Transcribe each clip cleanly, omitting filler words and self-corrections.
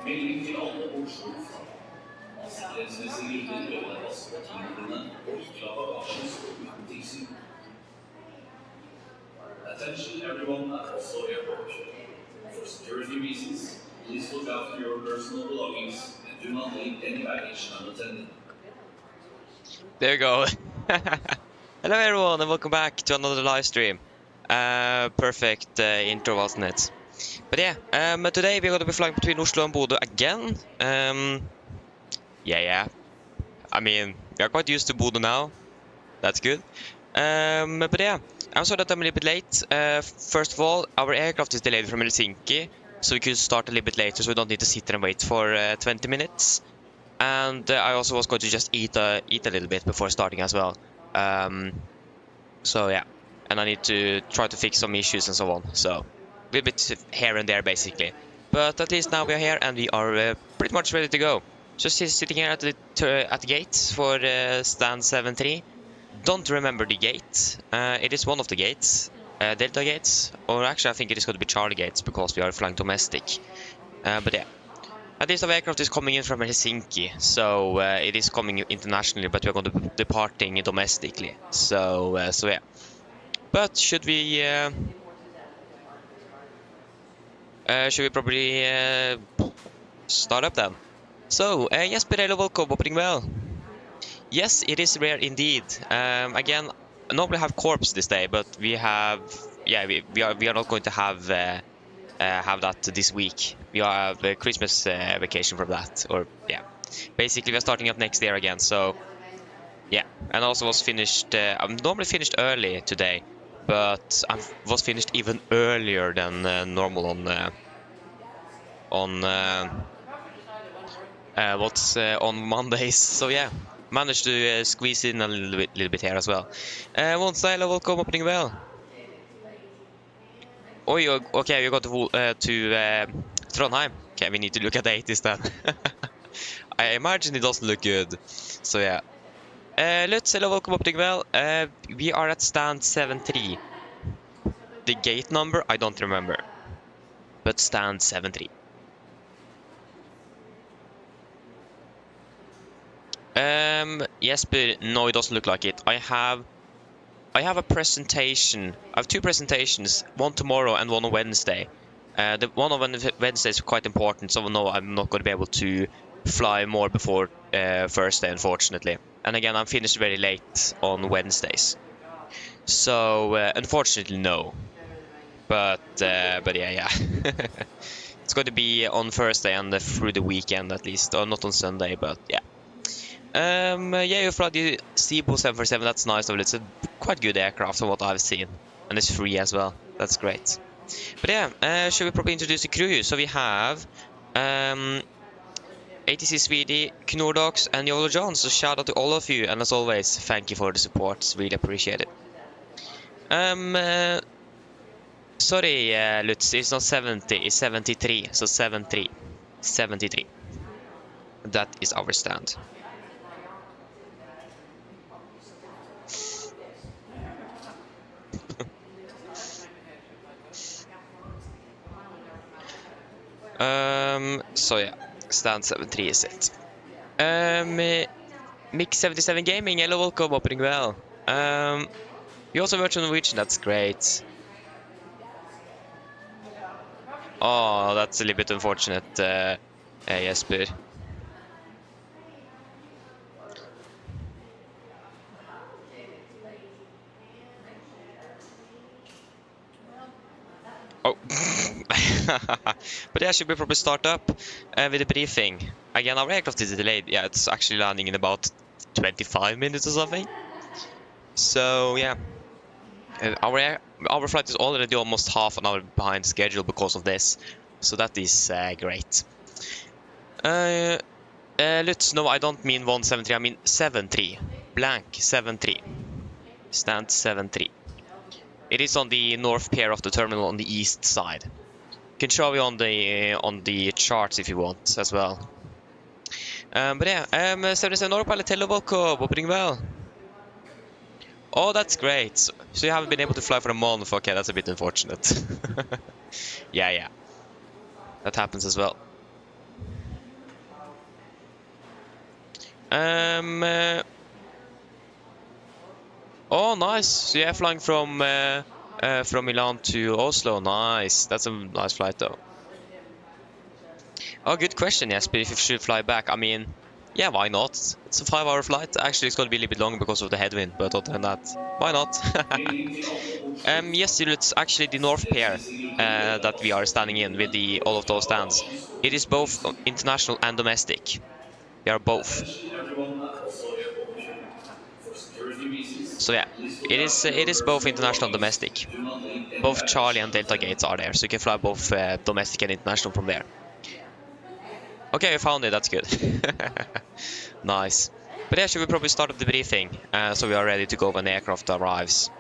Melding til alle Oslo lufthavn. Sikkerhetsmessige grunner gjør det også på tingene og ikke la bagasjen stå uten tilsyn. Attention everyone at Oslo Airport. For security reasons, please look after your personal belongings and do not leave any baggage unattended. There you go. Hello everyone and welcome back to another live stream. Perfect intro, wasn't it? But yeah, today we're going to be flying between Oslo and Bodø again. Yeah. I mean, we are quite used to Bodø now. That's good. But yeah, I'm sorry that I'm a little bit late. First of all, our aircraft is delayed from Helsinki, so we could start a little bit later, so we don't need to sit there and wait for 20 minutes. And I also was going to just eat a little bit before starting as well. So yeah, and I need to try to fix some issues and so on. So a little bit here and there basically. But at least now we are here and we are pretty much ready to go. Just sitting here at the gate for stand 7-3. Don't remember the gate. It is one of the gates, Delta gates, or actually I think it is going to be Charlie gates because we are flying domestic. But yeah. At least the aircraft is coming in from Helsinki, so it is coming internationally, but we are going to be departing domestically. So yeah. But should we probably start up then? So yes, Pirello, welcome, opening well. Yes, it is rare indeed. Again, I normally have corps this day, but we have we are not going to have that this week. We have a Christmas vacation from that, or yeah, basically we're starting up next year again. So yeah, and also was finished. I'm normally finished early today, but I was finished even earlier than normal on Mondays. So yeah, managed to squeeze in a little bit here as well. One style, welcome, opening well. Oh, okay, you got to Trondheim. Okay, we need to look at the 80s then. I imagine it doesn't look good. So yeah. Let's hello, welcome, opening well. We are at stand 7-3. The gate number, I don't remember. But stand 7-3. Yes, but no, it doesn't look like it. I have a presentation. I have two presentations, one tomorrow and one on Wednesday. The one on Wednesday is quite important, so no, I'm not going to be able to fly more before Thursday, unfortunately. And again, I'm finished very late on Wednesdays, so unfortunately, no. But yeah. It's going to be on Thursday and through the weekend at least, or not on Sunday, but yeah. Yeah, you fly the Cibo 747, that's nice. It's a quite good aircraft from what I've seen, and it's free as well. That's great. But yeah, should we probably introduce the crew? So we have ATC Swede, Knordox, and Yolo John. So shout out to all of you, and as always, thank you for the support. It's really appreciate it. Sorry, Lutz, it's not 70, it's 73. So 73. That is our stand. So yeah, stand 73 is it. Mix 77 Gaming, hello, welcome, opening well. You also Oslo Norwegian, that's great. Oh, that's a little bit unfortunate, Jesper. Oh. But yeah, should we probably start up with a briefing. Again, our aircraft is delayed. Yeah, it's actually landing in about 25 minutes or something. So yeah, our flight is already almost half an hour behind schedule because of this. So that is great. Let's no, I don't mean 173. I mean 73. Blank 73. Stand 73. It is on the north pier of the terminal on the east side. Can show you on the charts if you want as well. But yeah, 77 Autopilot, hello, welcome, opening well. Oh, that's great. So you haven't been able to fly for a month. Okay, that's a bit unfortunate. Yeah, that happens as well. Oh, nice. So yeah, flying from Milan to Oslo. Nice. That's a nice flight, though. Oh, good question, Jesper. If you should fly back, I mean, yeah, why not? It's a 5-hour flight. Actually, it's going to be a little bit longer because of the headwind, but other than that, why not? Yes, it's actually the North Pier that we are standing in with all of those stands. It is both international and domestic. They are both. So yeah, it is both international and domestic. Both Charlie and Delta gates are there, so you can fly both domestic and international from there. Okay, we found it. That's good. Nice. But yeah, should we probably start up the briefing so we are ready to go when the aircraft arrives.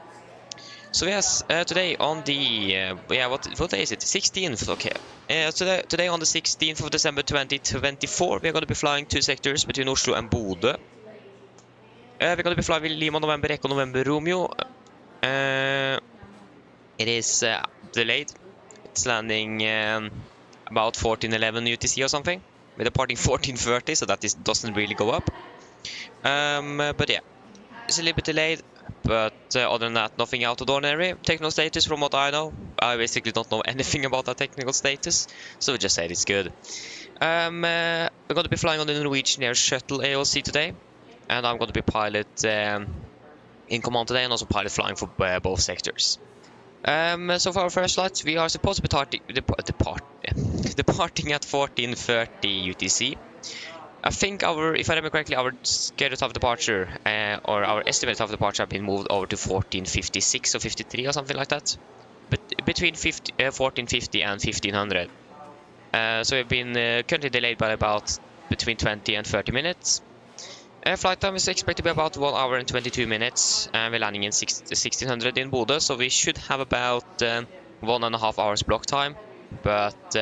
So yes, today on the yeah, what day is it? 16th. Okay. Today on the 16th of December 2024, we are going to be flying 2 sectors between Oslo and Bodø. We're going to be flying with Lima November Echo November Romeo. It is delayed. It's landing about 1411 UTC or something. We're departing 1430, so that doesn't really go up. But yeah, it's a little bit delayed. But other than that, nothing out of the ordinary. Technical status, from what I know, I basically don't know anything about that technical status, so we just said it's good. We're going to be flying on the Norwegian Air Shuttle AOC today, and I'm going to be pilot in command today, and also pilot flying for both sectors. So for our first flight, we are supposed to be departing at 1430 UTC. I think if I remember correctly, our scheduled of departure or our estimated of departure have been moved over to 1456 or 53 or something like that. But between 1450 and 1500. So we've been currently delayed by about between 20 and 30 minutes. Flight time is expected to be about 1 hour and 22 minutes. We're landing in 1600 in Bodø, so we should have about 1.5 hours block time. But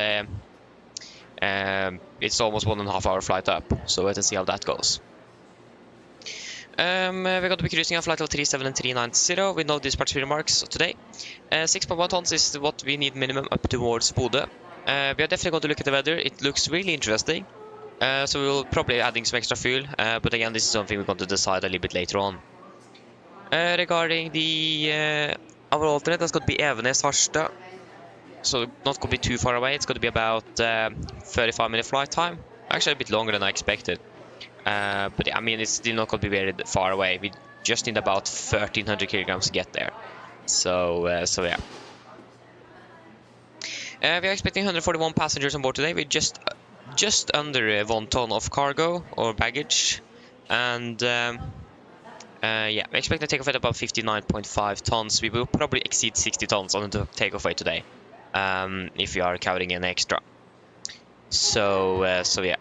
it's almost 1.5 hour flight up, so let's see how that goes. We're going to be cruising on flight level 37 and 390 with no dispatch remarks today. 6.1 tons is what we need minimum up towards Bodø. We are definitely going to look at the weather. It looks really interesting. So we will probably adding some extra fuel, but again, this is something we're going to decide a little bit later on. Regarding the our alternate, that's going to be Evenes Harstad. So not going to be too far away. It's going to be about 35-minute flight time. Actually, a bit longer than I expected. But I mean, it's still not going to be very far away. We just need about 1,300 kilograms to get there. So yeah. We are expecting 141 passengers on board today. We're just under 1 ton of cargo or baggage, and yeah, we expect to take off at about 59.5 tons. We will probably exceed 60 tons on the takeoff weight today. If we are counting in extra. So yeah.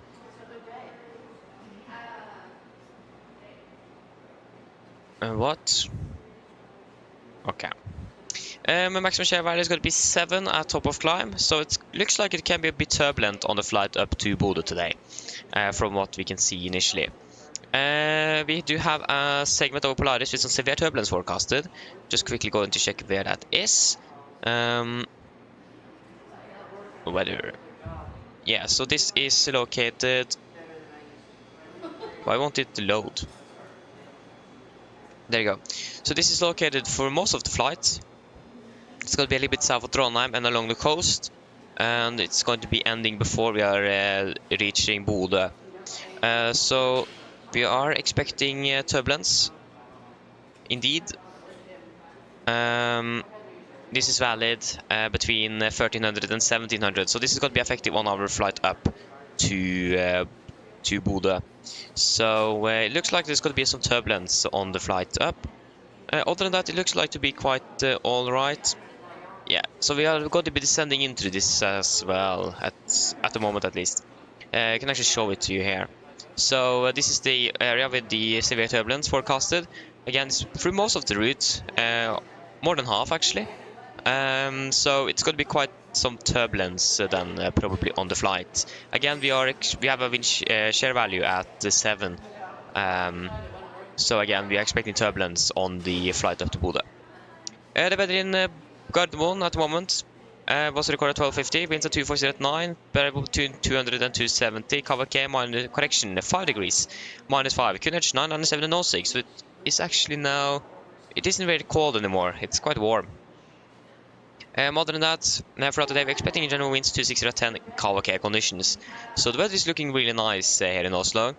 What? Okay. Maximum share value is going to be 7 at top of climb, so it looks like it can be a bit turbulent on the flight up to Bodø today, from what we can see initially. We do have a segment over Polaris with some severe turbulence forecasted. Just quickly going to check where that is. Weather. Yeah, so this is located. Why won't it load? There you go. So this is located for most of the flight. It's going to be a little bit south of Trondheim and along the coast, and it's going to be ending before we are reaching Bodø. So we are expecting turbulence. Indeed. This is valid between 1300 and 1700, so this is going to be effective on our flight up to Bodø. So it looks like there's going to be some turbulence on the flight up. Other than that, it looks like to be quite all right. Yeah, so we are going to be descending into this as well at the moment, at least. I can actually show it to you here. So this is the area with the severe turbulence forecasted. Again, it's through most of the route, more than half actually. So it's going to be quite some turbulence then probably on the flight. Again, we have a wind share value at 7. So again, we are expecting turbulence on the flight up to Bodø. The weather in Gardermoen at the moment, Was recorded 1250, winds at 240 at 9, variable between 200 and 270, cover K minus, correction, 5 degrees, -5, QNH 997.06, so it's actually now, it isn't very cold anymore, it's quite warm. Other than that, throughout the day, we're expecting in general winds 260 at 10, cover K conditions. So the weather is looking really nice here in Oslo.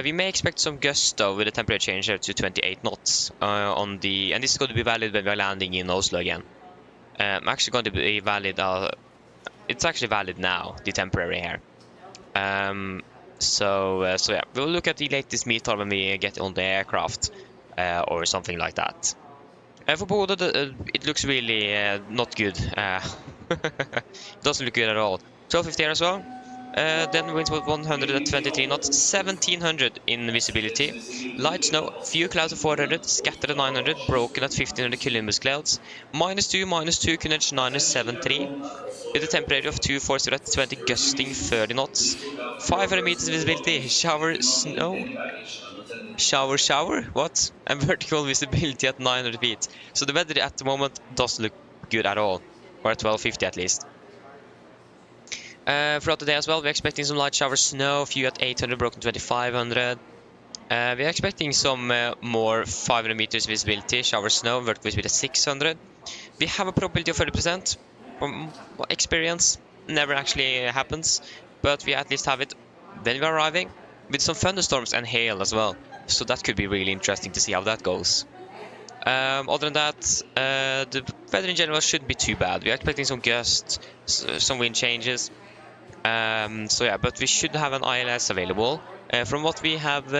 We may expect some gusts though, with a temperature change to 28 knots on the, and this is going to be valid when we're landing in Oslo again. Actually going to be valid, it's actually valid now, the temporary here. So yeah, we'll look at the latest meter when we get on the aircraft or something like that. For Bodø, it looks really not good. It doesn't look good at all. 1250 here as well. Then winds with 123 knots, 1700 in visibility. Light snow, few clouds of 400, scattered at 900, broken at 1500 cumulus clouds. -2, -2, QNH 973. With a temperature of 240 at 20, gusting 30 knots. 500 meters visibility, shower snow. Shower, what? And vertical visibility at 900 feet. So the weather at the moment doesn't look good at all. Or at 1250 at least. Throughout the day as well, we're expecting some light shower snow, few at 800, broken 2500. We're expecting some more 500 meters visibility, shower snow, vertical visibility at 600. We have a probability of 30%. From experience, never actually happens, but we at least have it when we're arriving, with some thunderstorms and hail as well. So that could be really interesting to see how that goes. Other than that, the weather in general shouldn't be too bad. We're expecting some gusts, some wind changes. So yeah, but we should have an ILS available. From what we have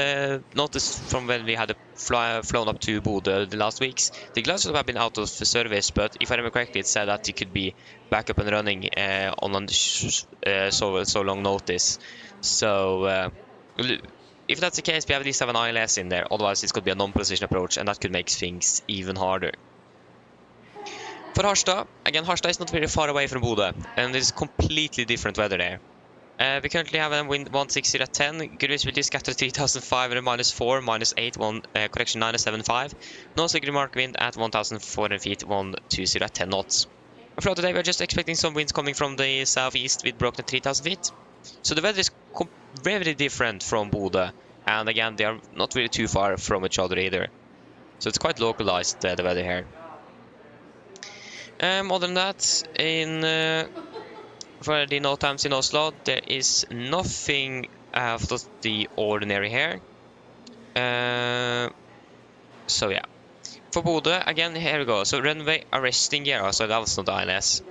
noticed from when we had flown up to Bodø the last weeks, the gliders have been out of service, but if I remember correctly, it said that it could be back up and running on so long notice. So if that's the case, we at least have an ILS in there. Otherwise, it's going to be a non-precision approach, and that could make things even harder. For Harstad, again, Harstad is not very far away from Bodø, and it's completely different weather there. We currently have a wind 160 at 10, good visibility scattered 3500, -4, -8, correction 975. No significant mark wind at 1400 feet, 120 at 10 knots. And throughout the day, we're just expecting some winds coming from the southeast with broken at 3000 feet. So the weather is very different from Bodø, and again, they are not really too far from each other either. So it's quite localized, the weather here. Other than that, for the no times in Oslo, there is nothing out of the ordinary here. So yeah. For Bodø, again, here we go. So runway arresting gear, so that was not the ILS.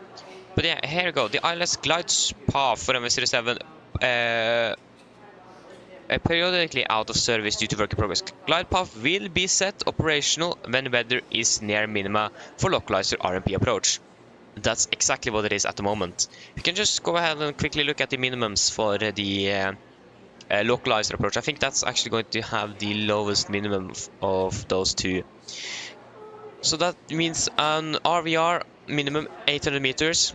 But yeah, here we go. The ILS glides path for MSFS2020 periodically out of service due to work in progress. Glide path will be set operational when weather is near minima for localizer RMP approach. That's exactly what it is at the moment. You can just go ahead and quickly look at the minimums for the localizer approach. I think that's actually going to have the lowest minimum of those two. So that means an RVR minimum 800 meters,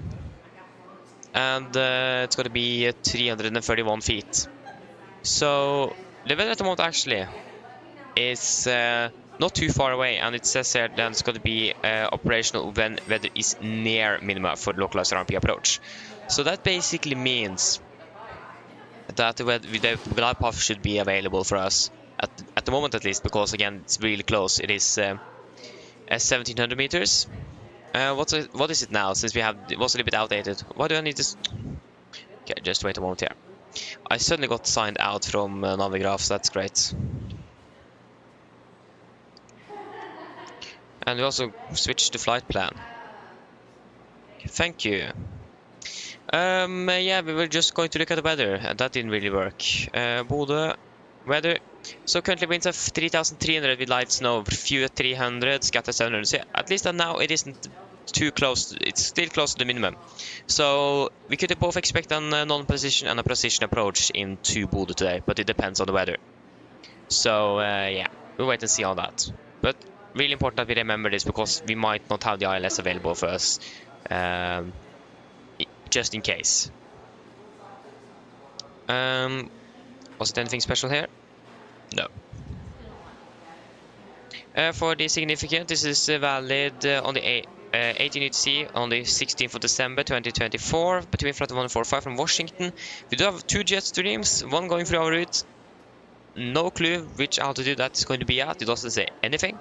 and it's going to be 331 feet. So the weather at the moment actually is not too far away, and it says here that it's going to be operational when weather is near minima for localized RMP approach. So that basically means that the glide path should be available for us at the moment at least, because again it's really close. It is 1700 meters. What is it now? Since it was a little bit outdated. Why do I need this? Okay, just wait a moment here. I suddenly got signed out from Navigraph, so that's great. And we also switched to flight plan. Thank you. Yeah, we were just going to look at the weather, and that didn't really work. Bodø weather. So currently winds of 3,300 with light snow, few at 300, scattered 700. So at least now it isn't too close. It's still close to the minimum. So we could both expect a non-precision and a precision approach into Bodø today, but it depends on the weather. So yeah, we'll wait and see on that. But really important that we remember this, because we might not have the ILS available for us, just in case. Was it anything special here? No. For the significant, this is valid on the 18 UTC on the 16th of December 2024 between flight 145 from Washington. We do have 2 jet streams, one going through our route. No clue which altitude that is going to be at. It doesn't say anything.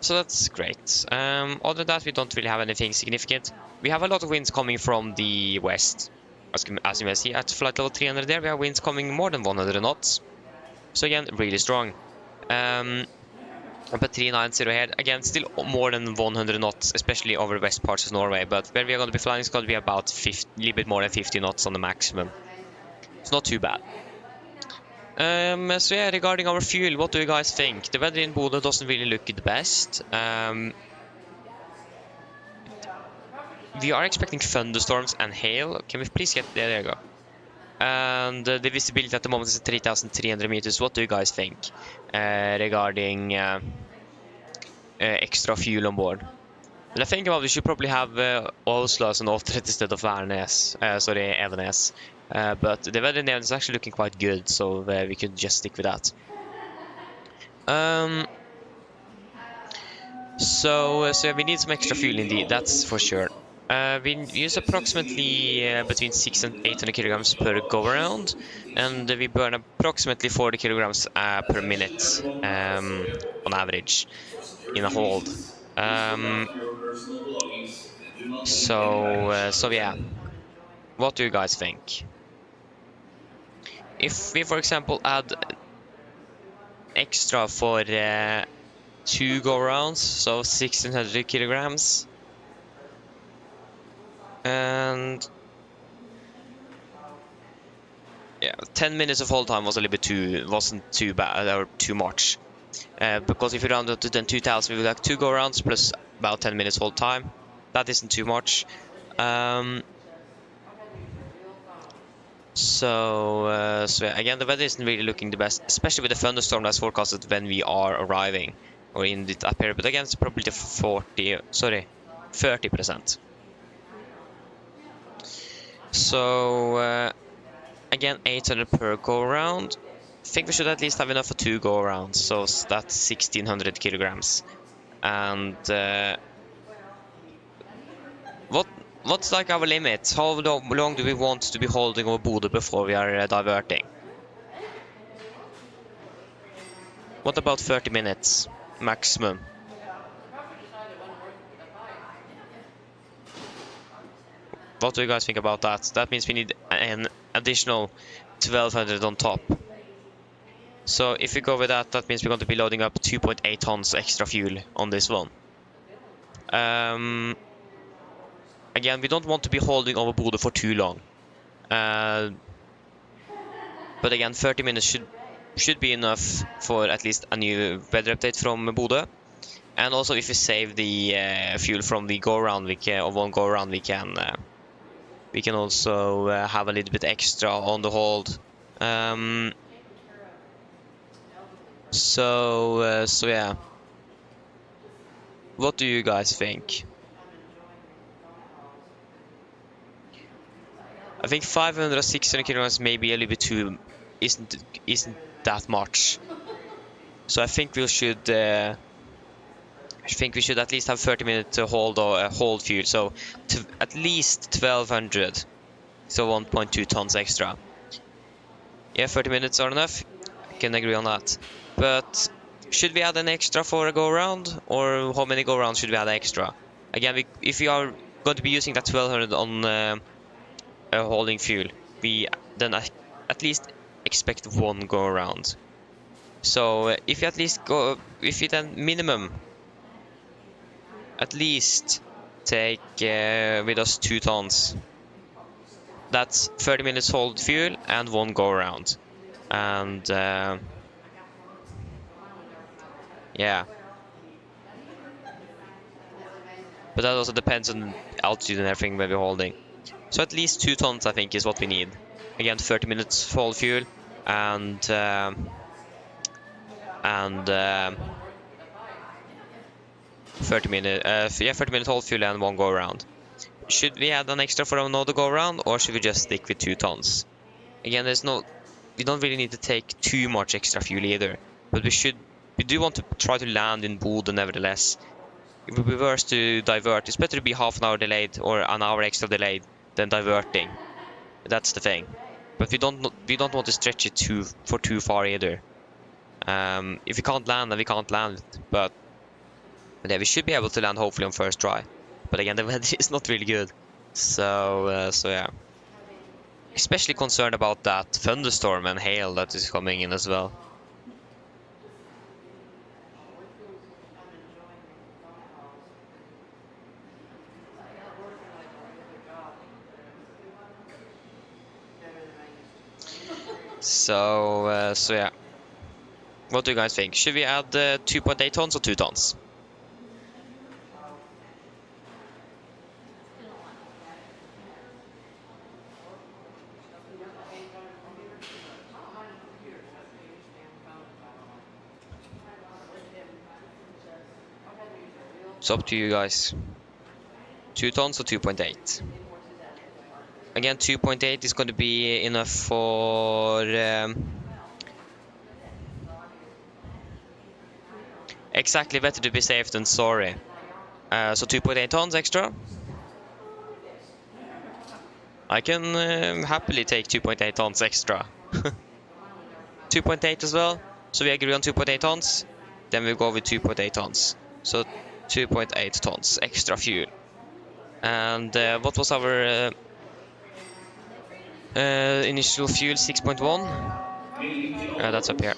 So that's great. Other than that, we don't really have anything significant. We have a lot of winds coming from the west. As you may see, at flight level 300 there, we have winds coming more than 100 knots. So again, really strong. But 390 here, again, still more than 100 knots, especially over the west parts of Norway. But where we are going to be flying is going to be about 50, a little bit more than 50 knots on the maximum. It's not too bad. So yeah, regarding our fuel, what do you guys think? The weather in Bodø doesn't really look the best. We are expecting thunderstorms and hail. Can we please get there? There you go. And the visibility at the moment is 3,300 meters. What do you guys think regarding extra fuel on board? Well, I think about we should probably have Oslo as an alternate instead of Evenes. But the weather in Evenes is actually looking quite good, so we could just stick with that. So we need some extra fuel indeed, that's for sure. We use approximately between 600 and 800 kilograms per go-around, and we burn approximately 40 kilograms per minute on average in a hold. So yeah, what do you guys think? If we, for example, add extra for 2 go-rounds, so 1600 kilograms, and yeah, 10 minutes of hold time was a little bit wasn't too bad or too much, because if you round it to then 2000, we would have 2 go-rounds plus about 10 minutes hold time. That isn't too much. So yeah, again, the weather isn't really looking the best, especially with the thunderstorm that's forecasted when we are arriving or in that period. But again, it's probably 30%. So again, 800 per go round. I think we should at least have enough for 2 go rounds, so that's 1600 kilograms. And what's like our limit? How long do we want to be holding over Bodø before we are diverting? What about 30 minutes maximum? What do you guys think about that? That means we need an additional 1200 on top. So if we go with that, that means we're going to be loading up 2.8 tons extra fuel on this one. Again, we don't want to be holding over Bodø for too long. But again, 30 minutes should be enough for at least a new weather update from Bodø. And also, if we save the fuel from the go-round, one go-round, we can also have a little bit extra on the hold. So yeah. What do you guys think? I think 500 or 600 kilograms maybe a little bit too isn't that much. So I think we should at least have 30 minutes to hold fuel. So at least 1200. So 1.2 tons extra. Yeah, 30 minutes are enough. I can agree on that. But should we add an extra for a go round, or how many go rounds should we add extra? Again, if we are going to be using that 1200 on holding fuel, we then at least expect 1 go around. So if you then minimum at least take with us 2 tons, that's 30 minutes hold fuel and 1 go around. And yeah, but that also depends on altitude and everything where we're holding. So at least 2 tons, I think, is what we need. Again, 30 minutes hold fuel and 30 minutes hold fuel and 1 go around. Should we add an extra for another go around, or should we just stick with 2 tons? Again, we don't really need to take too much extra fuel either, but we do want to try to land in Bodø nevertheless. it would be worse to divert. It's better to be half an hour delayed or an hour extra delayed than diverting. That's the thing. But we don't want to stretch it too far either. If we can't land, then we can't land. But yeah, we should be able to land hopefully on first try. But again, the weather is not really good. So yeah. Especially concerned about that thunderstorm and hail that is coming in as well. So yeah. What do you guys think? Should we add 2.8 tons or 2 tons? It's up to you guys. 2 tons or 2.8? Again, 2.8 is going to be enough for... exactly, better to be safe than sorry. So 2.8 tons extra. I can happily take 2.8 tons extra. 2.8 as well. So we agree on 2.8 tons. Then we go with 2.8 tons. So 2.8 tons extra fuel. And what was our initial fuel? 6.1? That's up here.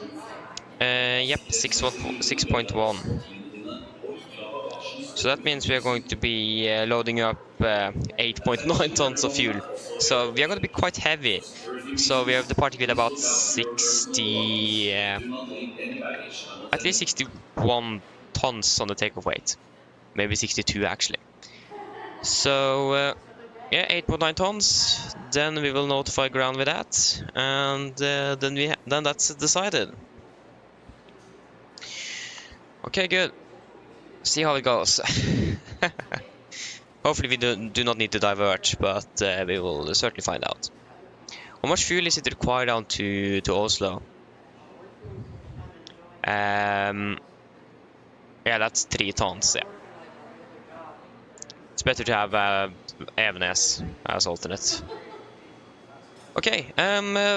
Yep, 6.1. So that means we are going to be loading up 8.9 tons of fuel. So we are going to be quite heavy. So we have departed with about 60, at least 61 tons on the takeoff weight. Maybe 62 actually. So yeah, 8.9 tons. Then we will notify ground with that, and then that's decided. Okay, good. See how it goes. Hopefully we do not need to divert, but we will certainly find out. How much fuel is it required down to Oslo? Yeah, that's 3 tons. Yeah, it's better to have Evenes as alternate. Okay,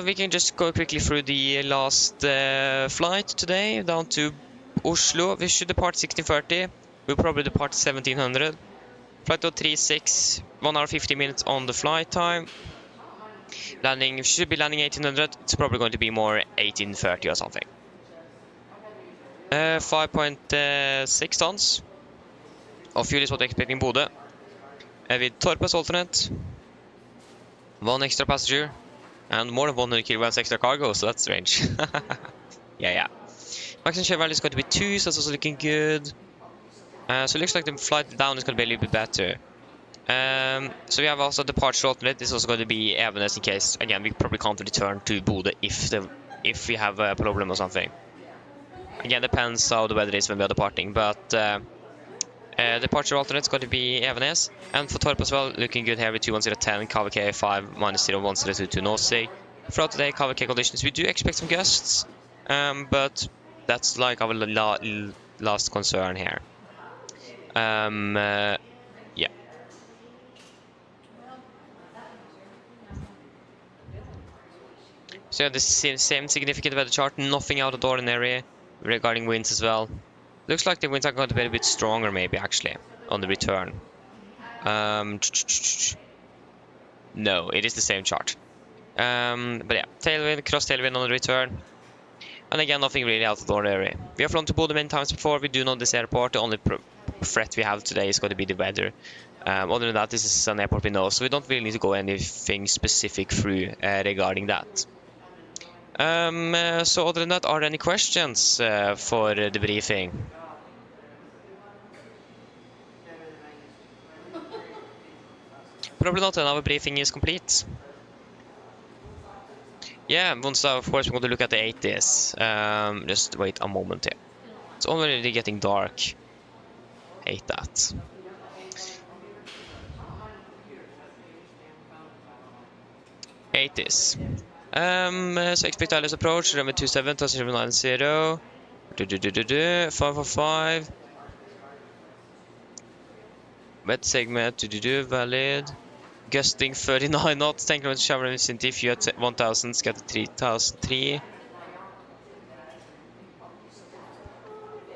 we can just go quickly through the last flight today down to Oslo. We should depart 16:30. We'll probably depart 1700. Flight 036, 1 hour 50 minutes on the flight time. Landing should be landing 1800. It's probably going to be more 1830 or something. 5.6 tons of fuel is what we're expecting in Bodø. With Torp as alternate. 1 extra passenger. And more than 100 kilograms extra cargo, so that's strange. Yeah. Maximum share value is going to be 2, so that's also looking good. So it looks like the flight down is going to be a little bit better. So we have also departure alternate. This is also going to be Evenes in case, again, we probably can't return to Bodø if we have a problem or something. Again, depends how the weather is when we are departing, but departure alternate is going to be Evenes. And for Torp as well, looking good here with 21010, KVK 5, minus 01022 Nosig. Throughout today, KVK conditions, we do expect some gusts, but that's like our last concern here. Yeah. So yeah, the same significant weather chart, nothing out of the ordinary regarding winds as well. Looks like the winds are going to be a bit stronger maybe actually on the return. No, it is the same chart. But yeah, tailwind, cross tailwind on the return. And again, nothing really out of the ordinary. We have flown to Bodø many times before. We do know this airport. The only threat we have today is going to be the weather. Other than that, this is an airport we know, so we don't really need to go anything specific through regarding that. So other than that, are there any questions for the briefing? Probably not, and our briefing is complete. Yeah, once of course we're going to look at the 80s. Just wait a moment here. It's already getting dark. Hate that. '80s. So expect ILS approach, runway 27, 790, 545. Wet segment, valid. Gusting 39 knots, 10 km shower vicinity, few at 1000, scatter 3003.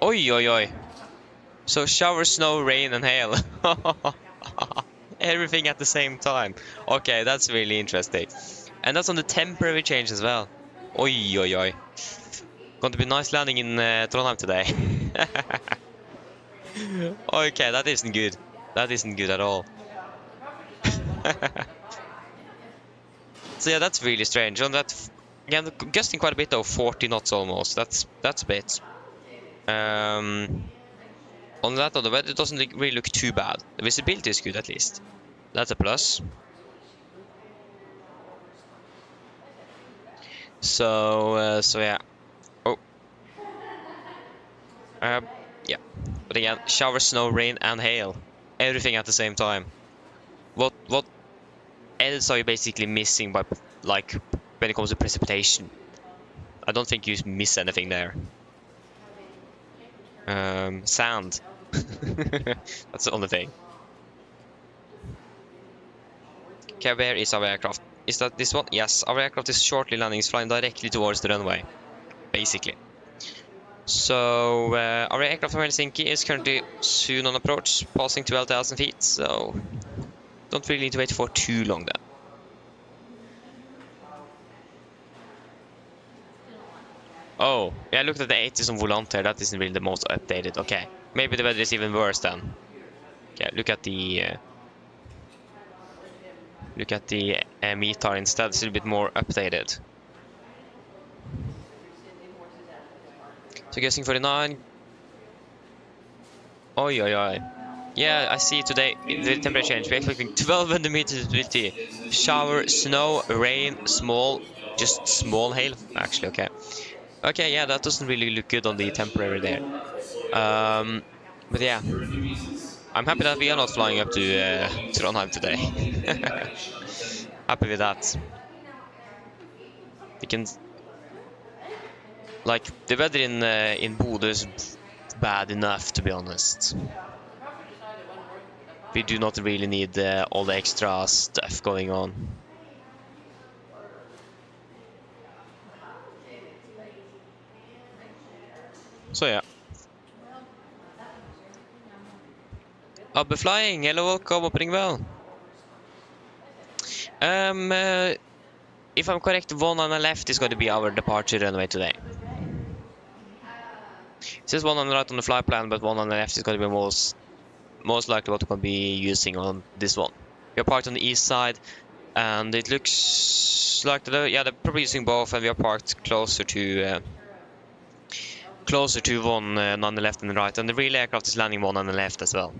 Oi, oi, oi. So shower, snow, rain, and hail. Everything at the same time. Okay, that's really interesting. And that's on the temporary change as well. Oi, oi, oi. Going to be nice landing in Trondheim today. Okay, that isn't good. That isn't good at all. So yeah, that's really strange. On that, yeah, gusting quite a bit though, 40 knots almost. That's a bit. On that though, the weather doesn't really look too bad. The visibility is good at least. That's a plus. So yeah. Oh. Yeah. But again, shower, snow, rain, and hail. Everything at the same time. What else are you basically missing by, like, when it comes to precipitation? I don't think you miss anything there. Sand. That's the only thing. Okay, where is our aircraft? Is that this one? Yes, our aircraft is shortly landing. It's flying directly towards the runway, basically. So our aircraft from Helsinki is currently soon on approach, passing 12,000 feet. So don't really need to wait for too long then. Oh, yeah, I looked at the 80s on Volant here. That isn't really the most updated. Okay, maybe the weather is even worse then. Okay, look at the METAR instead. It's a little bit more updated. So guessing 49. Oi, oi, oi. Yeah, I see today the temperature change. We're expecting 1200 meters visibility. Shower, snow, rain, small, just small hail. Actually, okay. Okay, yeah, that doesn't really look good on the temporary there. But yeah, I'm happy that we are not flying up to Trondheim today. Happy with that. We can, like, the weather in Bodø is bad enough, to be honest. We do not really need all the extra stuff going on. So yeah. Abbe flying, hello, welcome, opening well. If I'm correct, one on the left is going to be our departure runway today. It says one on the right on the flight plan, but one on the left is going to be most likely what we're going to be using on this one. We are parked on the east side, and it looks like they're probably using both, and we are parked closer to one on the left and the right, and the real aircraft is landing one on the left as well.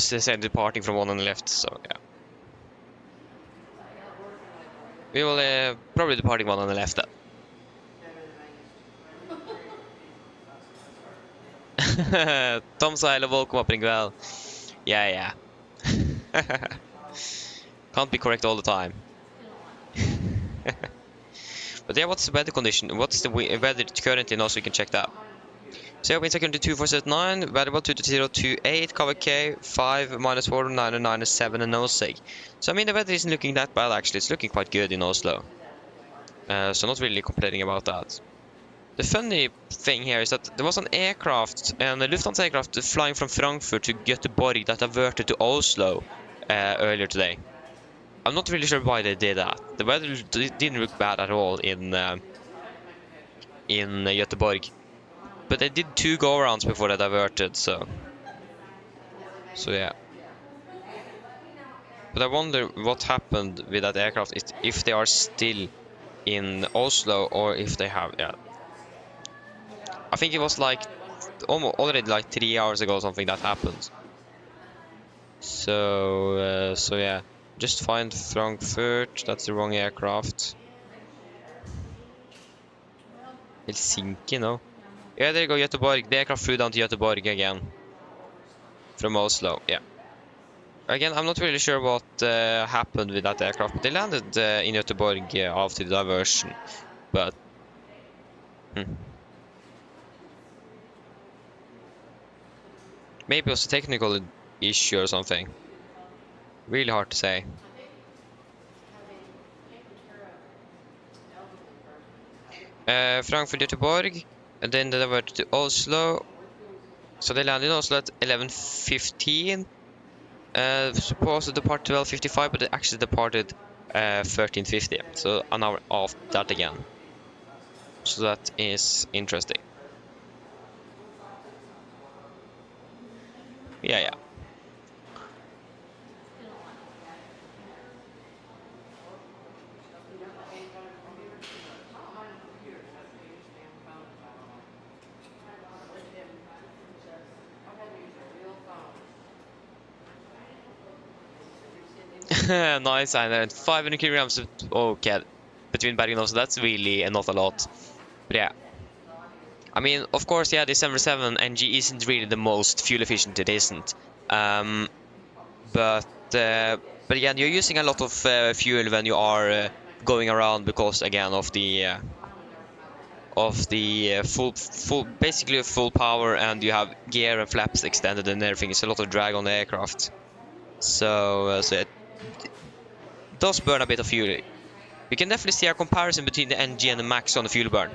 They're departing from one on the left, so yeah. We will probably departing one on the left then. Tom Seiler, welcome up, well. Yeah. Can't be correct all the time. But yeah, what's the weather condition? What's the weather currently now, so we can check that. So winds are currently 2479, variable 2028, cover K, 5, -4, 9, 97, and no sig. So I mean, the weather isn't looking that bad actually. It's looking quite good in Oslo. So not really complaining about that. The funny thing here is that there was an aircraft, a Lufthansa aircraft flying from Frankfurt to Göteborg that diverted to Oslo earlier today. I'm not really sure why they did that. The weather didn't look bad at all in Göteborg. But they did 2 go-arounds before they diverted, so yeah. But I wonder what happened with that aircraft, if they are still in Oslo or if they have, yeah. I think it was like already like 3 hours ago or something that happened. So yeah, just find Frankfurt. That's the wrong aircraft. Helsinki, no. Yeah, there you go, Göteborg. The aircraft flew down to Göteborg again from Oslo. Yeah. Again, I'm not really sure what happened with that aircraft, but they landed in Göteborg after the diversion. But maybe it was a technical issue or something. Really hard to say. Frankfurt, Göteborg, and then they were to Oslo. So they landed in Oslo at 11:15. Supposed to depart 12:55, but they actually departed 13:50. So an hour off that again. So that is interesting. Yeah. Nice, and 500 kilograms. Okay, between Bergen also, that's really not a lot. But yeah, I mean, of course, yeah, the 747 NG isn't really the most fuel efficient. It isn't. But again, you're using a lot of fuel when you are going around because again of the basically full power, and you have gear and flaps extended and everything. It's a lot of drag on the aircraft. So it does burn a bit of fuel. We can definitely see a comparison between the NG and the Max on the fuel burn.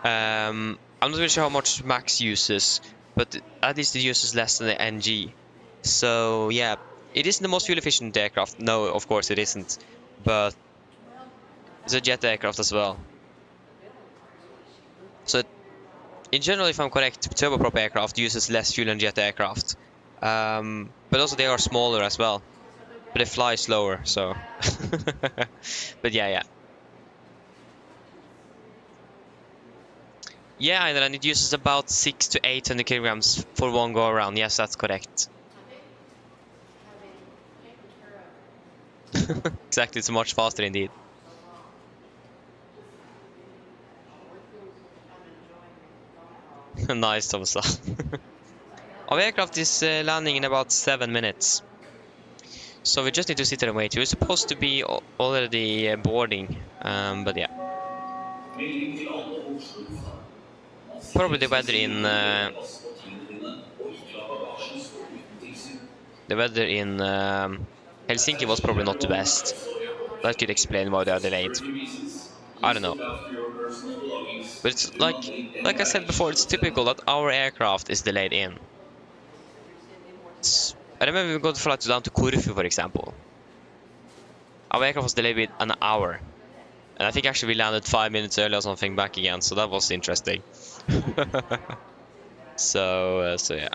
I'm not really sure how much Max uses, but at least it uses less than the NG. So yeah, it isn't the most fuel efficient aircraft. No, of course it isn't. But it's a jet aircraft as well. So in general, if I'm correct, turboprop aircraft uses less fuel than jet aircraft. But also they are smaller as well. But they fly slower, so. But yeah. Yeah, and it uses about 600 to 800 kilograms for one go around. Yes, that's correct. Exactly, it's much faster indeed. Nice, Thomas. Our aircraft is landing in about 7 minutes. So we just need to sit there and wait. We're supposed to be already boarding, but yeah. Probably the weather in Helsinki was probably not the best. That could explain why they are delayed. I don't know. But it's like I said before, it's typical that our aircraft is delayed in. I remember we got flights down to Corfu, for example. Our aircraft was delayed with an hour. And I think actually we landed 5 minutes early or something back again, so that was interesting. So yeah.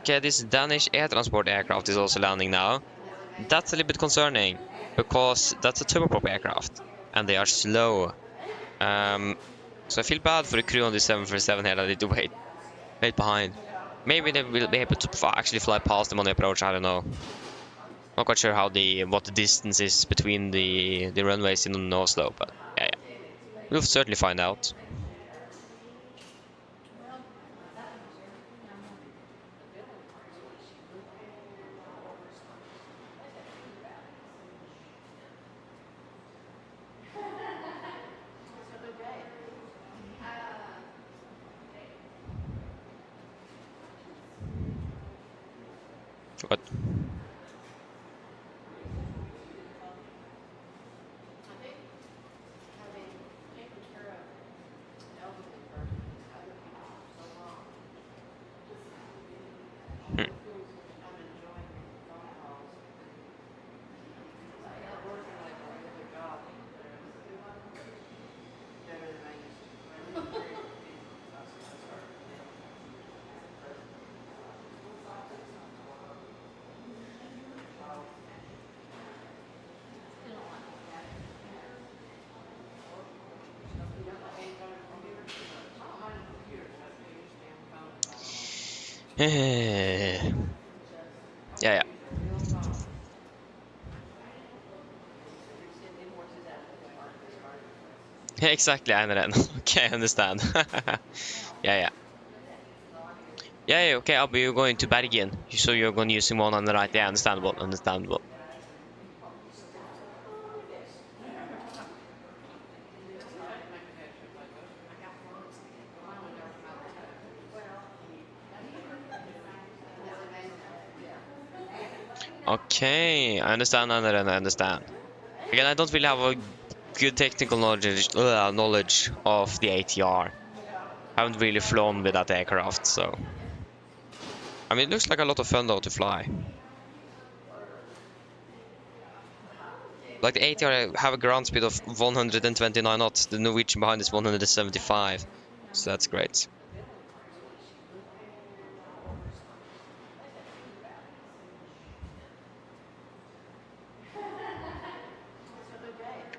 Okay, this Danish air transport aircraft is also landing now. That's a little bit concerning, because that's a turboprop aircraft, and they are slow. So I feel bad for the crew on the 747 here that they need to wait behind. Maybe they will be able to actually fly past them on the approach, I don't know. Not quite sure what the distance is between the runways in Oslo, but yeah. We'll certainly find out. What? Yeah. Exactly, I understand. Okay, I understand. Yeah. Yeah, okay, I'll be going to Bergen. So you're going using one on the right. Yeah, understandable. Okay, I understand, I understand. Again, I don't really have a good technical knowledge of the ATR. I haven't really flown with that aircraft, so... I mean, it looks like a lot of fun though to fly. Like the ATR have a ground speed of 129 knots, the Norwegian behind is 175. So that's great.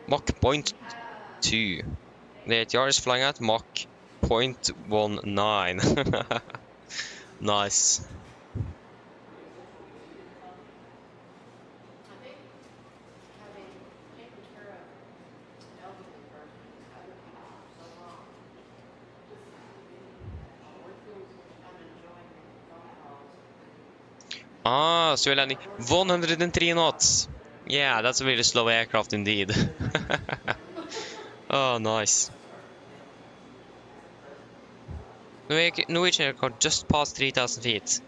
Mach 0.2. The ATR is flying at Mach 0.19. Nice. Ah, so we're landing 103 knots. Yeah, that's a really slow aircraft indeed. Oh, nice. Norwegian aircraft just passed 3,000 feet.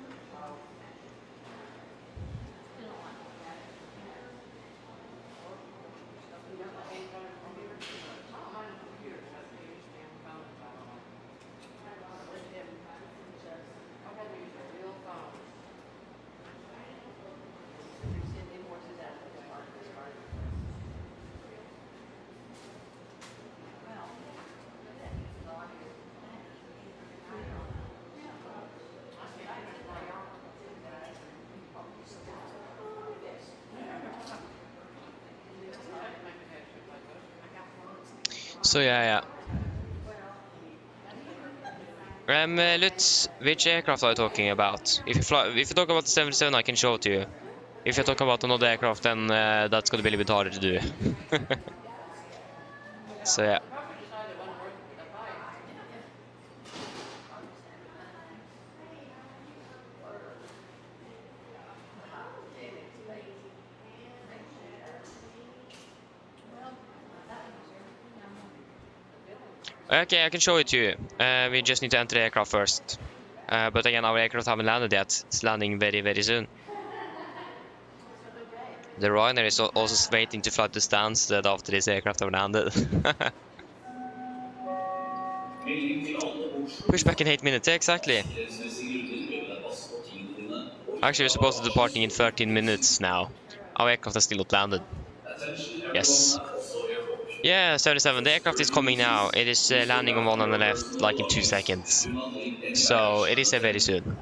So yeah. Lutz, which aircraft are you talking about? If you talk about the 77, I can show it to you. If you talk about another aircraft, then that's gonna be a little bit harder to do. So yeah. Okay, I can show it to you. We just need to enter the aircraft first. But again, our aircraft haven't landed yet. It's landing very, very soon. The Ryanair is also waiting to fly to Stansted after this aircraft have landed. Push back in 8 minutes, exactly. Actually, we're supposed to be departing in 13 minutes now. Our aircraft has still not landed. Yes. Yeah, 77. The aircraft is coming now. It is landing on one on the left, like in 2 seconds. So it is very soon.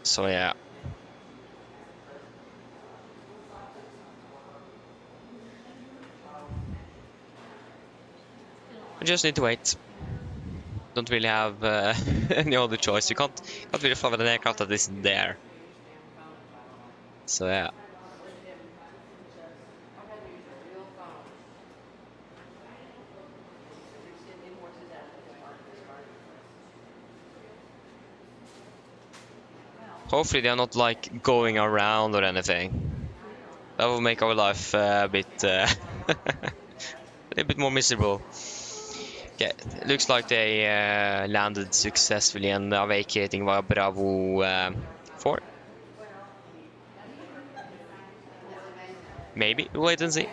So yeah. We just need to wait. Don't really have any other choice. You can't really fly with an aircraft that isn't there. So yeah. Hopefully they are not like going around or anything. That will make our life a little bit more miserable. Okay, it looks like they landed successfully and are vacating via Bravo 4. Maybe, wait and see.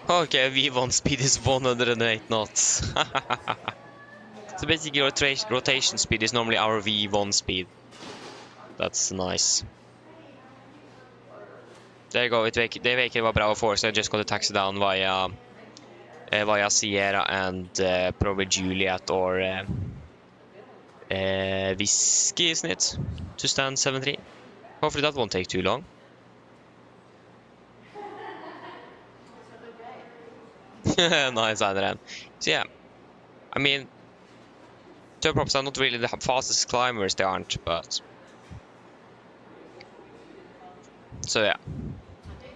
Okay, V1 speed is 108 knots. So basically rotation speed is normally our V1 speed. That's nice. There you go, they vacated by Bravo 4, so I just got to taxi down via Sierra and probably Juliet or Whiskey, isn't it? To stand 7-3. Hopefully that won't take too long. Nice, Adrian. So yeah, I mean, turboprops are not really the fastest climbers, they aren't, but... So yeah,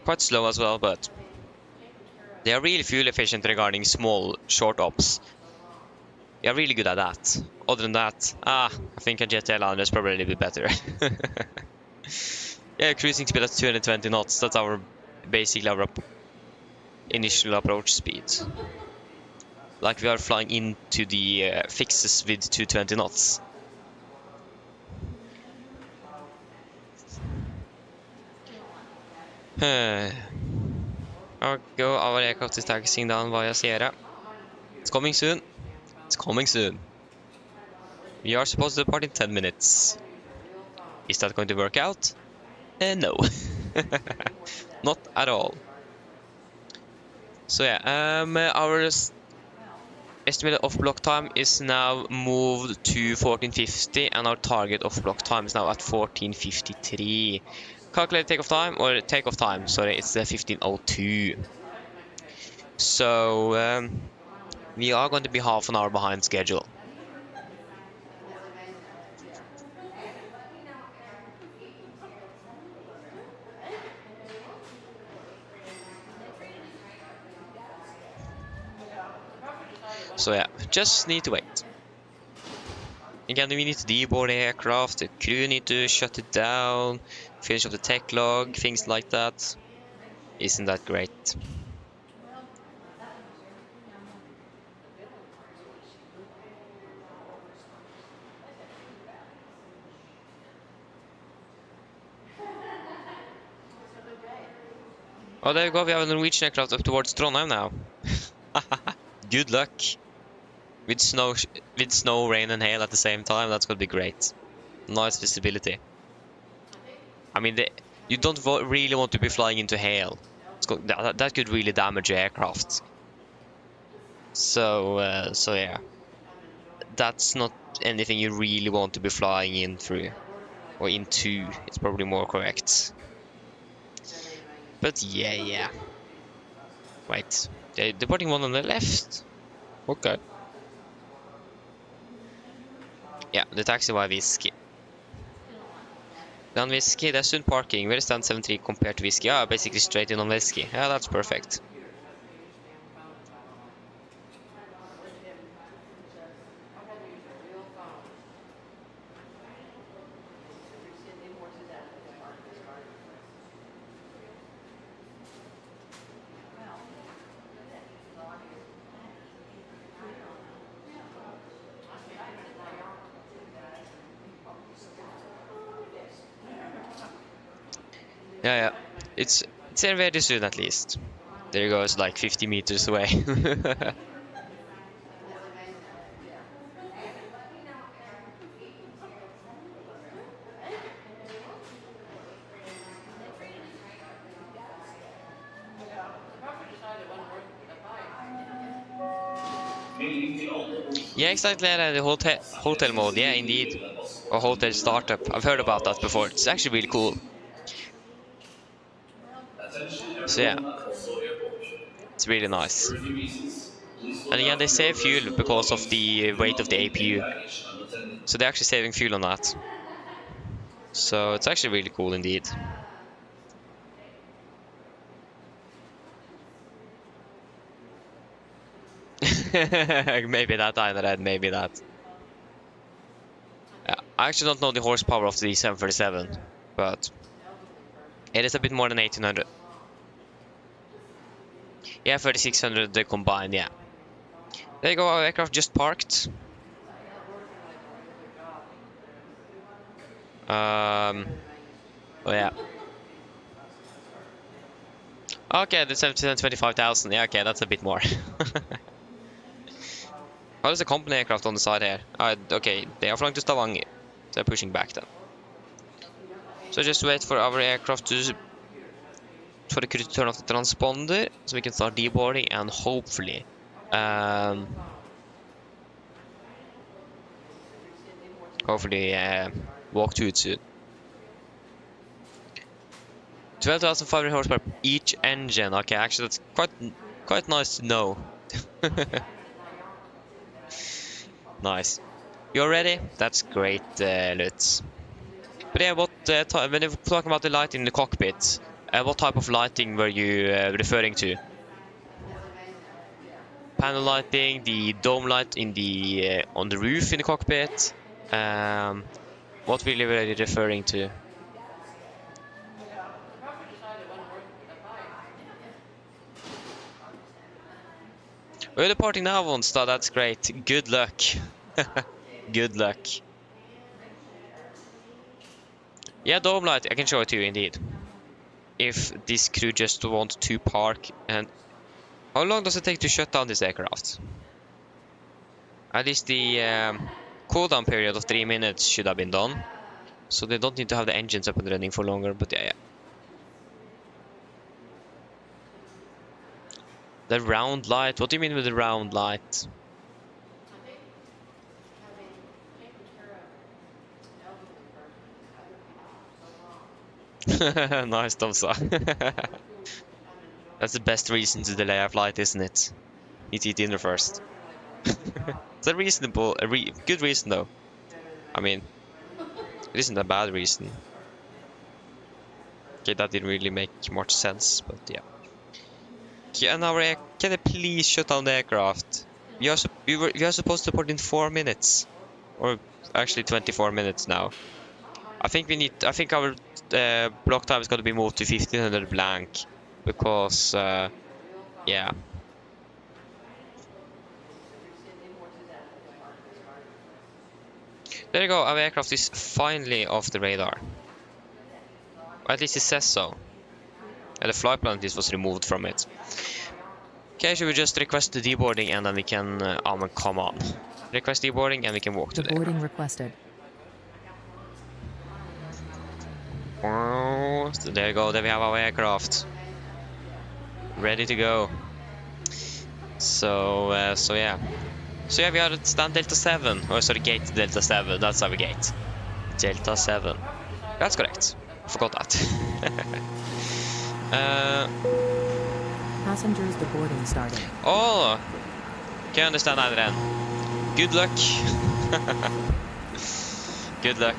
quite slow as well, but they are really fuel efficient regarding small, short ops. They are really good at that. Other than that, I think a jet airliner is probably a little bit better. Yeah, cruising speed at 220 knots, that's basically our initial approach speed. like we are flying into the fixes with 220 knots. I'll go, our aircraft is taxiing down via Sierra. It's coming soon. It's coming soon. We are supposed to depart in 10 minutes. Is that going to work out? No. Not at all. So yeah, our estimated off-block time is now moved to 1450, and our target off-block time is now at 1453. Calculated takeoff time, sorry, it's 1502. So we are going to be half an hour behind schedule. So yeah, just need to wait. Again, we need to deboard the aircraft, the crew need to shut it down, finish up the tech log, things like that. Isn't that great? Oh, there you go, we have a Norwegian aircraft up towards Trondheim now. Good luck. With snow, rain and hail at the same time, that's gonna be great. Nice visibility. I mean, you don't really want to be flying into hail. That could really damage your aircraft. So yeah. That's not anything you really want to be flying in through. Or into, it's probably more correct. But yeah. Wait, they're putting one on the left. Okay. Yeah, the taxi by Whiskey. Then Whiskey, that's soon parking. Where is stand 73 compared to Whiskey? Ah, basically straight in on Whiskey. Yeah, that's perfect. Yeah. It's here very soon at least. There it goes, like 50 meters away. Yeah, exactly, the hotel mode, yeah, indeed. Or hotel startup. I've heard about that before. It's actually really cool. So yeah, it's really nice. And again, they save fuel because of the weight of the APU. So they're actually saving fuel on that. So it's actually really cool indeed. Maybe that, Einred, maybe that. I actually don't know the horsepower of the 737, but it is a bit more than 1800. Yeah, 3600 combined, yeah. There you go, our aircraft just parked. Oh yeah. Okay, the 725,000. Yeah, okay, that's a bit more. Oh, there's a company aircraft on the side here. Okay, they are flying to Stavanger. They're pushing back then. So just wait for our aircraft for the crew to turn off the transponder, so we can start deboarding and hopefully walk to it soon. 12,500 horsepower each engine. Okay, actually that's quite nice to know. Nice. You're ready? That's great, Lutz. But yeah, when you're talking about the lighting in the cockpit, what type of lighting were you referring to? Panel lighting, the dome light in the on the roof in the cockpit. What really were you referring to? We're departing now, Onstad. That's great. Good luck. Good luck. Yeah, dome light. I can show it to you indeed. If this crew just want to park. And how long does it take to shut down this aircraft? At least the cooldown period of 3 minutes should have been done. So they don't need to have the engines up and running for longer, but yeah. The round light? What do you mean with the round light? Nice, Tomsa. That's the best reason to delay a flight, isn't it? Need to eat dinner first. It's a reasonable, good reason though. I mean, it isn't a bad reason. Okay, that didn't really make much sense, but yeah. Okay, and now can they please shut down the aircraft? We are supposed to port in 4 minutes, or actually 24 minutes now. I think our block time is going to be moved to 1500 blank, because yeah. There you go, our aircraft is finally off the radar. Or at least it says so. And the flight plan list was removed from it. Okay, should we just request the deboarding and then we can... come on. Request deboarding and we can walk to there. Boarding requested. Oh, so there you go, there we have our aircraft. Ready to go. So yeah. So yeah, we are at stand Delta 7. Or sorry, gate Delta 7. That's our gate. Delta 7. That's correct. I forgot that. Passengers deboarding starting. Oh! Can you understand that then? Good luck. Good luck.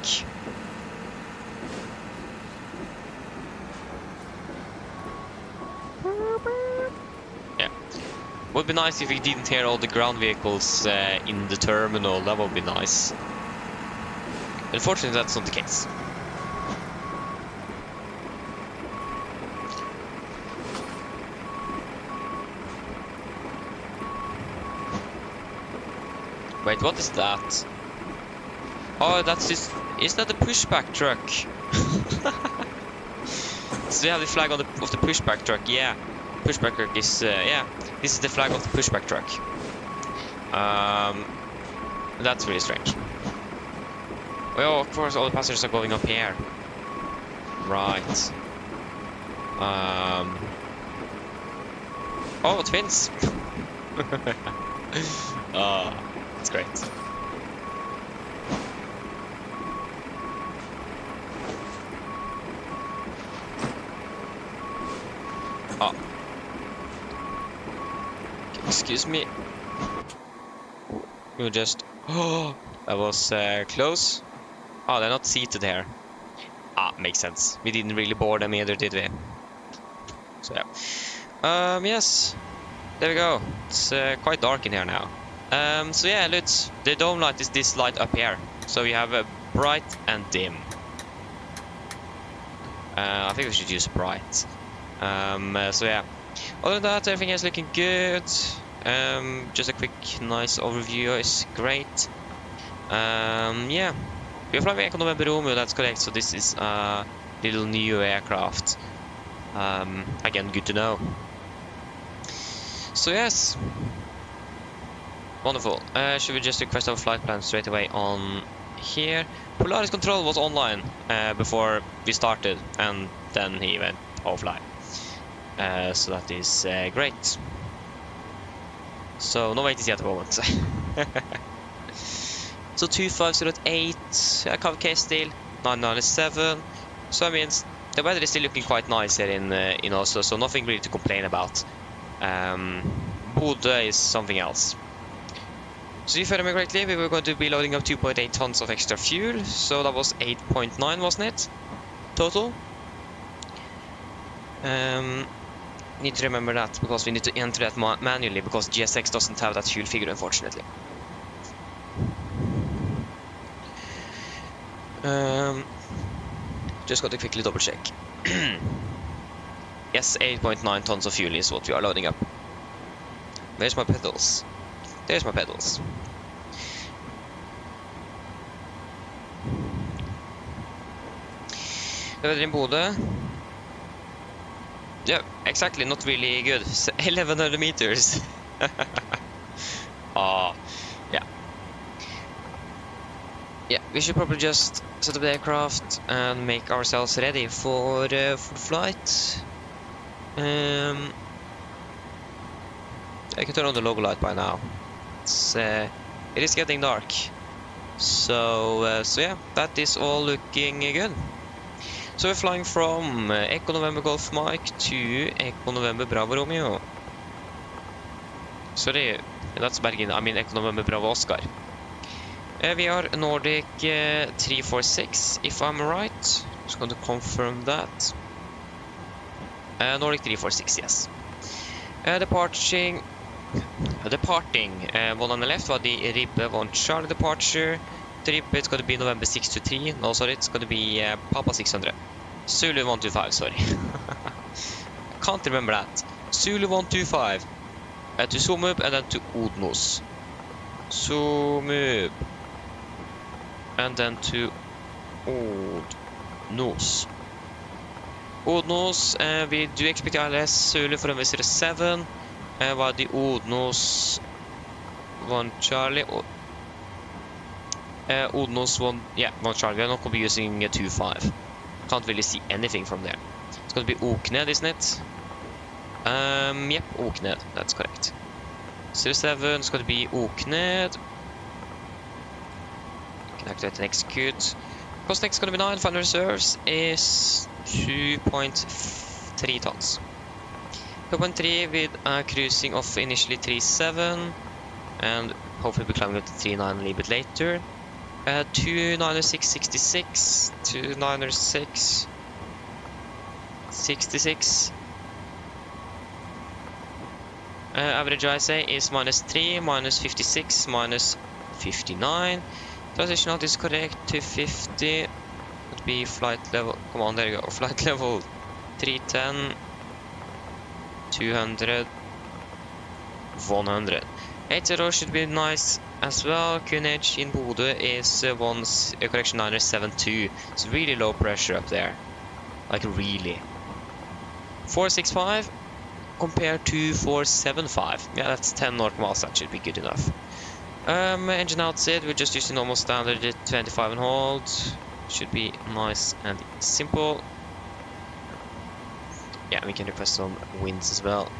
Yeah. Would be nice if we didn't hear all the ground vehicles in the terminal. That would be nice. Unfortunately, that's not the case. Wait, what is that? Oh, that's this. Is that the pushback truck? So we have the flag of the pushback truck. Yeah, pushback truck is yeah. This is the flag of the pushback truck. That's really strange. Well, of course, all the passengers are going up here. Right. Oh, twins. That's great. Oh. Excuse me. We'll just... Oh, that was close. Oh, they're not seated here. Ah, makes sense. We didn't really board them either, did we? So yeah. Yes. There we go. It's quite dark in here now. So yeah, Lutz, the dome light is this light up here. So we have a bright and dim. I think we should use bright. So yeah. Other than that, everything is looking good. Just a quick, nice overview is great. Yeah. We're flying Economy Romeo, that's correct. So this is a little new aircraft. Again, good to know. So yes. Wonderful. Should we just request our flight plan straight away on here? Polaris Control was online before we started, and then he went offline. So that is great. So no wait at the moment. So 2508, KVK still 997. So I mean, the weather is still looking quite nice here in Oslo, so nothing really to complain about. Bodø is something else. So if I remember correctly, we were going to be loading up 2.8 tons of extra fuel, so that was 8.9, wasn't it? Total. Need to remember that, because we need to enter that manually, because GSX doesn't have that fuel figure, unfortunately. Just got to quickly double check. Yes, 8.9 tons of fuel is what we are loading up. Where's my pedals? There's my pedals. The weather in Bodø. Yeah, exactly, not really good. 1100 meters. Yeah. Yeah, we should probably just set up the aircraft and make ourselves ready for the flight. I can turn on the logo light by now. It is getting dark. So yeah, that is all looking good. So we're flying from Echo November Golf Mike to Echo November Bravo Romeo. Sorry, that's Bergen. I mean Echo November Bravo Oscar. We are Nordic 346, if I'm right. Just going to confirm that. Nordic 346, yes. Departing. One on the left was the Ribbe 1 Charlie departure. The Ribbe, it's going to be November 623. No, sorry, it's going to be Papa 600. Zulu 125, sorry. I can't remember that. Zulu 125 to Somub and then to Odnos. Somub and then to Odnos. Odnos, we do expect ILS Zulu for runway 07. Var the Odnos 1 Charlie. Odnos 1, yeah, 1 Charlie. We are not going to be using a 25. Can't really see anything from there. It's going to be Okned, isn't it? Yep, Okned, that's correct. 07 is going to be Okned. Can activate and execute. Cost next is going to be 9. Final reserves is 2.3 tons. 2.3 with cruising of initially 3.7 and hopefully we'll climbing up to 3.9 a little bit later. 296.66, 296.66. Average I say is -3, -56, -59. Transition out is correct to 50. Would be flight level. Come on, there you go. Flight level 310, 200, 100. 80 should be nice as well. QNH in Bodø is 972. It's really low pressure up there. Like really. 465 compared to 475. Yeah, that's 10 North miles. That should be good enough. Engine outside, we're just using normal standard 25 and hold. Should be nice and simple. Yeah, we can request some winds as well.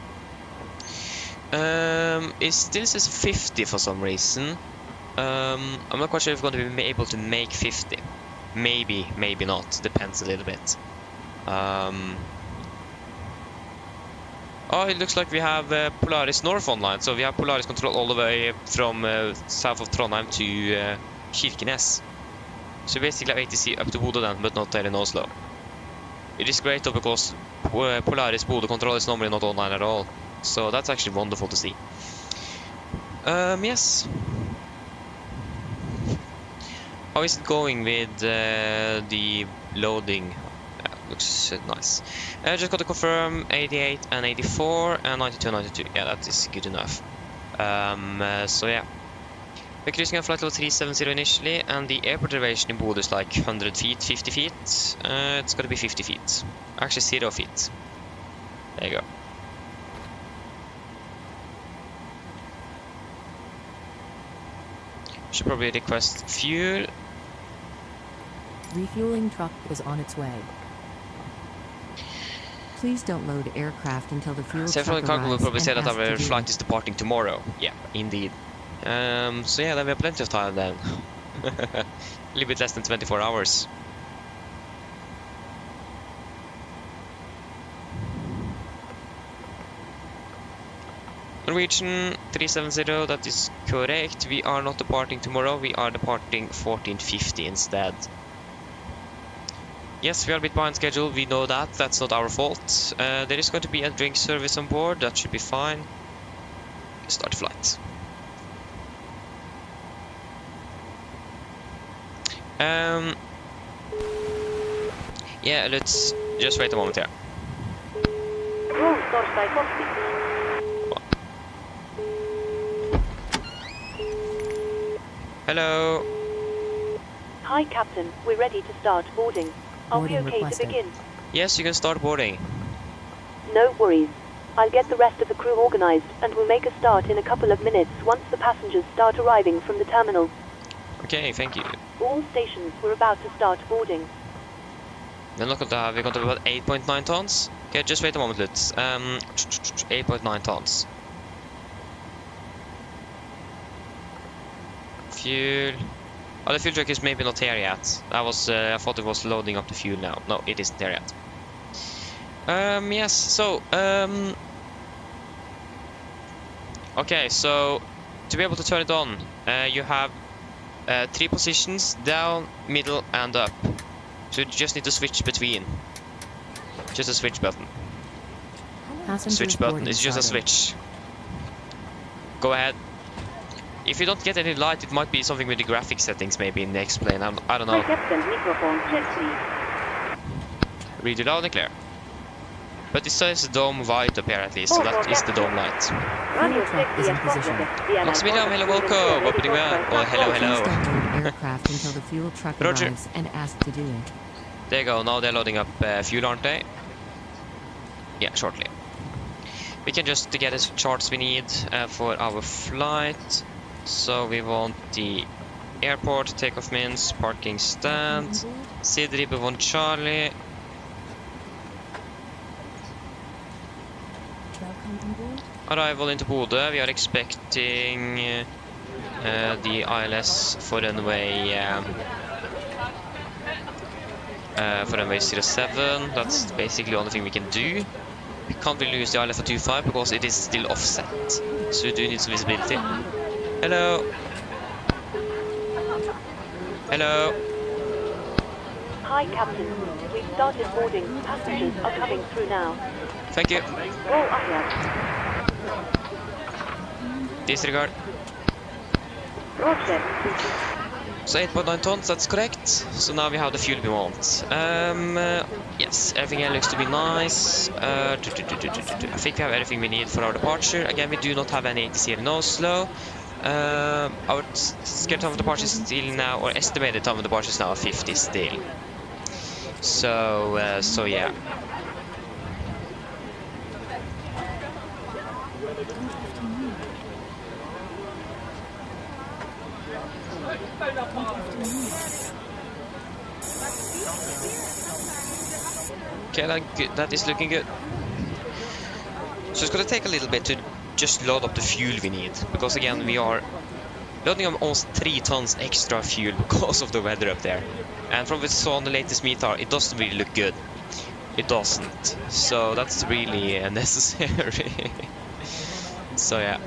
It still says 50 for some reason. I'm not quite sure if we're going to be able to make 50. Maybe, maybe not. Depends a little bit. Oh, it looks like we have Polaris North online. So we have Polaris control all the way from south of Trondheim to Kirkenes. So basically ATC up to Bodø then, but not there in Oslo. It is great though because Polaris Bodø control is normally not online at all. So that's actually wonderful to see. Yes. How is it going with the loading? Looks nice. Just got to confirm 88 and 84 and 92 and 92. Yeah, that is good enough. So yeah. We're cruising at flight level 370 initially, and the airport elevation in Bodø is like 100 feet, 50 feet. It's going to be 50 feet. Actually 0 feet. There you go. Should probably request fuel. Refueling truck is on its way. Please don't load aircraft until the fuel truck arrives. Cargo will probably say that and our ask to flight is departing tomorrow. Yeah, indeed. So yeah, then we have plenty of time then. A little bit less than 24 hours. Norwegian 370, that is correct. We are not departing tomorrow, we are departing 14:50 instead. Yes, we are a bit behind schedule, we know that, that's not our fault. There is going to be a drink service on board, that should be fine. Start flight. Yeah, let's just wait a moment here. Hello. Hi, Captain. We're ready to start boarding. Are we Boarding okay to requested. begin? Yes, you can start boarding. No worries. I'll get the rest of the crew organized, and we'll make a start in a couple of minutes once the passengers start arriving from the terminal. Okay, thank you. All stations, we're about to start boarding. Den kommer til å ha, vi kommer til å ha 8.9 tons. Okay, just wait a moment, Lutz. 8.9 tons. Fuel. Oh, the fuel truck is maybe not here yet. I thought it was loading up the fuel now. No, it isn't there yet. Yes, so, okay, so, to be able to turn it on, you have 3 positions, down, middle, and up. So you just need to switch between. Just a switch button. Passengers Switch button, boarding it's just a started. switch. Go ahead. If you don't get any light, it might be something with the graphic settings maybe in the X-Plane, I don't know. Captain, microphone, check please. Read it loud and clear. But it says dome white up here at least, so that is the dome light. Radio truck is in position. Maximilian, hello, welcome, opening well. Oh, hello, Please hello. don't load aircraft until the fuel truck Roger. arrives and asked to do it. There you go, now they're loading up fuel, aren't they? Yeah, shortly. We can just get the charts we need for our flight. So we want the airport, takeoff means, parking stand, Sidri Bevon Charlie. Arrival into Bodø. We are expecting the ILS for runway 07. That's basically the only thing we can do. We can't really use the ILS for 25 because it is still offset, so we do need some visibility. Hello. Hello. Hi, Captain. We've started boarding. Passengers are coming through now. Thank you. Roll upwards. Disregard. Roger. So 8.9 tons, that's correct. So now we have the fuel we want. Yes, everything here looks to be nice. I think we have everything we need for our departure. Again, we do not have any ATC here in Oslo. Our scheduled time of departure is still now, or estimated time of departure is now 50 still. So yeah. Okay, that is looking good. So it's gonna take a little bit to just load up the fuel we need, because again we are loading up almost 3 tons extra fuel because of the weather up there. And from what we saw on the latest METAR, it doesn't really look good. It doesn't. So that's really necessary. So yeah.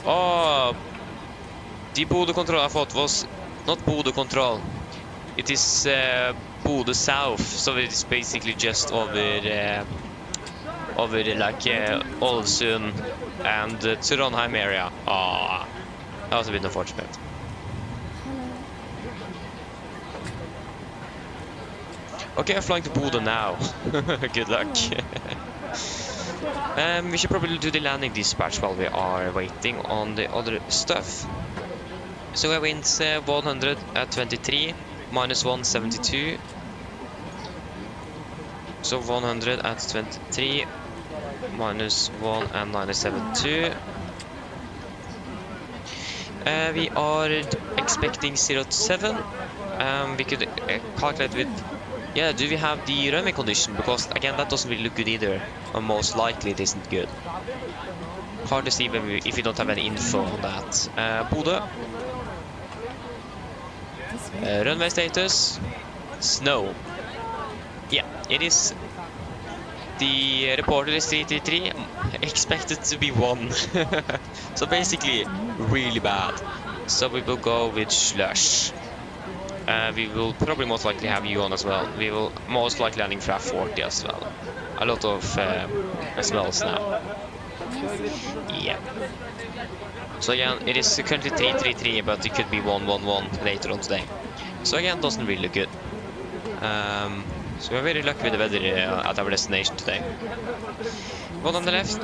Oh, the Bodø control I thought was not Bodø control. It is Bodø South, so it is basically just over like Ålesund and Trondheim area. Ah, that was a bit unfortunate. Okay, I'm flying to Bodø now. Good luck. We should probably do the landing dispatch while we are waiting on the other stuff. So we went 100 at 23, minus 172. So 100 at 23, minus 1 and minus 72. We are expecting 0-7. We could calculate with... Yeah, do we have the runway condition? Because again, that doesn't really look good either. Or most likely it isn't good. Hard to see if we don't have any info on that. Bodø. Runway status. Snow. Yeah, it is. The reporter is 333. Expected to be 1. So basically, really bad. So we will go with slush. We will probably most likely have you on as well. We will most likely landing FRAF 40 as well. A lot of as wells now. Yeah. So again, it is currently 333, but it could be 111 later on today. So again, doesn't really look good. So we're very lucky with the weather at our destination today. One on the left.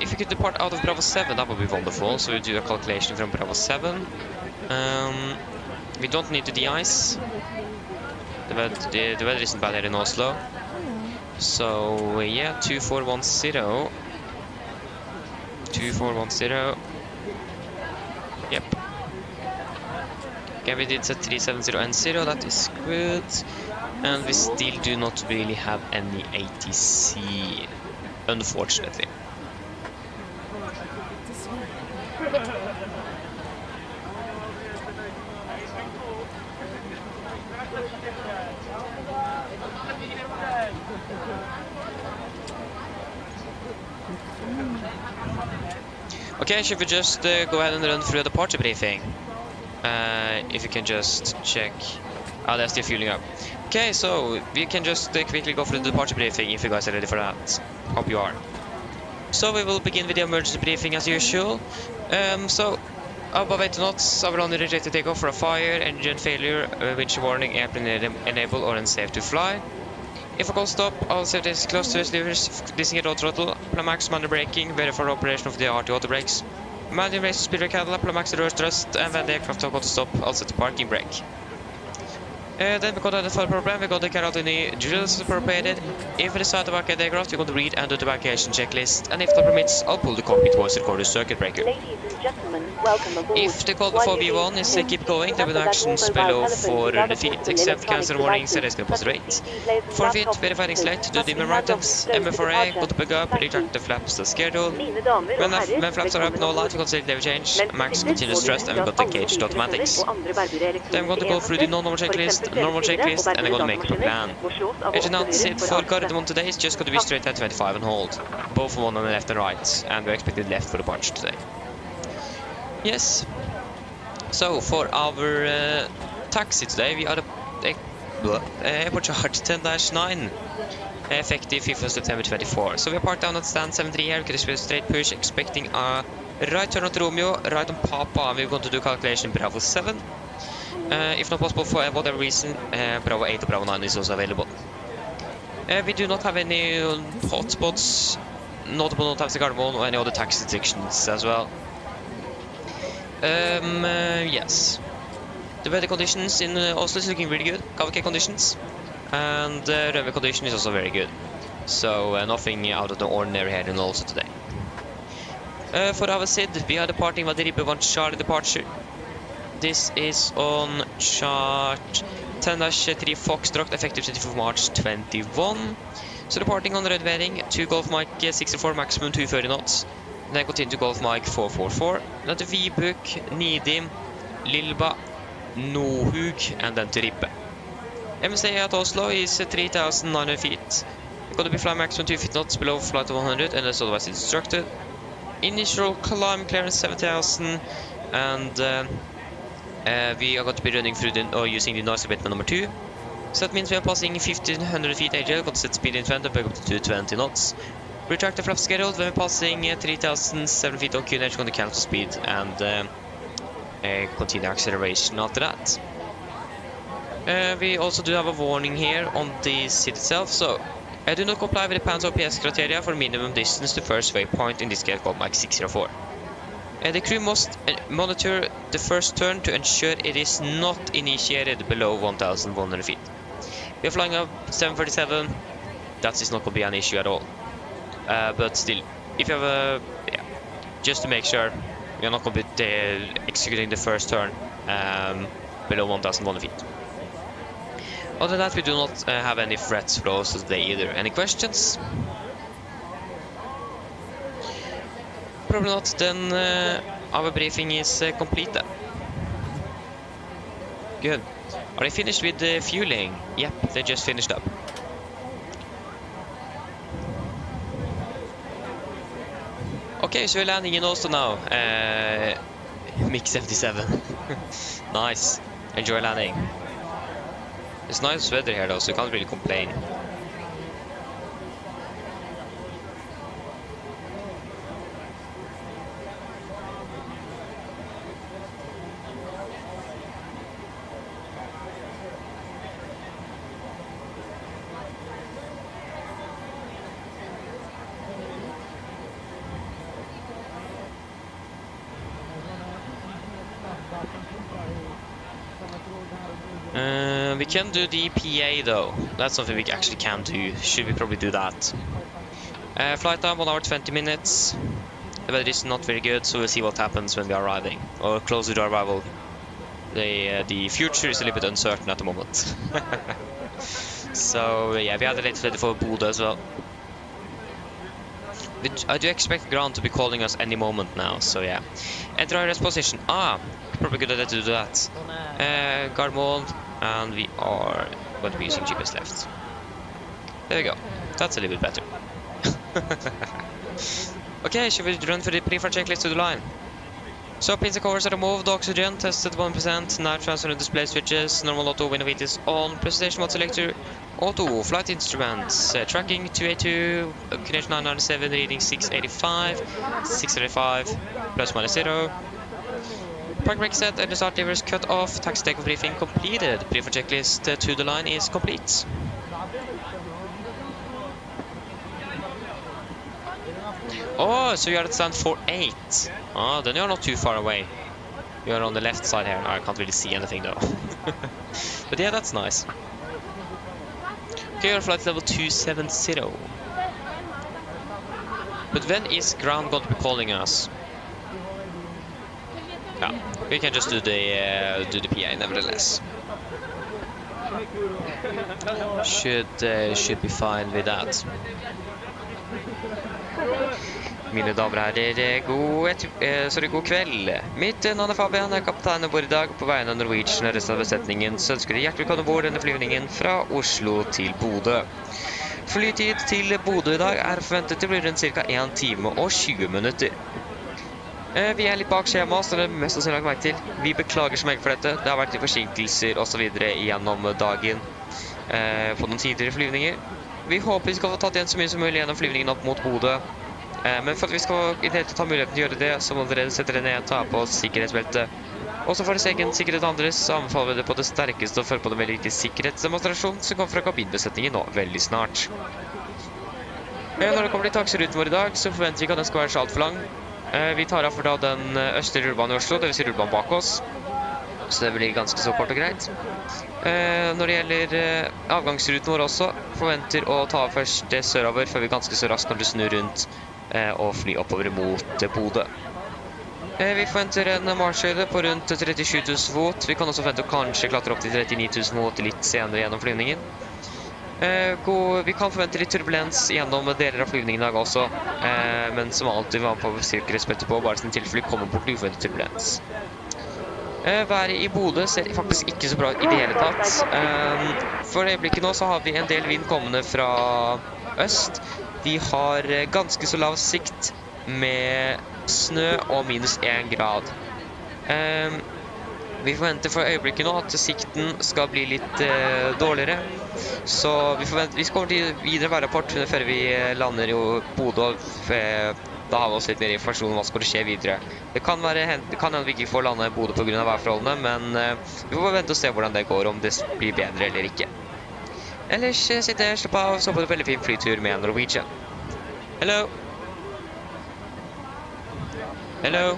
If we could depart out of Bravo 7, that would be wonderful. So we do a calculation from Bravo 7. We don't need to de-ice. The weather isn't bad here in Oslo. So yeah, 2410. 2410. Yep. Okay, we did set 370N0, that is good. And we still do not really have any ATC, unfortunately. Okay, should we just go ahead and run through the departure briefing? If you can just check. Oh, they're still fueling up. Okay, so we can just quickly go through the departure briefing if you guys are ready for that. Hope you are. So we will begin with the emergency briefing as usual. So above 8 knots, our runway rejected takeoff for a fire, engine failure, winch warning, airplane enable or unsafe to fly. If a call stop, all safety is close to the levers, disengage auto throttle, apply max manual braking, verify operation of the RT auto brakes. Manual raise speed brake handle, apply max reverse thrust, and when the aircraft will go to stop, I'll set the parking brake. Then we got the fire program, we got the carry out any drills appropriated. If we decide to evacuate the aircraft, we're going to read and do the evacuation checklist, and if that permits, I'll pull the cockpit voice recorder circuit breaker. Ladies and gentlemen, welcome aboard. If the call before V1 is keep going, there will be actions below for defeat, except cancel warnings and risk deposit rate. Forfeit, verifying select, do the memorandums, MFRA, go to pick up, retract the flaps as scheduled. When flaps are up, no light, we consider level change, max continuous thrust, and we got engaged automatics. Then we're going to go through the normal checklist, and I'm going to make a plan. Engine out sit for Gardermoen today is just going to be straight at 25 and hold. Both one on the left and right, and we're expected left for departure today. Yes. So for our taxi today, we are airport charge 10-9, effective 5th of September 24. So we are parked down at stand 73 here. We could expect a straight push, expecting a right turn at Romeo, right on Papa, and we're going to do calculation Bravo 7. If not possible for whatever reason, Bravo 8 or Bravo 9 is also available. We do not have any hotspots, notable not have the Gardermoen or any other taxi restrictions as well. Yes. The weather conditions in Oslo is looking really good. Kavke conditions. And runway condition is also very good. So nothing out of the ordinary here in Oslo today. For our SID, we are departing with the Ribbe 1 Charlie departure. This is on chart 10-3 Foxtrot, effective 24 March 21. So departing on the red bearing to Golf Mike 64, maximum 230 knots. Then continue to Golf Mike 444. Then to Vibuk, Nidim, Lilba, Nohug, and then to Ribbe. MSA at Oslo is 3,900 feet. We're going to be flying maximum 2 feet knots below flight of 100 unless otherwise instructed. Initial climb clearance 7,000, and we are going to be running through using the noise abatement number 2. So that means we are passing 1500 feet AGL, got to set speed in 20 and back up to 220 knots. Retract the flap scheduled when we're passing 3007 feet on QNH, going to cancel speed and continue acceleration after that. We also do have a warning here on the seat itself, so do not comply with the PAN's OPS criteria for minimum distance to first waypoint, in this case called Mike 604. The crew must monitor the first turn to ensure it is not initiated below 1,100 feet. We are flying up 737, that is not going to be an issue at all. But still, if you have just to make sure we are not going to be executing the first turn below 1,100 feet. Other than that, we do not have any threats for us today either. Any questions? Probably not, then our briefing is complete then. Good. Are they finished with the fueling? Yep, they just finished up. Okay, so we're landing in Oslo now. MiG 77. Nice. Enjoy landing. It's nice weather here though, so you can't really complain. We can do the PA though. That's something we actually can do. Should we probably do that? Flight time 1 hour 20 minutes. The weather is not very good, so we'll see what happens when we are arriving or closer to arrival. The future is a little bit uncertain at the moment. So yeah, we have the latest ready for Bodø as well. I do expect ground to be calling us any moment now, so yeah. Enter our rest position. Probably good idea to do that. Guard mode, and we are going to be using GPS left. There we go. That's a little bit better. Okay, should we run for the pre-flight checklist to the line? So pins and covers are removed, oxygen tested 1%, now transfer and display switches, normal auto, window heat is on, presentation mode selector, auto, flight instruments, tracking 282, connection 997, reading 685, 635, plus minus 0. Park brake set, and the start levers cut off, taxi takeoff briefing completed, pre-flight checklist to the line is complete. Oh, so you are at stand 48. Then you're not too far away. You're on the left side here. I can't really see anything though. But yeah, that's nice. Okay, you're flight level 270. But when is ground going to be calling us? Yeah, we can just do the PA nevertheless. Should be fine with that. Mine damer og herrer, god kveld. Mitt navn Fabian, jeg kaptein bord I dag. På vegne av Norwegian og resten av besetningen så ønsker jeg hjertelig velkommen bord denne flyvningen fra Oslo til Bodø. Flytid til Bodø I dag forventet til å bli rundt ca. 1 time og 20 minutter. Vi litt bak skjema, så det mest sannsynlig lagt merke til. Vi beklager så meget for dette. Det har vært litt forsinkelser og så videre gjennom dagen på noen tidligere flyvninger. Vi håper vi skal få tatt igjen så mye som mulig gjennom flyvningen opp mot Bodø. Men for at vi skal I det hele tatt ha muligheten til å gjøre det, så må dere sette dere ned, ta på sikkerhetsbelte. Også for deres egen sikkerhet andres, så anbefaler vi det på det sterkeste å følge på den veldig viktige sikkerhetsdemonstrasjonen som kommer fra kabinbesetningen nå, veldig snart. Når det kommer til taxiruten vår I dag, så forventer vi ikke at den skal være så alt for lang. Vi tar av for da den østre rullebanen I Oslo, det vil si rullebanen bak oss. Så det blir ganske så kort og greit. Når det gjelder avgangsruten vår også, forventer å ta av først sørover, før vi ganske så raskt kan snu rundt og fly oppover mot Bodø. Vi forventer en marsjhøyde på rundt 37 000 fot. Vi kan også forvente å kanskje klatre opp til 39 000 fot litt senere gjennom flyvningen. Vi kan forvente litt turbulens gjennom deler av flyvningen I dag også, men som alltid var på sikkerhetsbelte på, bare som tilfelle kommer bort uforventet turbulens. Været I Bodø ser faktisk ikke så bra ut I det hele tatt. For øyeblikket nå så har vi en del vind kommende fra øst. Vi har ganske så lav sikt med snø og minus 1 grad. Vi forventer for øyeblikket nå at sikten skal bli litt dårligere. Så vi kommer til videre værrapport før vi lander I Bodø. Da har vi også litt mer informasjon om hva skal skje videre. Det kan hende vi ikke får lande I Bodø på grunn av værforholdene, men vi får vente og se hvordan det går, om det blir bedre eller ikke. Ellers sitter jeg, slapp av, så på en veldig fin flytur med Norwegian. Hello? Hello?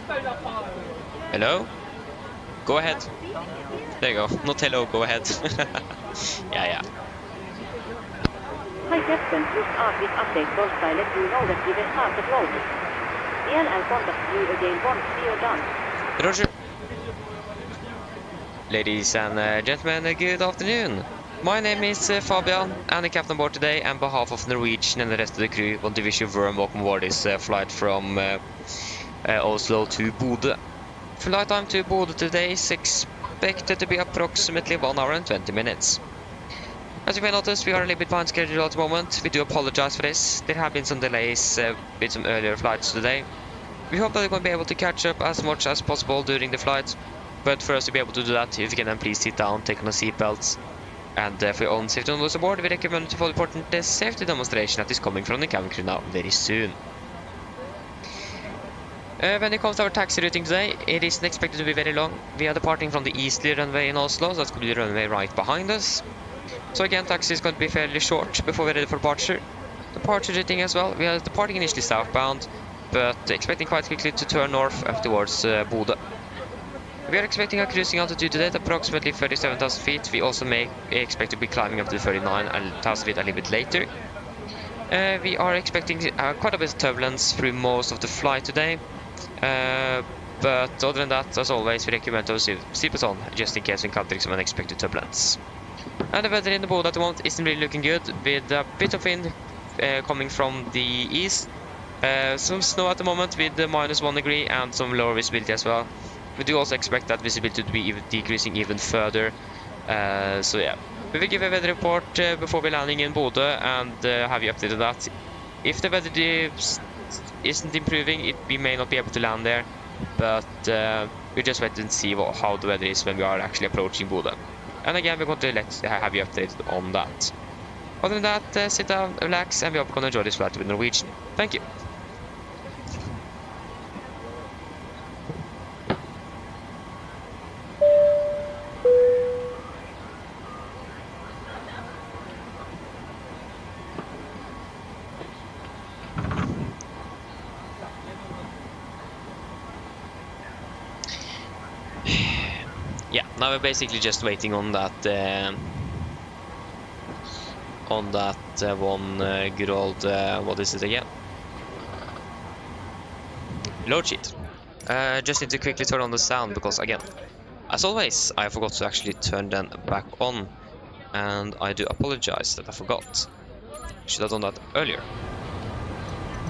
Hello? Go ahead. There you go. Not hello, go ahead. Yeah. Hi Captain, just ask this update because I let you know that we will start the close. I'll contact you again once we are done. Roger. Ladies and gentlemen, good afternoon. My name is Fabian, and the captain aboard today, on behalf of Norwegian and the rest of the crew, want to wish you a warm welcome aboard this flight from Oslo to Bodø. Flight time to Bodø today is expected to be approximately 1 hour and 20 minutes. As you may notice, we are a little bit behind schedule at the moment. We do apologize for this. There have been some delays with some earlier flights today. We hope that we're going to be able to catch up as much as possible during the flight. But for us to be able to do that, if you can then please sit down, take on the seatbelts. And for your own safety on those aboard, we recommend to follow the important safety demonstration that is coming from the cabin crew now very soon. When it comes to our taxi routing today, it isn't expected to be very long. We are departing from the easterly runway in Oslo, so that's going to be the runway right behind us. So again, taxi is going to be fairly short before we're ready for departure. Departure routing as well, we are departing initially southbound, but expecting quite quickly to turn north up towards Bodø. We are expecting a cruising altitude today at approximately 37,000 feet. We also may expect to be climbing up to 39,000 feet a little bit later. We are expecting quite a bit of turbulence through most of the flight today. But other than that, as always, we recommend those seatbelts on, just in case we encounter some unexpected turbulence. And the weather in the Bodø at the moment isn't really looking good, with a bit of wind coming from the east. Some snow at the moment with -1 degree and some lower visibility as well. We do also expect that visibility to be decreasing even further. So yeah, we will give a weather report before we're landing in Bodø and have you updated that. If the weather isn't improving, we may not be able to land there, but we'll just wait and see how the weather is when we are actually approaching Bodø. And again, we're going to have you updated on that. Other than that, sit down, relax, and we hope you can enjoy this flight with Norwegian. Thank you. Yeah, now we're basically just waiting on that one good old what is it again? Load sheet. Just need to quickly turn on the sound because again, as always, I forgot to actually turn them back on, and I do apologize that I forgot. Should have done that earlier.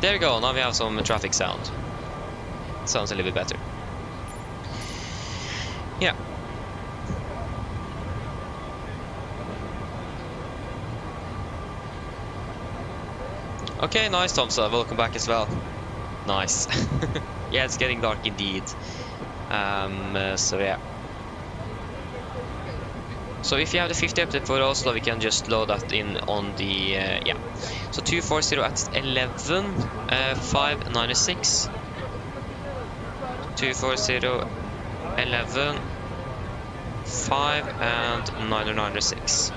There we go. Now we have some traffic sound. Sounds a little bit better. Yeah. Okay, nice, Thompson. Welcome back as well. Nice. Yeah, it's getting dark indeed. So yeah. So if you have the 50 update for Oslo, we can just load that in on the yeah. So 240 at 11, 596. 240, 11, 5 and 996.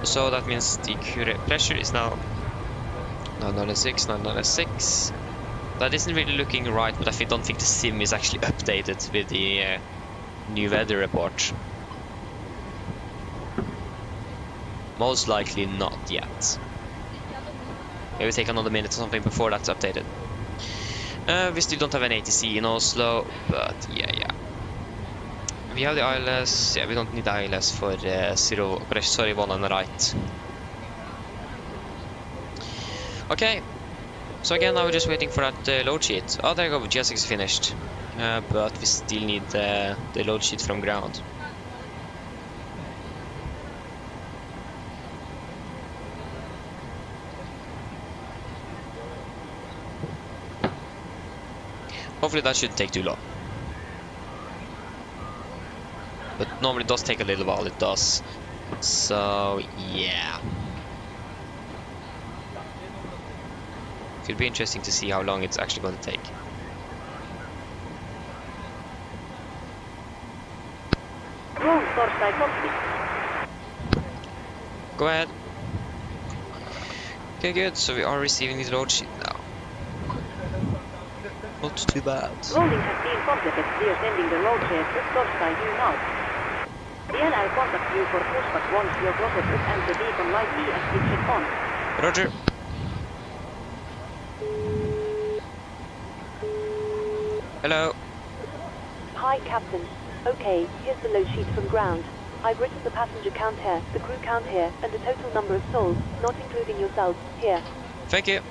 So that means the pressure is now 996, 996. That isn't really looking right, but I don't think the sim is actually updated with the new weather report. Most likely not yet. Maybe take another minute or something before that's updated. We still don't have an ATC in Oslo, but yeah. We have the ILS. Yeah, we don't need the ILS for 1 on the right. Okay, so again, now we're just waiting for that load sheet. Oh, there you go, GS6 is finished. But we still need the load sheet from ground. Hopefully that shouldn't take too long. But normally it does take a little while, it does. So, yeah. It'll be interesting to see how long it's actually going to take. Go ahead. Okay, good. So we are receiving the load sheet now. Not too bad. Loading has been completed. We are sending the load sheet to Torstai you now. DLL contact you for pushback once your processes and the beacon light be as switched on. Roger. Hello. Hi, Captain. Okay, here's the load sheet from ground. I've written the passenger count here, the crew count here, and the total number of souls, not including yourselves, here. Thank you.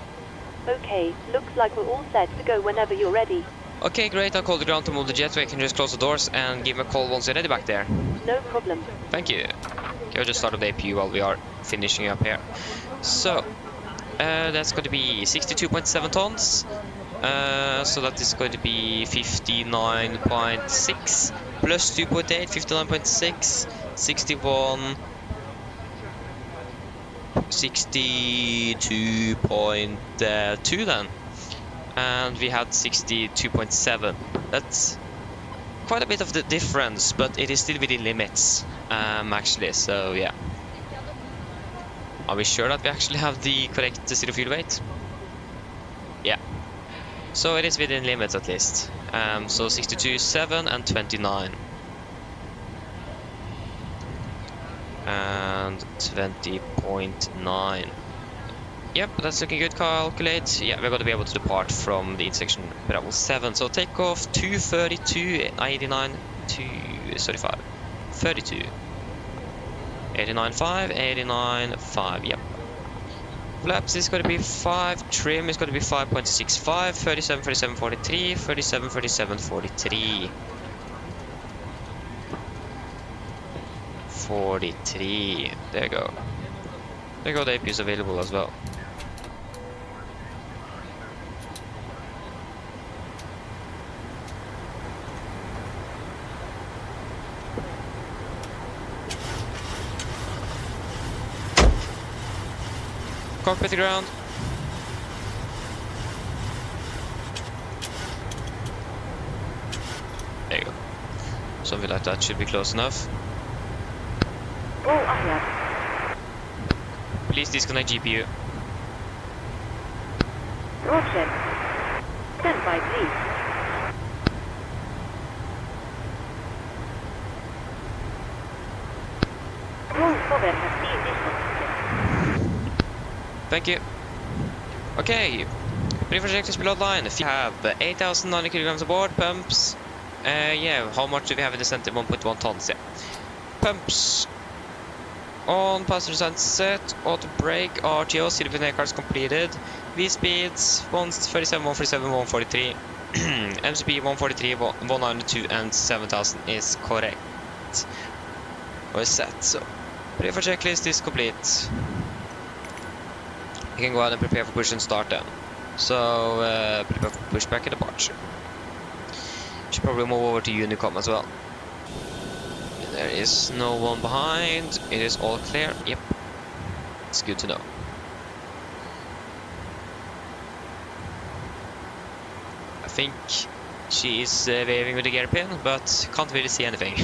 Okay, looks like we're all set to go whenever you're ready. Okay, great. I'll call the ground to move the jet so I can just close the doors and give me a call once you're ready back there. No problem. Thank you. Okay, I'll just start the APU while we are finishing up here. So, that's going to be 62.7 tons. So that is going to be 59.6 plus 2.8, 59.6, 61, 62.2 then. And we had 62.7. That's quite a bit of the difference, but it is still within limits, actually, so yeah. Are we sure that we actually have the correct zero fuel weight? Yeah. So it is within limits at least. So 62.7 and 29. And 20.9. Yep, that's looking good. Calculate. Yeah, we're going to be able to depart from the intersection level 7. So take off 232, 89 to 35. 32. 89.5, 89.5. Yep. Flaps is going to be 5. Trim is going to be 5.65. 37, 37, 43. 37, 37, 43. 43. There you go. There you go, the AP is available as well. Cockpit to ground. There you go. Something like that should be close enough. Go ahead. Please disconnect GPU. Roger. Stand by, please. Roll cover has been disconnected. Thank you. Okay. Pre-project is below line. If you have 8,090 kilograms aboard, pumps. Yeah, how much do we have in the center? 1.1 tons, yeah. Pumps. On, passenger side set, auto brake, RTO, CDP cards completed. V speeds, 137, 147, 143. MCP 143, 192, and 7000 is correct. Or set, so. Prepare for checklist is complete. You can go ahead and prepare for push and start then. So, prepare for pushback and departure. Should probably move over to Unicom as well. There is no one behind. It is all clear. Yep. It's good to know. I think she is waving with the gear pin, but can't really see anything.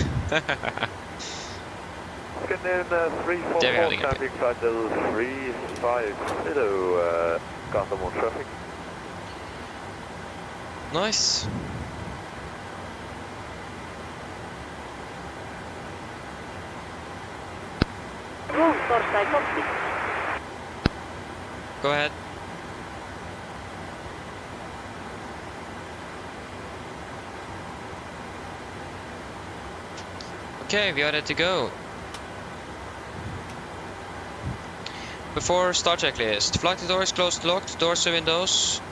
Canadian 344 traffic flight 350, Gotham on traffic. Nice. Roll Torsai cockpit. Go ahead. Okay, we are ready to go. Before start checklist, flight doors closed, locked, doors and windows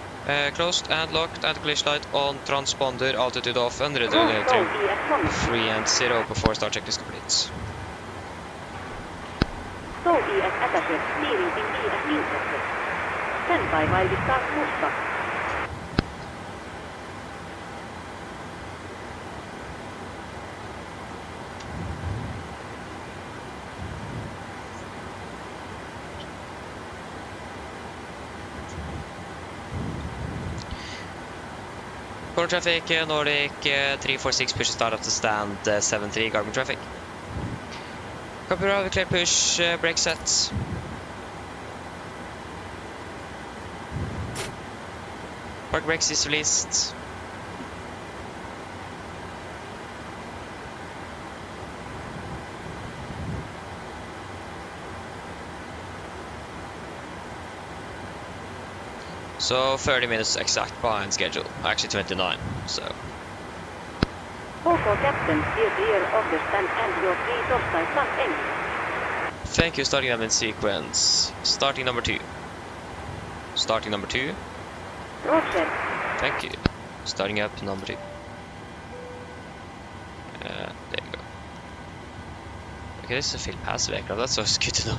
closed and locked, anti-collision light on, transponder, altitude off, and return 3 and 0 before start checklist completes. Stow ES attaché, steering in ES intercepted. Stand by while we start pushback. Core traffic, Nordic 346 push start up to stand 73 Garmin traffic. Copy Bravo, clear push, brake set. Park brakes is released. So 30 minutes exact behind schedule, actually 29, so. Foco captain, steer clear of the stand and your 3 Torsai sun engine. Thank you, starting them in sequence. Starting number 2. Starting number 2. Roger. Thank you. Starting up number 2. There you go. Okay, this is a field passive aircraft, that's always good to know.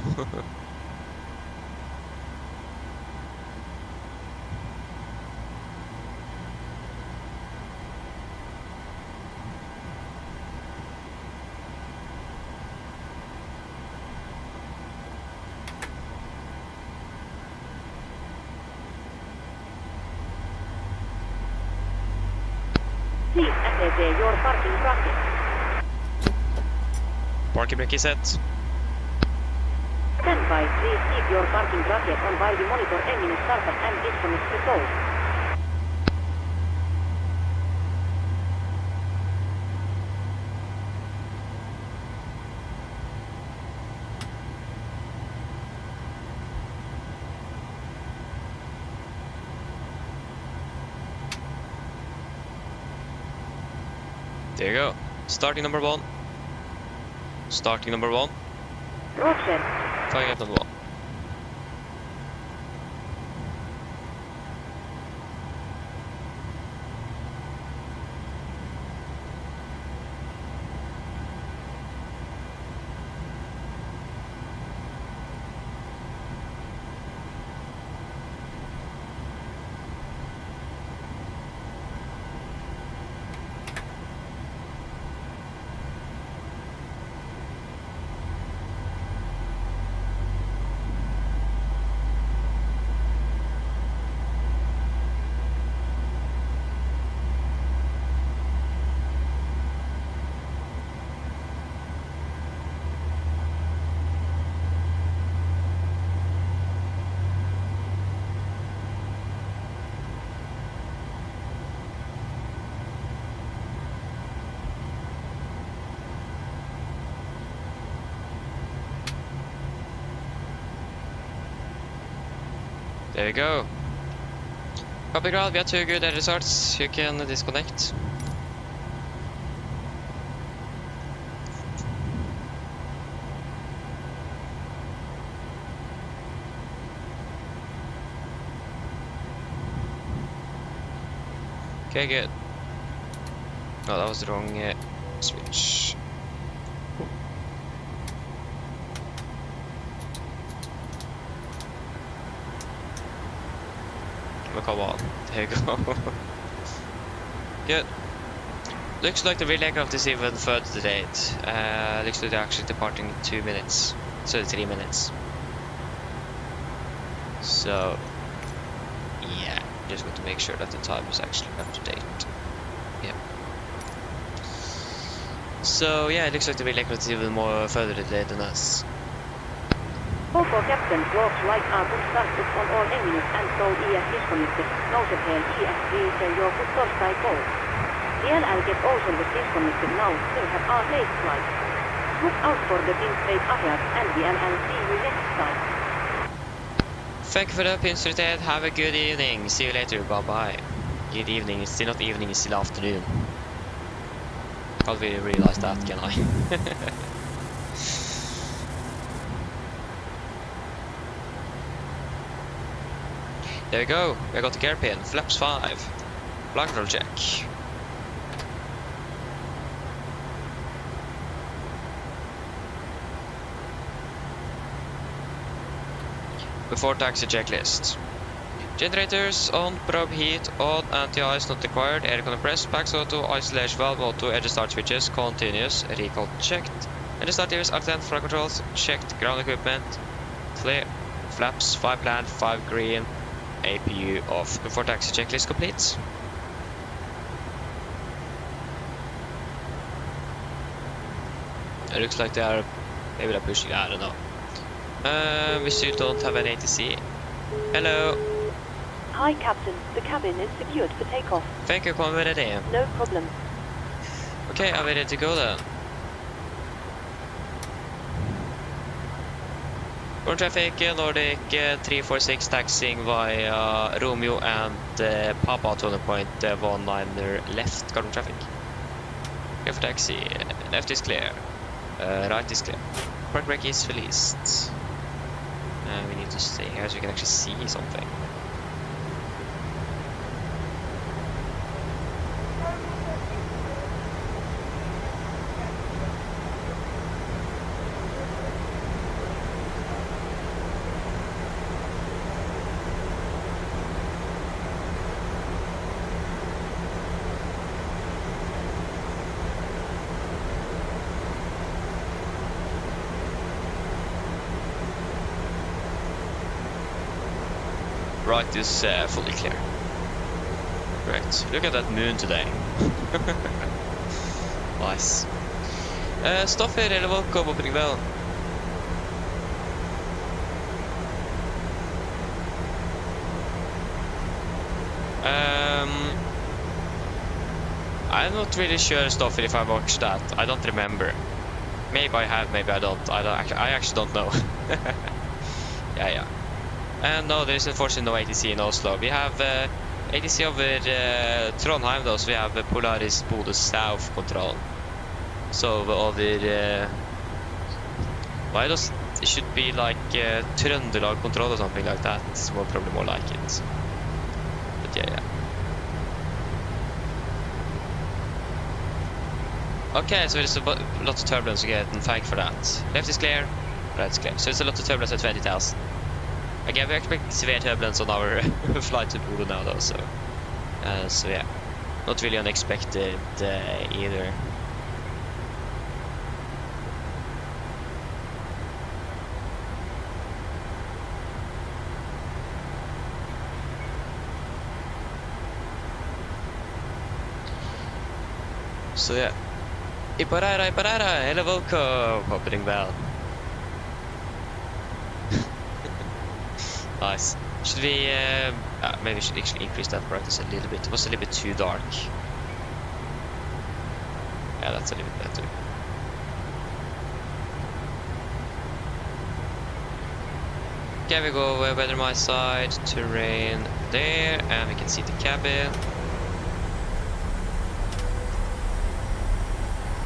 Please assess your parking bracket. Parking brake is set. Stand by, please keep your parking bracket on while we monitor engine startup and disconnect the source. There you go. Starting number 1. Starting number 1. Roger. Firing up number 1. There you go. Copy ground, we have 2 good results. You can disconnect. Okay, good. Oh, that was the wrong switch. Oh, come on. There you go. Good. Looks like the real aircraft is even further delayed. Looks like they're actually departing in 2 minutes. So 3 minutes. So yeah, just want to make sure that the time is actually up to date. Yep. So yeah, it looks like the real aircraft is even more further delayed than us. Koko Captain, looks like our push started on all engines and so ES disconnected. Nouset here ES3 till your push torstai go. DLL get also was disconnected now, still have our late flight. Look out for the pin straight ahead and DLL see you next time. Thank you for the pin straight ahead, have a good evening, see you later, bye bye. Good evening, it's still not evening, it's still afternoon. Can't really realize that, can I? There we go, we got the gear pin, flaps 5, flight control check. Before taxi checklist. Generators on, probe heat on, anti-ice not required, air compressed, packs auto, isolation valve auto, edge start switches, continuous, recall checked. Edge start gears, attend, flight controls, checked, ground equipment, clear, flaps, 5 land, 5 green. APU off. Before taxi checklist complete. It looks like they are, maybe they're pushing, I don't know. We still don't have an ATC. Hello. Hi Captain, the cabin is secured for takeoff. Thank you, come ready. No problem. Okay, I'm ready to go then. Ground traffic, Nordic 346 taxiing via Romeo and Papa turning point 19er left, ground traffic. Clear for taxi, left is clear, right is clear. Park brake is released. We need to stay here so we can actually see something. Right is fully clear. Correct. Look at that moon today. Nice. Stopp here eller welcome opening bell. I'm not really sure, Stoffer, if I watched that. I don't remember. Maybe I have, maybe I don't. I actually don't know. Yeah. And no, there is unfortunately no ATC in Oslo. We have ATC over Trondheim though, so we have Polaris Bodø South control. So over why does it should be like Trøndelag control or something like that? It's more probably more like it. But yeah. Okay, so there's a lot of turbulence again, and thank for that. Left is clear, right is clear. So it's a lot of turbulence at 20,000. Again, we expect severe turbulence on our flight to Bodø now though, so yeah, not really unexpected either. So yeah, Iparara, hello Volko, opening bell. Nice. Should we, maybe we should actually increase that brightness a little bit. It was a little bit too dark. Yeah, that's a little bit better. Okay, we go weather my side, terrain there, and we can see the cabin.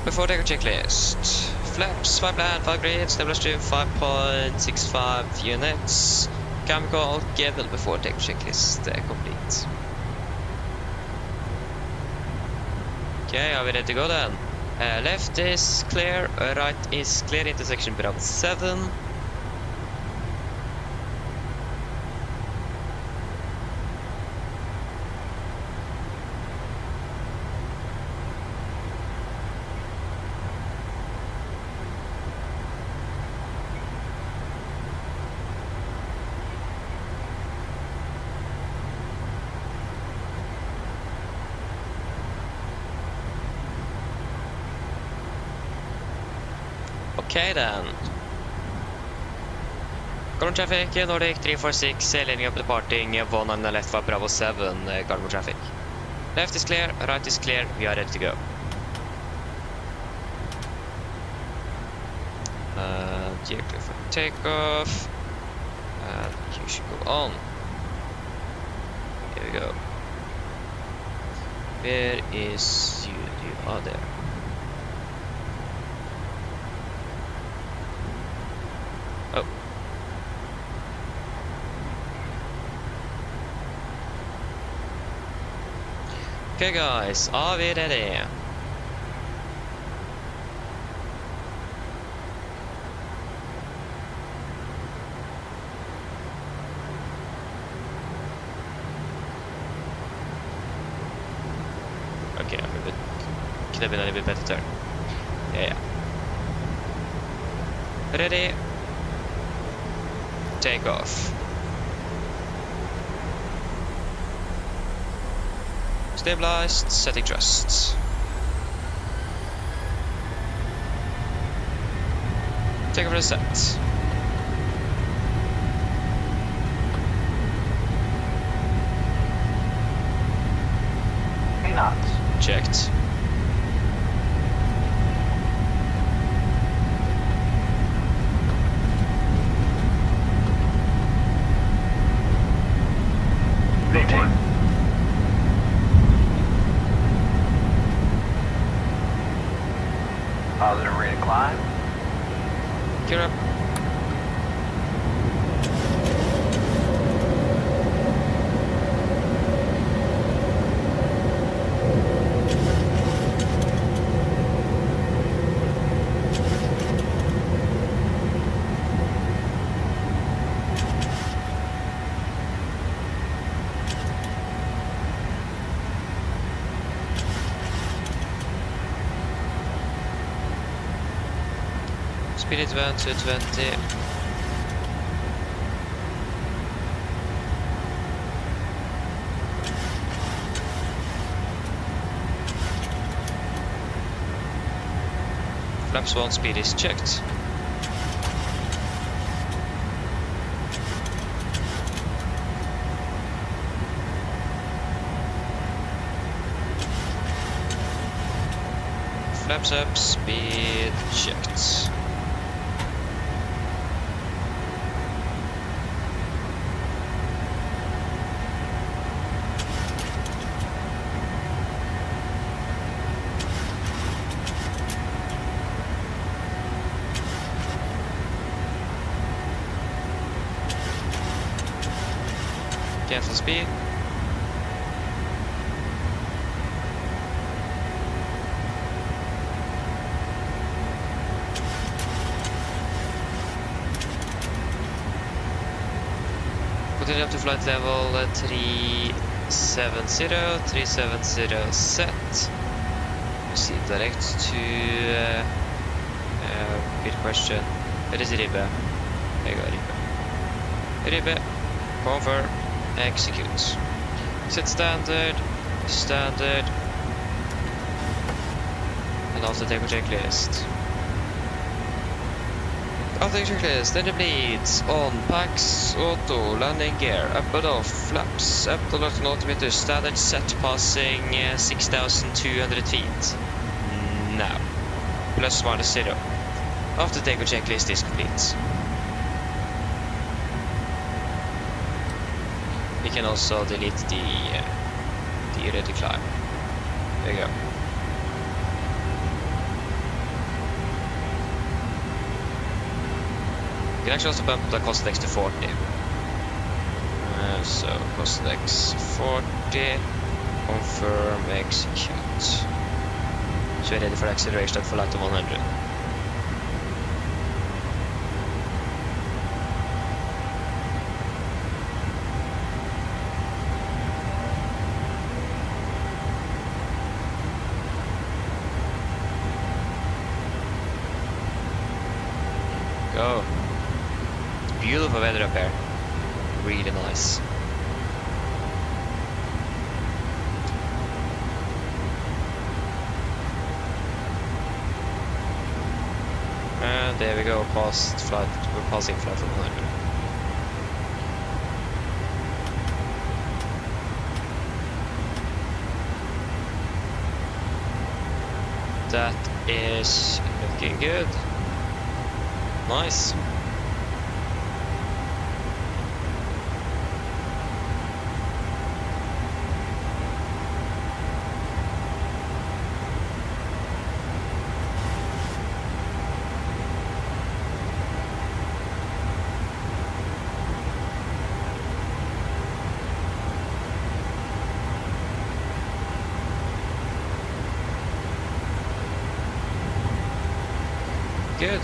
Before take a checklist. Flaps, 5 land, 5 grid, stabilizer 5.65 units. Chemical given before take checklist complete. Okay, are we ready to go then? Left is clear, right is clear, intersection Bravo 7. Okay then. Garden traffic, Nordic 346, landing up departing 19 left for Bravo 7, Garden traffic. Left is clear, right is clear, we are ready to go. Gear clear for takeoff. And you should go on. Here we go. Where is you? You are there. Oh. Okay guys, are we ready? Okay, could have been a little bit better turn. Yeah. Ready? Take off. Stabilized, setting thrust. Take off the set. Checked. Positive rate of climb. Gear up. Speed is 1 to 20. Flaps 1 speed is checked. Flaps up, speed checked. Cancel speed. Continue up to flight level 370 set. Proceed direct to good question. Where is Ribbe? There you go, Ribbe. Ribbe, confirm, execute. Set standard, standard. And after take a checklist. After the checklist, then the bleeds on packs, auto, landing gear, up and off, flaps, up to 0 altimeter, standard set passing 6,200 feet. Now, plus minus 0. After the take checklist is complete. We can also delete the ready climb. There you go. You can actually also bump the cost index to 40. So cost index 40, confirm, execute. So we're ready for acceleration at flight to 100. Go. Beautiful weather up here. Really nice. And there we go, past flight. We're passing flight 100. That is looking good. Nice. Good.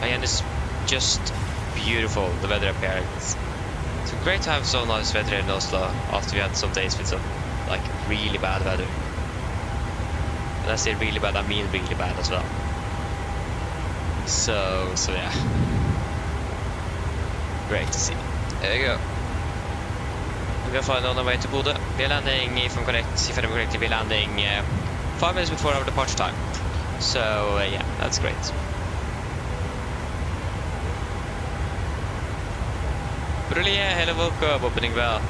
Again, it's just beautiful, the weather up here. It's great to have so nice weather in Oslo after we had some days with some like really bad weather. And I say really bad, I mean really bad as well. So yeah. Great to see. There you go. We're flying on our way to Bodø. We're landing, if I'm correctly, we're landing 5 minutes before our departure time. So yeah, that's great. Brilliant, hello, welcome, opening well.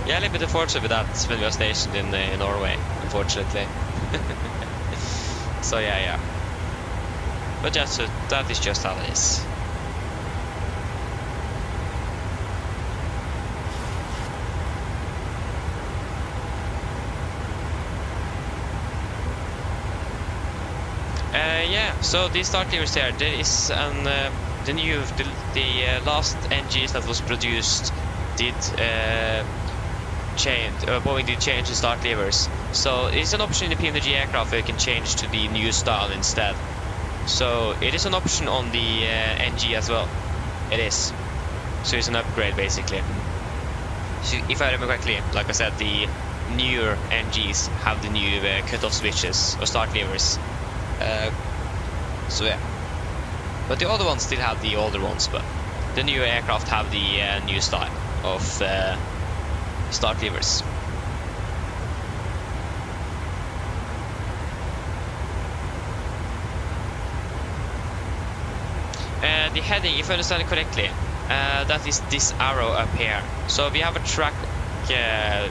Yeah, a little bit unfortunate with that when we are stationed in Norway, unfortunately. So yeah. But that is just how it is. Yeah, so these start levers here, there is the last NGs that was produced did change, Boeing did change the start levers. So it's an option in the PMDG aircraft where you can change to the new style instead. So it is an option on the NG as well. It is. So it's an upgrade basically. So if I remember correctly, like I said, the newer NGs have the new cut-off switches or start levers. So yeah, but the other ones still have the older ones, but the new aircraft have the new style of start levers. The heading, if I understand it correctly, that is this arrow up here. So we have a track,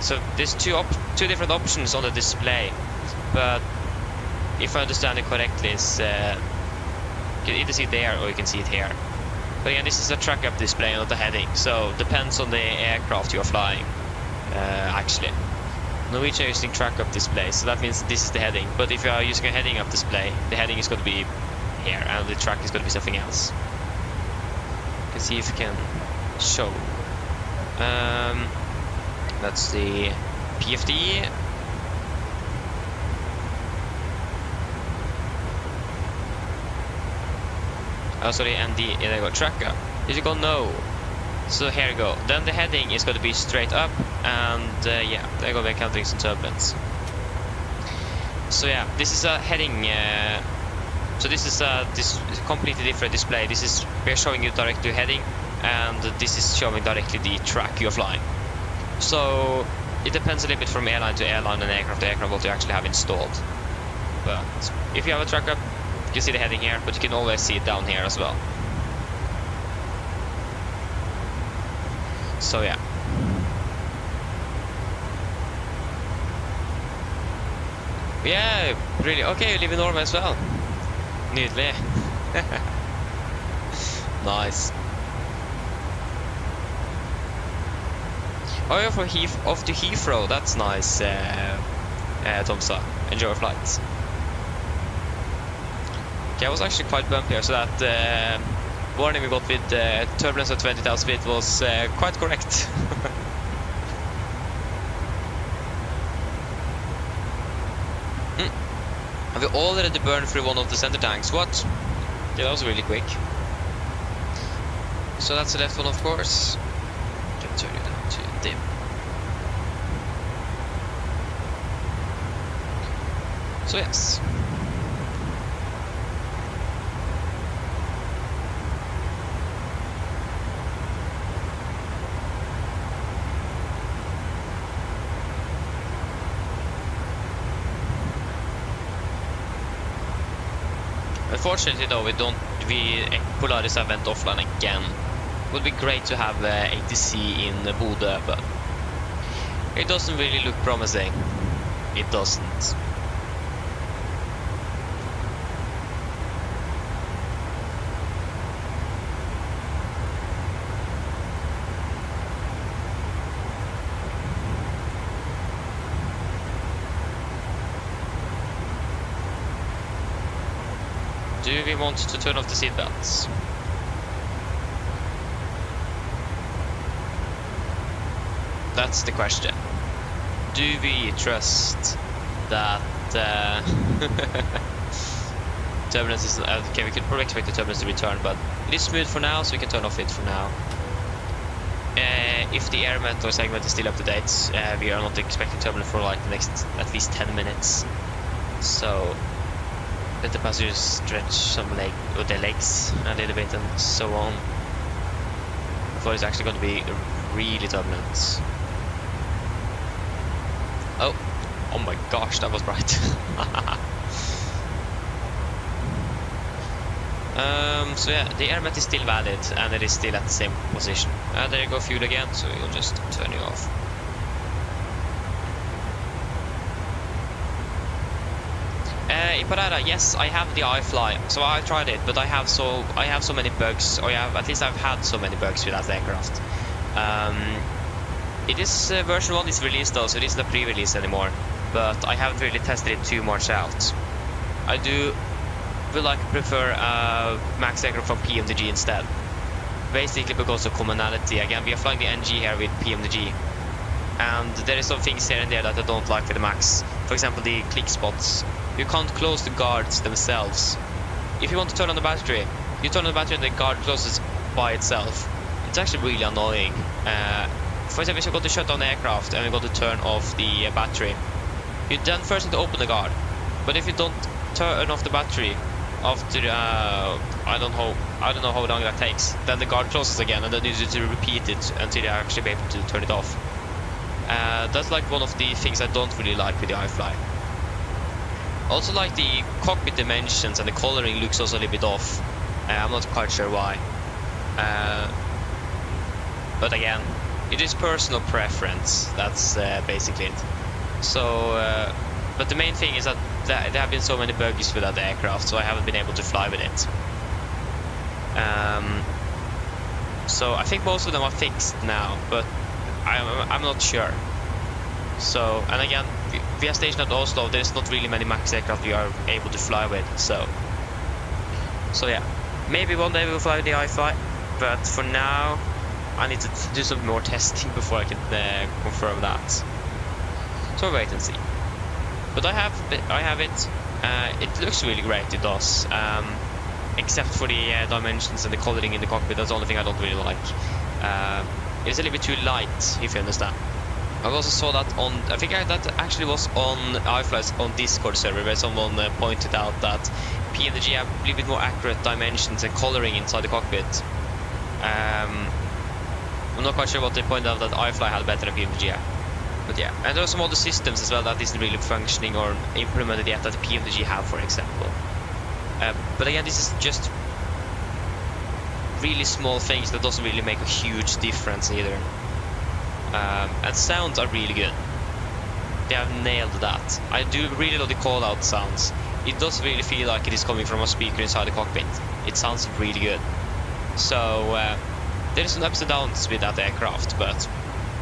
so there's two different options on the display, but if I understand it correctly, it's you can either see it there or you can see it here. But again, this is a track up display, not the heading, so depends on the aircraft you are flying. Actually, Norwegian are using track up display, so that means this is the heading. But if you are using a heading up display, the heading is going to be here, and the track is going to be something else. can see if we can show. That's the PFD. Oh, sorry, and the there you go, tracker. Did you go? No. So here you go. Then the heading is going to be straight up, and yeah, there you go. We're encountering some turbulence. So yeah, this is a heading. So this is a completely different display. We're showing you directly heading, and this is showing directly the track you're flying. So it depends a little bit from airline to airline and aircraft to aircraft what you actually have installed. But if you have a tracker, you see the heading here, but you can always see it down here as well. So yeah. Yeah, really. Okay, you live in Norway as well. Nydelig. Nice. Oh, you're from off to Heathrow. That's nice, Tomsa. Enjoy your flights. Okay, I was actually quite bumpy here, so that warning we got with turbulence at 20,000 feet was quite correct. Have we already burned through one of the center tanks? What? Yeah, that was really quick. So that's the left one, of course. Can turn it down to dim. So yes. Unfortunately though, Polaris have went offline again. It would be great to have ATC in Bodø, but it doesn't really look promising. It doesn't. Do we want to turn off the seatbelts? That's the question. Do we trust that turbulence is... okay, we could probably expect the turbulence to return, but it is smooth for now, so we can turn off it for now. If the air vent or segment is still up to date, we are not expecting turbulence for like the next at least 10 minutes. So let the passengers stretch their legs a little bit and so on before it's actually going to be really turbulent. Oh my gosh, that was bright. So yeah, the air vent is still valid and it is still at the same position. There you go, fuel again, so we'll just turn it off. Iparera, yes, I have the iFly, so I tried it, but I have so many bugs, or at least I've had so many bugs with that aircraft. It is version 1 is released though, so it isn't a pre-release anymore, but I haven't really tested it too much out. I would prefer max aircraft from PMDG instead, basically because of commonality. Again, we are flying the NG here with PMDG, and there is some things here and there that I don't like with the max. For example, the click spots. You can't close the guards themselves. If you want to turn on the battery, you turn on the battery and the guard closes by itself. It's actually really annoying. For example, if you go to shut down the aircraft and you go to turn off the battery, you then first need to open the guard. But if you don't turn off the battery after I don't know how long that takes, then the guard closes again, and then you need to repeat it until you actually be able to turn it off. That's like one of the things I don't really like with the iFly. Also, like the cockpit dimensions and the coloring looks also a little bit off. I'm not quite sure why. But again, it is personal preference. That's basically it. So, but the main thing is that there have been so many bugs with that aircraft, so I haven't been able to fly with it. So I think most of them are fixed now, but I'm not sure. So, and again, we are stationed at Oslo. There's not really many max aircraft we are able to fly with. So yeah, maybe one day we'll fly with the iFly. but for now I need to do some more testing before I can confirm that. So wait and see. But I have it. It looks really great. It does. Except for the dimensions and the coloring in the cockpit. That's the only thing I don't really like. It's a little bit too light, if you understand. I also saw that on, I think that actually was on iFly's on Discord server, where someone pointed out that PMDG have a little bit more accurate dimensions and coloring inside the cockpit. I'm not quite sure what they pointed out that iFly had better than PMDG. But yeah, and there are some other systems as well that isn't really functioning or implemented yet that the PMDG have, for example. But again, this is just really small things that doesn't really make a huge difference either. And sounds are really good. They have nailed that. I do really love the call-out sounds. It does really feel like it is coming from a speaker inside the cockpit. It sounds really good. So there's some ups and downs with that aircraft, but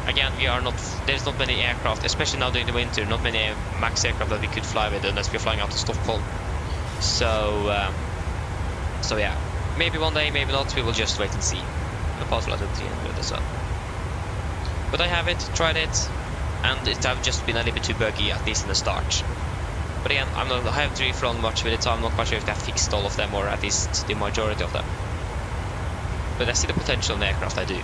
again, there's not many aircraft, especially now during the winter, not many MAX aircraft that we could fly with unless we're flying out to Stockholm. So yeah, maybe one day, maybe not. We will just wait and see. The part flight at 300 as well. But I have it, tried it, and it have just been a little bit too buggy, at least in the start. But again, I haven't really flown much with it, so I'm not quite sure if they have fixed all of them, or at least the majority of them. But I see the potential in the aircraft, I do.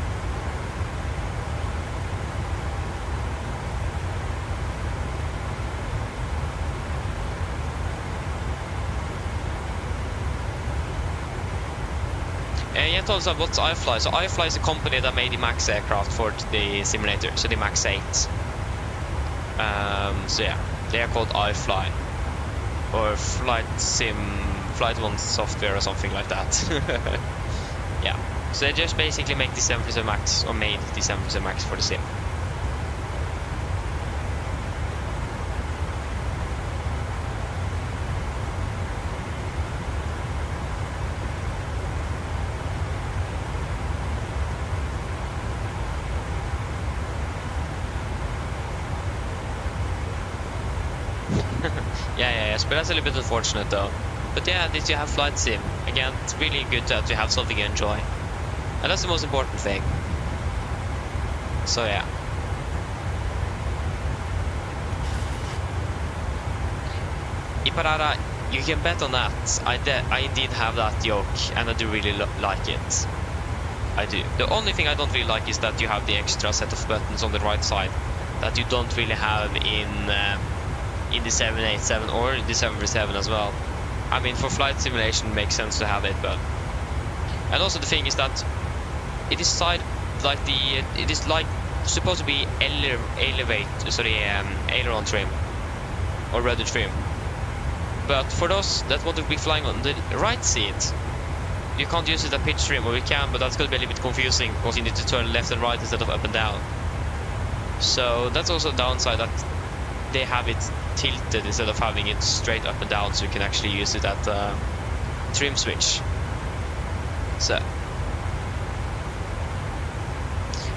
Yeah, also what's iFly? So iFly is a company that made the MAX aircraft for the simulator, so the MAX 8. So yeah, they are called iFly, or Flight 1 software or something like that. Yeah, so they just basically make the 737 MAX, or made the 737 MAX for the sim. Yes, but that's a little bit unfortunate though. But yeah, did you have flight sim? Again, it's really good to have something you enjoy. And that's the most important thing. So yeah. Iparara, you can bet on that. I indeed have that yoke, and I do really like it. I do. The only thing I don't really like is that you have the extra set of buttons on the right side that you don't really have in the 787 or the 737 as well. I mean, for flight simulation it makes sense to have it, but and also the thing is that it is supposed to be aileron trim or rudder trim. But for those that want to be flying on the right seat, you can't use it at pitch trim, or we can, but that's going to be a little bit confusing because you need to turn left and right instead of up and down. So that's also a downside, that they have it tilted instead of having it straight up and down, so you can actually use it at trim switch. So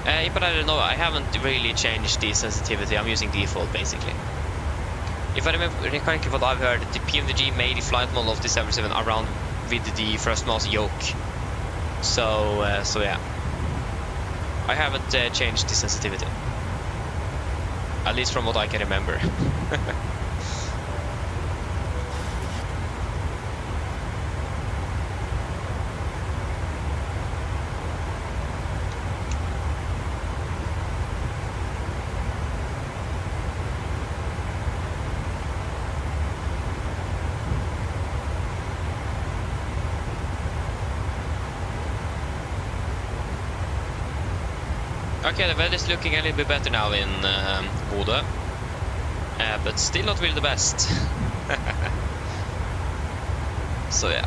but I don't know, I haven't really changed the sensitivity. I'm using default basically. If I remember correctly what I've heard, the PMDG made the flight model of the 737 around with the first mouse yoke. So yeah, I haven't changed the sensitivity, at least from what I can remember. Okay, the weather is looking a little bit better now in Bodø, but still not really the best. So yeah.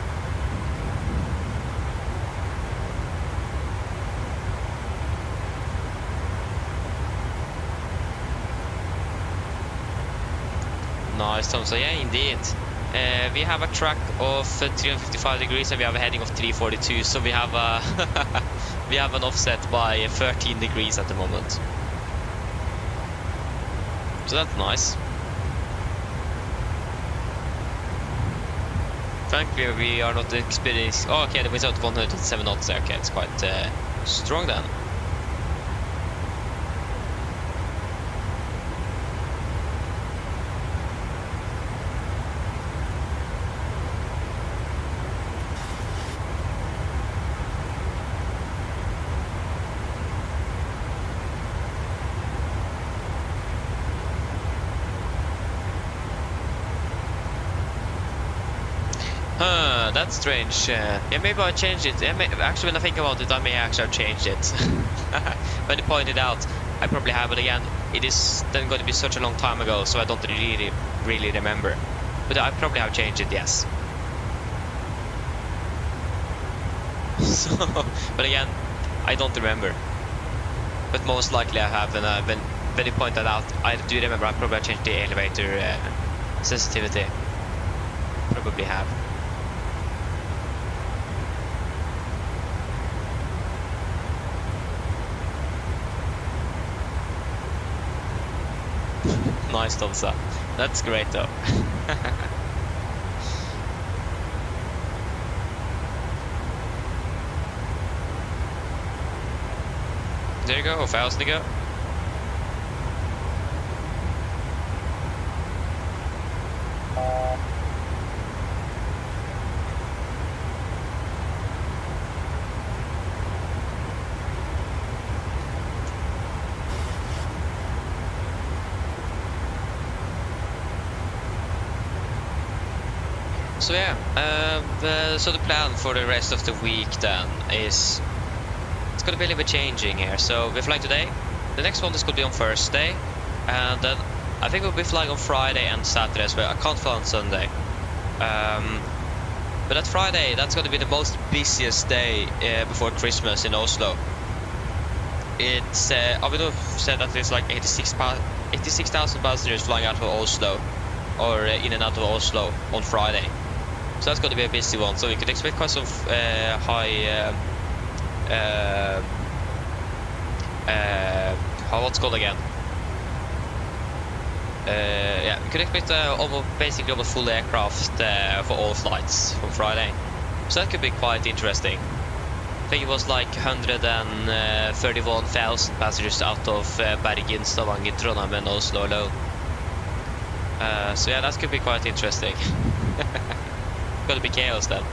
Nice, Tom. So yeah, indeed. We have a track of 355 degrees and we have a heading of 342, so we have a we have an offset by 13 degrees at the moment. So that's nice. frankly, we are not experiencing. Oh, okay, the wind's out 107 knots there. Okay, it's quite strong then. That's strange. Yeah, maybe I changed it. Actually, when I think about it, I may actually have changed it. When you pointed out, I probably have, but again, it is then going to be such a long time ago, so I don't really remember. But I probably have changed it, yes. So, but again, I don't remember. But most likely I have, and when you point that out, I do remember. I probably changed the elevator sensitivity. Probably have. Nice thumbs up. That's great though. There you go, 1,000 to go. So yeah, so the plan for the rest of the week then is it's gonna be a little bit changing here. So we're flying today. The next one is gonna be on Thursday, and then I think we'll be flying on Friday and Saturday as well. I can't fly on Sunday. But that Friday, that's gonna be the most busiest day before Christmas in Oslo. It's Avinor said that there's like 86,000 passengers flying out of Oslo, or in and out of Oslo on Friday. So that's going to be a busy one. So we could expect quite some high, what's it called again? Yeah, we could expect basically almost full aircraft for all flights from Friday. So that could be quite interesting. I think it was like 131,000 passengers out of Bergen, Stavanger, Trondheim and Oslo alone. So yeah, that could be quite interesting. Gonna be chaos then.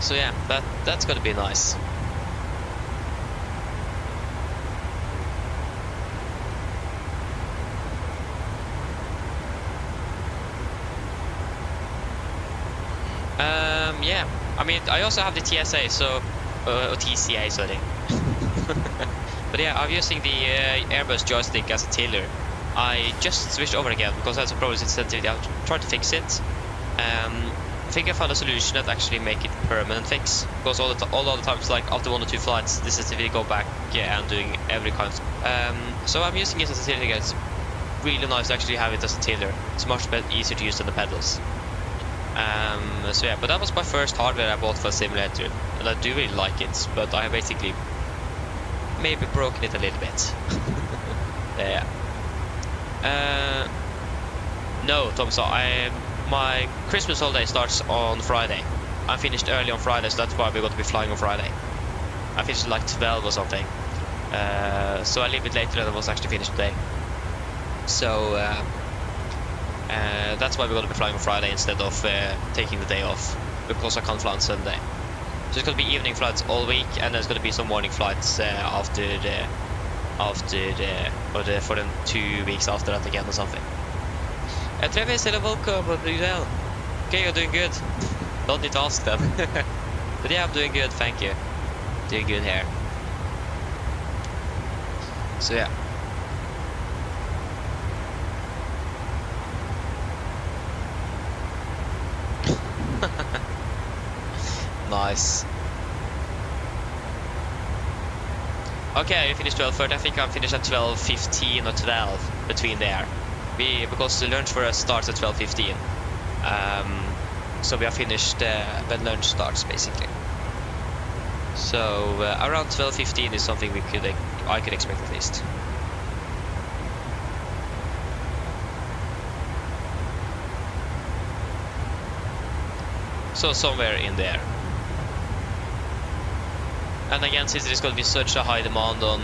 So yeah, that's gonna be nice. Yeah, I mean, I also have the TSA, so or TCA, sorry. But yeah, I'm using the Airbus joystick as a tiller. I just switched over again because I had some problems with sensitivity. I tried to fix it. I think I found a solution that actually make it permanent fix. Because all the times, like after 1 or 2 flights, the sensitivity go back, yeah, and doing every kind. So I'm using it as a tiller again. It's really nice to actually have it as a tiller. It's much easier to use than the pedals. So yeah, but that was my first hardware I bought for a simulator, and I do really like it. But I have basically maybe broken it a little bit. Yeah. No, Tom, so my Christmas holiday starts on Friday. I finished early on Friday, so that's why we're going to be flying on Friday. I finished like 12 or something. So a little bit later than I was actually finished today. So that's why we're going to be flying on Friday instead of taking the day off, because I can't fly on Sunday. So it's going to be evening flights all week, and there's going to be some morning flights for the 2 weeks after that again or something. Trevor is still welcome, but well. Okay, you're doing good. Don't need to ask them. But yeah, I'm doing good, thank you. Doing good here. So yeah. Nice. Okay, you finished 12:30. I think I finished at 12:15 or 12 between there. Because the lunch for us starts at 12:15. So we are finished when lunch starts basically. So around 12:15 is something I could expect at least. So somewhere in there. And again, since there's going to be such a high demand on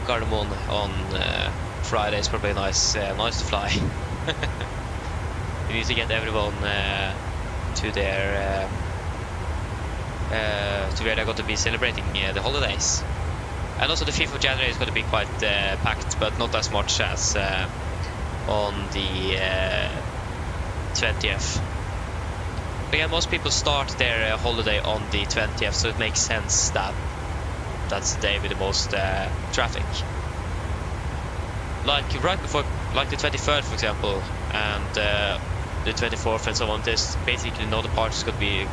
Gardermoen on Friday, it's probably nice to fly. We need to get everyone to their to where they're going to be celebrating the holidays. And also the 5th of January is going to be quite packed, but not as much as on the 20th. Again, most people start their holiday on the 20th, so it makes sense that that's the day with the most traffic. Like right before, like the 23rd, for example, and the 24th and so on. There's basically no other parts going to be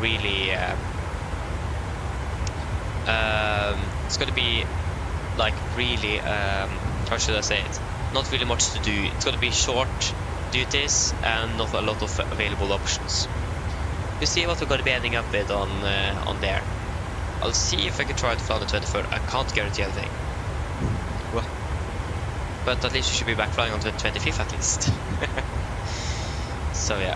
really. It's going to be like really. How should I say it? Not really much to do. It's going to be short duties and not a lot of available options. You see what we're going to be ending up with on there. I'll see if I can try to fly on the 23rd. I can't guarantee anything. Well, but at least you should be back flying on the 25th at least. So yeah.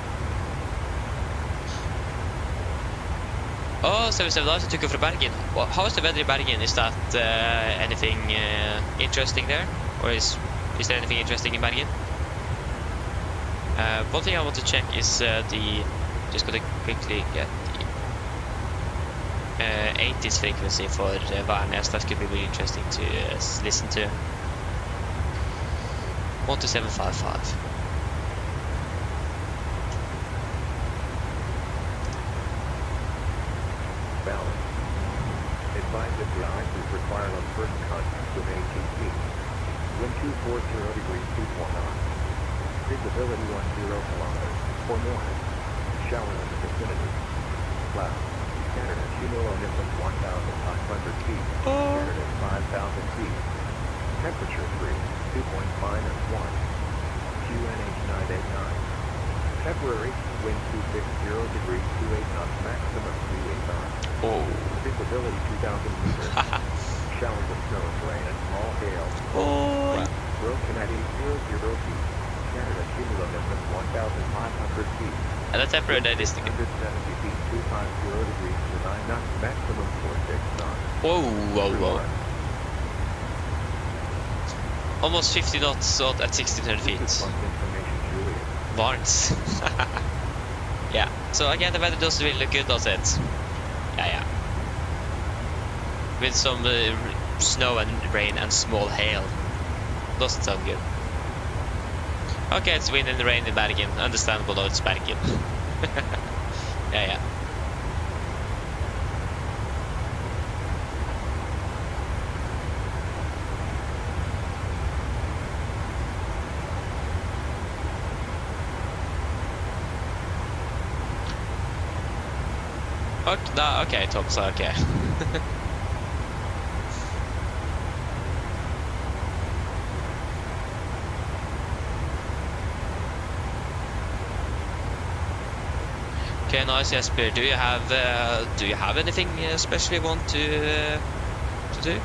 Oh, 779 took you from Bergen. Well, how is the weather in Bergen? Is that anything interesting there? Or is there anything interesting in Bergen? One thing I want to check is just gonna quickly get the 80s frequency for Værnes. That could be really interesting to listen to. 12755. Balance. Advise that the ice is required on first contact with ATC. Wind 240 degrees 249. Visibility 10 kilometers or more. Shower in the vicinity. Cloud. Standard at cumulonimbus 1,500 feet. Standard at 5,000 feet. Temperature 3, 2.5 and 1. QNH 989. February, wind 260 degrees 28 knots, maximum 38 knots. Oh. Visibility 2,000 meters. Showers of snow and rain and small hail. Oh. Broken at 800 feet. Standard at cumulonimbus 1,500 feet. And the temperature that is 170 feet, 250 degrees to 9 knots, maximum 46 knots. Whoa, whoa, whoa. Almost 50 knots at 1,600 feet. Varns. Yeah, so again the weather doesn't really look good, does it? Yeah. With some snow and rain and small hail. Doesn't sound good. Okay, it's wind and rain in Bergen. Understandable though, it's Bergen. Yeah. Okay, Thomas, okay. Okay, nice, Jesper. Do you have anything special you want to do?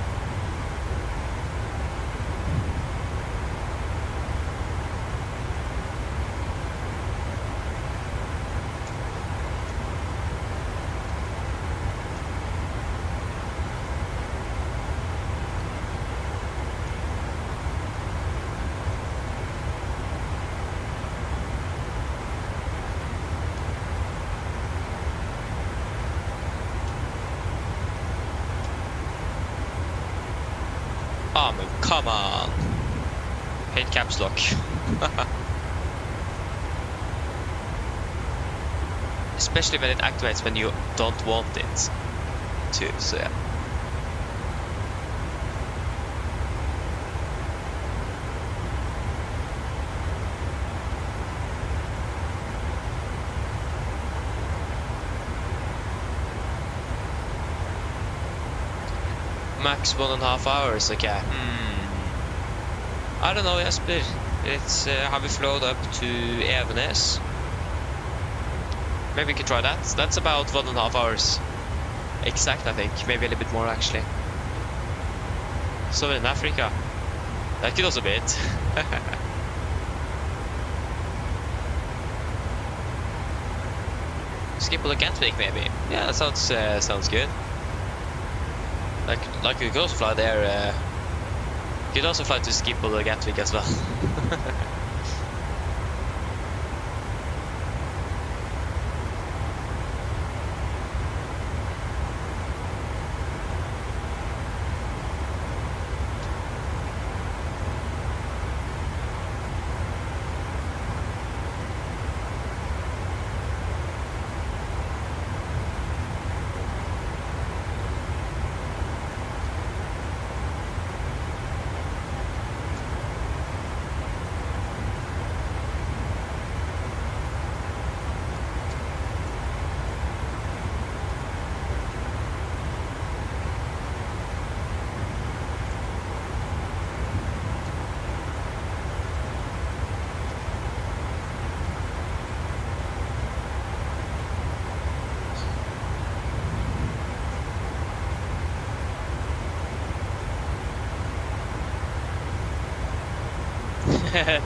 Oh, man, come on. Hit caps lock. Especially when it activates when you don't want it to, so yeah. Max 1.5 hours, okay. I don't know, Jesper. It's have we flown up to Evenes? Maybe we can try that. That's about 1.5 hours exact, I think. Maybe a little bit more actually. So in Africa, that could also be it. Schiphol or Gatwick, maybe. Yeah, that sounds good. Like you could also fly there. You could also fly to Schiphol or Gatwick as well.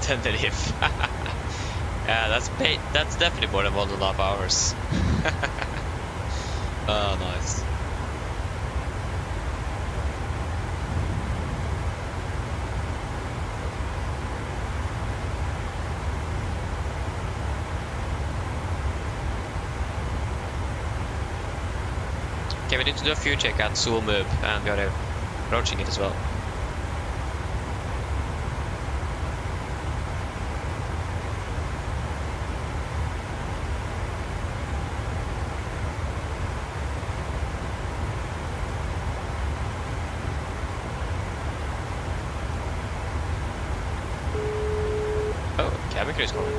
Tenerife. Yeah, that's definitely more than 1.5 hours. Oh, nice. Okay, we need to do a fuel check at Solmøb, and we are approaching it as well. Cabin crew is calling.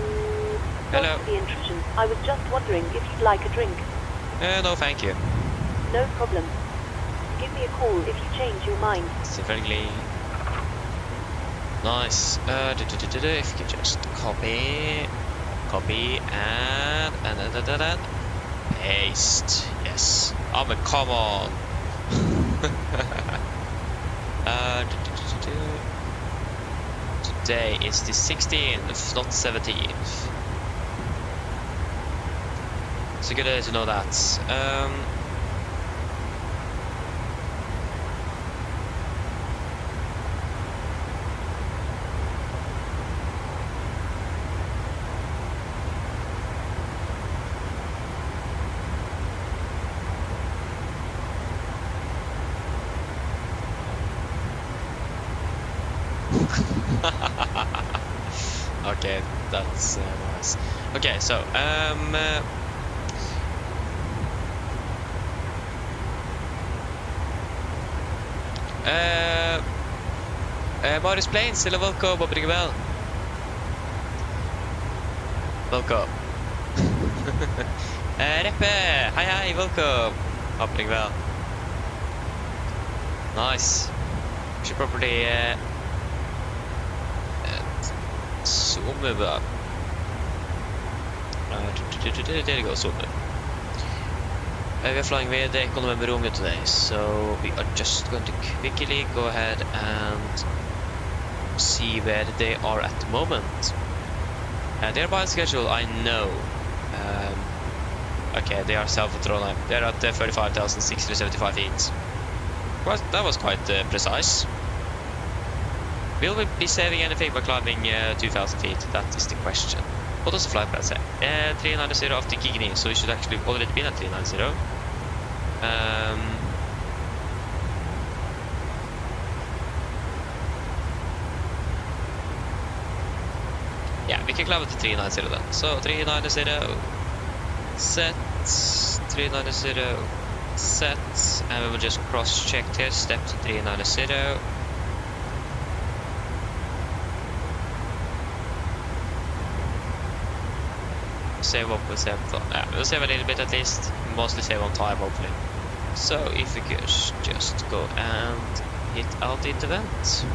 Hello. Sorry for the intrusion. I was just wondering if you'd like a drink. No, thank you. No problem. Give me a call if you change your mind. Selvfølgelig. Nice. If you can just copy, and paste. Yes. Oh, but come on. Today is the 16th, not 17th. It's a good day to know that. Okay, that's nice. Okay, so Marius Plains, stille welkom, håper ikke vel. Welkom. Reppe, hei, welkom. Håper ikke vel. Nice. Should probably zoom over. There you go, zoom. We are flying with the economy Romeo today, so we are just going to quickly go ahead and see where they are at the moment. They're by schedule, I know. Okay, they are south of Trondheim. They're at 35,675 feet. Well, that was quite precise. Will we be saving anything by climbing 2,000 feet? That is the question. What does the flight plan say? 390 after Kigni, so we should actually already be at 390. Yeah, we can climb up to 390 then. So 390, set, 390, set, and we will just cross-check here, step to 390. Save up with save time. Yeah, we'll save a little bit at least, mostly save on time hopefully. So if we could just go and hit out the event.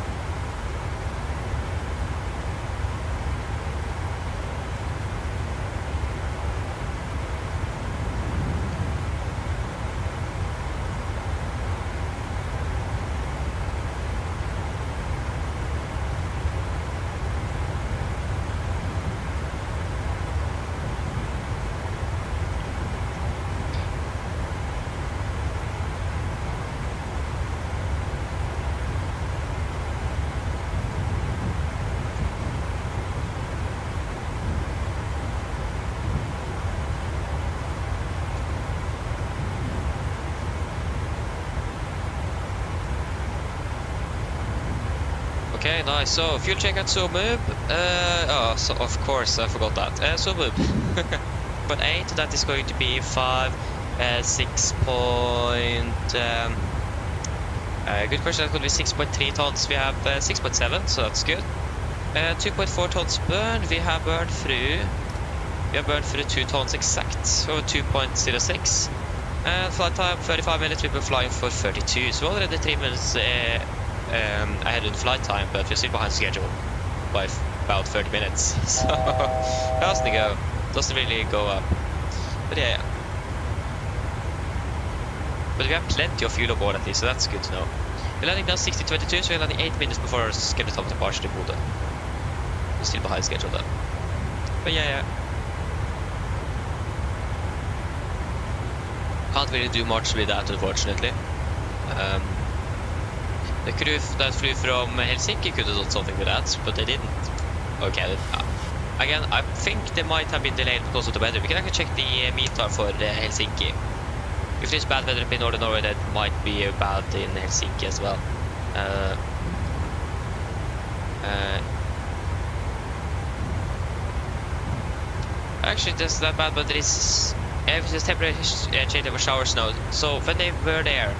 Okay, nice. So, fuel check at Somub. So of course, I forgot that. Somub. But 8, that is going to be 5, 6 point... good question, that could be 6.3 tons. We have 6.7, so that's good. 2.4 tons burned. We have burned through 2 tons exact, so 2.06. And flight time 35 minutes. We've been flying for 32, so already 3 minutes ahead in flight time, but we're still behind schedule by about 30 minutes. So fast to go. Doesn't really go up, but yeah. But we have plenty of fuel aboard at least, so that's good to know. We're landing down 16:22, so we're landing 8 minutes before our scheduled time departure to Bodø. We're still behind schedule though. But yeah. Can't really do much with that, unfortunately. The crew that flew from Helsinki could have done something with that, but they didn't. Okay. Again, I think they might have been delayed because of the weather. We can actually check the METAR for Helsinki. If there's bad weather in Northern Norway, that might be bad in Helsinki as well. Actually, there's that bad, but there is there's temporary change over shower snow. So when they were there,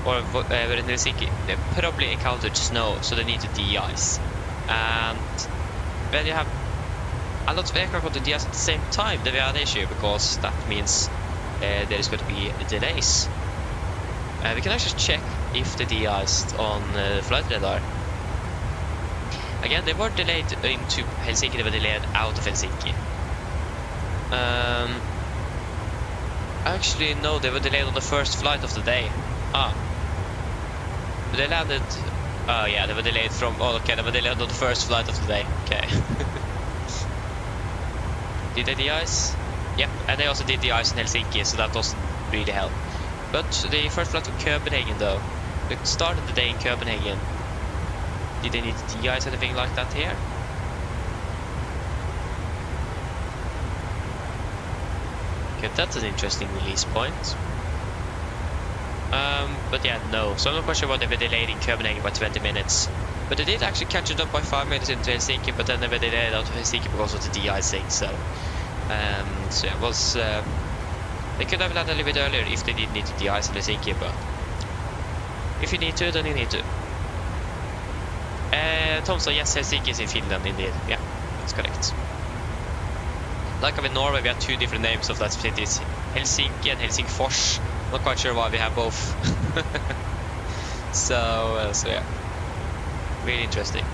or were in Helsinki, they probably encountered snow, so they need to de-ice. And when you have a lot of aircraft on the de-ice at the same time, then we have an issue, because that means there is going to be delays. We can actually check if they de-iced on the flight radar. Again, they were delayed into Helsinki, they were delayed out of Helsinki. Actually, no, they were delayed on the first flight of the day. They landed... yeah, they were delayed from... Oh, okay, they were delayed on the first flight of the day. Okay. Did they de-ice? Yep, and they also did de-ice in Helsinki, so that doesn't really help. But the first flight to Copenhagen, though, they started the day in Copenhagen. Did they need to de-ice anything like that here? Okay, that's an interesting release point. But yeah, no. So I'm not quite sure why they were delayed in Copenhagen by 20 minutes. But they did actually catch it up by 5 minutes into Helsinki, but then they were delayed out of Helsinki because of the de-icing, so... so yeah, it was... they could have landed a little bit earlier if they did need to de-ice in Helsinki, but... if you need to, then you need to. Thompson, yes, Helsinki is in Finland, indeed. Yeah, that's correct. Like in Norway, we have 2 different names of that cities. Helsinki and Helsingfors. Not quite sure why we have both. So yeah. Really interesting.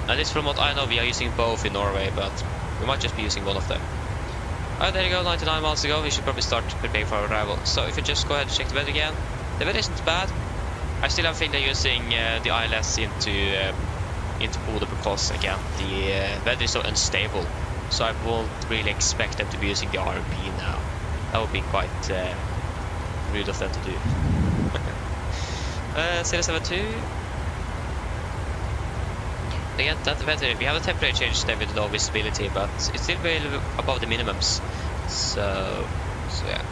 At least from what I know, we are using both in Norway, but we might just be using one of them. Alright, there you go, 99 miles to go. We should probably start preparing for our arrival. So if you just go ahead and check the weather again. The weather isn't bad. I still have a feeling they're using the ILS into Bodø because, again, the weather is so unstable. So I won't really expect them to be using the RP now. That would be quite rude of them to do. 072. Again, that weather, we have a temperature change there with no visibility, but it's still way above the minimums. So yeah.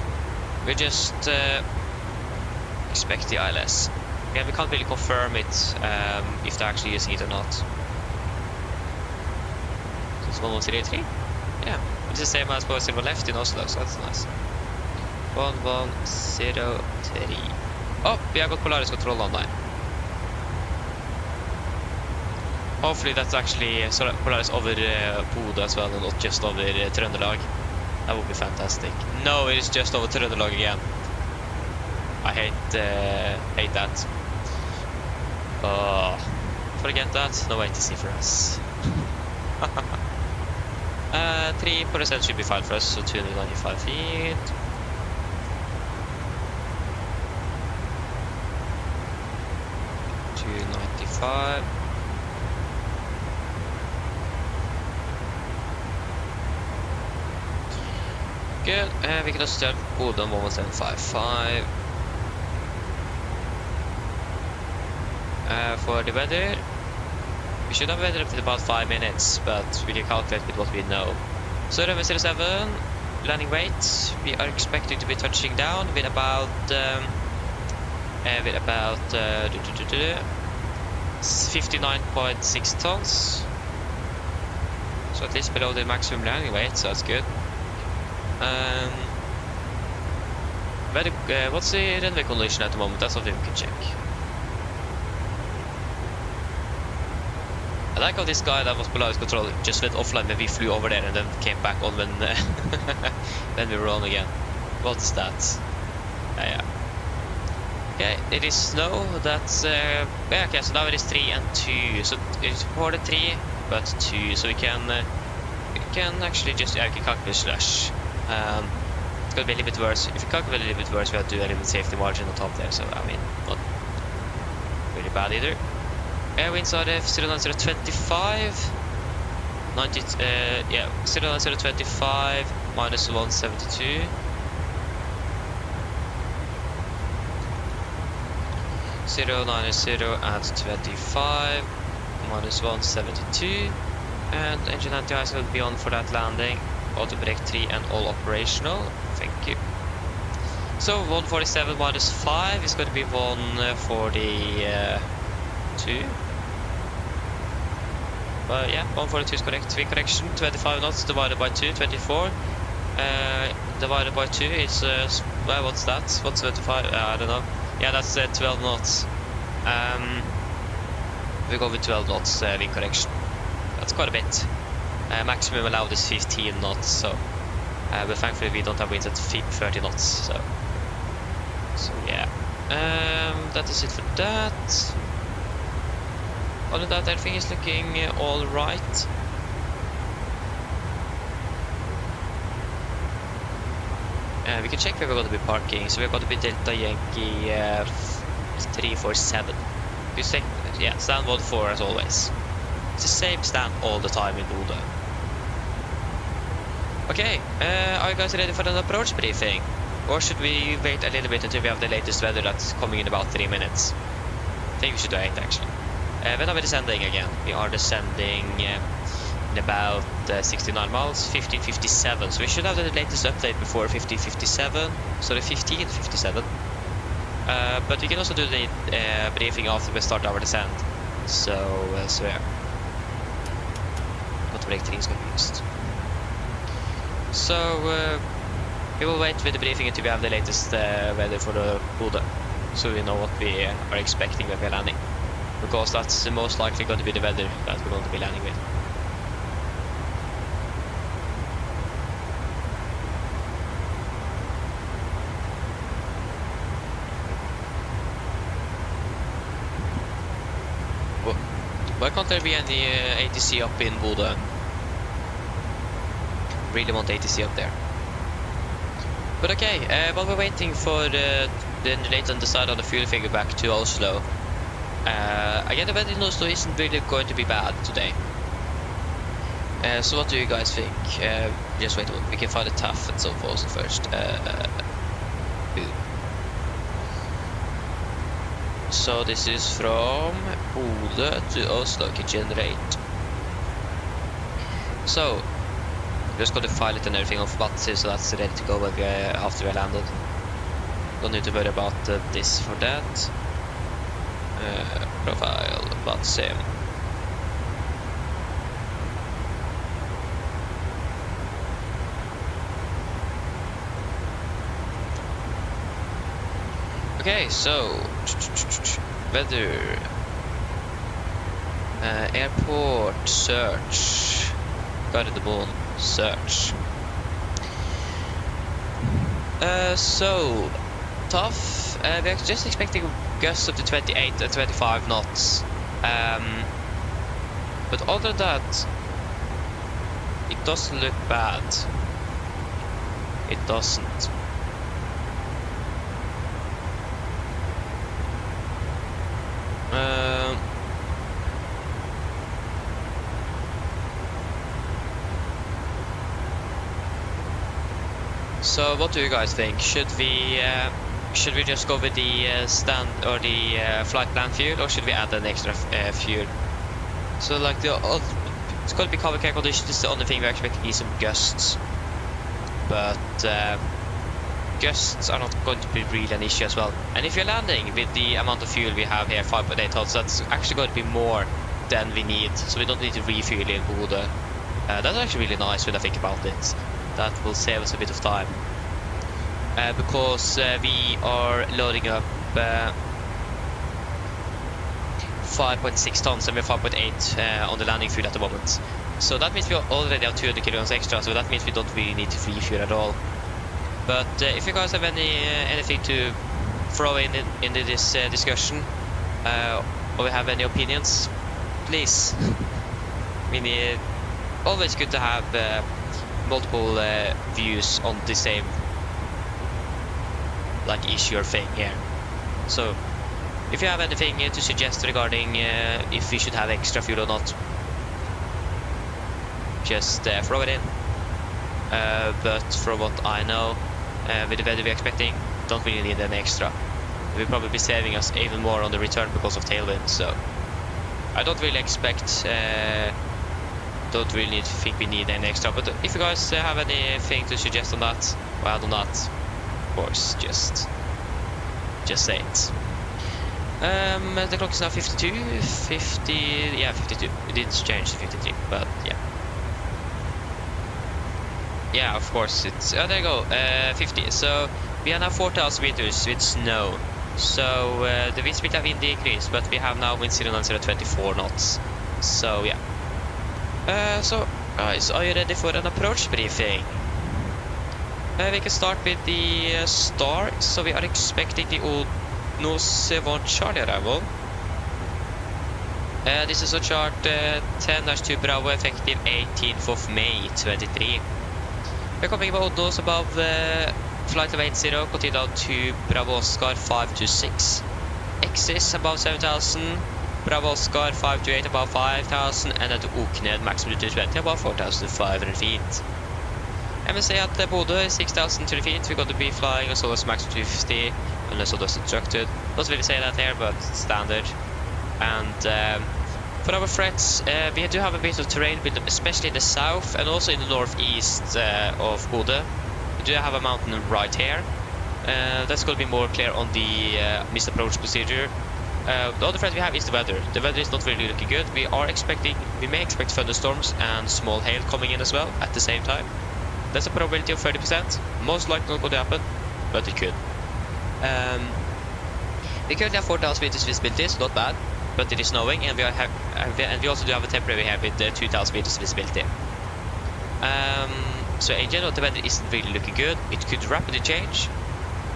We just expect the ILS. Again, we can't really confirm it if they're actually using it or not. So it's 1103? Yeah, it's the same as what was left in Oslo, so that's nice. 1103. Oh, we have got Polaris control online. Hopefully that's actually Polaris over Bodø as well, and not just over Trøndelag. That would be fantastic. No, it is just over Trøndelag again. I hate that. Oh, forget that. No ATC for us. 3% should be fine for us, so 295 feet. Good, and we can also start Bodø on 11755. For the weather, we should have weather up in about 5 minutes, but we can calculate with what we know. So runway 07, landing weight, we are expecting to be touching down with about 59.6 tons. So at least below the maximum landing weight, so that's good. What's the runway condition at the moment? That's something we can check. I like how this guy that was below his control just went offline when we flew over there and then came back on when, when we were on again. What is that? Yeah. Okay, it is snow. That's yeah, okay, so now it is 3 and 2. So it's 43 but 2. So we can actually just we can calculate slash. It's gonna be a little bit worse. If you calculate a little bit worse, we have to do a little bit safety margin on top there. So I mean, not really bad either. Air winds are 09025. 90. Yeah, 09025 minus 172. 090 and 25 minus 172, and engine anti-ice will be on for that landing. Auto brake 3 and all operational. Thank you. So 147 minus 5 is going to be 142. But yeah, 142 is correct. Wing correction 25 knots divided by 2, 24. Divided by 2 is well, what's that? What's 25? I don't know. Yeah, that's 12 knots. We go with 12 knots wing correction. That's quite a bit. Maximum allowed is 15 knots, so but thankfully we don't have winds at 30 knots. So yeah, that is it for that. Other than that, everything is looking all right. We can check where we're going to be parking. So we're going to be Delta Yankee 347. You say, yeah, stand 14 as always. It's the same stand all the time in Bodø. Okay, are you guys ready for an approach briefing? Or should we wait a little bit until we have the latest weather that's coming in about 3 minutes? I think we should wait actually. When are we descending again? We are descending in about 69 miles, 1557. So we should have the latest update before 1557. So the 1557. But we can also do the briefing after we start our descent. So yeah. Got to break 3 is confused. So we will wait with the briefing until we have the latest weather for the Bodø, so we know what we are expecting when we're landing, because that's most likely going to be the weather that we're going to be landing with. Why can't there be any ATC up in Bodø? Really want ATC up there. But okay, while we're waiting for the late and decide on the fuel figure back to Oslo, again the weather in Oslo isn't really going to be bad today. So what do you guys think? Just wait, we can find a tough and so forth first. So this is from Bodø to Oslo, can generate. So just got to file it and everything off Batsy, so that's ready to go when after we landed. Don't need to worry about this for that. Profile Batsy. Okay, so weather, airport search, Gardermoen search. So tough. We're just expecting gusts up to 28 and 25 knots. But other than that, it doesn't look bad. It doesn't. So what do you guys think? Should we just go with the stand or the flight plan fuel, or should we add an extra fuel? So like it's going to be cover care conditions. This is the only thing we're expecting is some gusts, but gusts are not going to be really an issue as well. And if you're landing with the amount of fuel we have here, 5.8 tons, that's actually going to be more than we need, so we don't need to refuel in Bodø. That's actually really nice when I think about it. That will save us a bit of time. Because we are loading up 5.6 tons and we're 5.8 on the landing fuel at the moment. So that means we already have 200 kilograms extra, so that means we don't really need to refuel at all. But if you guys have anything to throw into this discussion, or have any opinions, please. I mean, always good to have multiple views on the same issue or thing here. So if you have anything to suggest regarding if we should have extra fuel or not, just throw it in. But from what I know, with the weather we're expecting, don't really need any extra. We'll probably be saving us even more on the return because of tailwind, so I don't really expect, don't really think we need any extra. But if you guys have anything to suggest on that, well, do not, of course, just say it. The clock is now 52, yeah, 52. We did change to 53, but yeah. Yeah, of course, it's, oh, there you go, 50. So we are now 4,000 meters with snow. So the wind speed have been decreased, but we have now wind 090 knots. So yeah. So guys, are you ready for an approach briefing? We can start with the start. So we are expecting the Oslo 1 Charlie arrival. This is a chart 10-2 Bravo, effective 18th of May 23. We're coming about Oslo above flight level 80, continue down to Bravo Oscar 526. Axis above 7,000, Bravo Oscar 528 above 5,000, and at Okned maximum 220 above 4,500 feet. MSA at Bodø 6,030 feet. We're going to be flying as always max 250 unless others instructed. Don't really say that here, but standard. And for our threats, we do have a bit of terrain, especially in the south and also in the northeast of Bodø. We do have a mountain right here. That's going to be more clear on the missed approach procedure. The other threat we have is the weather. The weather is not really looking good. We may expect thunderstorms and small hail coming in as well at the same time. That's a probability of 30%. Most likely not going to happen, but it could. We currently have 4,000 meters visibility, so not bad. But it is snowing, and we also do have a temporary here with 2,000 meters visibility. So in general, the weather isn't really looking good. It could rapidly change,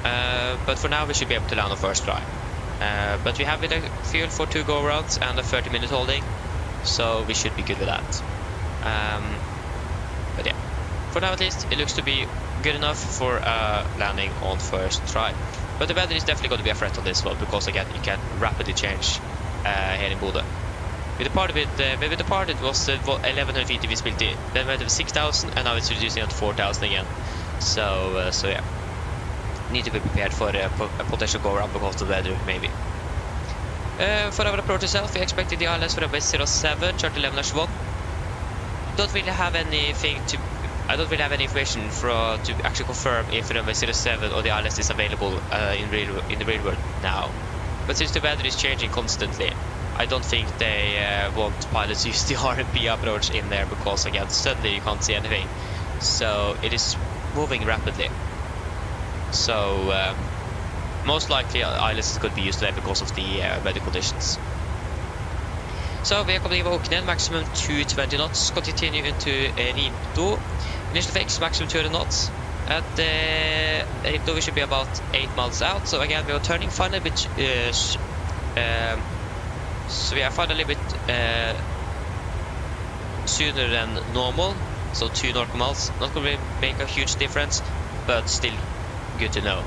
but for now we should be able to land on first try. But we have the fuel for 2 go-arounds and a 30-minute holding, so we should be good with that. But yeah, for now at least, it looks to be good enough for landing on first try. But the weather is definitely going to be a threat on this one, because again, it can rapidly change here in Bodø. We departed it was 1,100 feet visibility, then we went to 6,000, and now it's reducing to 4,000 again. So yeah, need to be prepared for a potential go around because of the weather, maybe. For our approach itself, we expected the ILS for a base 07, chart 11-1. Don't really have anything to. I don't really have any information to actually confirm if the runway 07 or the ILS is available in the real world now. But since the weather is changing constantly, I don't think they want pilots to use the RMP approach in there, because again, suddenly you can't see anything. So it is moving rapidly. So most likely ILS could be used there because of the weather conditions. So we are coming over Okned, maximum 220 knots, continue into Rimto. Initial fix, maximum 200 knots. At Rimto we should be about 8 miles out, so again we are turning finally a bit, so we are finally a bit sooner than normal, so 2 nautical miles. Not going to make a huge difference, but still good to know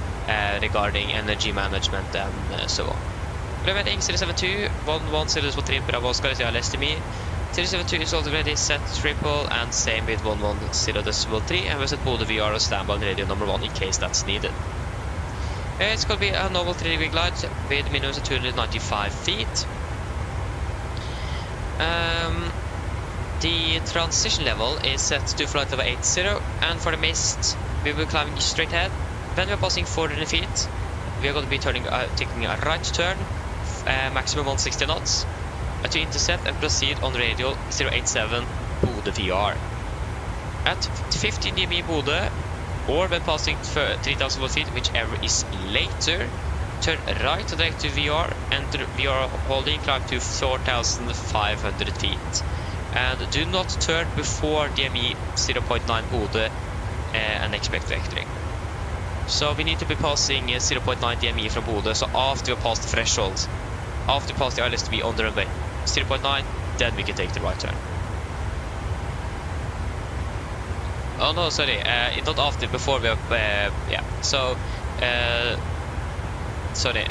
regarding energy management and so on. Remaining 072, 110.3 Bravo Oscar is ILS to me. 072 is already set triple, and same with 110.3, and we set Bodø VR on standby on radio number 1 in case that's needed. It's going to be a normal 3-degree glide with minimums of 295 feet. The transition level is set to flight level 80, and for the mist we will be climbing straight ahead. when we're passing 400 feet, we are going to be taking a right turn, maximum 160 knots, to intercept and proceed on radial 087 Bodø VR. At 15 DME Bodø, or when passing 3,000 feet, whichever is later, turn right direct to VR, enter VR holding, climb to 4,500 feet. And do not turn before DME 0.9 Bodø and expect vectoring. So we need to be passing 0.9 DME from Bodø, so after we pass the threshold, after we pass the ILSTB on the runway 0.9, then we can take the right turn. Oh no, sorry, not after, before we have, yeah, so, sorry,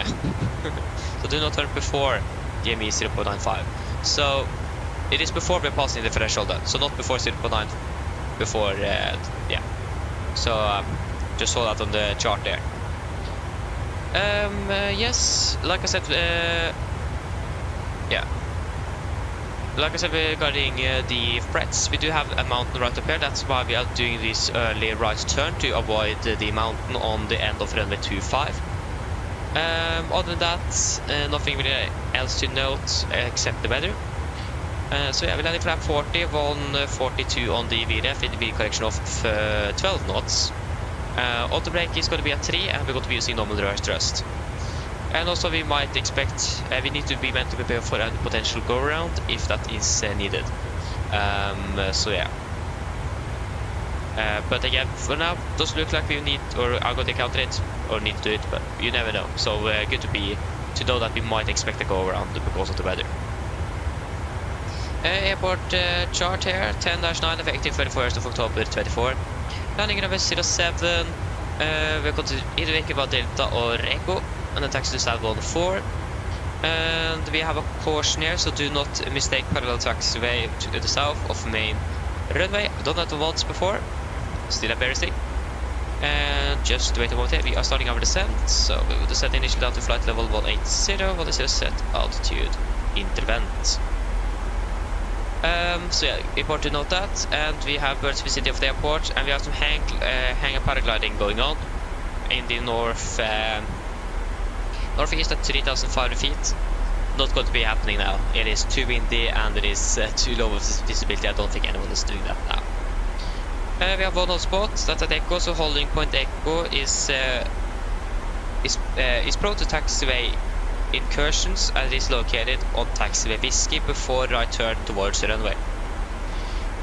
so do not turn before DME 0.95, so it is before we're passing the threshold then, so not before 0.9, before, yeah, so, just saw that on the chart there. Yes, like I said, yeah. Like I said regarding the threats, we do have a mountain right up here. That's why we are doing this early right turn to avoid the mountain on the end of runway 25. Other than that, nothing really else to note except the weather. So yeah, we landed flap 40, 142 on the VRF with the correction of 12 knots. Auto brake is going to be at 3, and we're going to be using normal reverse thrust. And also we might expect, we need to be meant to prepare for a potential go-around if that is needed. So yeah. But again, for now, doesn't look like we need, or are going to encounter it, or need to do it, but you never know. So good to know that we might expect a go-around because of the weather. Airport chart here, 10-9, effective 31st of October 24. Landing number 07, we're going to either make about Delta or Echo, and then taxi to South 14. And we have a caution here, so do not mistake parallel taxiway to the south of main runway. I've done that once before, still embarrassing. And just wait a moment here, we are starting our descent, so we will descend initially down to flight level 180, 180 set altitude, intervent. So yeah, important to note that, and we have birds vicinity of the airport, and we have some hang and paragliding going on in the northeast at 3,500 feet. Not going to be happening now. It is too windy and it is too low of visibility. I don't think anyone is doing that now. We have one hotspot, that's at Echo, so holding point Echo is prone to taxiway incursions, and it is located on taxiway Whiskey before right turn towards the runway.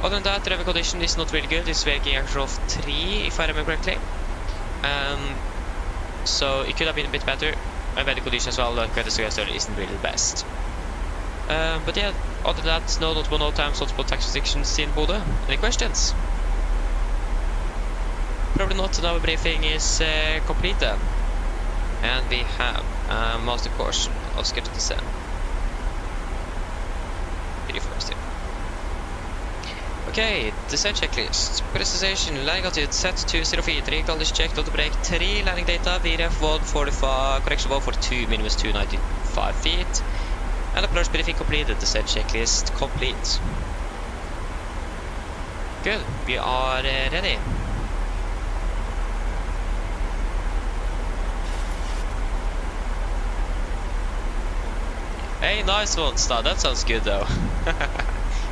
Other than that, the runway condition is not really good. It's working actually of 3, if I remember correctly. So it could have been a bit better. And weather condition as well, like weather suggested, isn't really the best. But yeah, other than that, no notable no times, hotspot taxi restrictions in Bodø. Any questions? Probably not. Now the briefing is complete then. And we have master caution, Oscar to descend. Pretty first here. Okay, descent checklist. Presentation, landing altitude set to 043, college checked, auto brake 3, landing data, VRF 145, correction 142, minus 295 feet. And approach briefing completed, descent checklist complete. Good, we are ready. Hey, nice one, Star. That sounds good though.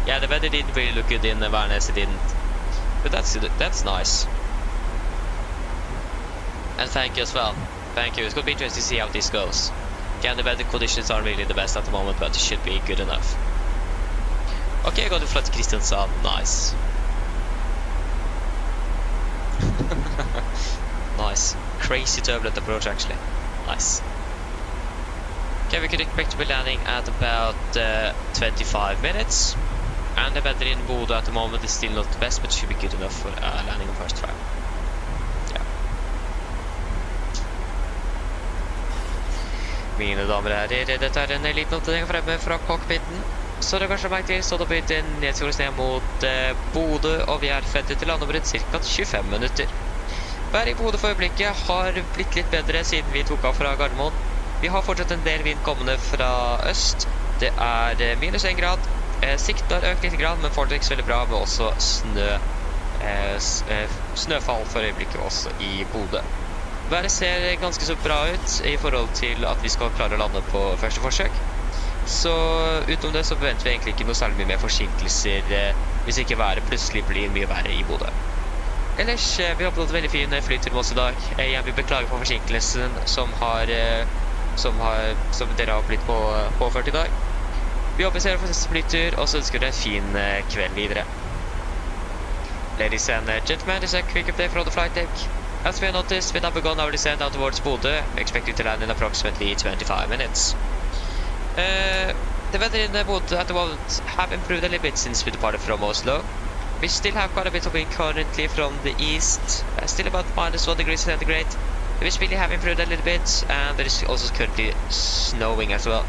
Yeah, the weather didn't really look good in Værnes, it didn't. But that's nice. And thank you as well. Thank you. It's going to be interesting to see how this goes. Yeah, the weather conditions aren't really the best at the moment, but it should be good enough. Okay, I got to fly to Kristiansand. Nice. Nice. Crazy turbulent approach actually. Nice. Okay, we could expect to be landing at about 25 minutes. And the weather in Bodø at the moment is still not the best, but should be good enough for landing on first try. Yeah. Mine damer og herrer, dette er en liten oppdatering fremme fra cockpiten. Så det kanskje merket til, så det har blitt en nedskjordes ned mot Bodø, og vi er fettet til landområdet ca. 25 minutter. Været i Bodø for øyeblikket har blitt litt bedre siden vi tok av fra Gardermoen. Vi har fortsatt en del vind kommende fra øst. Det er minus 1 grad. Sikten har økt litt grad, men fortsatt ikke så veldig bra, med også snøfall for øyeblikket også i Bodø. været ser ganske så bra ut i forhold til at vi skal klare å lande på første forsøk. Så utenom det så forventer vi egentlig ikke noe særlig mye mer forsinkelser hvis ikke været plutselig blir mye verre i Bodø. Ellers, vi har oppnådd veldig fin flytur med oss i dag. Jeg vil beklage for forsinkelsen som dere har blitt påført i dag. Vi håper dere får neste flytur, og så ønsker dere en fin kveld videre. Ladies and gentlemen, this is a quick update from the flight deck. As we have noticed, we have begun our descent down towards Bodø, expecting to land in approximately 25 minutes. The weather in Bodø at the moment have improved a little bit since we departed from Oslo. We still have quite a bit of wind currently from the east, still about -1 degrees centigrade, which really have improved a little bit, and there is also currently snowing as well.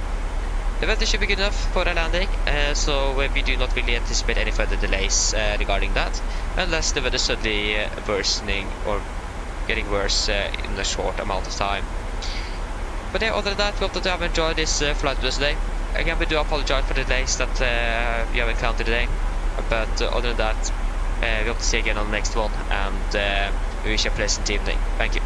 The weather should be good enough for a landing, so we do not really anticipate any further delays regarding that, unless the weather suddenly worsening or getting worse in a short amount of time. But yeah, other than that, we hope that you have enjoyed this flight with us today. Again, we do apologize for the delays that we have encountered today, but other than that, we hope to see you again on the next one, and we wish you a pleasant evening. Thank you.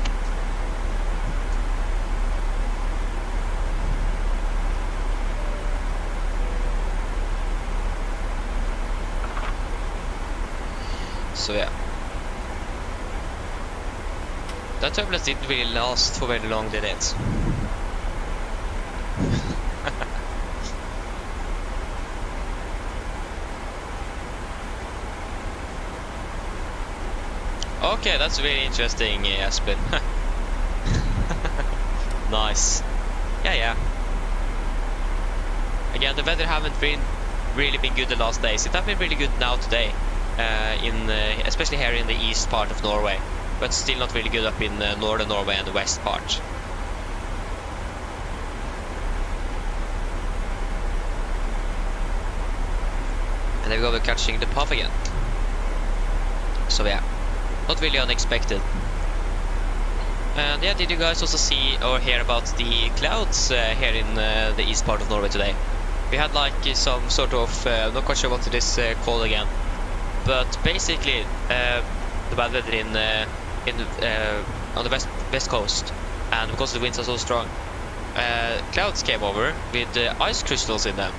So yeah, that turbulence didn't really last for very long, did it? Okay, that's really interesting, Aspen. Nice. Yeah. Again, the weather haven't really been good the last days. It has been really good now today. Especially here in the east part of Norway, but still not really good up in northern Norway and the west part. And there we go, we're catching the puff again. So yeah, not really unexpected. And yeah, did you guys also see or hear about the clouds here in the east part of Norway today? We had like some sort of, I'm not quite sure what it is called again. But basically, the bad weather on the west coast, and because the winds are so strong, clouds came over with ice crystals in them,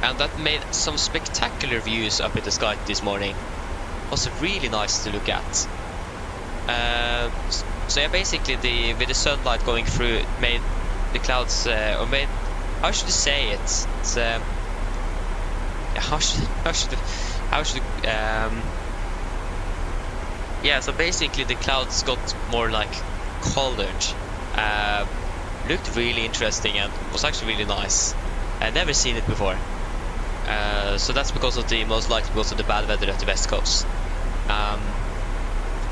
and that made some spectacular views up in the sky this morning. It was really nice to look at. So yeah, basically, with the sunlight going through, it made the clouds, how should you say it? It's, yeah, so basically the clouds got more like colored, looked really interesting and was actually really nice. I'd never seen it before, so that's most likely because of the bad weather at the west coast.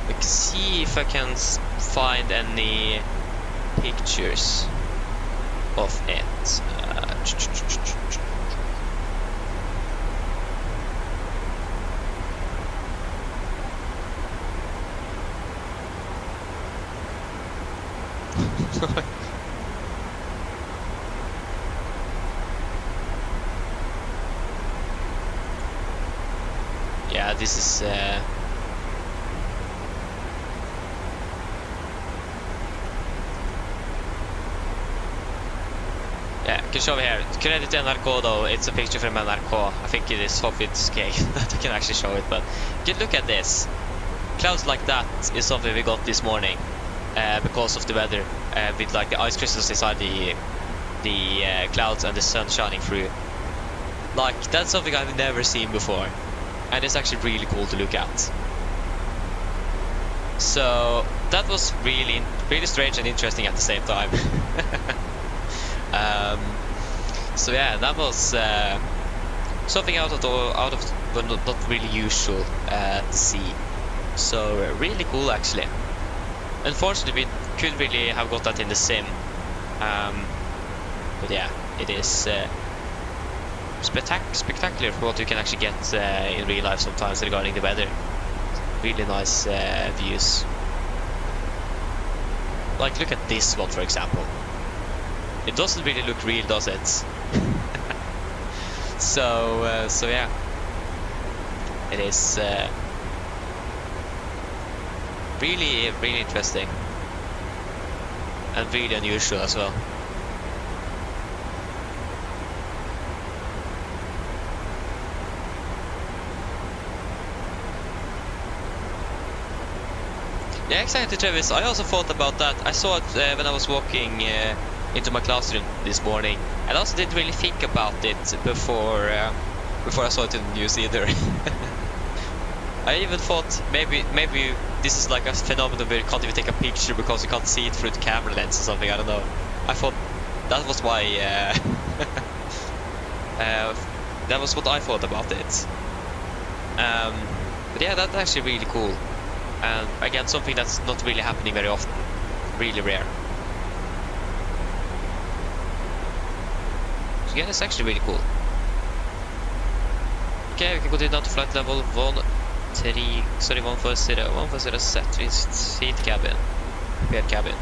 We can see if I can find any pictures of it. Yeah, this is yeah, I can show here. Credit to NRK though, it's a picture from NRK. I think it is, hope it's okay that I can actually show it, but you can look at this. Clouds like that is something we got this morning because of the weather, with like the ice crystals inside the clouds and the sun shining through. Like, that's something I've never seen before, and it's actually really cool to look at. So that was really strange and interesting at the same time. So yeah, that was something out of but not really usual to see. So really cool actually. Unfortunately, we couldn't really have got that in the sim. But yeah, it is spectacular for what you can actually get in real life sometimes regarding the weather. Really nice views. Like, look at this one for example. It doesn't really look real, does it? So yeah, it is really, really interesting. And really unusual as well. Yeah, exactly, Travis. I also thought about that. I saw it when I was walking into my classroom this morning. And I also didn't really think about it before I saw it in the news either. I even thought maybe this is like a phenomenon where you can't even take a picture because you can't see it through the camera lens or something. I don't know. I thought that was why. That was what I thought about it. But yeah, that's actually really cool. And again, something that's not really happening very often. Really rare. So yeah, it's actually really cool. Okay, we can continue down to flight level 140 set. Seat cabin. Prepared cabin.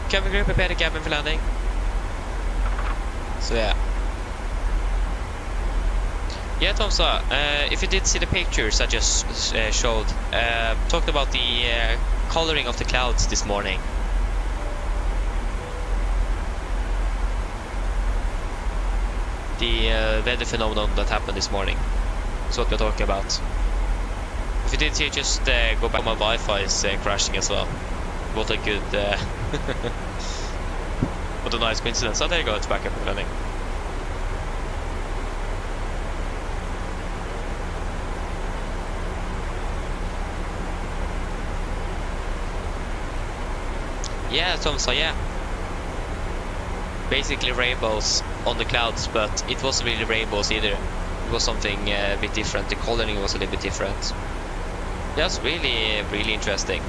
Cabin crew, prepare the cabin for landing. So yeah. Yeah, Tomsa, if you did see the pictures I just showed, talked about the coloring of the clouds this morning. The weather phenomenon that happened this morning. That's what we're talking about. If you did see it, just go back. My Wi-Fi is crashing as well. What a good... what a nice coincidence. Oh, there you go, it's back up and running. Yeah, Tomsa, yeah. Basically rainbows on the clouds, but it wasn't really rainbows either. It was something a bit different. The coloring was a little bit different. That's really, really interesting.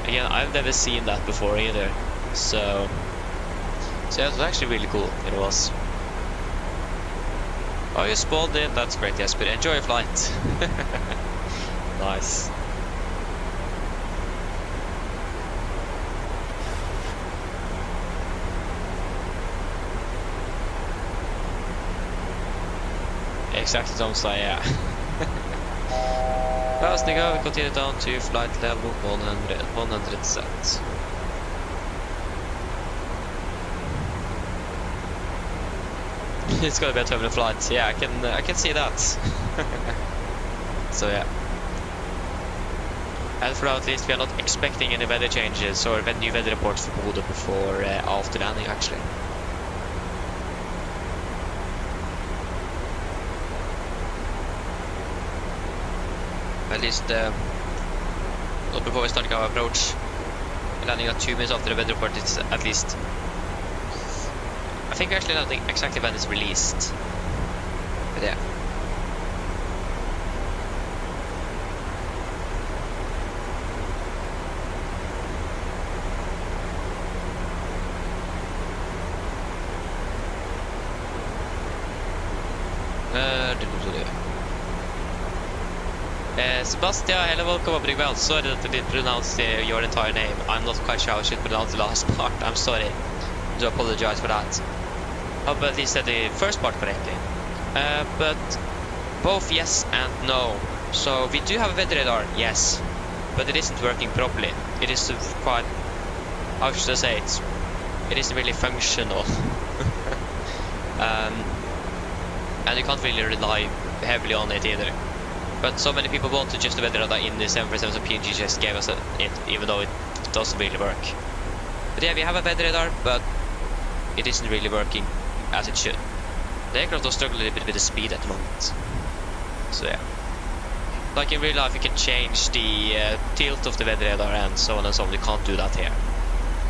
Again, I've never seen that before either, so it was actually really cool. It was. Oh, you spawned in. That's great, Jesper. Enjoy your flight. Nice. Exactly, Tomsa, yeah. Passing go, we continue down to flight level 100 set. It's gonna be a terminal flight. Yeah, I can see that. So yeah. And for now, at least we are not expecting any weather changes or new weather reports for Bodø before after landing actually. At least not before we start our approach. Landing at 2 minutes after the weather report is at least. I think actually landing exactly when it's released. But yeah. Sebastian, hello, welcome aboard well. Sorry that I didn't pronounce your entire name. I'm not quite sure how I should pronounce the last part. I'm sorry. I do apologize for that. Hope at least said the first part correctly. But both yes and no. So we do have a weather radar, yes, but it isn't working properly. It is quite, how should I say it? It isn't really functional. And you can't really rely heavily on it either. But so many people want to just the weather radar in the 747, so PMDG just gave us it, even though it doesn't really work. But yeah, we have a weather radar, but it isn't really working as it should. The aircraft does struggle a little bit with the speed at the moment. So yeah. Like in real life, you can change the tilt of the weather radar and so on and so on. You can't do that here.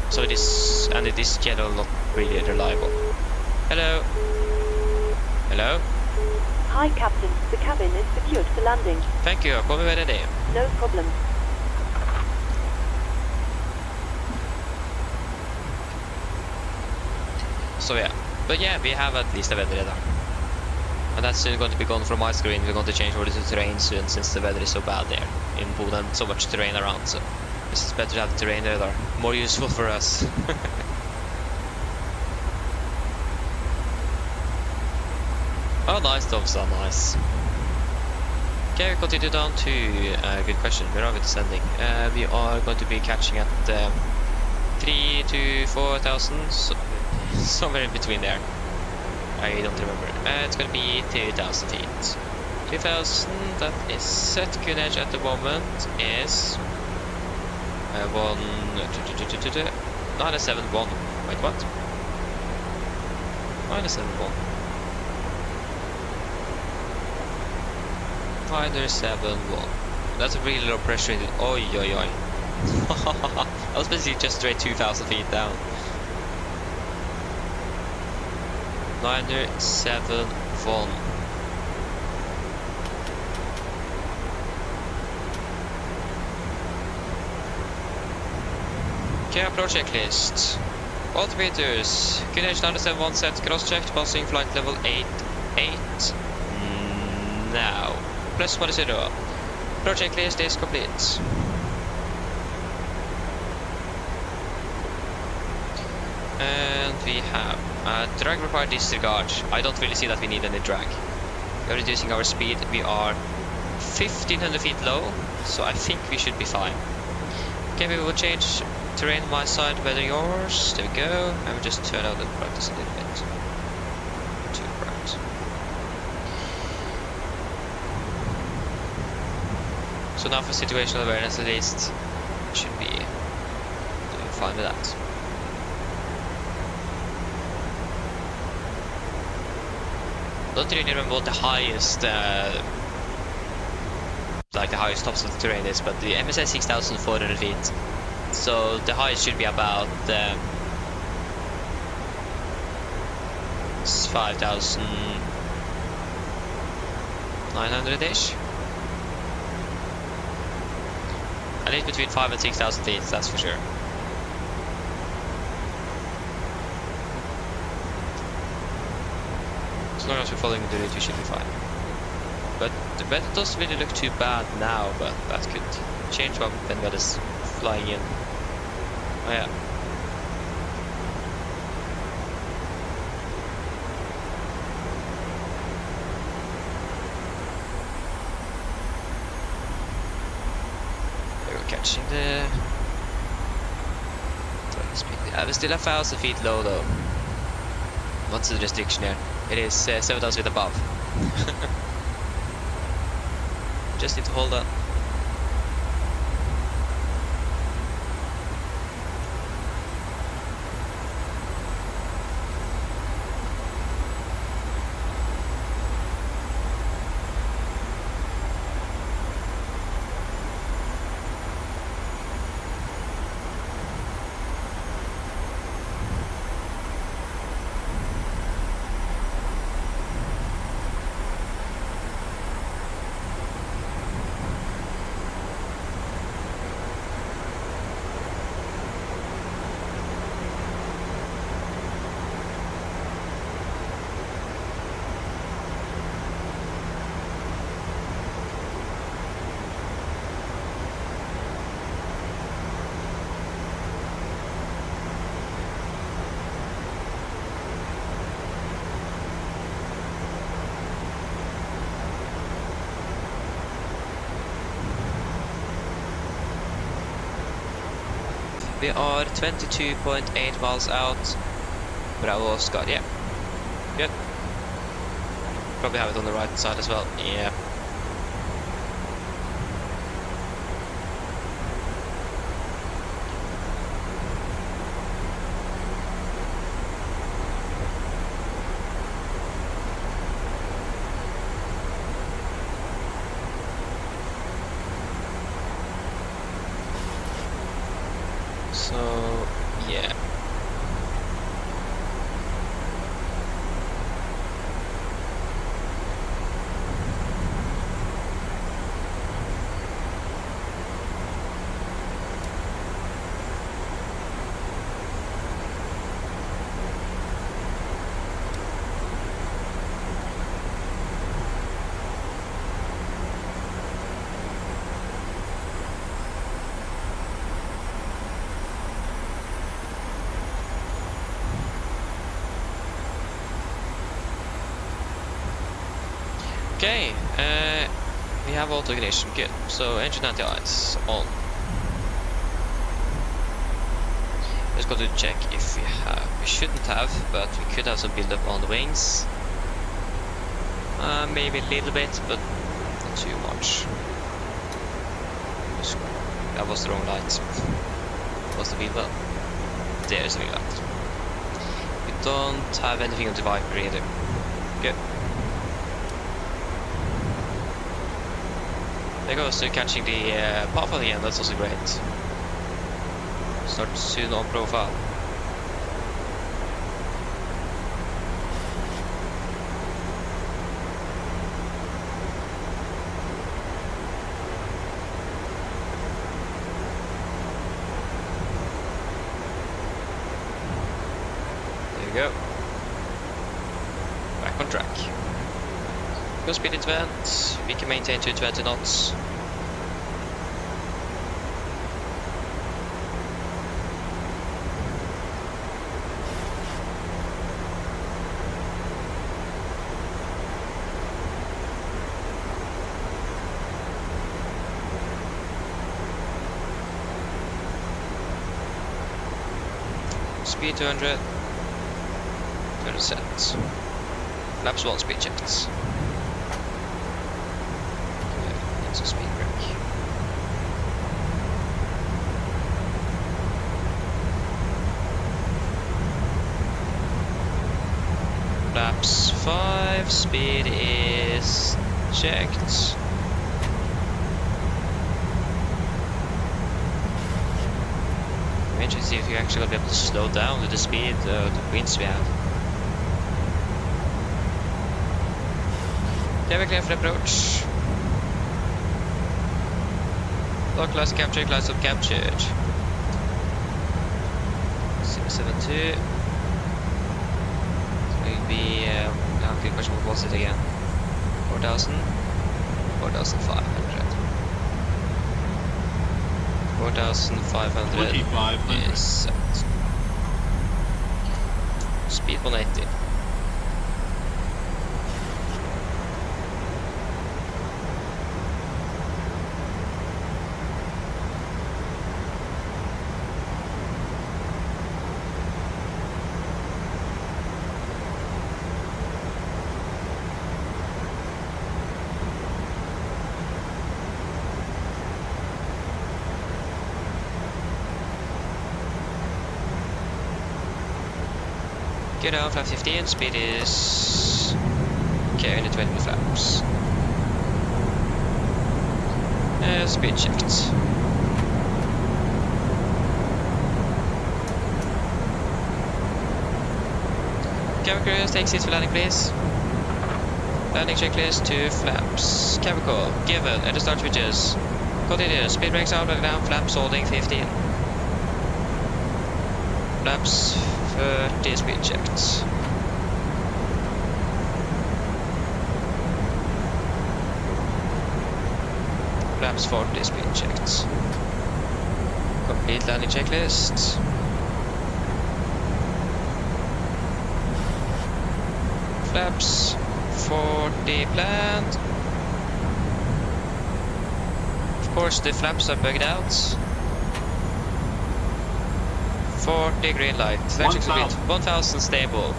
So it is, and it is generally not really reliable. Hello. Hello. Hi, Captain. The cabin is secured for landing. Thank you. Kommer vi ready? No problem. So yeah. But yeah, we have at least a weather radar. And that's soon going to be gone from my screen. We're going to change over to terrain soon, since the weather is so bad there in Bodø and so much terrain around. So it's better to have the terrain radar. More useful for us. Oh, nice, Thompson, nice. Okay, we continue down to, good question, where are we descending? We are going to be catching at 3 to 4,000, so somewhere in between there. I don't remember. It's going to be 2,000 feet. 2,000, that is set. Kunage at the moment is 971. Wait, what? 971. 971. That's a really low pressure. Oi, oi, oi. I was basically just straight 2,000 feet down. 971. Okay, approach checklist. Altimeters. QNH 971 set, cross-checked, passing flight level 88. Now. Plus 10. Approach checklist is complete. And we have drag required disregard. I don't really see that we need any drag. We are reducing our speed. We are 1,500 feet low, so I think we should be fine. Okay, we will change terrain on my side, weather yours. There we go. And we'll just turn out the brightness a little bit. Too bright. So now for situational awareness, at least, should be doing fine with that. I don't really remember what the highest, like the highest tops of the terrain is, but the MSS 6,400 feet. So the highest should be about 5,900-ish. At least between 5,000 and 6,000 feet, that's for sure. As long as we're following the route, we should be fine. But the weather doesn't really look too bad now, but that could change when weather's flying in. Oh yeah. We're catching the speed. Yeah, we're still 1,000 feet low though. What's the restriction here? It is 7,000 feet above. Just need to hold on. We are 22.8 miles out. Bravo Oscar, yeah. Good. Probably have it on the right side as well. Yeah. So, yeah. Okay, we have auto ignition, good. So engine anti-lights on. Let's go to check if we have. We shouldn't have, but we could have some build-up on the wings. Maybe a little bit, but not too much. That was the wrong light. What's the wheel well? There's the wheel light. We don't have anything on the Viper either. Good. There goes to catching the path again, that's also great. Start soon on profile. There you go. Back on track. Go speed into vent. We can maintain 220 knots. Speed 200. 200 set. Laps 1 speed checks. It's a speed break. Laps 5, speed is checked. See if you're actually going to be able to slow down with the speed, the winds we have. Okay, we're clear for the approach. Localized capture, class up captured. 672. So it will be, good question, what was it again? 4,000? 4,500. 4,500 is set. Speed 180. Get down, flap 15, speed is carrying the 20 flaps. Speed checked. Cabin crew, take seats for landing please. Landing checklist, 2 flaps. Cabin call, given, at the start switches. Continue, speed brakes out, landing down, flaps holding 15. Flaps 30 speed checked. Flaps 40 speed checked. Complete landing checklist. Flaps 40 planned. Of course the flaps are bugged out. 40 green light, selection complete, 1000 stable,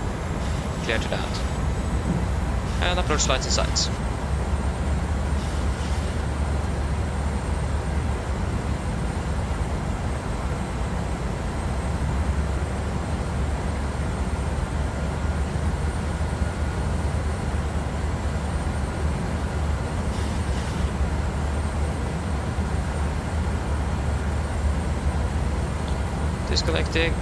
clear to land. And approach lights in sight. Disconnecting.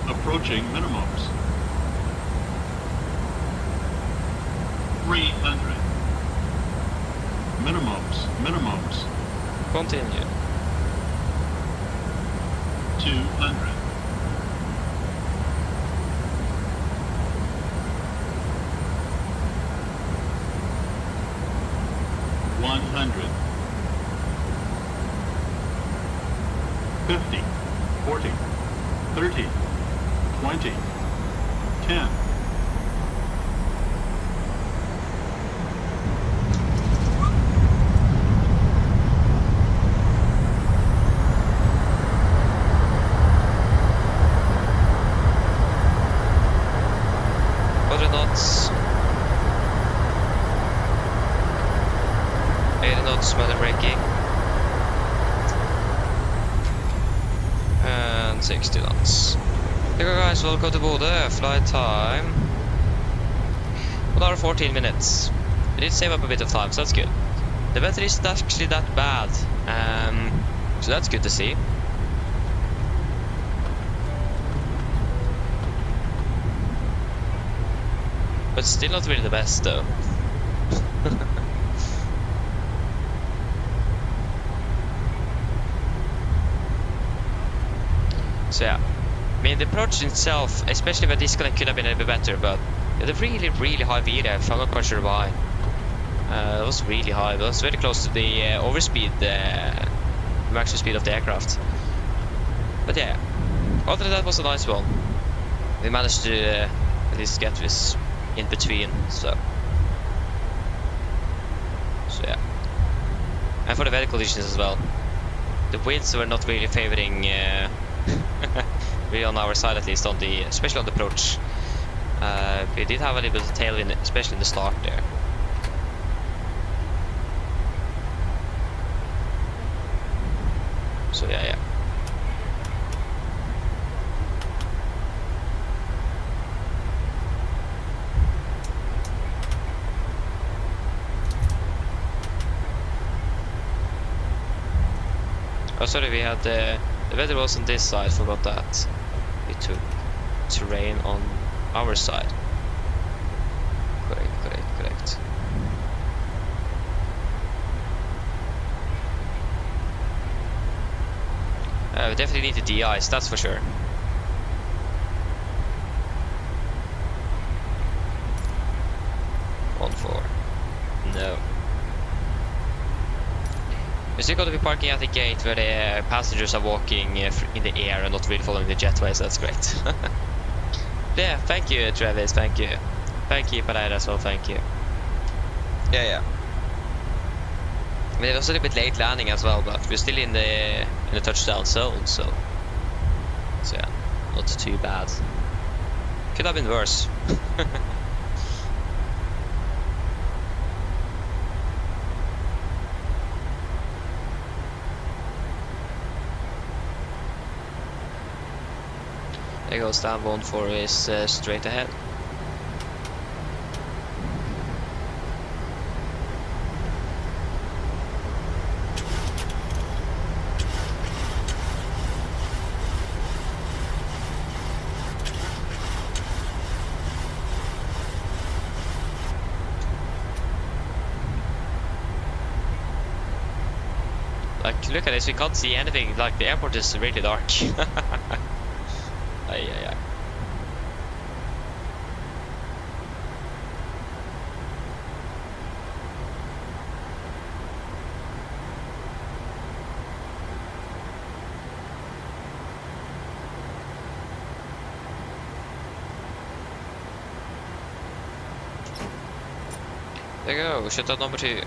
Approaching minimums. 300. Minimums. Continue. 200. 100. 50, 40, 30, 20, 10. Other knots. 80 knots, weather braking. And 60 knots. There you go, guys, welcome to Bodø. Flight time 1 hour 14 minutes. We did save up a bit of time, so that's good. The weather isn't actually that bad, so that's good to see. But still not really the best though. So yeah, I mean the approach itself, especially with disconnect, could have been a bit better, but the really high VREF, I'm not quite sure why. It was really high, it was very close to the overspeed, maximum speed of the aircraft. But yeah, other than that was a nice one. We managed to at least get this in between, so yeah. And for the weather conditions as well, the winds were not really favoring really on our side, at least on the, especially on the approach. We did have a little bit of tailwind, especially in the start there. So yeah. Oh, sorry, we had the weather was on this side, forgot that. We took terrain on our side. Correct. We definitely need to de-ice, that's for sure. On 4. No. We're still going to be parking at the gate where the passengers are walking in the air and not really following the jetway, so that's great. Yeah, thank you, Travis, thank you. Thank you, Pereira, as well, thank you. Yeah. I mean, it was a little bit late landing as well, but we're still in the touchdown zone, so yeah, not too bad. Could have been worse. There goes down 14 is straight ahead. Like, look at this, we can't see anything, like the airport is really dark. Ay. There you go, shutdown number 2.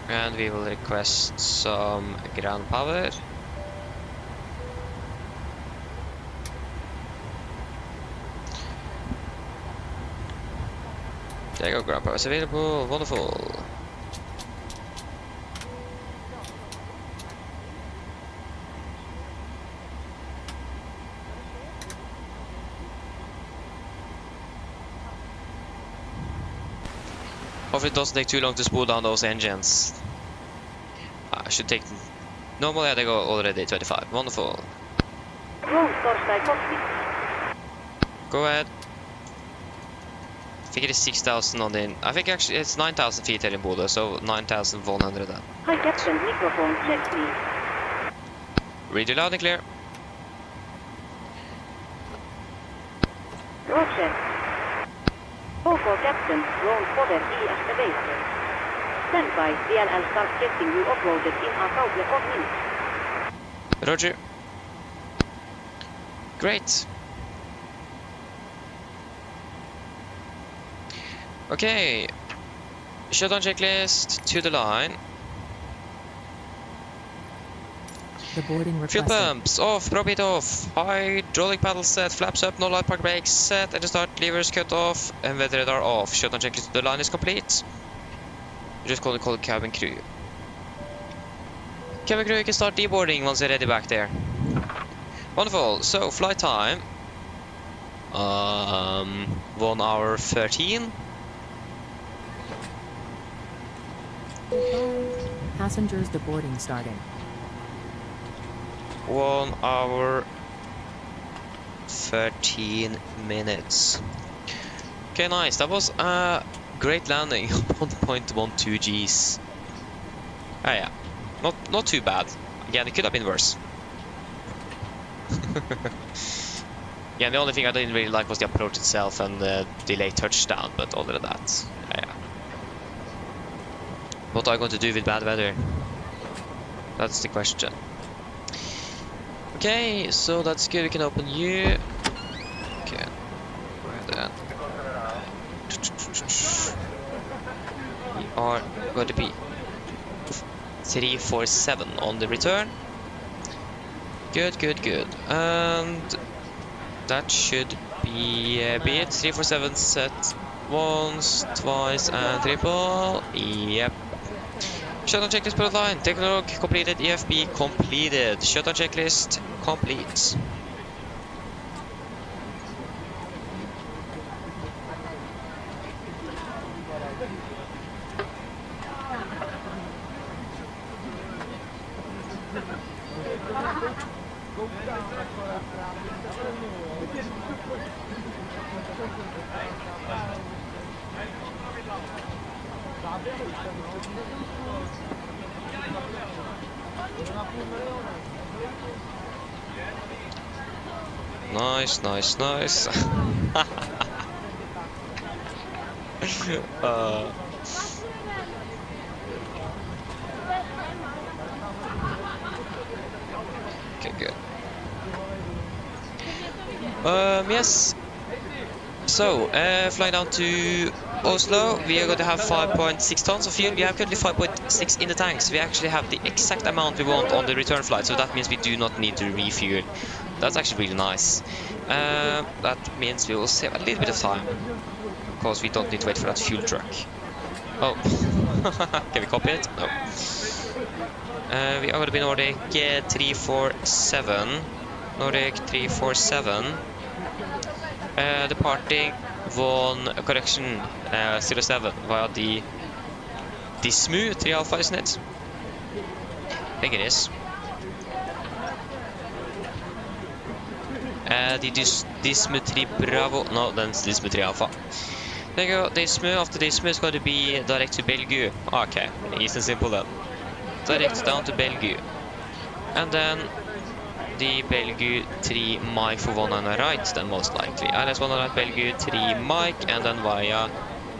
And we will request some ground power. There you go, ground power is available, wonderful. Hopefully it doesn't take too long to spool down those engines. I should take... Normally they go already 25. Wonderful. Go ahead. I think it is 6,000 on the... I think actually it's 9,000 feet here in Bodø, so 9,100 then. Hi Captain, microphone check please. Read you loud and clear. Roger. OK Captain, drone Bodø is available. Stand by, DLL start getting you uploaded in a couple of minutes. Roger. Great. Okay. Shutdown checklist to the line. The boarding Fuel requested. pumps off, prop it off. Hydraulic paddle set, flaps up, no light park brakes set, and the start levers cut off, and weather radar off. Shutdown checklist to the line is complete. Just call the cabin crew. Cabin crew, you can start deboarding once you're ready back there. Wonderful. So flight time. 1 hour 13. Passengers deboarding starting. 1 hour 13 minutes. Okay, nice. That was a great landing. 1.12 Gs. Oh yeah, not too bad. Again, it could have been worse. Yeah, the only thing I didn't really like was the approach itself and the delayed touchdown, but other than that, yeah. What are you going to do with bad weather? That's the question. Okay, so that's good. We can open you. Okay, then. We are going to be 347 on the return. Good, good, good. And that should be it. 347 set once, twice, and triple. Yep. Shutdown checklist per line. Technolog completed. EFB completed. Shutdown checklist complete. Nice, nice, nice. Okay, good. Yes. So, flying down to Oslo, we are going to have 5.6 tons of fuel. We have currently 5.6 in the tanks. We actually have the exact amount we want on the return flight, so that means we do not need to refuel. That's actually really nice. That means we will save a little bit of time, because we don't need to wait for that fuel truck. Oh, can we copy it? No. We are going to be Nordic 347. Nordic 347. Departing 07 via the smooth 3 Alpha, isn't it? I think it is. The Dismu 3 Bravo. No, that's Dismu 3 Alpha. There you go. Dismu. After Dismu is going to be direct to Belgium. Okay, easy and simple then. Direct down to Belgium. And then the Belgium 3 Mike for 1 on the right, then most likely. LS 1 on the right, Belgium 3 Mike, and then via.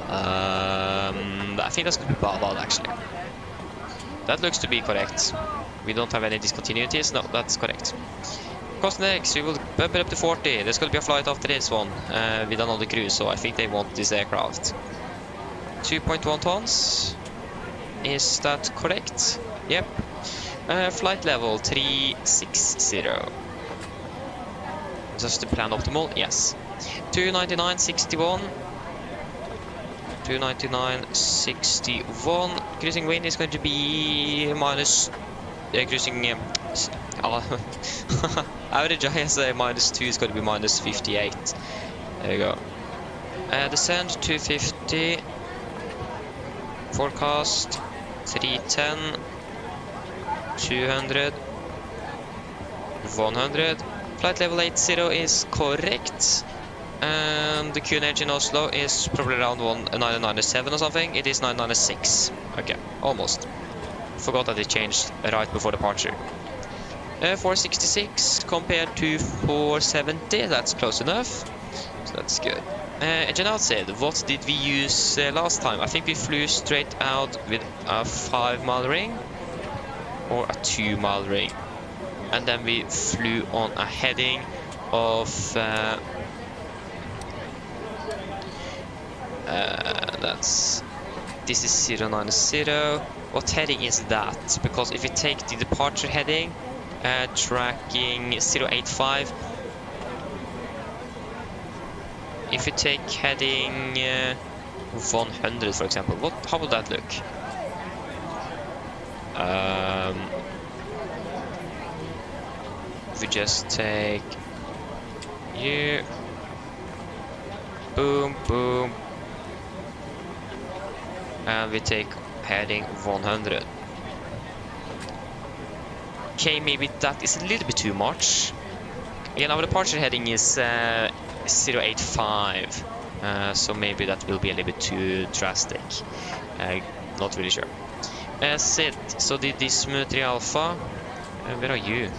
I think that's going to be Bodø actually. That looks to be correct. We don't have any discontinuities. No, that's correct. Cost next, we will bump it up to 40. There's going to be a flight after this one with another crew, so I think they want this aircraft. 2.1 tons. Is that correct? Yep. Flight level 360. Just the plan optimal? Yes. 299.61. 299.61. Cruising wind is going to be minus. Cruising. Average ISA -2 is going to be -58. There you go. Descend 250. Forecast 310. 200. 100. Flight level 80 is correct. And the QNH in Oslo is probably around 997 or something. It is 996. Okay, almost. Forgot that it changed right before departure. 466 compared to 470, that's close enough. So that's good. Janelle said, what did we use last time? I think we flew straight out with a 5-mile ring or a 2-mile ring, and then we flew on a heading of this is 090. What heading is that? Because if you take the departure heading, tracking 085, if you take heading 100, for example, how would that look? If we just take you, boom, boom, and we take heading 100. Okay, maybe that is a little bit too much. Again, our departure heading is 085, so maybe that will be a little bit too drastic. Not really sure. Sid, so the Dismu 3 Alpha, where are you?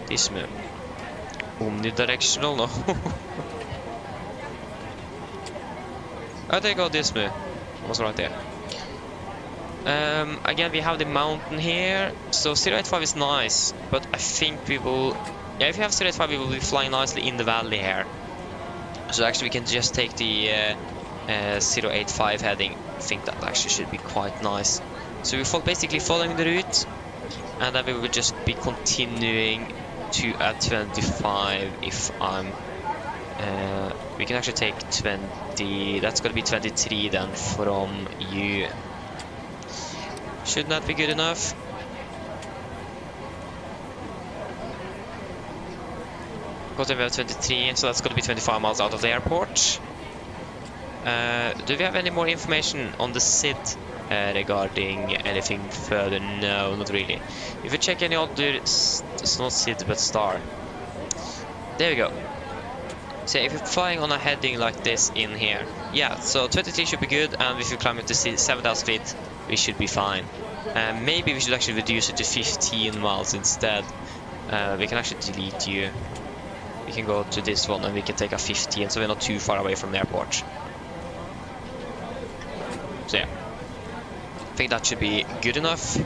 Dismu. Omnidirectional, no. I think I'll Dismu. Was right there. Again, we have the mountain here. So 085 is nice, but I think we will... Yeah, if you have 085, we will be flying nicely in the valley here. So actually we can just take the 085 heading. I think that actually should be quite nice. So we're basically following the route, and then we will just be continuing to at 25 if I'm... we can actually take 20... That's going to be 23 then from you. Shouldn't that be good enough? Because we have 23, so that's going to be 25 miles out of the airport. Do we have any more information on the SID regarding anything further? No, not really. If you check any other... It's not SID, but star. There we go. So if you're flying on a heading like this in here, yeah, so 23 should be good, and if you climb it to 7,000 feet, we should be fine. Maybe we should actually reduce it to 15 miles instead. We can actually delete you. We can go to this one and we can take a 15, so we're not too far away from the airport. So yeah, I think that should be good enough.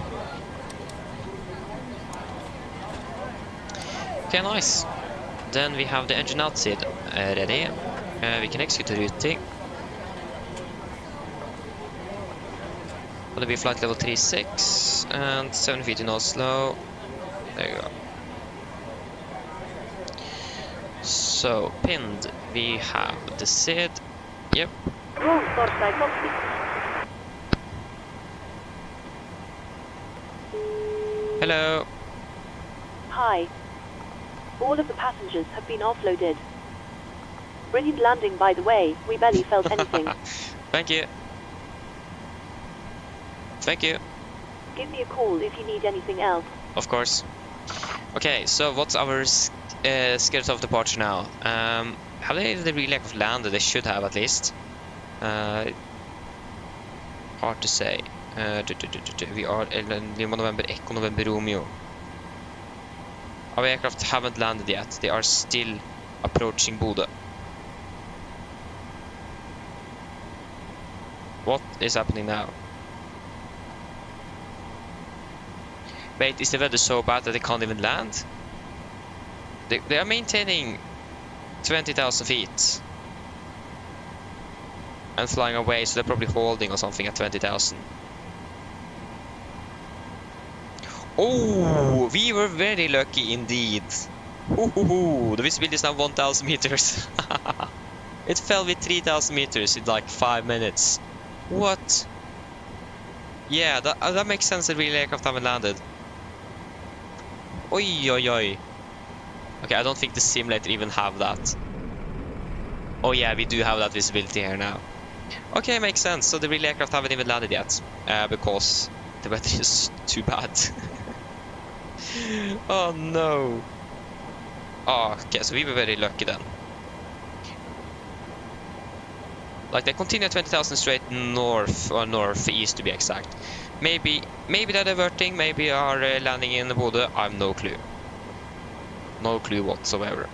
Okay, nice. Then we have the engine outside ready. We can execute the routing. Gonna be flight level 36 and 7 feet in Oslo. There you go. So pinned, we have the SID. Yep. Hello. Hi. All of the passengers have been offloaded. Brilliant landing, by the way. We barely felt anything. Thank you. Thank you. Give me a call if you need anything else. Of course. Okay, so what's our schedule of departure now? Have they really landed? They should have at least. Hard to say. We are Lima November Echo November Romeo. Our aircraft haven't landed yet. They are still approaching Bodø. What is happening now? Wait, is the weather so bad that they can't even land? They are maintaining 20,000 feet and flying away, so they're probably holding or something at 20,000. Oh, we were very lucky indeed. The visibility is now 1,000 meters. It fell with 3,000 meters in like 5 minutes. What? Yeah, that makes sense that really aircraft haven't landed. Oi, oi, oi. Okay, I don't think the simulator even have that. Oh yeah, we do have that visibility here now. Okay, makes sense. So the real aircraft haven't even landed yet, because the weather is too bad. Oh no. Oh, okay, so we were very lucky then. Like they continue 20,000 straight north, or northeast to be exact. Maybe they're diverting, maybe are landing in Bodø. I have no clue. No clue whatsoever.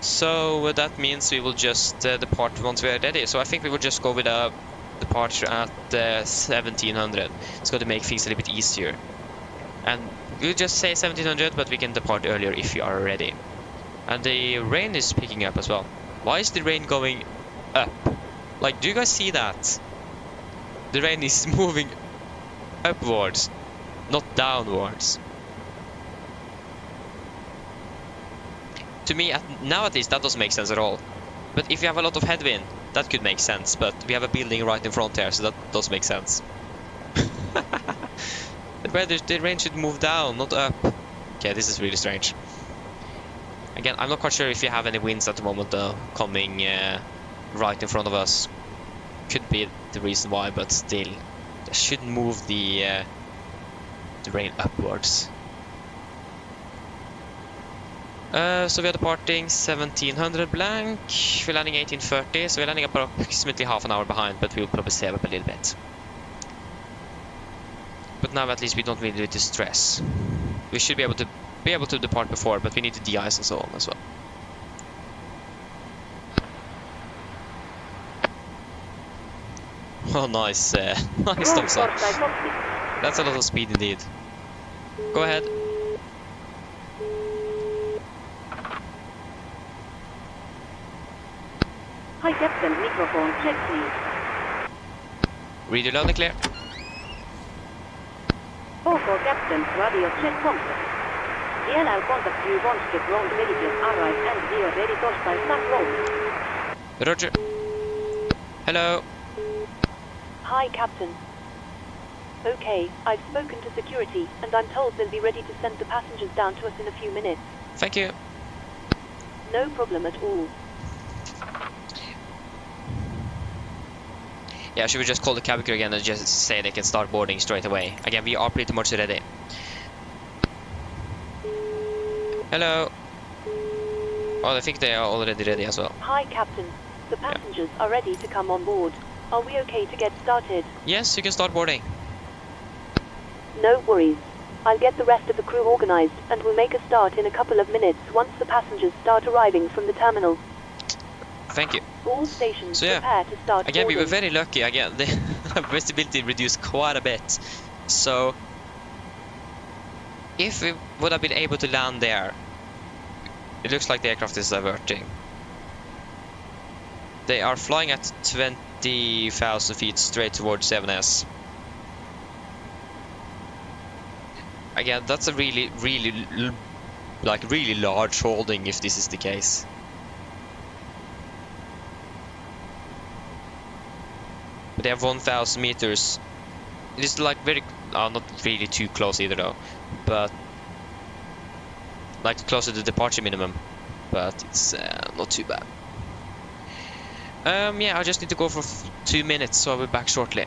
So that means we will just depart once we are ready. So I think we will just go with a departure at 1700. It's going to make things a little bit easier. And we'll just say 1700, but we can depart earlier if you are ready. And the rain is picking up as well. Why is the rain going up? Like, do you guys see that? The rain is moving upwards, not downwards. To me, now at least, that doesn't make sense at all. But if you have a lot of headwind, that could make sense. But we have a building right in front here, so that does make sense. The rain should move down, not up. Okay, this is really strange. Again, I'm not quite sure if you have any winds at the moment, though, coming right in front of us. Could be the reason why, but still, that should move the rain upwards. So we are departing 1700 blank. We're landing 1830, so we're landing approximately half an hour behind, but we'll probably save up a little bit. But now at least we don't really need to stress. We should be able to depart before, but we need to de-ice and so on as well. Oh, nice, nice thumbs up. That's a lot of speed indeed. Go ahead. Hi Captain, microphone check please. Read you loud and clear. OK Captain, radio check contact. DLL contact you once the ground Radeon RX and we are ready to start rolling. Roger. Hello. Hi, Captain. Okay, I've spoken to security, and I'm told they'll be ready to send the passengers down to us in a few minutes. Thank you. No problem at all. Yeah, should we just call the cab crew again and just say they can start boarding straight away? Again, we are pretty much ready. Hello. Oh, I think they are already ready as well. Hi, Captain. The passengers are ready to come on board. Are we okay to get started? Yes, you can start boarding. No worries. I'll get the rest of the crew organized, and we'll make a start in a couple of minutes once the passengers start arriving from the terminal. Thank you. All stations So yeah, prepare to start again, we were boarding. very lucky. Again, the visibility reduced quite a bit. So, if we would have been able to land there, it looks like the aircraft is diverting. They are flying at 20,000 feet straight towards 7S. Again, that's a really large holding if this is the case. But they have 1,000 meters. It is like very, not really too close either though, but like close to the departure minimum. But it's not too bad. Yeah, I just need to go for 2 minutes, so I'll be back shortly.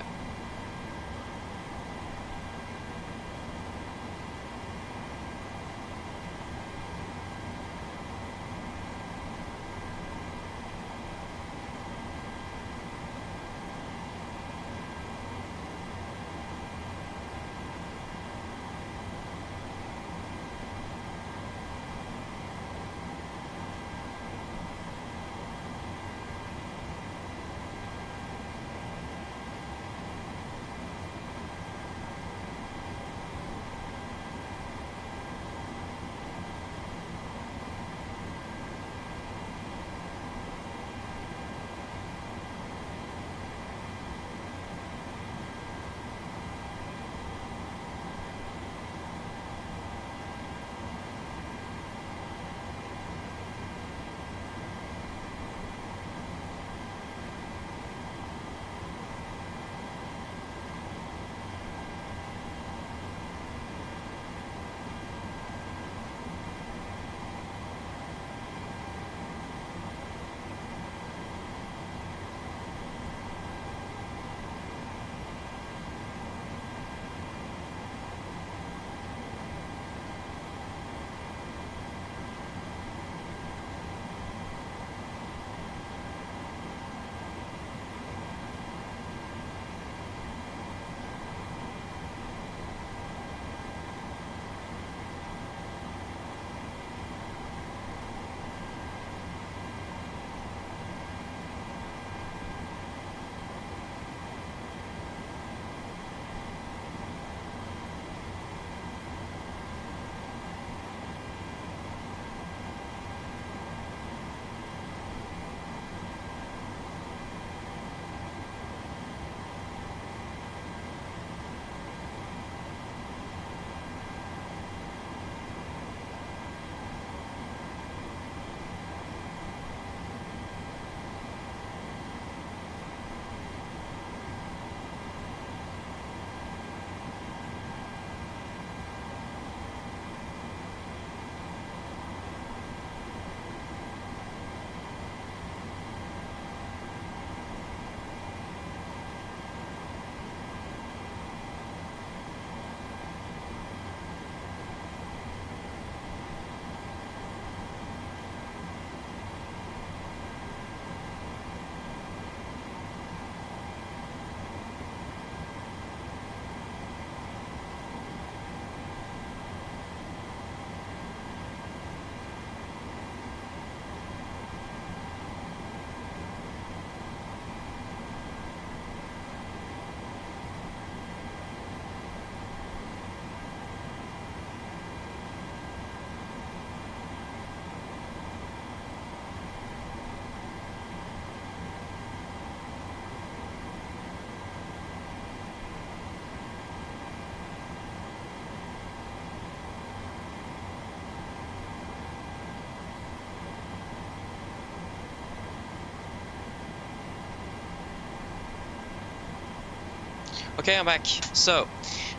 Okay, I'm back. So,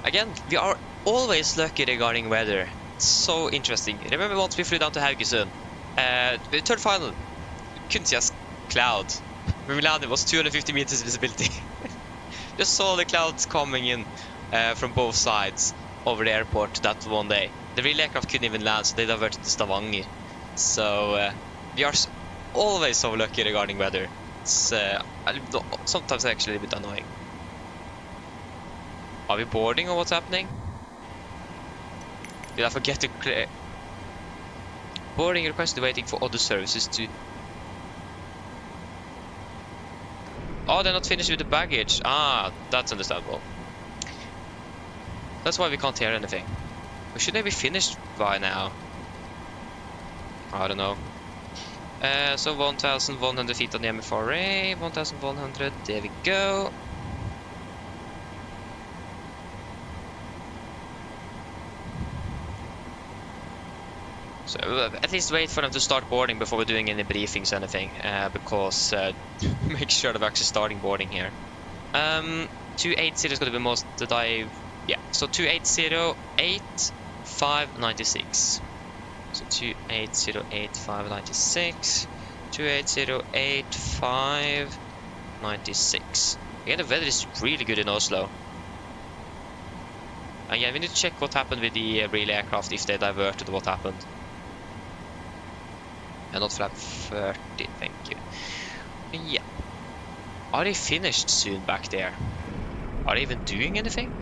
again, we are always lucky regarding weather. It's so interesting. Remember once we flew down to Haugesund? The third final, couldn't see a cloud. When we landed, it was 250 meters visibility. Just saw the clouds coming in from both sides over the airport that one day. The real aircraft couldn't even land, so they diverted to Stavanger. So we are always so lucky regarding weather. It's sometimes actually a bit annoying. Are we boarding or what's happening? Did I forget to clear? Boarding requested, waiting for other services to... Oh, they're not finished with the baggage. Ah, that's understandable. That's why we can't hear anything. But should they be finished by now? I don't know. So 1,100 feet on the MFRA. 1,100, there we go. So at least wait for them to start boarding before we're doing any briefings or anything, because make sure that we're actually starting boarding here. 280 is going to be most that yeah. So 2808596. So 2808596. 2808596. Again, the weather is really good in Oslo. And yeah, we need to check what happened with the real aircraft, if they diverted, what happened. And not flap 30, thank you. Yeah. Are they finished soon back there? Are they even doing anything?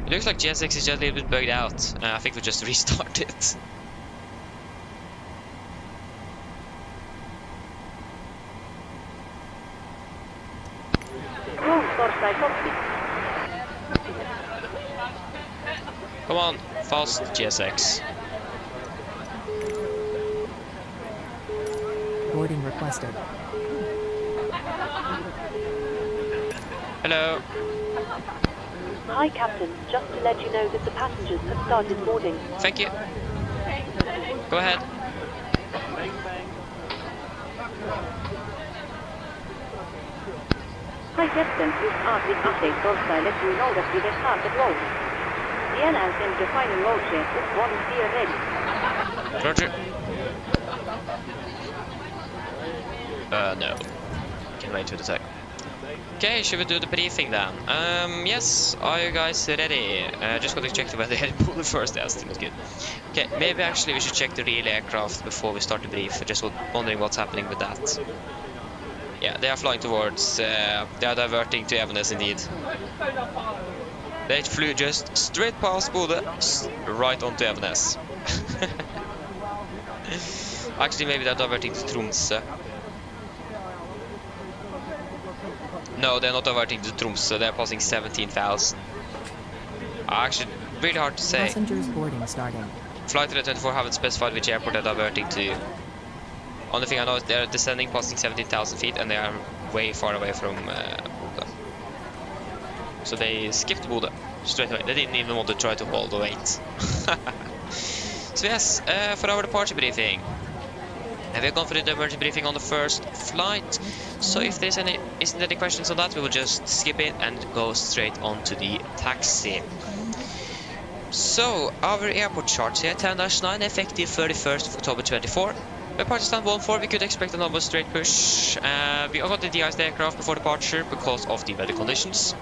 It looks like GSX is just a little bit bugged out. I think we just restart it. Come on, fast GSX. Boarding requested. Hello. Hi, Captain. Just to let you know that the passengers have started boarding. Thank you. Go ahead. Hi Captain, this Arctic update Thursday let you know that we have started loading. The airline sent the final load check with one steer ready. Roger. No. Can wait to the tech. Okay, should we do the briefing then? Yes, are you guys ready? Just got to check the weather head pool first, that's still not good. Okay, maybe actually we should check the real aircraft before we start the brief. Just wondering what's happening with that. Yeah, they are flying towards, they are diverting to Evenes indeed. They flew just straight past Bodø, right onto Evenes. Actually, maybe they're diverting to Tromsø. No, they're not diverting to Tromsø, they're passing 17,000. Actually, really hard to say. Passengers boarding starting. Flight 24 haven't specified which airport they're diverting to. Only thing I know is they're descending, passing 17,000 feet, and they are way far away from Bodø. So they skipped Bodø straight away. They didn't even want to try to hold the weight. So yes, for our departure briefing. And we've gone for the emergency briefing on the first flight. So if there's isn't any questions on that, we will just skip it and go straight on to the taxi. So our airport charts here, 10-9, effective 31st of October 24. Departure stand 14, we could expect a normal straight push. We got the de-iced aircraft before departure because of the weather conditions.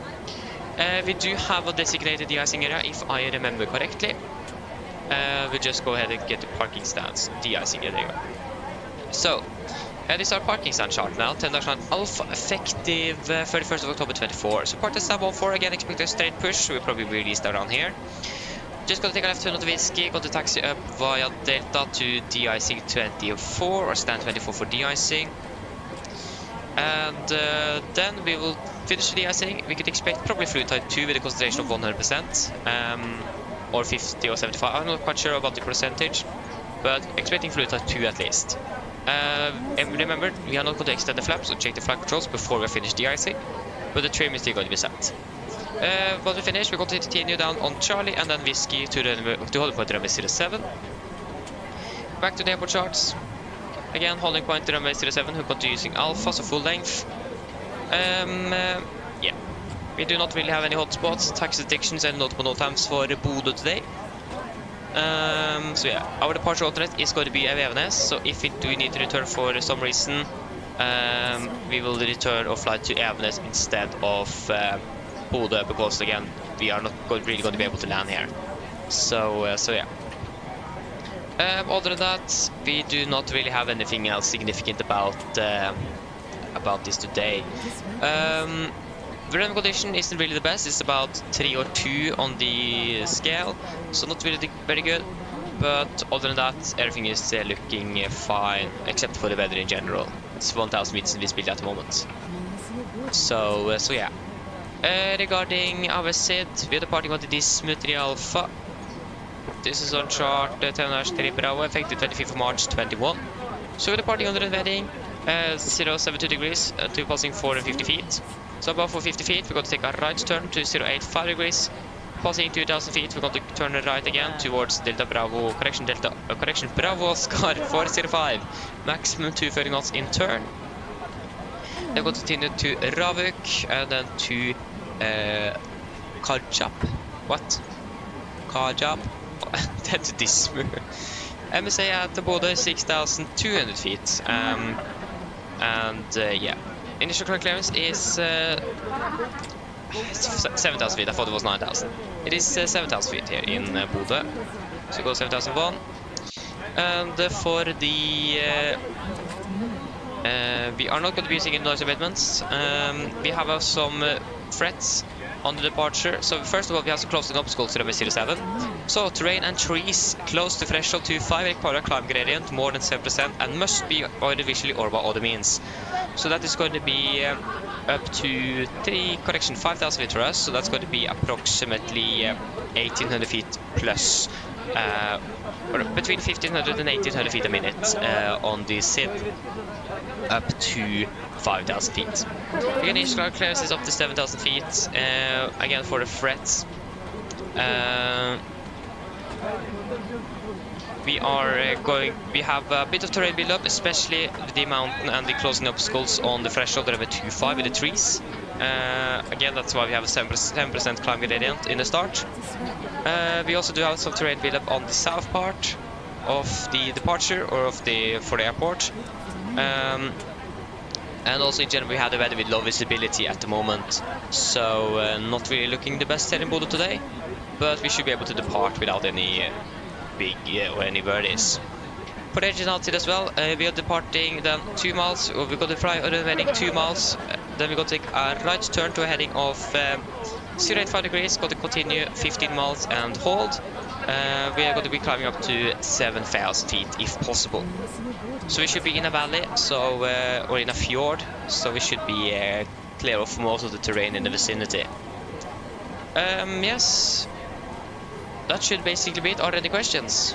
We do have a designated de-icing area, if I remember correctly. We'll just go ahead and get the parking stands, de-icing area. So, this is our parking stand chart now, 10-9 Alpha, effective 31st of October 24. So departure stand 14, again expect a straight push, we'll probably be released around here. Just gonna take a left turn on the whiskey, got the taxi up via Delta to de-icing 24, or stand 24 for de-icing. And then we will finish the de-icing. We could expect probably fluid type 2 with a concentration of 100%, or 50 or 75, I'm not quite sure about the percentage, but expecting fluid type 2 at least. And remember, we are not going to extend the flaps or check the flight controls before we finish de-icing, but the trim is still going to be set. Once we finish, we're going to continue down on Charlie and then whiskey to holding point runway 07. Back to the airport charts. Again, holding point runway 07, who continue using Alpha, so full length. Yeah, we do not really have any hotspots, taxi detections, and notable no times for Bodø today. So yeah, our departure alternate is going to be Evenes, so if we do need to return for some reason, we will return or fly to Evenes instead of Bodø, because again, we are not really going to be able to land here. So yeah. Other than that, we do not really have anything else significant about this today. The running condition isn't really the best. It's about 3 or 2 on the scale, so not really very good. But other than that, everything is looking fine, except for the weather in general. It's 1,000 meters in this build at the moment. So yeah. Regarding our SID, we are departing on the Dismutri Alpha. This is on chart 10-3 Bravo, effective 25th of March 21. So we're departing under the heading 072 degrees to passing 450 feet. So above 450 feet, we're going to take a right turn to 085 degrees. Passing 2,000 feet, we're going to turn right again towards Delta Bravo, correction Bravo Oscar 405. Maximum 230 knots in turn. Then we're going to continue to Ravuk and then to Kajap. What? Kajap? That's Dismu. MSA at Bodø 6,200 feet. Yeah. Initial current clearance is 7,000 feet. I thought it was 9,000. It is 7,000 feet here in Bodø. So go 7,001. And for the we are not going to be using any noise abatements. We have some threats on the departure. So first of all, we have to close the obstacles to runway 07. So terrain and trees close to threshold to 5 polar climb gradient, more than 7%, and must be avoided visually or by other means. So that is going to be up to 5,000 feet for us. So that's going to be approximately 1,800 feet plus, or between 1,500 and 1,800 feet a minute on the SID, up to 5,000 feet. Again, initial clearance is up to 7,000 feet. Again, for the threats, we have a bit of terrain build-up, especially the mountain and the closing obstacles on the threshold of 25 with the trees. Again, that's why we have a 10% climb gradient in the start. We also do have some terrain build-up on the south part of the departure or for the airport. And also in general, we have the weather with low visibility at the moment, so not really looking the best here in Bodø today, but we should be able to depart without any big or any worries. For the engine outside as well, we are departing then 2 miles, or we're going to fly a heading 2 miles, then we're going to take a right turn to a heading of 085 degrees, going to continue 15 miles and hold. We are going to be climbing up to 7,000 feet if possible. So we should be in a valley, or in a fjord, so we should be clear of most of the terrain in the vicinity. Yes, that should basically be it. Are there any questions?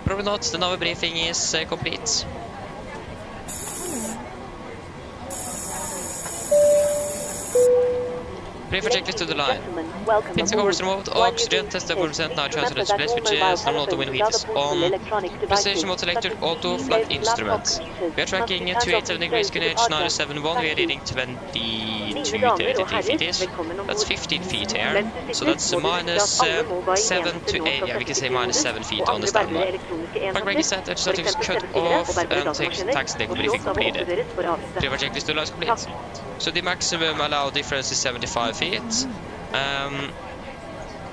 Probably not. The Nava briefing is complete. Pray for checklist to the line. Pins covers removed, oxygen, test level percent, now transfer display switches, normal auto window heat is on. Presentation mode selector, auto flight instruments. We are tracking 287 degrees QNH 971, we are reading 22-33 feet ish. That's 15 feet here, so that's minus 7 to 8, yeah, we can say minus 7 feet on the standby. Park brake is set, edge is cut off, and taxi deck briefing completed. Pray for checklist to the line is complete. So the maximum allowed difference is 75 feet.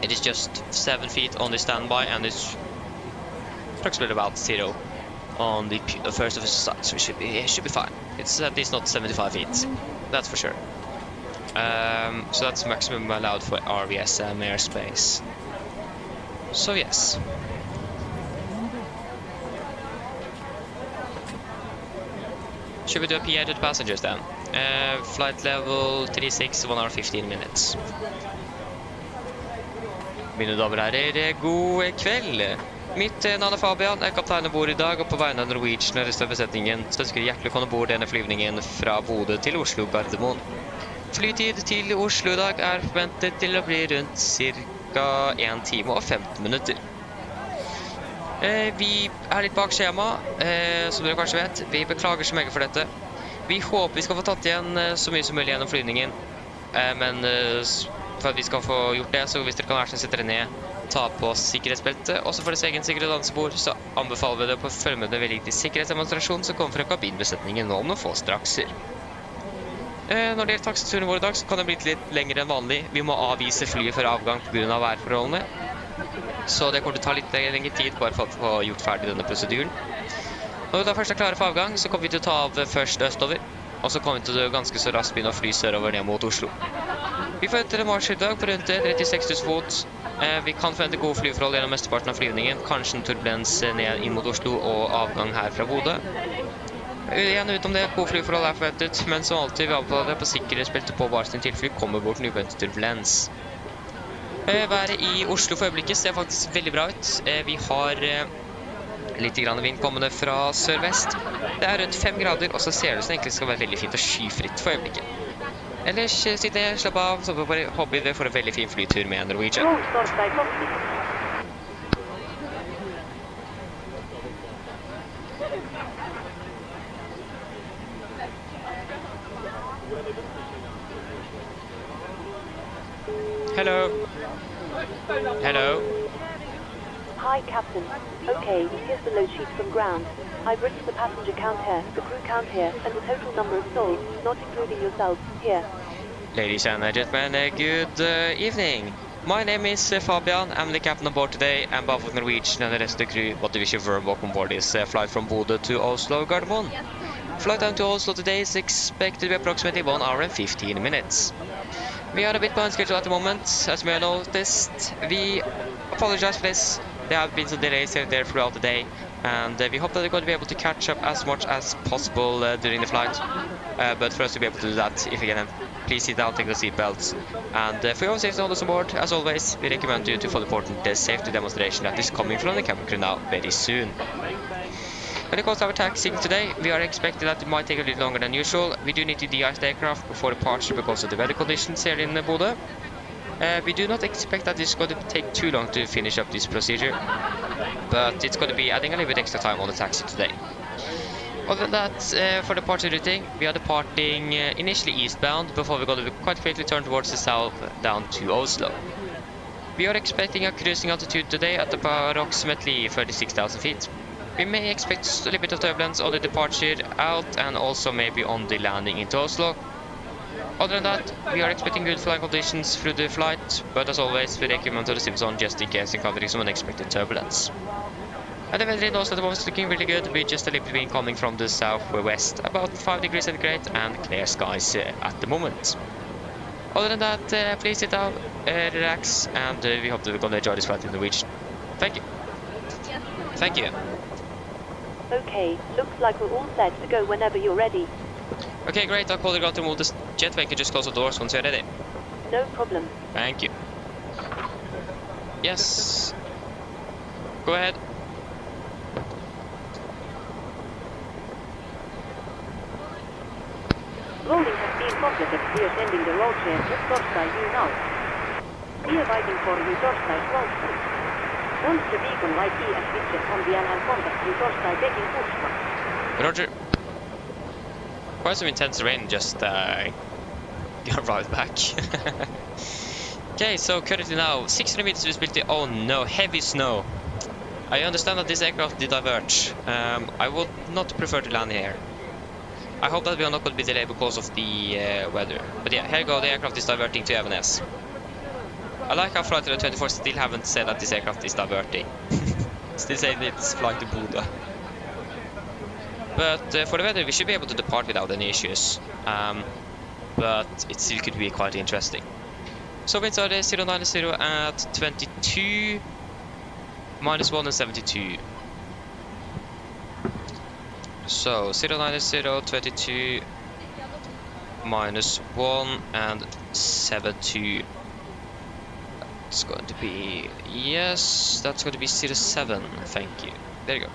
It is just 7 feet on the standby, and it's approximately about 0 on the first of the side, so it should be fine. It's at least not 75 feet, that's for sure. So that's maximum allowed for RVSM airspace. So yes. Should we do a PA to the passengers then? Flight level 36, 1 hour 15 minutes. Mine damer og herrer, god kveld. Mitt navn Fabian, kaptein ombord I dag, og på vegne av Norwegian og resten av besetningen så ønsker jeg hjertelig komme ombord denne flyvningen fra Bodø til Oslo Gardermoen. Flytid til Oslo I dag forventet til å bli rundt ca. 1 time og 15 minutter. Vi er litt bak skjema, som dere kanskje vet. Vi beklager så mye for dette. Vi håper vi skal få tatt igjen så mye som mulig gjennom flyvningen. Men for at vi skal få gjort det, så hvis dere kan være sånn, sitte dere ned, ta på sikkerhetsbeltet, også for deres egen sikkerhet dansebord, så anbefaler vi det på å følge med det veldig til sikkerhetsdemonstrasjon som kommer fra kabinbesetningen nå om noen få strakser. Når det gjelder taxituren vår i dag, så kan det bli litt lengre enn vanlig. Vi må avvise flyet før avgang på grunn av værforholdene. Så det kommer til å ta litt lengre tid bare for å få gjort ferdig denne prosedyren. Når vi da først er klare for avgang, så kommer vi til å ta av først østover, og så kommer vi til å ganske så raskt begynne å fly sørover ned mot Oslo. Vi forventer en marsj i dag på rundt 36 000 fot. Vi kan forvente gode flyforhold gjennom mesteparten av flyvningen, kanskje en turbulens ned inn mot Oslo og avgang her fra Bodø. Igjen utom det, gode flyforhold er forventet, men som alltid vi avtaler det på sikkerhetsbeltet på varsling til fly kommer bort en uventet turbulens. Været i Oslo for øyeblikket ser faktisk veldig bra ut. Vi har litt grann vind kommende fra sør-vest. Det er rundt 5 grader, og så ser det ut som egentlig skal være veldig fint og skyfritt for øyeblikket. Ellers sitt ned, slapp av, så håper vi får en veldig fin flytur med Norwegian. Hello. Hello. Hi, Captain. Okay, here's the load sheet from ground. I've written the passenger count here, the crew count here, and the total number of souls, not including yourselves, here. Ladies and gentlemen, good evening. My name is Fabian. I'm the captain on board today, and both of Norwegian and the rest of the crew want to wish you a warm welcome on board this flight from Bodø to Oslo Gardermoen. Flight down to Oslo today is expected to be approximately 1 hour and 15 minutes. We are a bit behind schedule at the moment, as you may have noticed. We apologize for this. There have been some delays here and there throughout the day, and we hope that we're going to be able to catch up as much as possible during the flight. But for us to be able to do that, if you can, please sit down, take the seat belts. And for your safety on the board, as always, we recommend you to follow the important safety demonstration that is coming from the cabin crew now very soon. When it comes to our taxiing today, we are expecting that it might take a little longer than usual. We do need to de-ice the aircraft before departure because of the weather conditions here in Bodø. We do not expect that it's going to take too long to finish up this procedure, but it's going to be adding a little bit extra time on the taxi today. Other than that, for departure routing, we are departing initially eastbound before we're going to quite quickly turn towards the south down to Oslo. We are expecting a cruising altitude today at approximately 36,000 feet. We may expect a little bit of turbulence on the departure out and also maybe on the landing into Oslo. Other than that, we are expecting good flying conditions through the flight, but as always, we recommend to the sim zone just in case encountering some unexpected turbulence. And the weather in Oslo at the moment is looking really good, with just a little bit wind coming from the southwest, about 5 degrees centigrade and clear skies at the moment. Other than that, please sit down, relax, and we hope that we're going to enjoy this flight in Norwegian. Thank you. Thank you. Okay, looks like we're all set to go whenever you're ready. Okay, great. I'll call the ground to move the jet. We can just close the doors once you're ready. No problem. Thank you. Yes. Go ahead. Loading has been completed. We are sending the road train to Torstai you now. We are waiting for you Torstai close. Once the beacon light ES switches on the and contact you Torstai taking Pushma. Roger. Quite some intense rain just got right back. Okay, so currently now 600 meters visibility. Oh no, heavy snow. I understand that this aircraft did divert. I would not prefer to land here. I hope that we are not going to be delayed because of the weather. But yeah, here you go, the aircraft is diverting to Evenes. I like how Flight 24 still haven't said that this aircraft is diverting. Still saying it's flying to Bodø. But for the weather, we should be able to depart without any issues. But it still could be quite interesting. So winds are 090 at 22, -1 and 72. So 090, 22, -1 and 72. It's going to be, yes, that's going to be 07, thank you. There you go.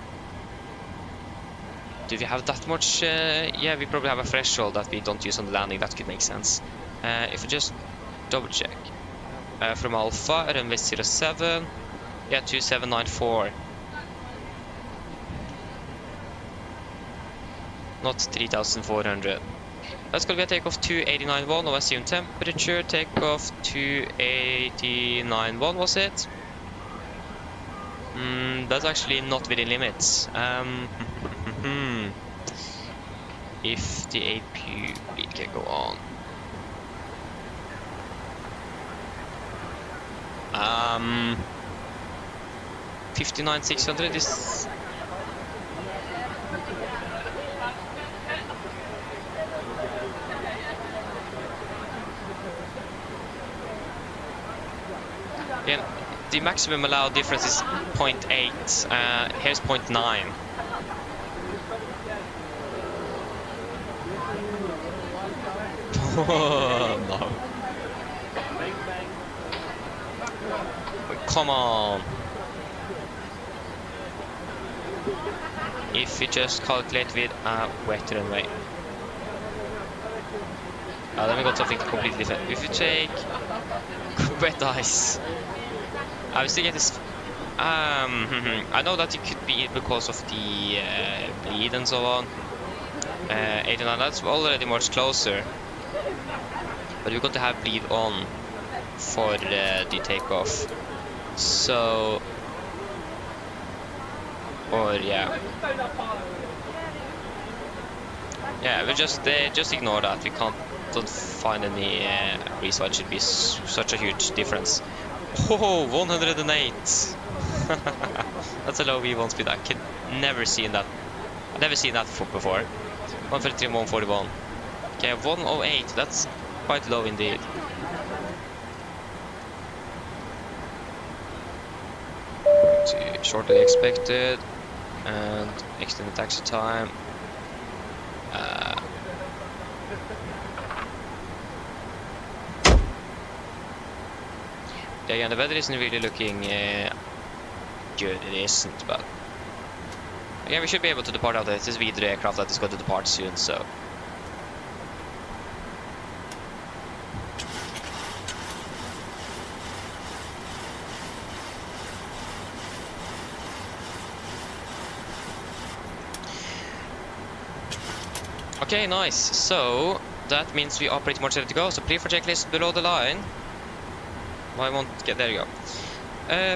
Do we have that much? Yeah, we probably have a threshold that we don't use on the landing. That could make sense. If we just double check. From Alpha, runway 07. Yeah, 2794. not 3,400. That's gonna be a takeoff 289.1 of assumed temperature. Takeoff 289.1 was it? That's actually not within limits. If the APU bleed can go on. 59,600 is. Again, the maximum allowed difference is 0.8. Here's 0.9. Oh, no. Come on. If we just calculate with a wet runway. Then we got something completely different. If you take wet ice, I will still get this. I know that it could be because of the bleed and so on. 89, that's already much closer. But we're going to have bleed on for the takeoff. So, or yeah, we just ignore that. We don't find any reason why it should be such a huge difference. Oh, 108. That's a low V1 speed. I could never seen that. I've never seen that before. 133, 141. Okay, 108. That's quite low indeed. Shortly expected and extended taxi time. Yeah, the weather isn't really looking good. It isn't, but yeah, we should be able to depart out of this Widerøe aircraft that is going to depart soon. So. Okay, nice. So that means we are pretty much ready to go. So pre-for checklist below the line. I won't get there. You go.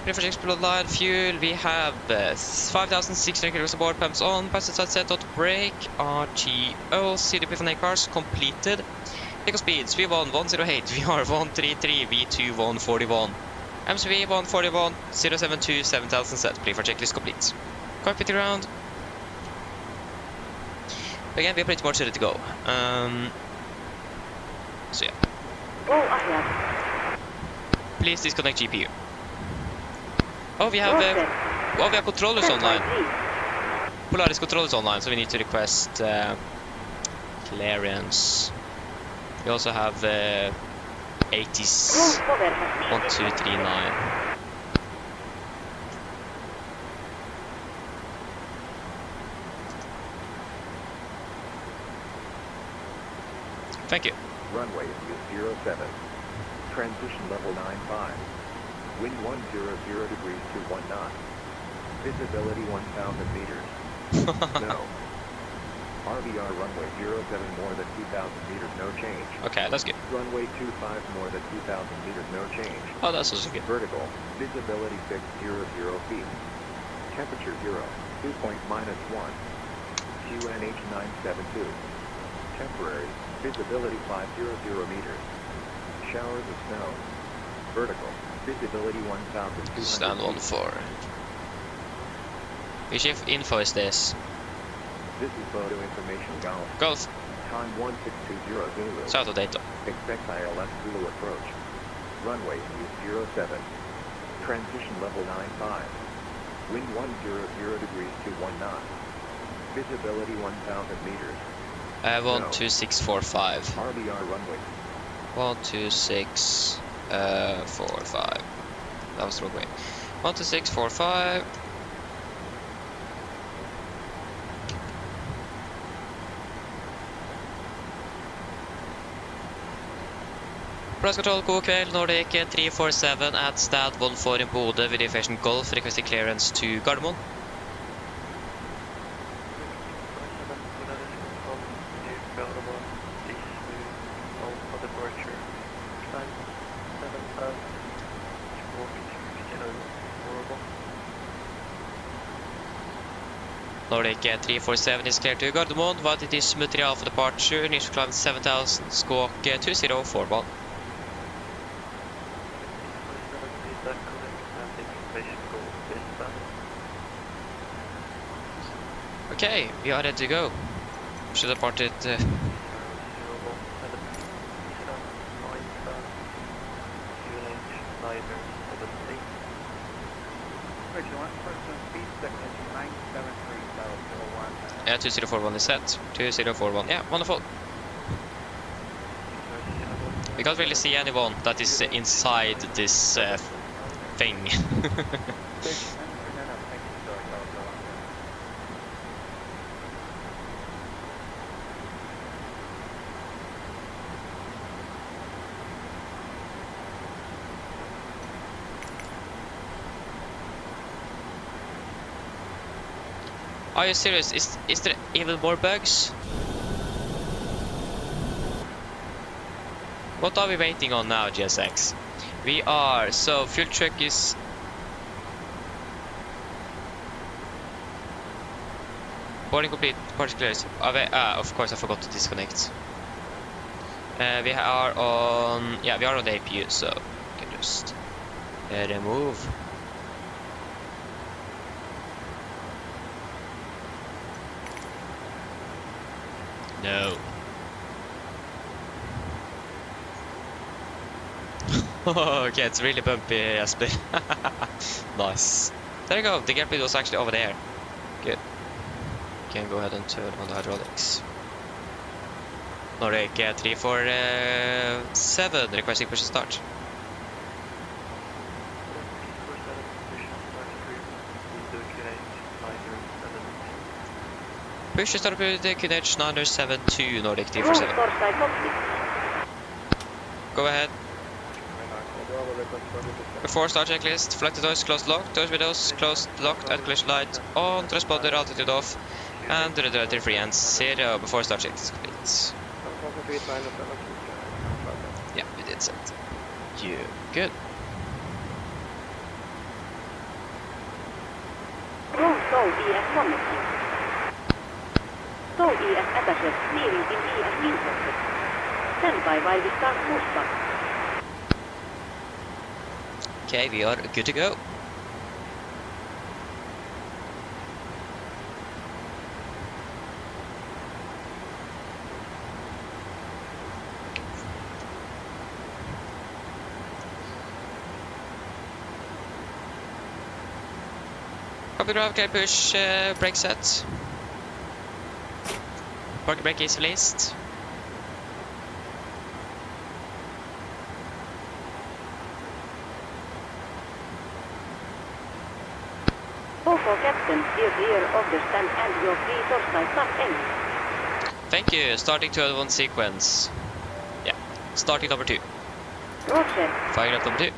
Pre-for checklist below the line. Fuel. We have 5,600 kilos aboard. Pumps on. Passenger side set. Auto brake. RTO. CDP for cars completed. Takeoff speeds. V1 108. VR 133. V2 141. MSV 141. 072 7,000 set. Pre-for checklist complete. Cockpit to ground. Again, we're pretty much ready to go. So yeah. Go ahead. Please disconnect GPU. Oh, we have controllers online. Polaris controllers online, so we need to request clearance. We also have 80s 1239. Thank you. Runway is 07. Transition level 95. Wind 100 degrees to 1 knot. Visibility 1,000 meters. No. RVR runway 07 more than 2,000 meters, no change. Okay, that's good. Runway 25 more than 2,000 meters, no change. Oh, that's also good. Vertical. Visibility 600 feet. Temperature 0. Dew point -1. QNH 972. Temporary. Visibility 500 meters. Showers of snow. Vertical. Visibility 1,200 Stand on feet. 4. Which info is this? This is Bodø information Golf. Golf. Time 1620 Zulu. South of data. Expect ILS Zulu approach. Runway 07. Transition level 95. Wind 100 degrees to 1 knot. Visibility 1,000 meters. 12645. RBR runway. 12645. That was the wrong way. 12645. Price control, god kveld. Nordic 347 at stad 14 in Bodø with aviation Golf, requesting clearance to Gardermoen. Nordic 347 is clear to Gardermoen. What it is material for departure. Needs to climb 7000. Squawk 2041. Okay, we are ready to go. Should have departed. Yeah, 2041 is set. 2041. Yeah, wonderful. We can't really see anyone that is inside this thing. Are you serious? Is there even more bugs? What are we waiting on now, GSX? We are, so fuel check is... Boarding complete, particulars. Of course I forgot to disconnect. We are on... Yeah, we are on the APU, so we can just remove. No. Okay, it's really bumpy, Jesper. Nice. There you go, the gear was actually over there. Good. Can go ahead and turn on the hydraulics. Nordic 347 requesting push to start. Push to start with the QNH 972 Nordic 347. Go ahead. Before start checklist, flight to doors closed locked, doors windows closed locked, and collision light on, transponder altitude off, and the directory free and 0 before start checklist complete. Yeah, we did set. You good? So ES attaches clearing in ES inserted. Stand by while we start pushback. Okay, we are good to go. Copy ground, clear push, brake set. Parking brake is released. Focal captain, steer clear of the stand and your free dorsal stop engine. Thank you. Starting to add one sequence. Yeah. Starting number 2. Roger. Firing up number 2.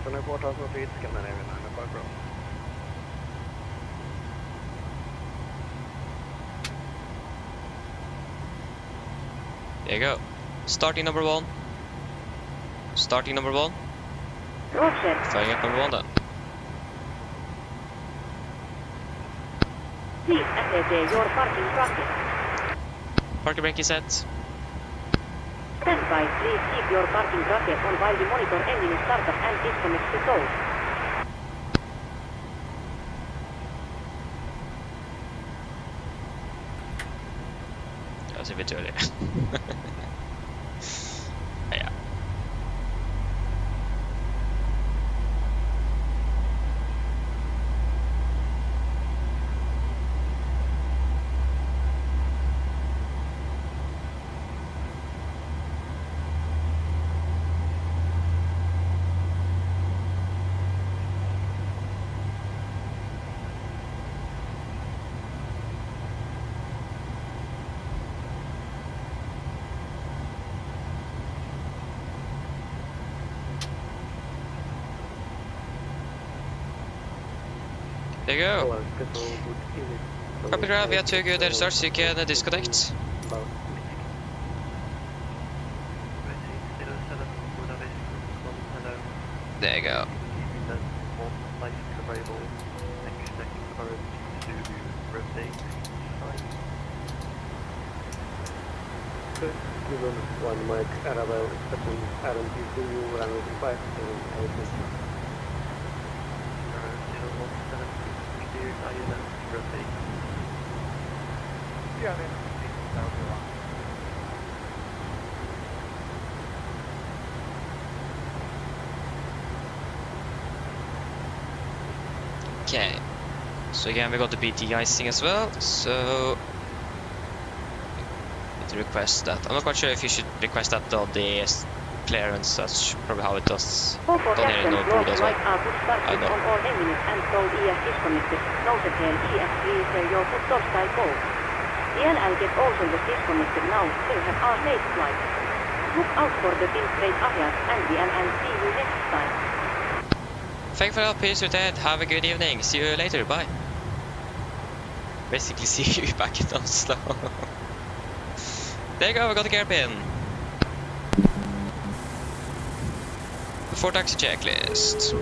Under 4,000 feet, Scandinavian 905 Bravo. There you go. Starting number 1. Starting number 1. Roger. Firing up number 1 then. Please assess your parking bracket. Parking brake is set. Stand by, please keep your parking bracket on while we monitor engine startup and disconnect the tow. That was a bit early. Yeah. There you go. Hello, Castle Wood Unit. Copy grab, we have 2 good air starts, so you can disconnect. About There you go. Good. Given one mic Arabelle Station RMP2 runway 5 Yeah, man. Okay. So again, we got the BT icing as well, so to request that. I'm not quite sure if you should request that on the clearance. That's probably how it does. K4 Down here in Captain, Bodø Lord as well. Light Arcus I started know. on all engines and sold ES disconnected. Noted here ES3 stereo for torsdag go. DLL get also was disconnected now, so have our safe flight. Look out for the thin straight ahead and see you next time. Thank you for your help, peace with that. Have a good evening. See you later. Bye. Basically, see you back in Oslo. There you go. We got the gear pin. Before taxi checklist.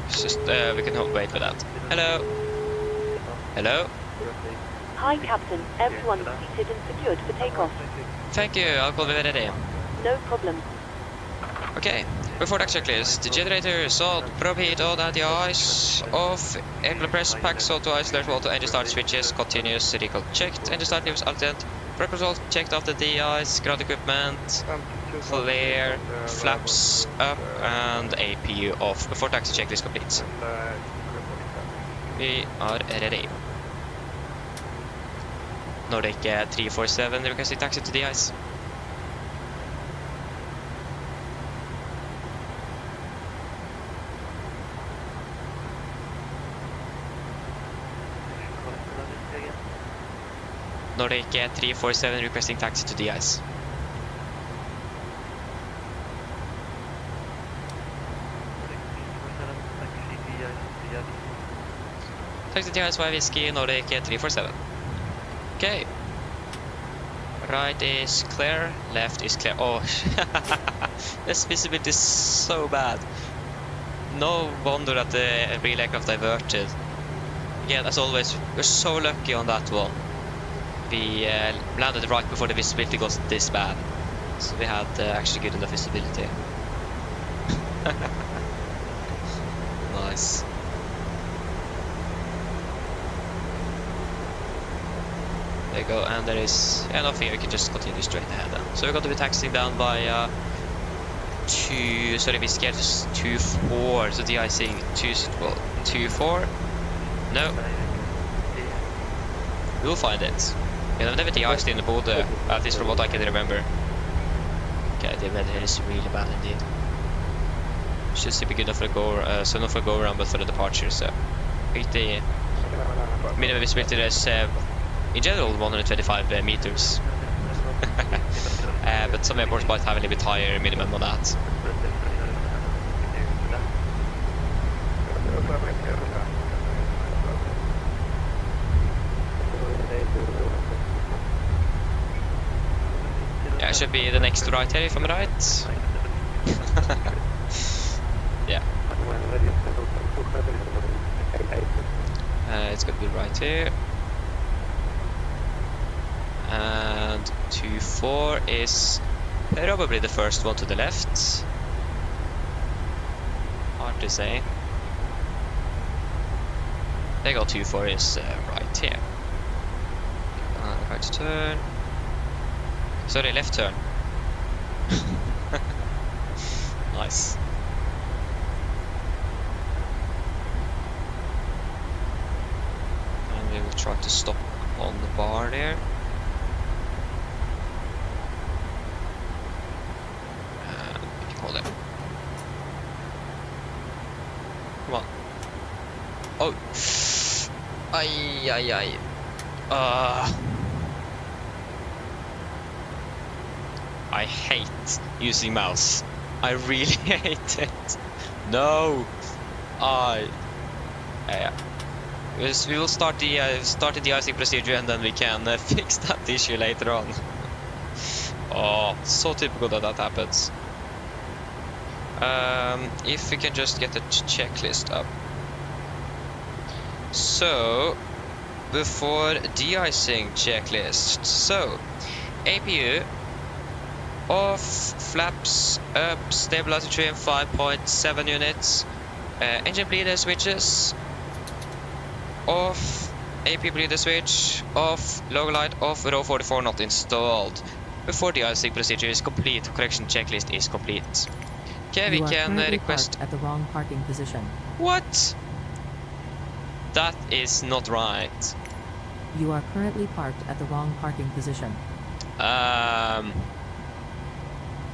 Just we can wait for that. Hello. Hello. Hi, Captain. Everyone seated and secured for takeoff. Thank you. I'll call you ready. No problem. Okay. Before taxi checklist, the generator salt, probe heat on at the ice, off, air press, pack salt to isolate water, engine start switches, continuous recall checked, engine start leaves alternate, prep result checked after the ice, ground equipment, clear, flaps up, and APU off. Before taxi checklist complete. We are ready. Nordic 347 requesting taxi to the ice. Nordic 347 requesting taxi to the ice. Taxi to the ice, 5 whiskey, Nordic 347. Okay. Right is clear, left is clear. Oh, this visibility is so bad. No wonder that the real aircraft diverted. Yeah, as always, we're so lucky on that one. We landed right before the visibility got this bad, so we had actually good enough visibility. Nice. There you go, and there is enough here. You can just continue straight ahead then. So we're going to be taxiing down by 2, sorry, we scared 2-4, so the icing 2-4. No, we'll find it. Yeah, I've never de-iced in the Bodø, at least from what I can remember. Okay, the weather here is really bad indeed. Should still be good enough for the go, so not for the go around, but for the departure. So, the minimum visibility is in general 125 meters. But some airports might have a little bit higher minimum on that. Yeah, it should be the next right here if I'm right. Yeah. It's gonna be right here. And 2-4 is probably the first one to the left. Hard to say. There you go, 2-4 is right here. Right turn. Sorry, left turn. Nice. And we will try to stop on the bar there. We can hold it. Come on. Oh! Ay. I hate using mouse. I really hate it. No! Yeah. We will start the de-icing procedure and then we can fix that issue later on. Oh, so typical that happens. If we can just get the checklist up. So, before de-icing checklist. So, APU off, flaps up, stabilizer trim 5.7 units, engine bleeder switches off, APU bleeder switch off, logo light off, row 44 not installed. Before the de-icing procedure is complete, correction checklist is complete. Okay, we can request at the wrong parking position. What? That is not right. You are currently parked at the wrong parking position.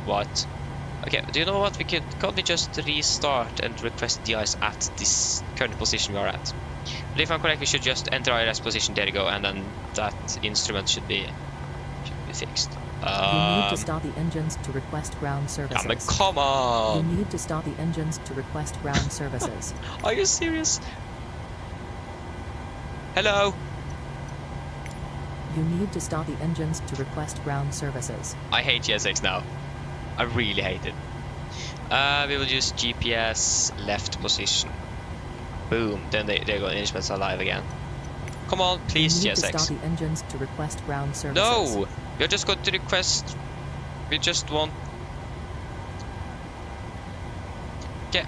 What? Okay, do you know what? Can't we just restart and request de-ice at this current position we are at? But if I'm correct, we should just enter IRS position, there you go, and then that instrument should be fixed. You need to stop the engines to request ground services. But come on! You need to stop the engines to request ground services. Are you serious? Hello? You need to stop the engines to request ground services. I hate GSX now. I really hate it. We will use GPS left position. Boom. Then there you go. Instruments are live again. Come on, please, you need GSX. to stop the engines to request ground services. No! You're just going to request. We just want. Okay.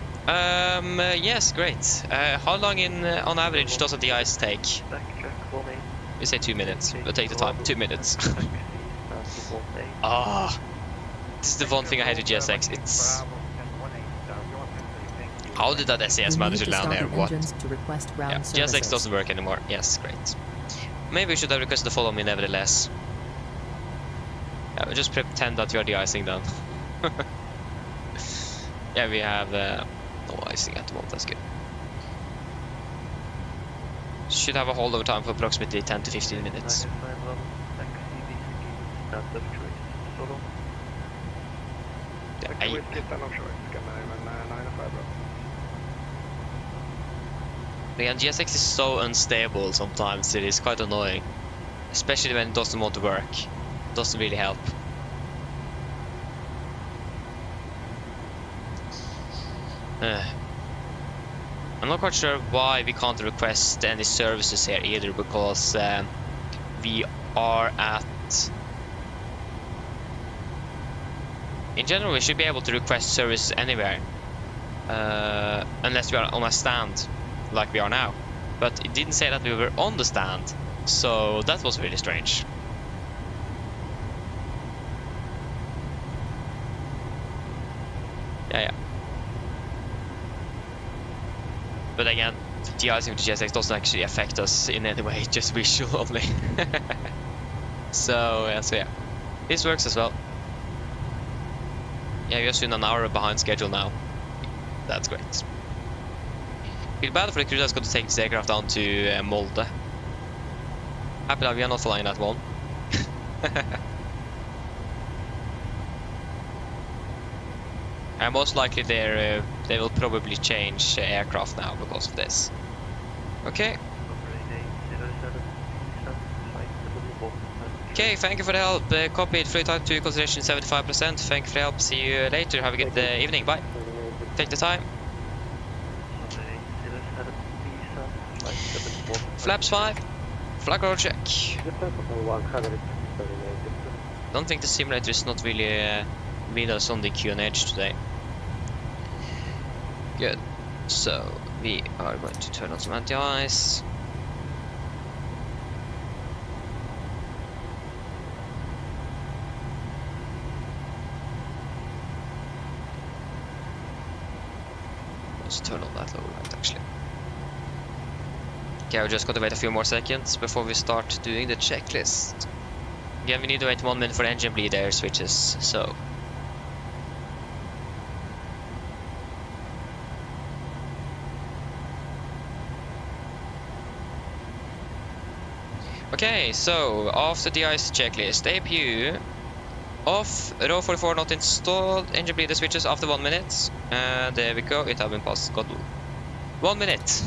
Yes, great. How long on average does a de-ice take? We say 2 minutes. We'll take the time. 2 minutes. Ah. This is the one thing I hate with GSX. It's. How did that SAS manage to land there? What? Yeah, GSX doesn't work anymore. Yes, great. Maybe we should have requested to follow me nevertheless. Yeah, we'll just pretend that we are de-icing then. Yeah, we have no icing at the moment, that's good. Should have a holdover time for approximately 10 to 15 minutes. Again, GSX is so unstable sometimes, it is quite annoying. Especially when it doesn't want to work. It doesn't really help. I'm not quite sure why we can't request any services here either, because we are at... In general, we should be able to request services anywhere. Unless we are on a stand, like we are now. But it didn't say that we were on the stand, so that was really strange. Yeah. But again, de-icing with the GSX doesn't actually affect us in any way, just visual only. So yeah. This works as well. Yeah, we're soon an hour behind schedule now. That's great. Feel bad for the crew that's going to take this aircraft down to Molde. Happy that we are not flying that one. And most likely they will probably change aircraft now because of this. Okay. Okay, thank you for the help. Copied flight time to consideration 75%. Thank you for the help. See you later. Have a good evening. Bye. Take the time. Flaps 5. Flag roll check. Don't think the simulator is not really with us on the QNH today. Good. So we are going to turn on some anti-ice. Let's turn on that low light actually. Okay, we're just going to wait a few more seconds before we start doing the checklist. Again, we need to wait 1 minute for engine bleed air switches, so. Okay, so after the ice checklist, APU off, row 44 not installed, engine bleeder switches after 1 minute. There we go, it has been passed, got 1 minute.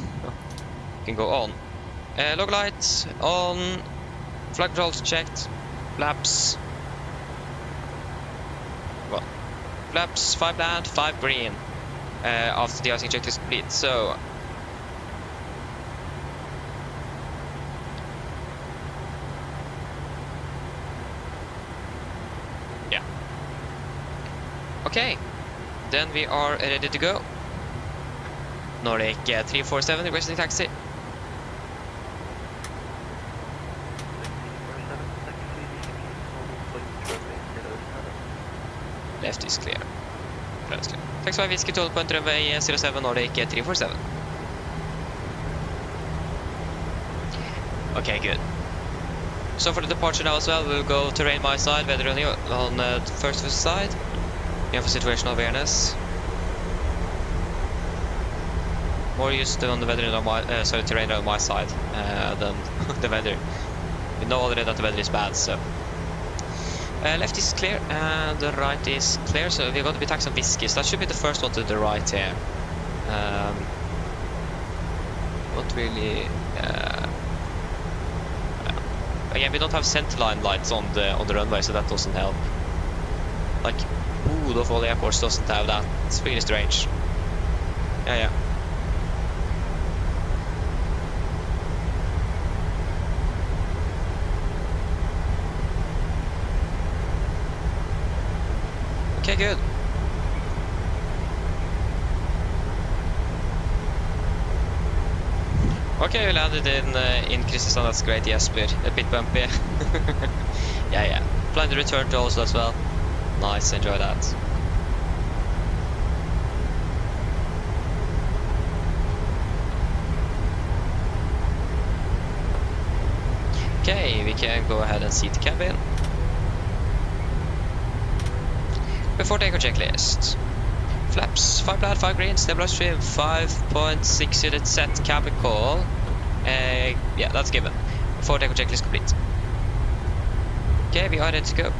Can go on. Log light on. Flight controls checked. Flaps. Well, flaps 5 land, 5 green. After the icing check is complete. So. Yeah. Okay. Then we are ready to go. Nordic 347 requesting taxi. Left is clear. Right is clear. Taxi 5 Whiskey 12 point runway 07 Nordic 347. Okay, good. So for the departure now as well, we'll go terrain my side, weather on the first side. We have a situational awareness. More used on the weather on my terrain on my side than the weather. We know already that the weather is bad, so. Left is clear and the right is clear, so we're going to be taxing on Whiskey. So that should be the first one to the right here. Not really. Again, we don't have centerline lights on the runway, so that doesn't help. Like, Bodø of all airports doesn't have that. It's really strange. Yeah. Okay, good. Okay, we landed in Kristiansand. That's great, Jesper. A bit bumpy. Yeah. Plan to return to Oslo as well. Nice, enjoy that. Okay, we can go ahead and seat the cabin. Before takeoff checklist. Flaps, 5 black, 5 green, stabilized trim, 5.6 unit set, cabin call. Yeah, that's given. Before takeoff checklist complete. Okay, we are ready to go.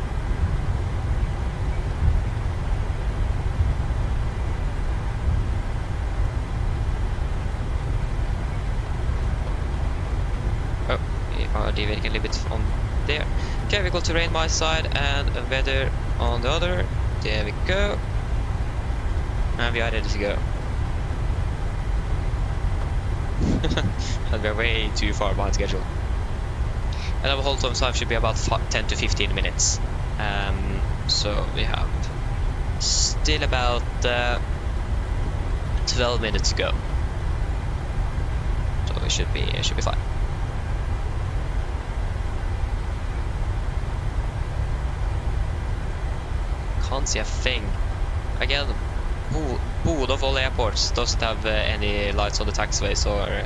Oh, we are deviating a little bit on there. Okay, we go terrain my side and weather on the other. There we go. And we are ready to go. And we're way too far behind schedule. And our hold time should be about 10 to 15 minutes. So we have still about 12 minutes to go. So it should be fine. Can't see a thing. Again, Bodø of all airports doesn't have any lights on the taxiways or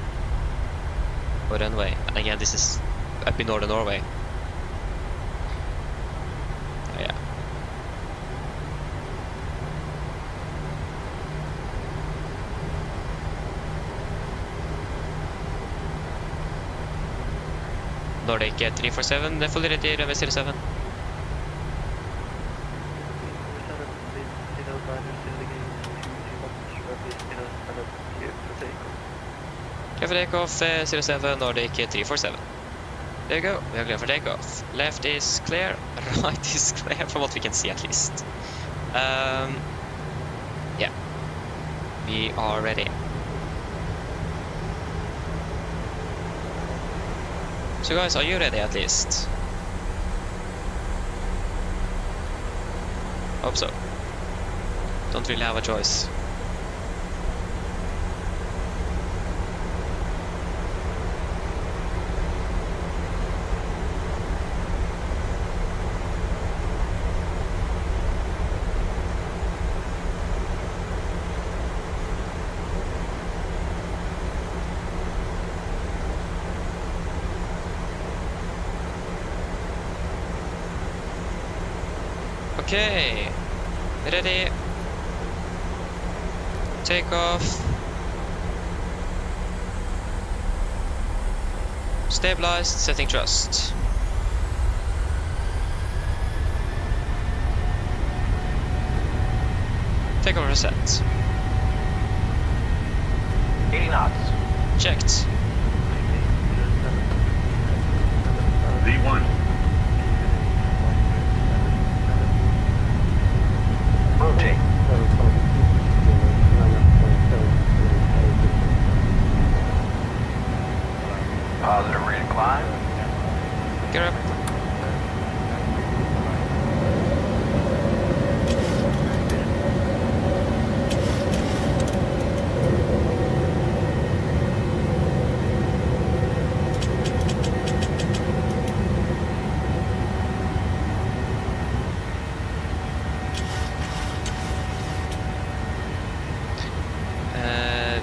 runway. And again, this is up in northern Norway. Oh, yeah. Nordic 347, fully ready, runway 07. Clear for takeoff, 07, Nordic 347. There you go, we are clear for takeoff. Left is clear, right is clear, from what we can see at least. Yeah, we are ready. So guys, are you ready at least? Hope so. Don't really have a choice. Okay, ready, take off, stabilized, setting thrust. Take off reset. 80 knots. Checked. V1. Rotate. Positive reincline. Get up.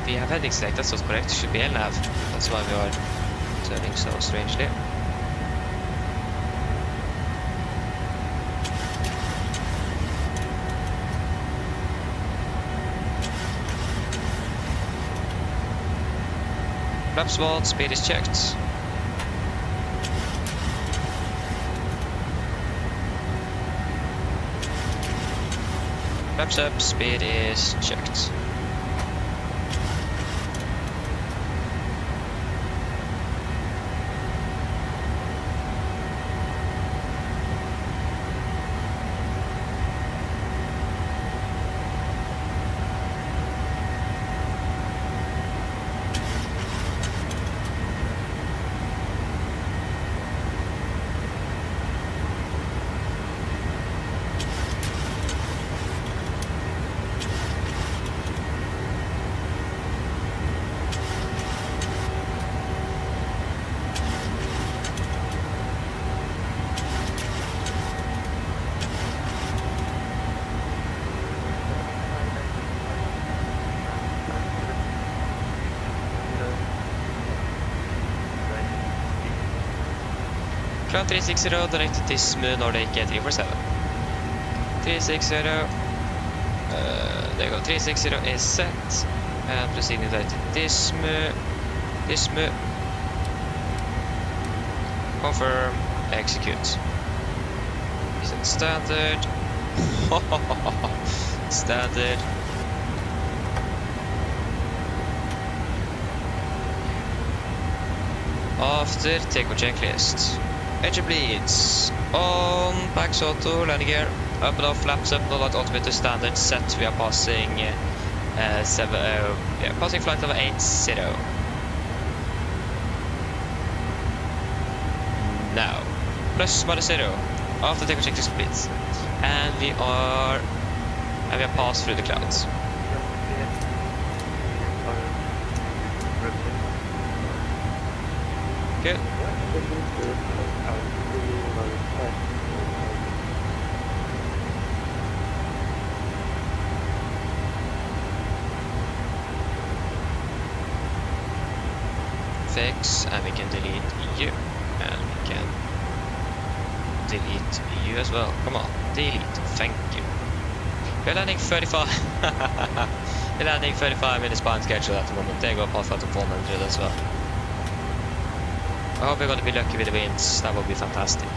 We have heading select, that's what's correct, should be LNAV. That's why we are turning so strangely. Flaps one, speed is checked. Flaps up, speed is checked. Ground 360, direct to Dismu, Nordic 347. 360, there you go, 360 is set, and proceeding direct to Dismu, confirm, execute. Set standard, standard. After, take a checklist. Engine bleeds. On, backs auto, landing gear. Up and off, flaps up, no light ultimate to standard set. We are passing passing flight level 80. Now, plus minus 0. After take a checklist completes. And we are passed through the clouds. Good. Fix, and we can delete you, and we can delete you as well. Come on, delete. Thank you. We're landing 35. We're landing 35 minutes behind schedule at the moment. There you go, past 100 as well. I hope we're going to be lucky with the winds. That would be fantastic.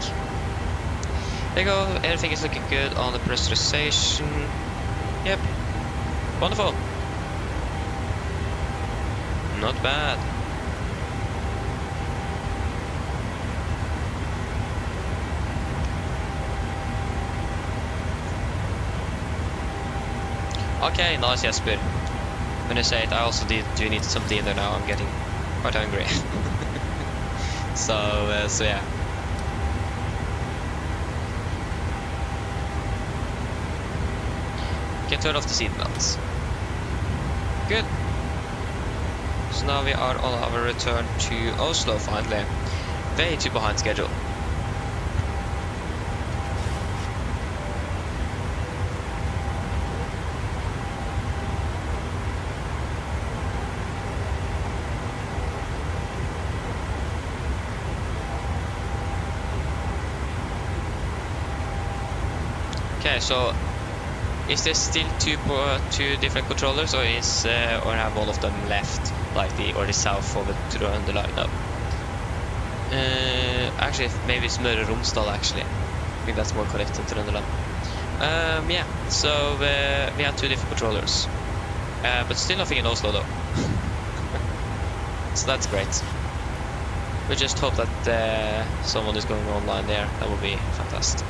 There you go. Everything is looking good on the pressurization. Yep. Wonderful. Not bad. Okay, nice, Jesper. When I say it, I also do need some dinner now. I'm getting quite hungry. So yeah. Can turn off the seat belts. Good. So now we are on our return to Oslo finally. Way too behind schedule. Okay, so is there still two different controllers, or or have all of them left, like the south of Trøndelag now? Actually, maybe it's Møre og Romsdal. Actually, I think that's more correct than Trøndelag. Yeah. So we have two different controllers, but still nothing in Oslo though. So that's great. We just hope that someone is going online there. That would be fantastic.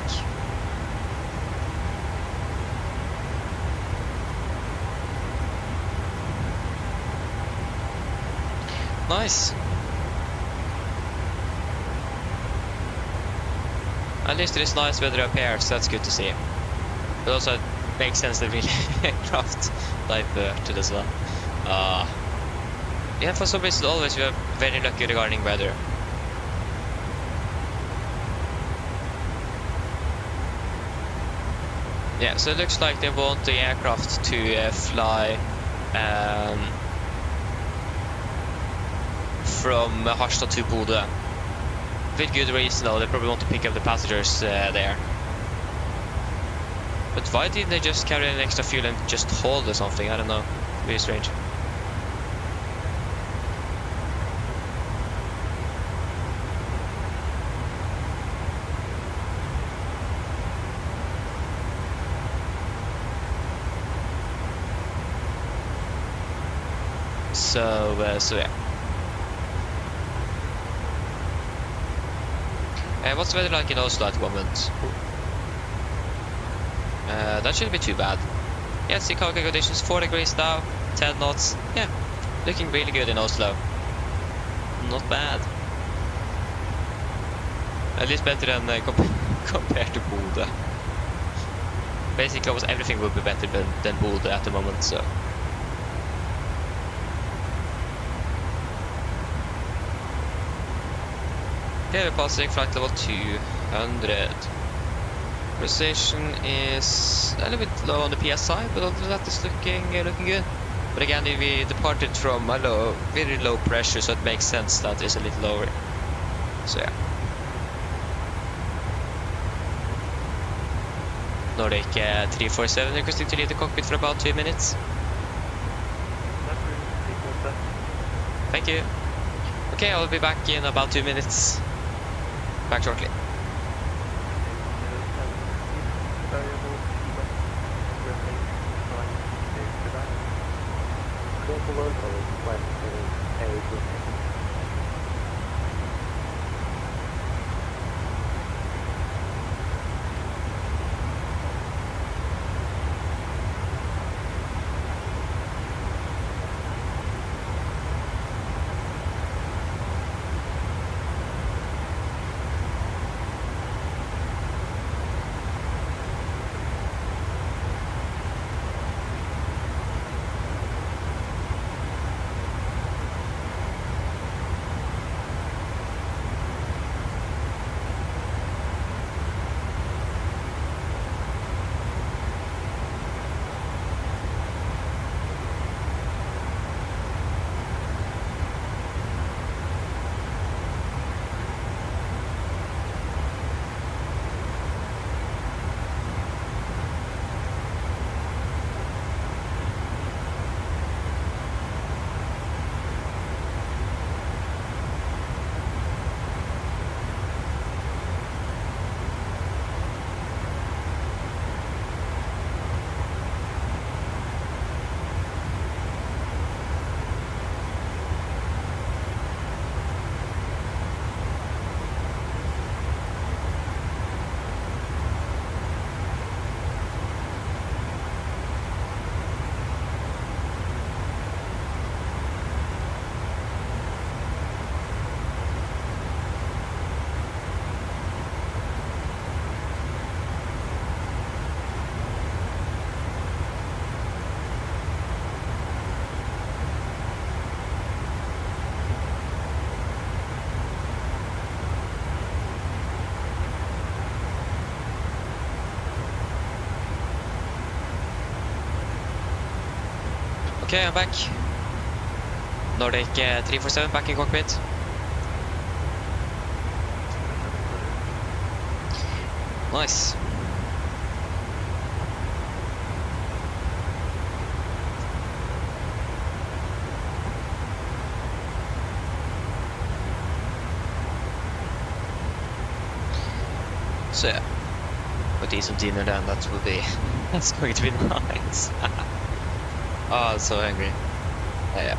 Nice. At least it is nice weather up here, so that's good to see. But also it makes sense that we aircraft diverted as well. Yeah, for some reason always we are very lucky regarding weather. Yeah, so it looks like they want the aircraft to fly from Harstad to Bodø. With good reason though, they probably want to pick up the passengers there. But why didn't they just carry an extra fuel and just hold or something? I don't know. Very strange. So yeah. What's the weather like in Oslo at the moment? That shouldn't be too bad. Yeah, see cargo conditions, 4 degrees now, 10 knots. Yeah, looking really good in Oslo. Not bad. At least better than compared to Bodø. Basically, almost everything will be better than Bodø at the moment, so. Okay, we're passing flight level 200. Precision is a little bit low on the PSI, but other than that it's looking good. But again, we departed from a very low pressure, so it makes sense that it's a little lower. So yeah. Nordic 347 requesting to leave the cockpit for about 2 minutes. Thank you. Okay, I'll be back in about 2 minutes. Back shortly. Okay, I'm back. Nordic 347 back in cockpit. Nice. So yeah, a decent dinner then, that will be, that's going to be nice. Oh, I'm so hungry. Yeah.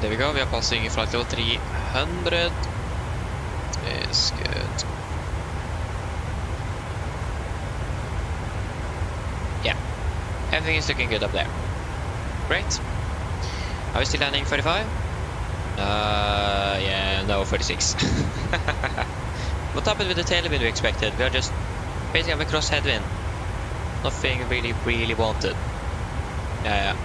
There we go, we are passing flight level 300. It's good. Yeah, everything is looking good up there. Great. Are we still landing 35? Yeah, no, 36. What happened with the tailwind we expected? We are just basically have a cross headwind. Nothing really wanted. Yeah.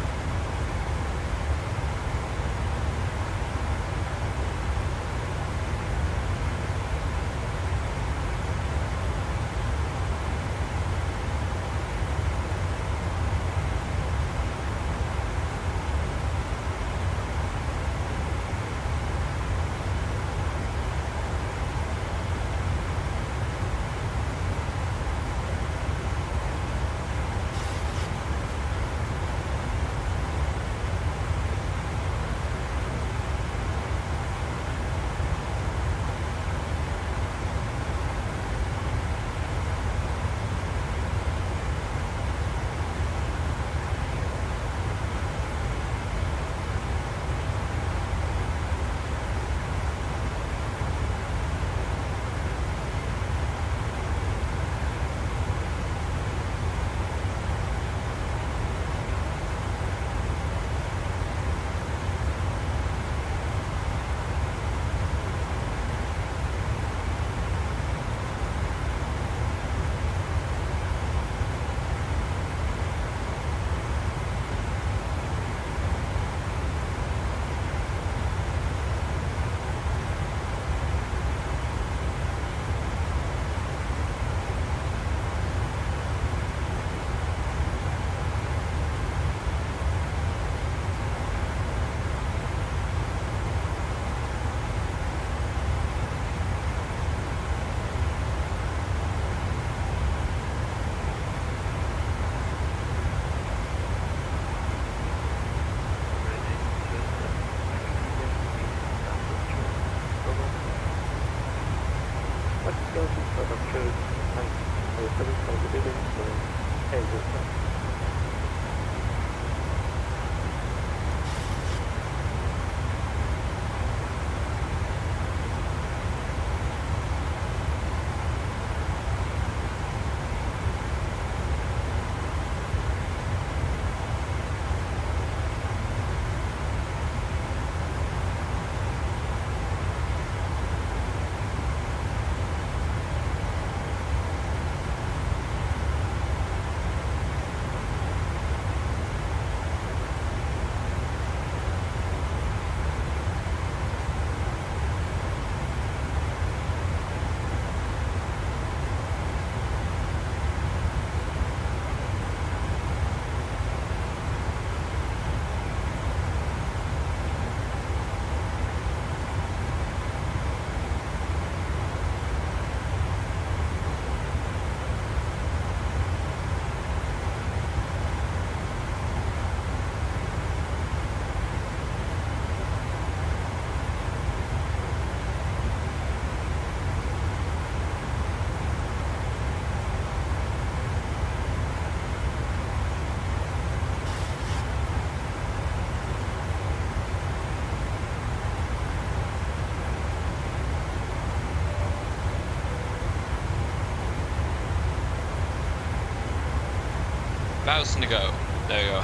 Thousand to go. There you go.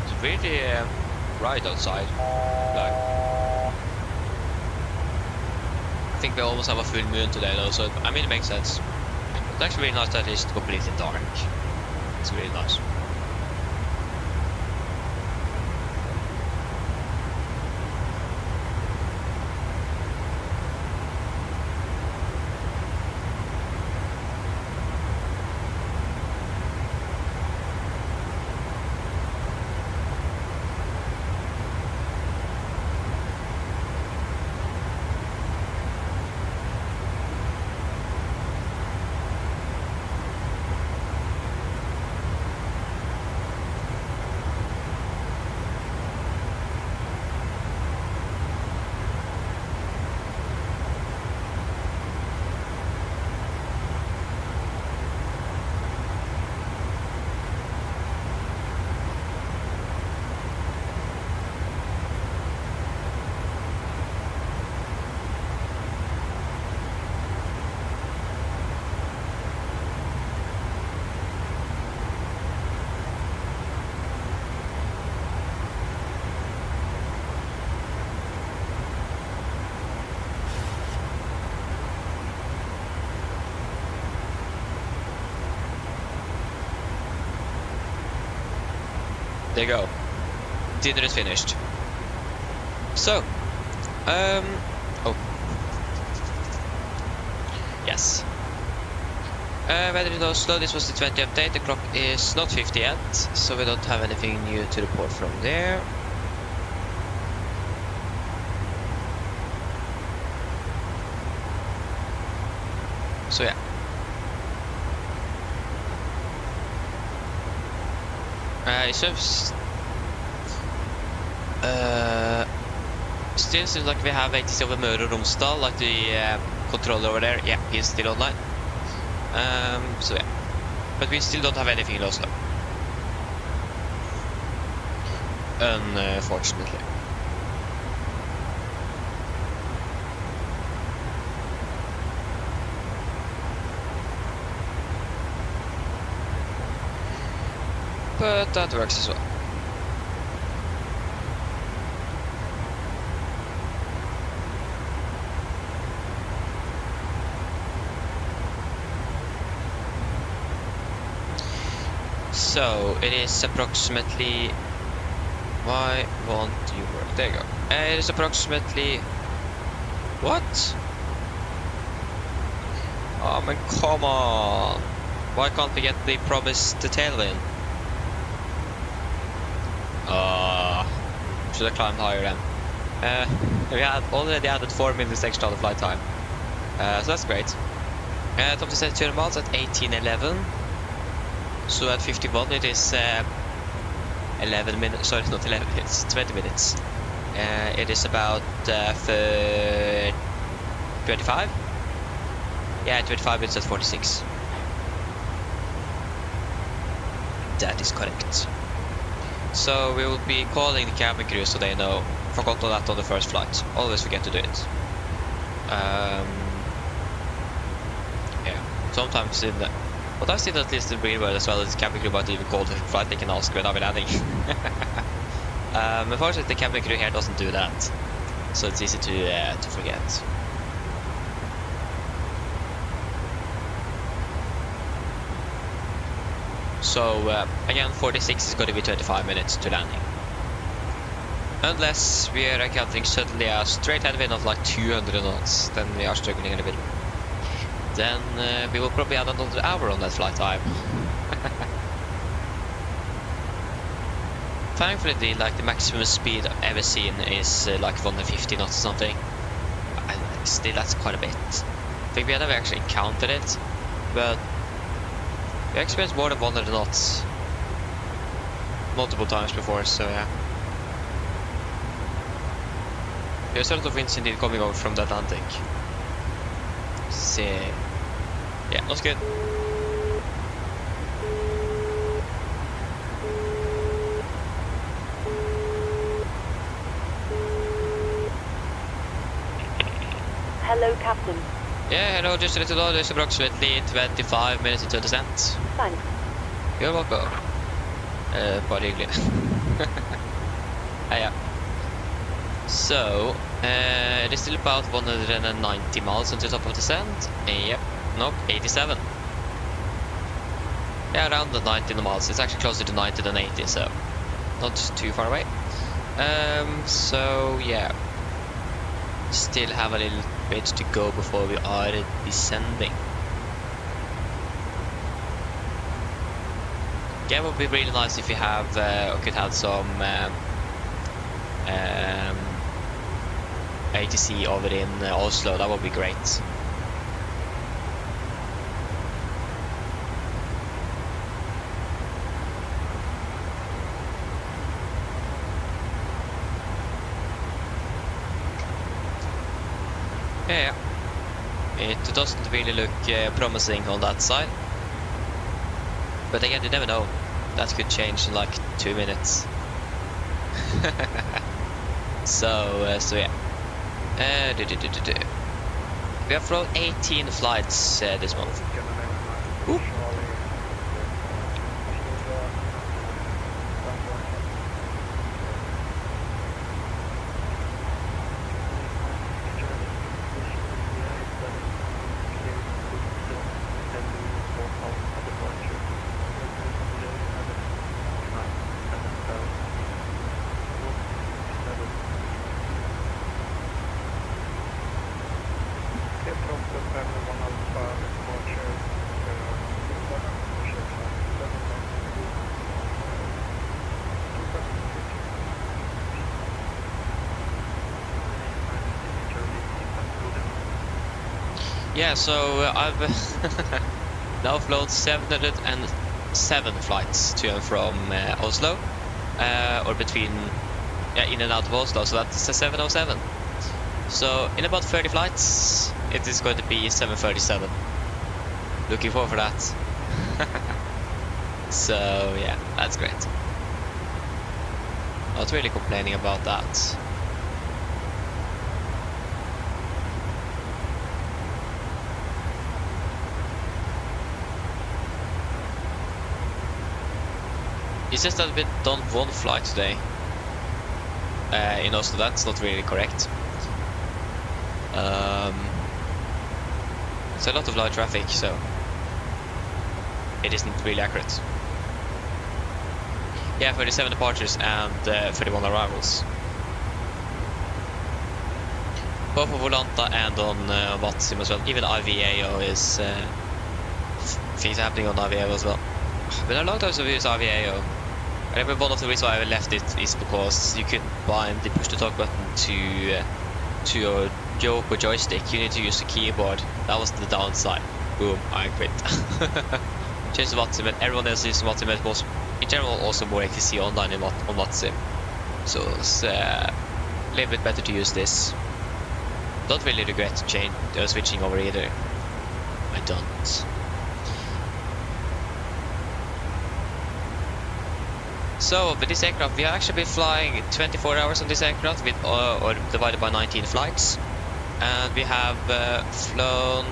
It's really bright outside. Like, I think we almost have a full moon today though, so I mean it makes sense. It's actually really nice that it's completely dark. It's really nice. There you go. Dinner is finished. So, oh. Yes. Weather in Oslo, this was the 20 update. The clock is not 50 yet, so we don't have anything new to report from there. So yeah. It seems still seems like we have ATC over Møre og Romsdal, like the controller over there. Yeah, he's still online. So yeah, but we still don't have anything in Oslo, unfortunately. But that works as well. So it is approximately. Why won't you work? There you go. It is approximately. What? Oh man, come on! Why can't we get the promised tailwind? Should have climbed higher then. We had already added 4 minutes extra on the flight time, so that's great. Top to 200 miles at 18:11. So at 51 it is 11 minutes. Sorry, not 11 minutes. 20 minutes. It is about 25. Yeah, 25 minutes at 46. That is correct. So we will be calling the cabin crew so they know. Forgot all that on the first flight. Always forget to do it. Yeah, sometimes in the... But I've seen at least in real world as well as the cabin crew might even call the flight they can ask when I'm landing. Unfortunately the cabin crew here doesn't do that. So it's easy to forget. So again, 46 is going to be 25 minutes to landing. Unless we are encountering suddenly a straight headwind of like 200 knots, then we are struggling a little bit. Then we will probably add another hour on that flight time. Thankfully, the maximum speed I've ever seen is like 150 knots or something. Still, that's quite a bit. I think we have never actually encountered it, but we experienced more than 100 knots multiple times before, so yeah. There's a lot of winds indeed coming over from the Atlantic. See. Yeah, that's good. Hello, Captain. Yeah, hello, just a little low. There's approximately 25 minutes and 20 cents. Thanks. You're welcome. Bare hyggelig. Yeah. So, it is still about 190 miles on the top of the sand. Yep. Nope, 87. Yeah, around the 90 miles. It's actually closer to 90 than 80, so not too far away. So yeah, still have a little bit to go before we are descending. Yeah, it would be really nice if you have or could have some ATC over in Oslo. That would be great. Yeah, it doesn't really look promising on that side. But again, you never know. That could change in like 2 minutes. So yeah. We have flown 18 flights this month. Oop. Yeah, so I've now flown 707 flights to and from Oslo, or between, in and out of Oslo, so that's a 707. So in about 30 flights, it is going to be 737. Looking forward for that. So yeah, that's great. Not really complaining about that. It's just that we've done one flight today in Oslo. That's not really correct. It's a lot of light traffic, so it isn't really accurate. Yeah, 37 departures and 31 arrivals. Both on Volanta and on Vatsim as well. Even IVAO is things happening on IVAO as well. Been a long time since we used IVAO. I remember one of the reasons why I left it is because you couldn't bind the push to talk button to your Joke or joystick. You need to use the keyboard. That was the downside. Boom, I quit. Changed to Vatsim, everyone else using Vatsim. It was in general also more ATC online on Vatsim. So it's a little bit better to use this. Don't really regret switching over either. I don't. So with this aircraft, we have actually been flying 24 hours on this aircraft, with or divided by 19 flights, and we have flown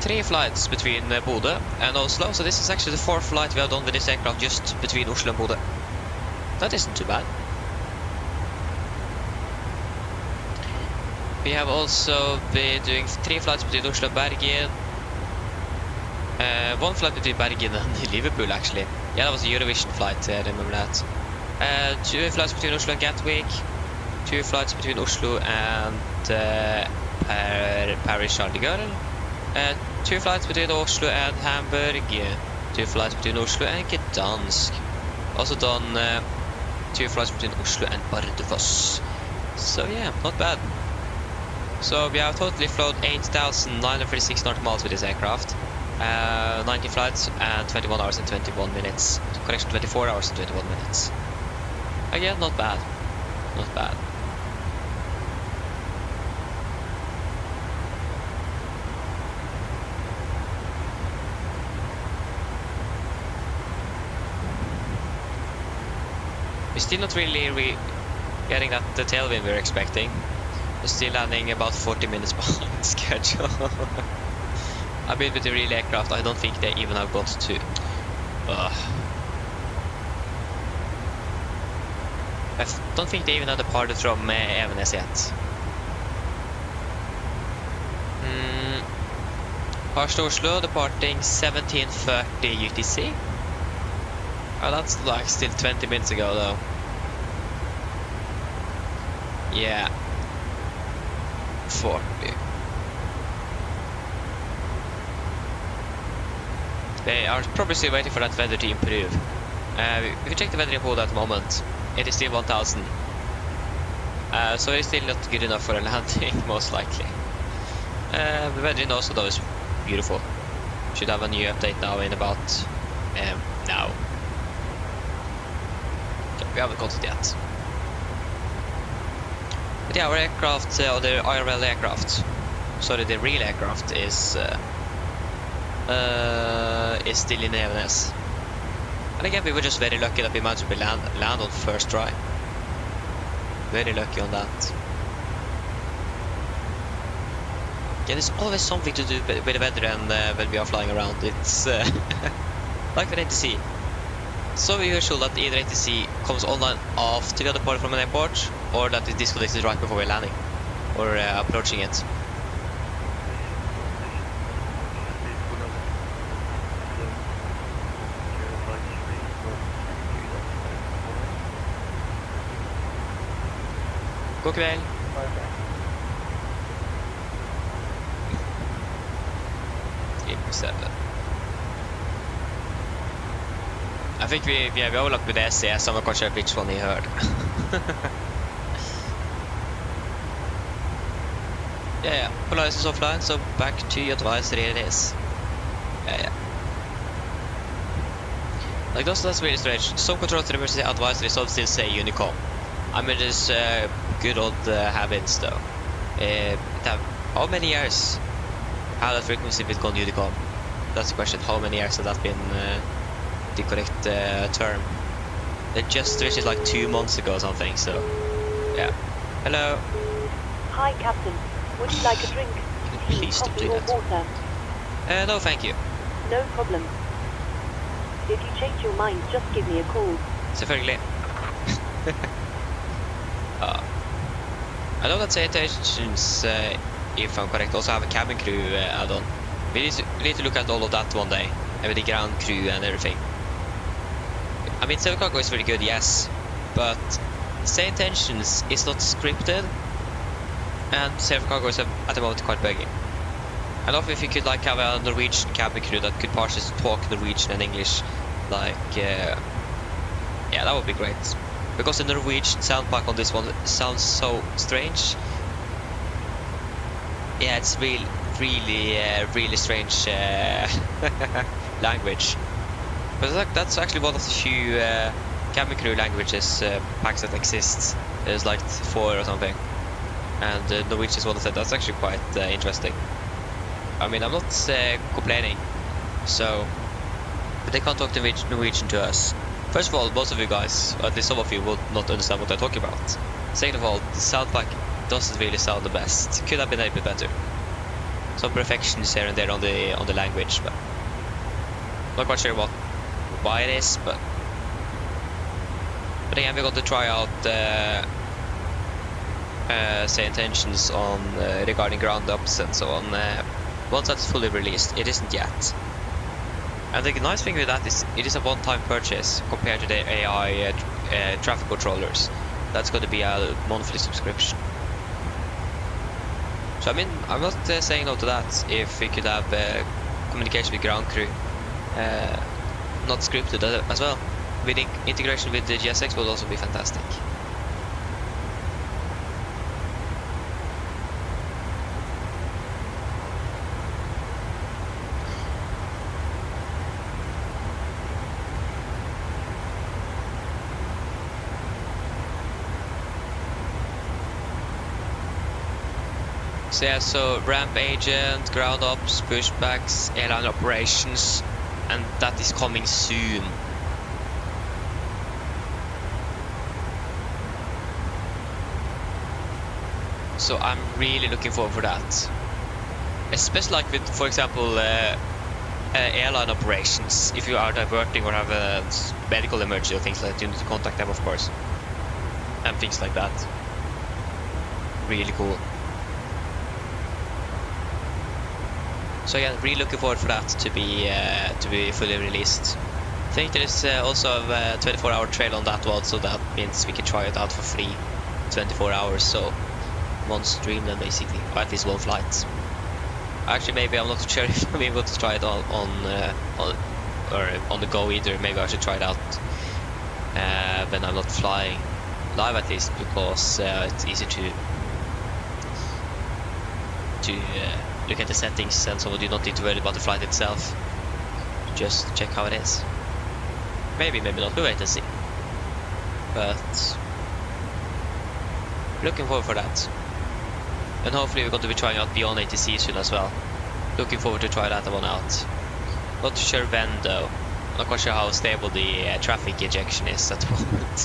3 flights between Bodø and Oslo. So this is actually the 4th flight we have done with this aircraft, just between Oslo and Bodø. That isn't too bad. We have also been doing 3 flights between Oslo and Bergen. 1 flight between Bergen and Liverpool, actually. Yeah, that was a Eurovision flight, I remember that. 2 flights between Oslo and Gatwick. 2 flights between Oslo and Paris-Charles de Gaulle. 2 flights between Oslo and Hamburg. 2 flights between Oslo and Gdansk. Also done 2 flights between Oslo and Bardufoss. So yeah, not bad. So we have totally flown 8,936 nautical miles with this aircraft. 19 flights and 21 hours and 21 minutes. Correction, 24 hours and 21 minutes. Again, not bad. Not bad. We're still not really getting that the tailwind we're expecting. We're still landing about 40 minutes behind schedule. I mean, with the real aircraft, I don't think they even have got to. I don't think they even have departed from Evenes yet. Oslo departing 17:30 UTC. Oh, that's like still 20 minutes ago though. Yeah. 40. They are probably still waiting for that weather to improve. If you check the weather in Bodø at the moment, it is still 1000. So it's still not good enough for a landing, most likely. The weather in Oslo though is beautiful. Should have a new update now in about now. We haven't got it yet. But yeah, our aircraft, or the IRL aircraft, sorry, the real aircraft is still in Evenes. And again, we were just very lucky that we managed to land on first try. Very lucky on that. Yeah, there's always something to do with the weather and when we are flying around. It's like with ATC. So usual that either ATC comes online after we are departed from an airport, or that it disconnected right before we're landing or approaching it. God kväll. I think we har overlappet med det SE, som var kanskje which one you heard. Yeah. For license offline, so back to your advisory it is. Yeah. Like that's really strange. Some controls reverse advisory, some still say Unicom. I mean, there's good old habits though. How many years have that frequency been gone Unicom? That's the question. How many years has that been the correct term? They just switched it like 2 months ago or something, so yeah. Hello. Hi, Captain. Would you like a drink? Please stop Coffee doing or that. water? No, thank you. No problem. If you change your mind, just give me a call. Selvfølgelig. I know that citations, if I'm correct, also have a cabin crew add-on. We need to look at all of that one day, and with the ground crew and everything. I mean, Safe Cargo is very good, yes, but Say Intentions is not scripted, and Safe Cargo is at the moment quite buggy. I love if you could like have a Norwegian cabin crew that could partially talk Norwegian and English, like, yeah, that would be great. Because the Norwegian sound pack on this one sounds so strange. Yeah, it's really strange language. But that's actually one of the few cabin crew languages packs that exists. There's like 4 or something, and Norwegian is one of them. That's actually quite interesting. I mean, I'm not complaining. So, but they can't talk Norwegian to us. First of all, most of you guys, or at least some of you, will not understand what I'm talking about. Second of all, the sound pack doesn't really sound the best. Could have been a bit better. Some perfections here and there on the language, but not quite sure why it is. But again, we're going to try out Say Intentions on regarding ground ups and so on. Once that's fully released, it isn't yet. And the nice thing with that is it is a one-time purchase compared to the AI traffic controllers. That's going to be a monthly subscription. So I mean, I'm not saying no to that. If we could have communication with ground crew, not scripted as well, with integration with the GSX would also be fantastic. So yeah, so ramp agent, ground ops, pushbacks, airline operations, and that is coming soon. So I'm really looking forward for that. Especially like with, for example, airline operations. If you are diverting or have a medical emergency or things like that, you need to contact them, of course. And things like that. Really cool. So yeah, really looking forward for that to be fully released. I think there is also a 24-hour trail on that one, so that means we can try it out for free, 24 hours. So one stream then basically, or at least one flight. Actually, maybe I'm not sure if I'm able to try it on the go either. Maybe I should try it out when I'm not flying live, at least, because it's easy to look at the settings, and so you don't need to worry about the flight itself. Just check how it is. Maybe not. We'll wait and see. But looking forward for that. And hopefully we're going to be trying out Beyond ATC soon as well. Looking forward to try that one out. Not sure when though. Not quite sure how stable the traffic injection is at the moment.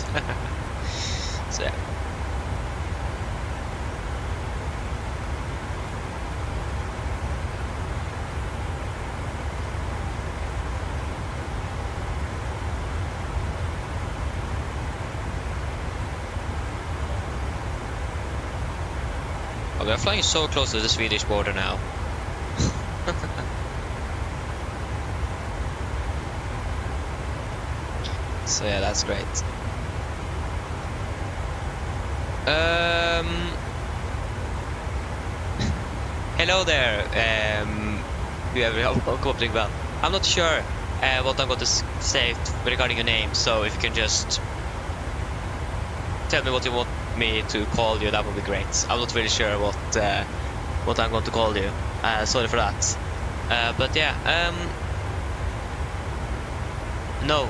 So yeah. Oh, we are flying so close to the Swedish border now. So yeah, that's great. Hello there, whoever I'm calling about. I'm not sure what I'm going to say regarding your name, so if you can just tell me what you want me to call you, that would be great. I'm not really sure what what I'm going to call you. Sorry for that. But yeah, no,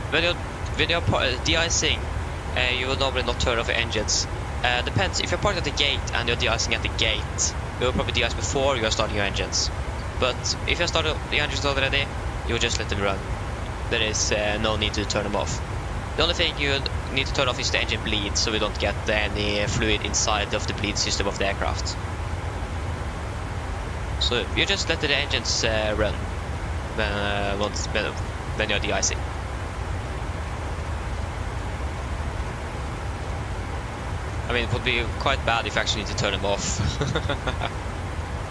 when you're de-icing, you will normally not turn off your engines. Depends, if you're parked at the gate and you're de-icing at the gate, you will probably de-ice before you're starting your engines. But if you start the engines already, you will just let them run. There is no need to turn them off. The only thing you need to turn off is the engine bleed, so we don't get any fluid inside of the bleed system of the aircraft. So you just let the engines run when you're de-icing. I mean, it would be quite bad if you actually need to turn them off.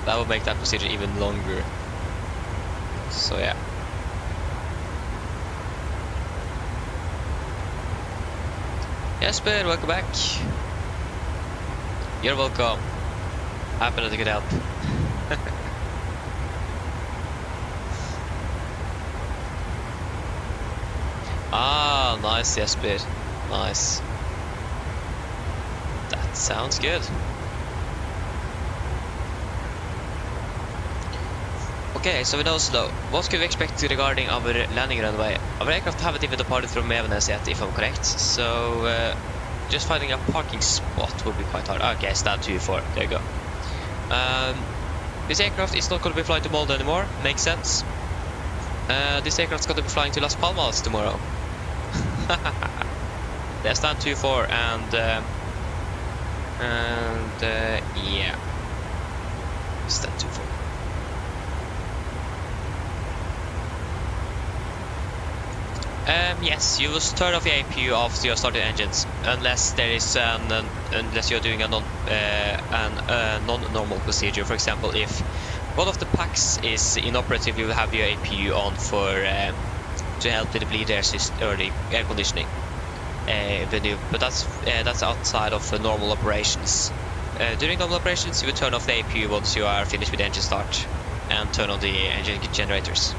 That would make that procedure even longer. So yeah. Jesper, welcome back. You're welcome. Happy that I could help. Ah, nice, Jesper. Nice. That sounds good. Okay, so in Oslo, what could we expect regarding our landing runway? Our aircraft haven't even departed from Evenes yet, if I'm correct, so just finding a parking spot would be quite hard. Okay, stand 2-4, there you go. This aircraft is not going to be flying to Molde anymore, makes sense. This aircraft's going to be flying to Las Palmas tomorrow. Yeah, stand 2-4 and yeah, stand 2-4. Yes, you will turn off the APU after you started engines, unless there is unless you're doing a non-normal procedure. For example, if one of the packs is inoperative, you will have your APU on for to help with the bleed air system or the air conditioning. But that's outside of normal operations. During normal operations, you will turn off the APU once you are finished with the engine start and turn on the engine generators.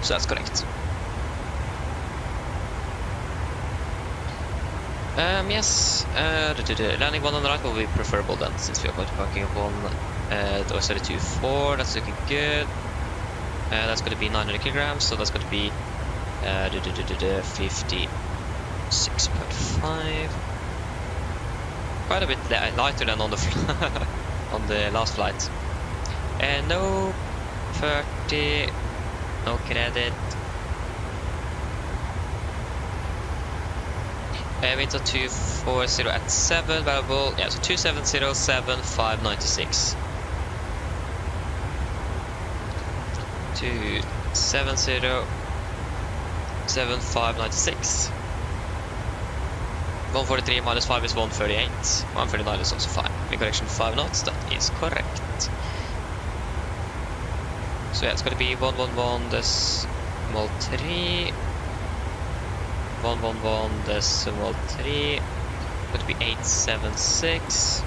So that's correct. Yes, landing one on the right will be preferable then, since we are going to parking upon 32.4, that's looking good. That's going to be 900 kilograms, so that's going to be 56.5. Quite a bit lighter than on the on the last flight. No 30. No credit. Winds of 240 at 7 variable. Yeah, so 2707596. 2707596. 143 minus 5 is 138. 139 is also fine. In correction 5 knots, that is correct. So yeah, it's going to be 111 decimal 3. 111 decimal 3. Going to be 876.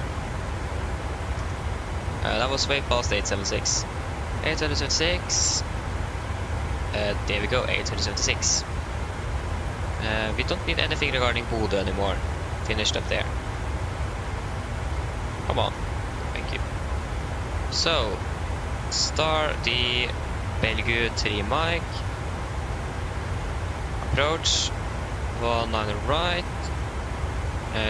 That was way past 876. 876. There we go, 876. We don't need anything regarding Bodø anymore. Finished up there. Come on. Thank you. So, star the Belgu 3 mic. Approach 19 right.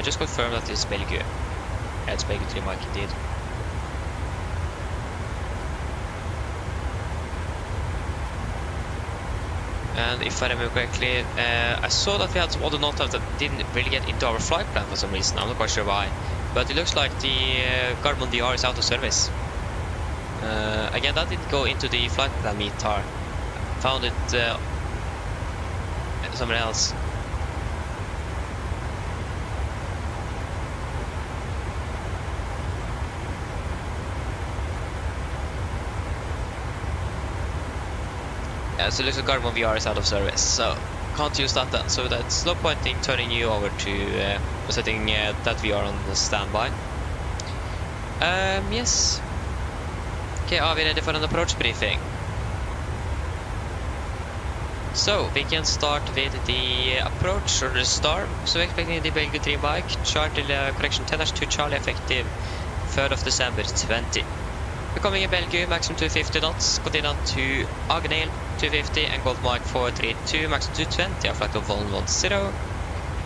Just confirm that it's Belgu. Yeah, it's Belgu 3 mic indeed. And if I remember correctly, I saw that we had some other notes that didn't really get into our flight plan for some reason. I'm not quite sure why. But it looks like the Garmin DR is out of service. Again, that didn't go into the flight plan meter. Found it somewhere else. Yeah, so it looks like Garmin VR is out of service, so can't use that then. So that's no point in turning you over to setting that VR on the standby. Yes. Okay, are we ready for an approach briefing? So we can start with the approach or the start. So we're expecting the Belgian 3 bike, charter correction 10-2 Charlie effective 3rd of December 20. Becoming a Belgium, maximum 250 knots, continue to Agnel 250 and Golf Mike 432, maximum 220, a flight of 110.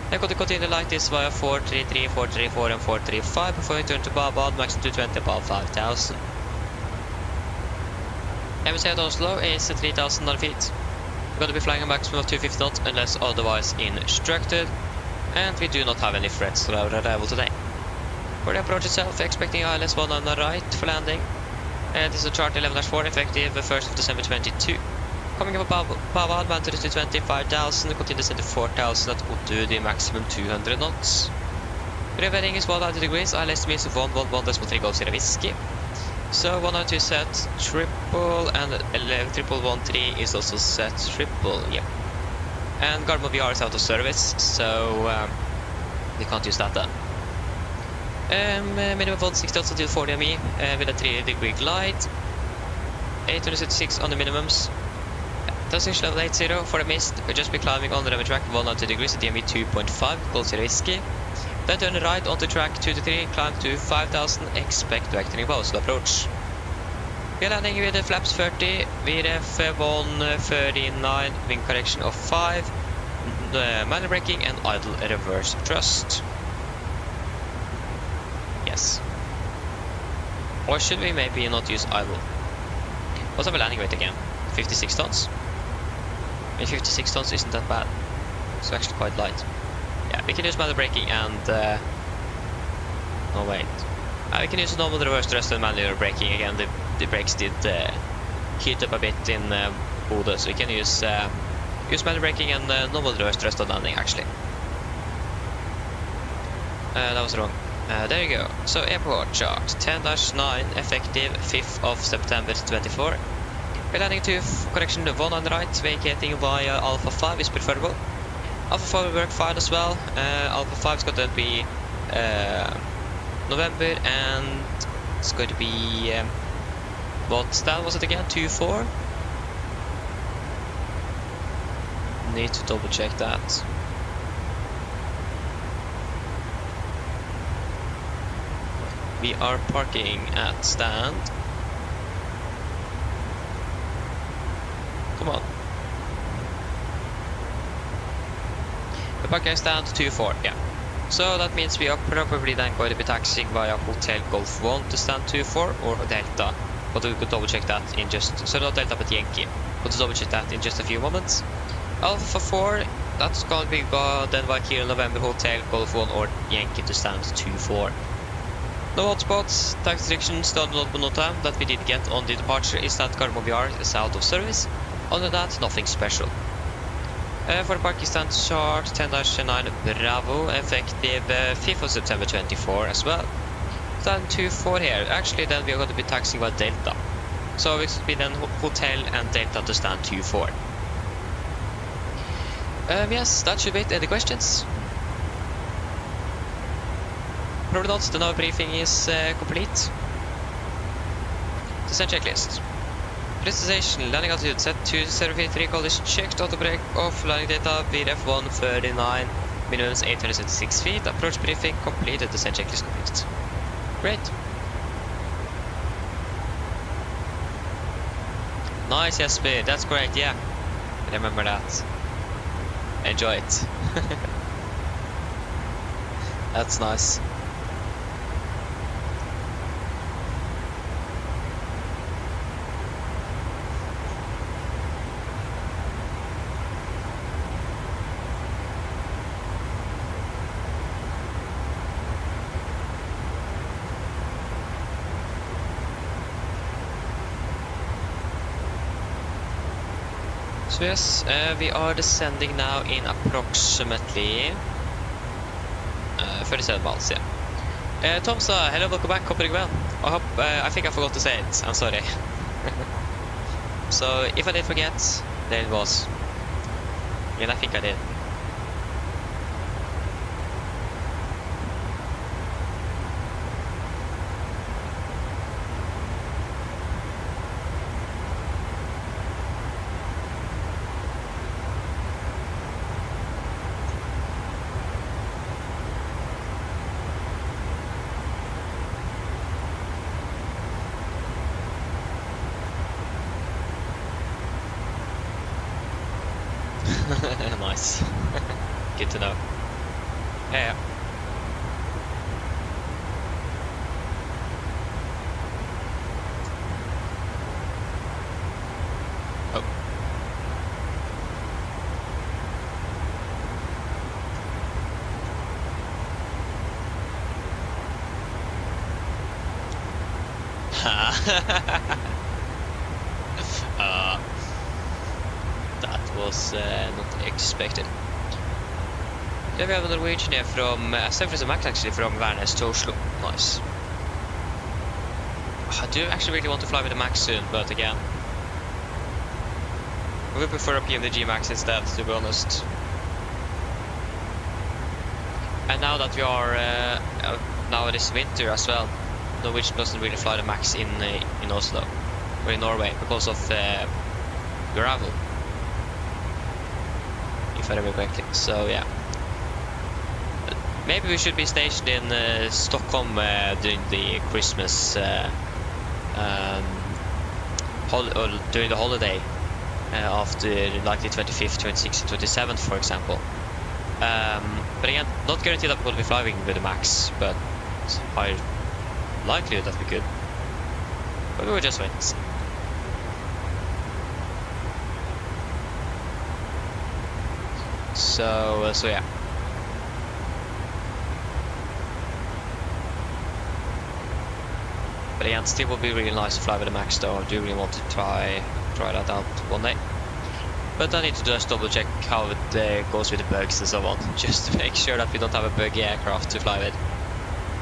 Then going to continue like this via 433, 434 and 435 before we turn to Babad, maximum 220 above 5000. MSFS at Oslo is 3000 feet. We're going to be flying a maximum of 250 knots unless otherwise instructed, and we do not have any threats to our arrival today. For the approach itself, we're expecting ILS 1 on the right for landing. This is a chart 11-4 effective 1st of December 22. Coming up Babad, man to the 225,000, continue descent to 4,000 at Bodø, the maximum 200 knots. Revealing is 190 degrees, ILS means 111.3 Golf Sierra Whiskey. So 192 set triple and 1113 is also set triple, yep. And Garmin VR is out of service, so we can't use that then. Minimum 168 until 40 ME with a 3-degree glide. 876 on the minimums. Transition level 80 for the mist. We'll just be climbing on the runway track 190 degrees at DME 2.5, Golf Sierra Whiskey. Then turn right onto track 2 to 3, climb to 5000, expect vectoring above Oslo approach. We are landing with the flaps 30, VRF 139, wing correction of 5, manual braking and idle reverse thrust. Yes. Or should we maybe not use idle? What's our landing weight again? 56 tons? I mean, 56 tons isn't that bad. It's actually quite light. Yeah, we can use manual braking and... no, wait. We can use normal reverse thrust and manual braking again. The brakes did heat up a bit in Bodø, so we can use manual braking and normal reverse thrust on landing, actually. That was wrong. There you go. So airport chart 10-9 effective 5th of September 24. We're landing to correction 1 on the right, vacating via Alpha 5 is preferable. Alpha 5 will work fine as well. Alpha 5 is going to be November, and it's going to be what stand was it again? 24? Need to double check that. We are parking at stand. Come on. The parking at stand 24, yeah. So that means we are probably then going to be taxiing via Hotel Golf 1 to stand 24 or Delta. But we could double check that in just, so not Delta but Yankee. But double check that in just a few moments. Alpha 4, that's going to be then via Kilo November Hotel Golf 1 or Yankee to stand 24. No hotspots, tax restrictions, the only note that we did get on the departure is that Garmin VR is out of service. Other than that, nothing special. For the parking stand chart 10-9 Bravo, effective 5th of September 24 as well. Stand 24 here, actually then we are going to be taxiing by Delta. So it will be then Hotel and Delta to stand 24. Yes, that should be it. Any questions? Probably not, the now briefing is complete. Descent checklist. Destination, landing altitude set to 053, call is checked, auto brake off, landing data, VRF 139, minimums 876 feet, approach briefing completed, descent checklist complete. Great. Nice, Jesper, that's correct, yeah. Remember that. Enjoy it. That's nice. So yes, we are descending now in approximately 37 miles, yeah. Tomsa, hello, welcome back, hope you're well. I think I forgot to say it, I'm sorry. So if I did forget, there it was. And I think I did. Nice. Good to know. Yeah. Oh. That was not expected. Yeah, we have a Norwegian here from San Max actually from Værnes to Oslo. Nice. I do actually really want to fly with the Max soon, but again, I would prefer a PMDG Max instead, to be honest. And now that we are now this winter as well, Norwegian doesn't really fly the Max in Oslo or in Norway because of gravel, if I remember correctly. So yeah, maybe we should be stationed in Stockholm during the Christmas during the holiday after like the 25th, 26th, and 27th, for example. But again, not guaranteed that we'll be flying with the Max, but high likelihood that we could. But we will just wait and see. So yeah. But again, still will be really nice to fly with the Max though. I do really want to try that out one day. But I need to just double check how it goes with the bugs and so on, just to make sure that we don't have a buggy aircraft to fly with.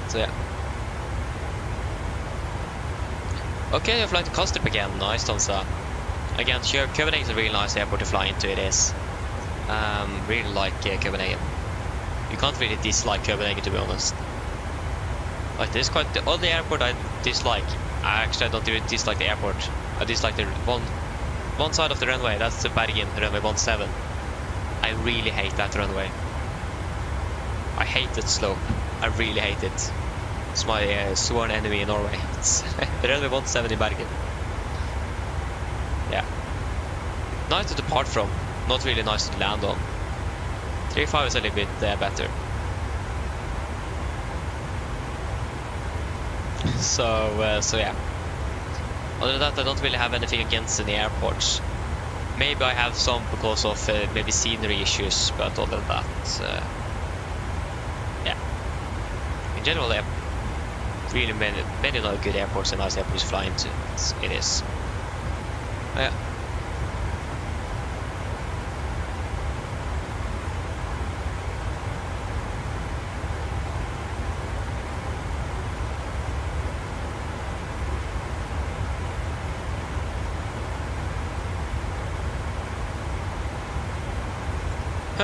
So yeah. Okay, you're flying to Kastrup again. Nice, Tonsa. Again, sure, Copenhagen is a really nice airport to fly into. It is. Really like Copenhagen. You can't really dislike Copenhagen, to be honest. Like, this is quite the only airport I dislike. I don't really dislike the airport. I dislike the one side of the runway. That's the Bergen runway 17. I really hate that runway. I hate that slope. I really hate it. It's my sworn enemy in Norway. It's the runway 17 in Bergen. Yeah. Nice to depart from. Not really nice to land on. 3.5 is a little bit better. So yeah. Other than that, I don't really have anything against any airports. Maybe I have some because of maybe scenery issues, but other than that, yeah. In general, there are really many good airports and nice airports to fly into. It is. Yeah.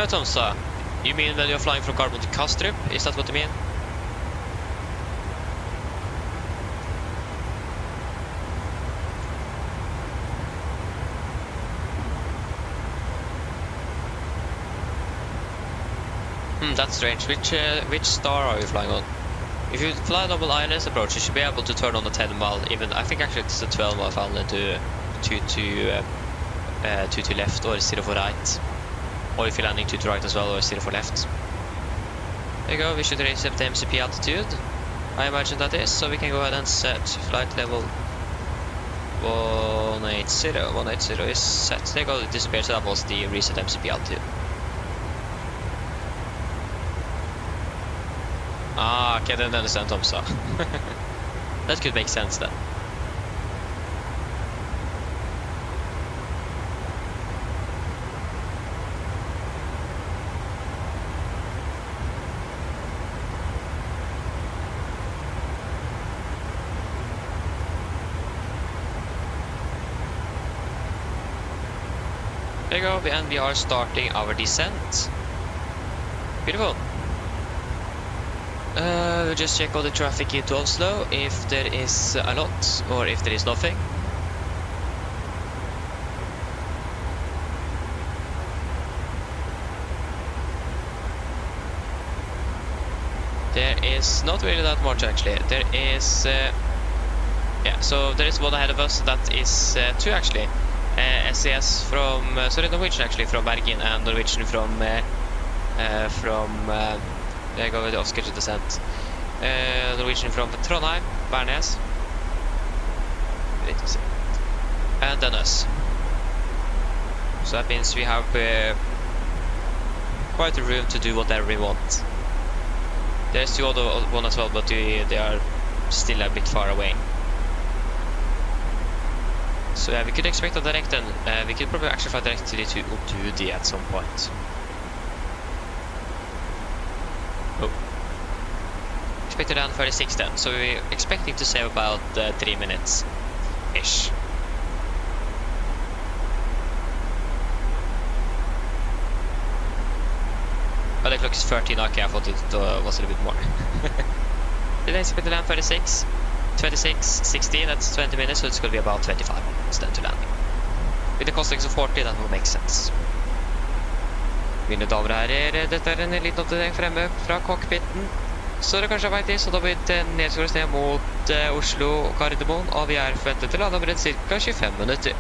Tomsa, you mean when you're flying from Gardermoen to Kastrup? Is that what you mean? That's strange. Which star are you flying on? If you fly double ILS approach, you should be able to turn on the 10 mile. Even I think actually it's a 12 mile final to left or 0 for right. Or if you're landing to the right as well, or 0 for left. There you go, we should raise up the MCP altitude. I imagine that is, so we can go ahead and set flight level 180. 180 is set. There you go, it disappeared, so that was the reset MCP altitude. Ah, okay, then I understand, Tomsa. That could make sense then. There you go, and we are starting our descent. Beautiful. We'll just check all the traffic into Oslo, if there is a lot or if there is nothing. There is not really that much actually. There is, yeah, so there is one ahead of us, that is 2 actually. SES from sorry, Norwegian actually from Bergen, and Norwegian from there go with the Oscar to descent. Norwegian from Trondheim, Værnes, and then us. So that means we have quite a room to do whatever we want. There's two other one as well, but they are still a bit far away. So yeah, we could expect a direct, and we could probably actually fly directly to Bodø at some point. Oh. Expect to land 36 then, so we're expecting to save about 3 minutes-ish. Oh, the clock is 13, okay, I thought it was a little bit more. Did I expect to land 36? 26, 16, that's 20 minutes, so it's going to be about 25 minutes then to landing. With the costing of 40, that will make sense. Mine damer og herrer, dette er en liten oppdatering fremme fra cockpiten. Så dere kanskje vet det, så da blir det nedskåret ned mot Oslo og Gardermoen, og vi er forventet til å lande om ca. 25 minutter.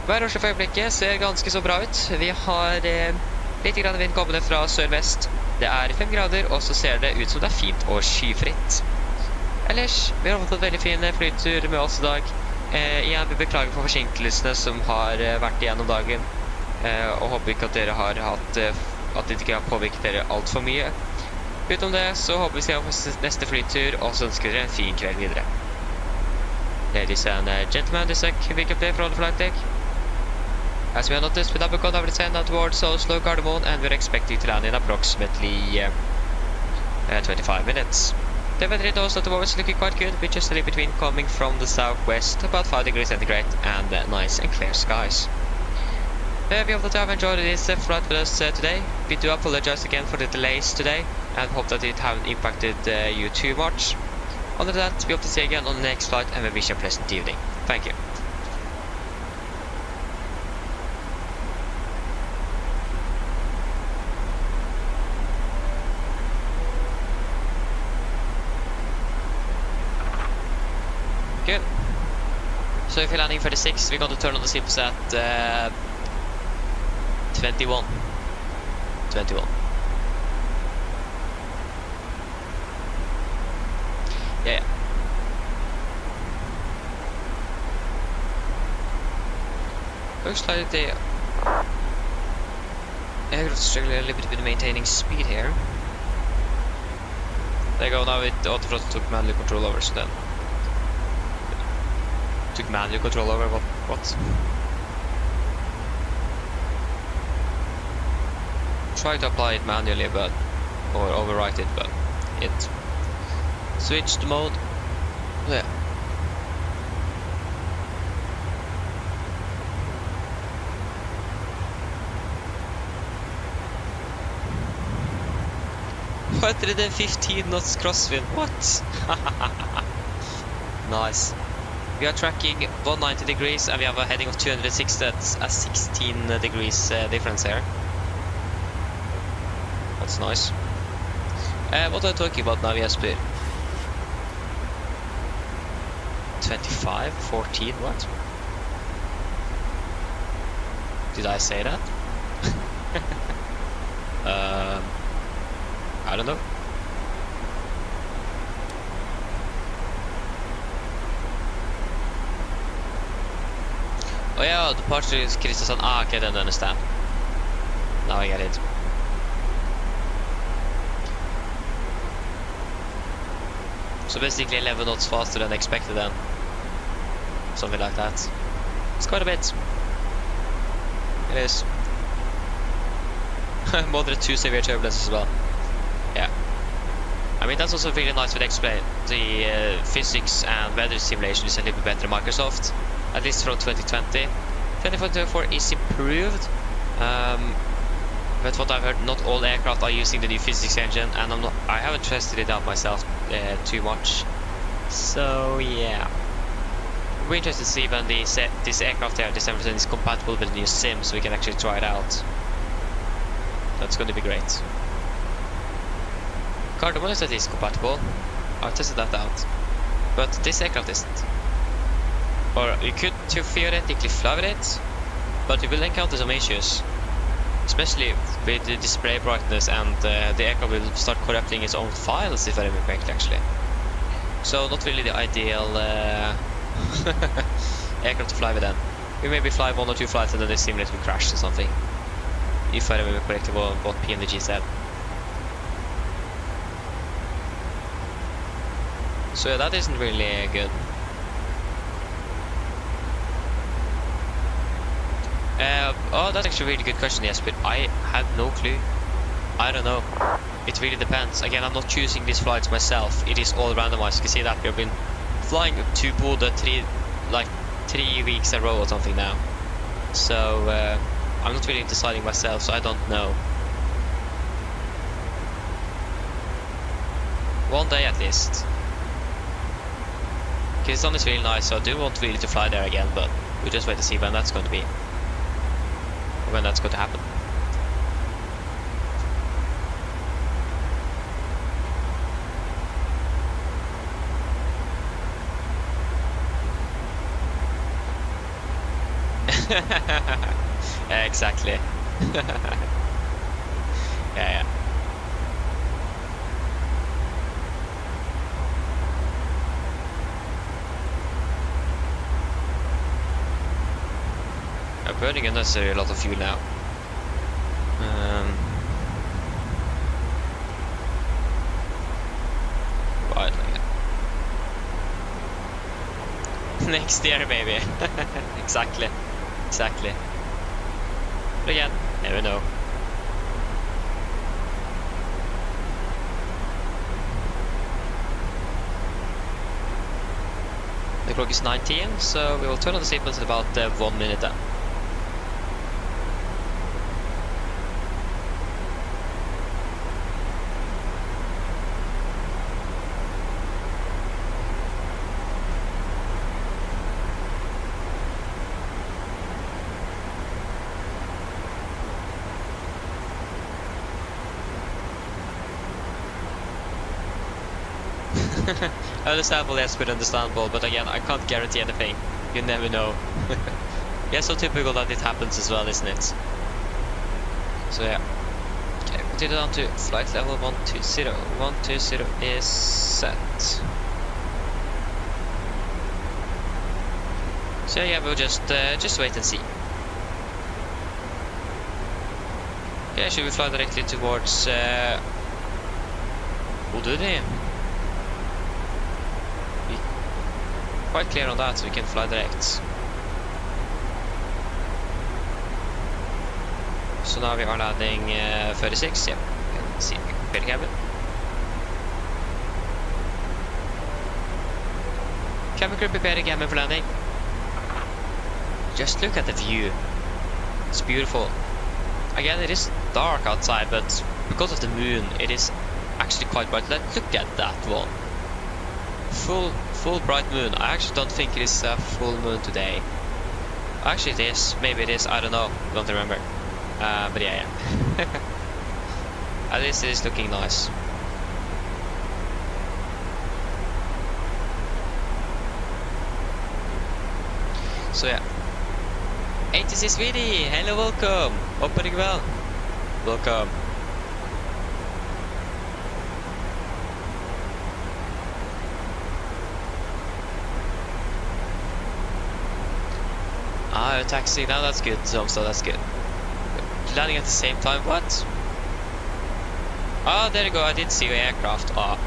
Hver Oslo for øyeblikket ser ganske så bra ut. Vi har litt grann vind kommende fra sør-vest. Det er 5 grader, og så ser det ut som det er fint og skyfritt. Ellers, vi har fått en veldig fin flytur med oss i dag. Igjen, vi beklager for forsinkelsene som har vært igjennom dagen, og håper ikke at dere har hatt, at det ikke har påvirket dere alt for mye. Utenom det, så håper vi ser på neste flytur, og så ønsker dere en fin kveld videre. Ladies and gentlemen, this is a quick update from the flight deck. As we have noticed, we have begun our descent towards Oslo Gardermoen, and we're expecting to land in approximately 25 minutes. The weather in Oslo at the moment is looking quite good, with just a little bit wind coming from the southwest, about 5 degrees centigrade, and nice and clear skies. We hope that you have enjoyed this flight with us today. We do apologize again for the delays today, and hope that it haven't impacted you too much. Other than that, we hope to see you again on the next flight, and we wish you a pleasant evening. Thank you. Good. So if you're landing 36, we're going to turn on the zips at 21. 21. Yeah. Looks like the aircraft struggling a little bit with maintaining speed here. They go now with autothrottle took manual control over, so then took manual control over what? Try to apply it manually, but or overwrite it, but it switched mode. Yeah. What did the 15 knots crosswind? What? Nice. We are tracking 190 degrees and we have a heading of 206. That's a 16 degrees difference here. That's nice. What are you talking about now, Jesper? 25, 14, what? Did I say that? I don't know. Oh yeah, the departure is Kristiansand. Ah, okay, then I understand. Now I get it. So basically 11 knots faster than expected then. Something like that. It's quite a bit. It is. Moderate to severe turbulence as well. Yeah. I mean, that's also really nice to explain. The physics and weather simulation is a little bit better in Microsoft. At least from 2020. 2024 is improved. But what I've heard, not all aircraft are using the new physics engine, and I haven't tested it out myself too much. So yeah, we're interested to see when this aircraft here, this everything is compatible with the new sim, so we can actually try it out. That's going to be great. Gardermoen is at least compatible. I've tested that out, but this aircraft isn't. Or you could theoretically fly with it, but you will encounter some issues, especially with the display brightness, and the aircraft will start corrupting its own files, if I remember correctly, actually. So not really the ideal aircraft to fly with then. We maybe fly 1 or 2 flights and then the simulator will crash or something, if I remember correctly what PMDG said. So yeah, that isn't really good. Oh, that's actually a really good question, yes, but I have no clue. I don't know. It really depends. Again, I'm not choosing these flights myself. It is all randomized. You can see that we've been flying to Bodø 3 weeks in a row or something now. So I'm not really deciding myself, so I don't know. One day at least. Because the sun is really nice, so I do want really to fly there again, but we'll just wait to see when that's going to be. When that's going to happen. Yeah, exactly. Yeah. I'm burning unnecessarily a lot of fuel now. Right, next year, maybe. Exactly. But again, never know. The clock is 19, so we will turn on the seatbelts in about 1 minute then. Understandable, yes, but understandable, but again, I can't guarantee anything. You never know. Yeah, so typical that it happens as well, isn't it? So yeah. Okay, continue down to flight level 120. 120 is set. So yeah, we'll just wait and see. Yeah, should we fly directly towards Bodø? Quite clear on that, so we can fly direct. So now we are landing 36, yeah. You can see, prepare the cabin. Cabin crew, prepare the cabin for landing. Just look at the view. It's beautiful. Again, it is dark outside, but because of the moon, it is actually quite bright. Look at that one. Full bright moon. I actually don't think it is a full moon today. Actually it is. Maybe it is. I don't know. Don't remember. But yeah. At least it is looking nice. So yeah. ATC Sweden, hello, welcome. Hope you're well. Welcome. Ah, a taxi. Now that's good, so that's good. Landing at the same time. What? Oh, there you go. I did see your aircraft. Oh.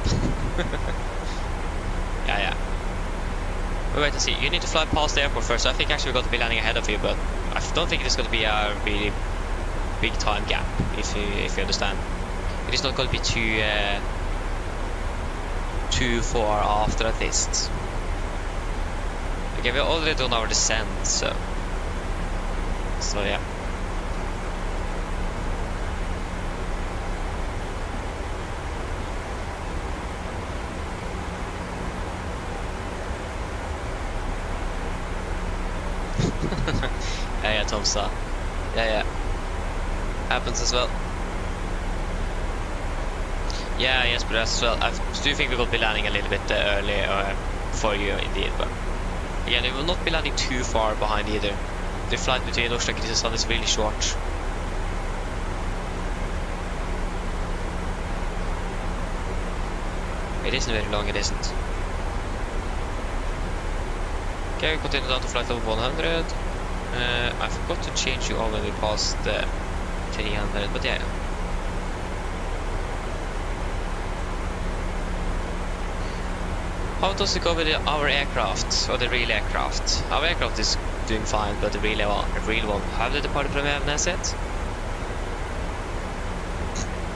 Yeah. We'll wait and see. You need to fly past the airport first. So I think actually we're going to be landing ahead of you, but I don't think it is going to be a really big time gap. If you understand, it is not going to be too far after at least. Okay, we've already done our descent, so yeah. Yeah, Tom Star. Yeah. Happens as well. Yeah, yes, but as well. I do think we will be landing a little bit early for you, indeed. But again, we will not be landing too far behind either. the flight between Oslo and Kristiansand is really short. It isn't very long, it isn't. Okay, we continue down to flight level 100. I forgot to change you all when we passed the 300, but yeah. How does it go with our aircraft, or the real aircraft? Our aircraft is doing fine, but the real one, have they departed from Evenes yet?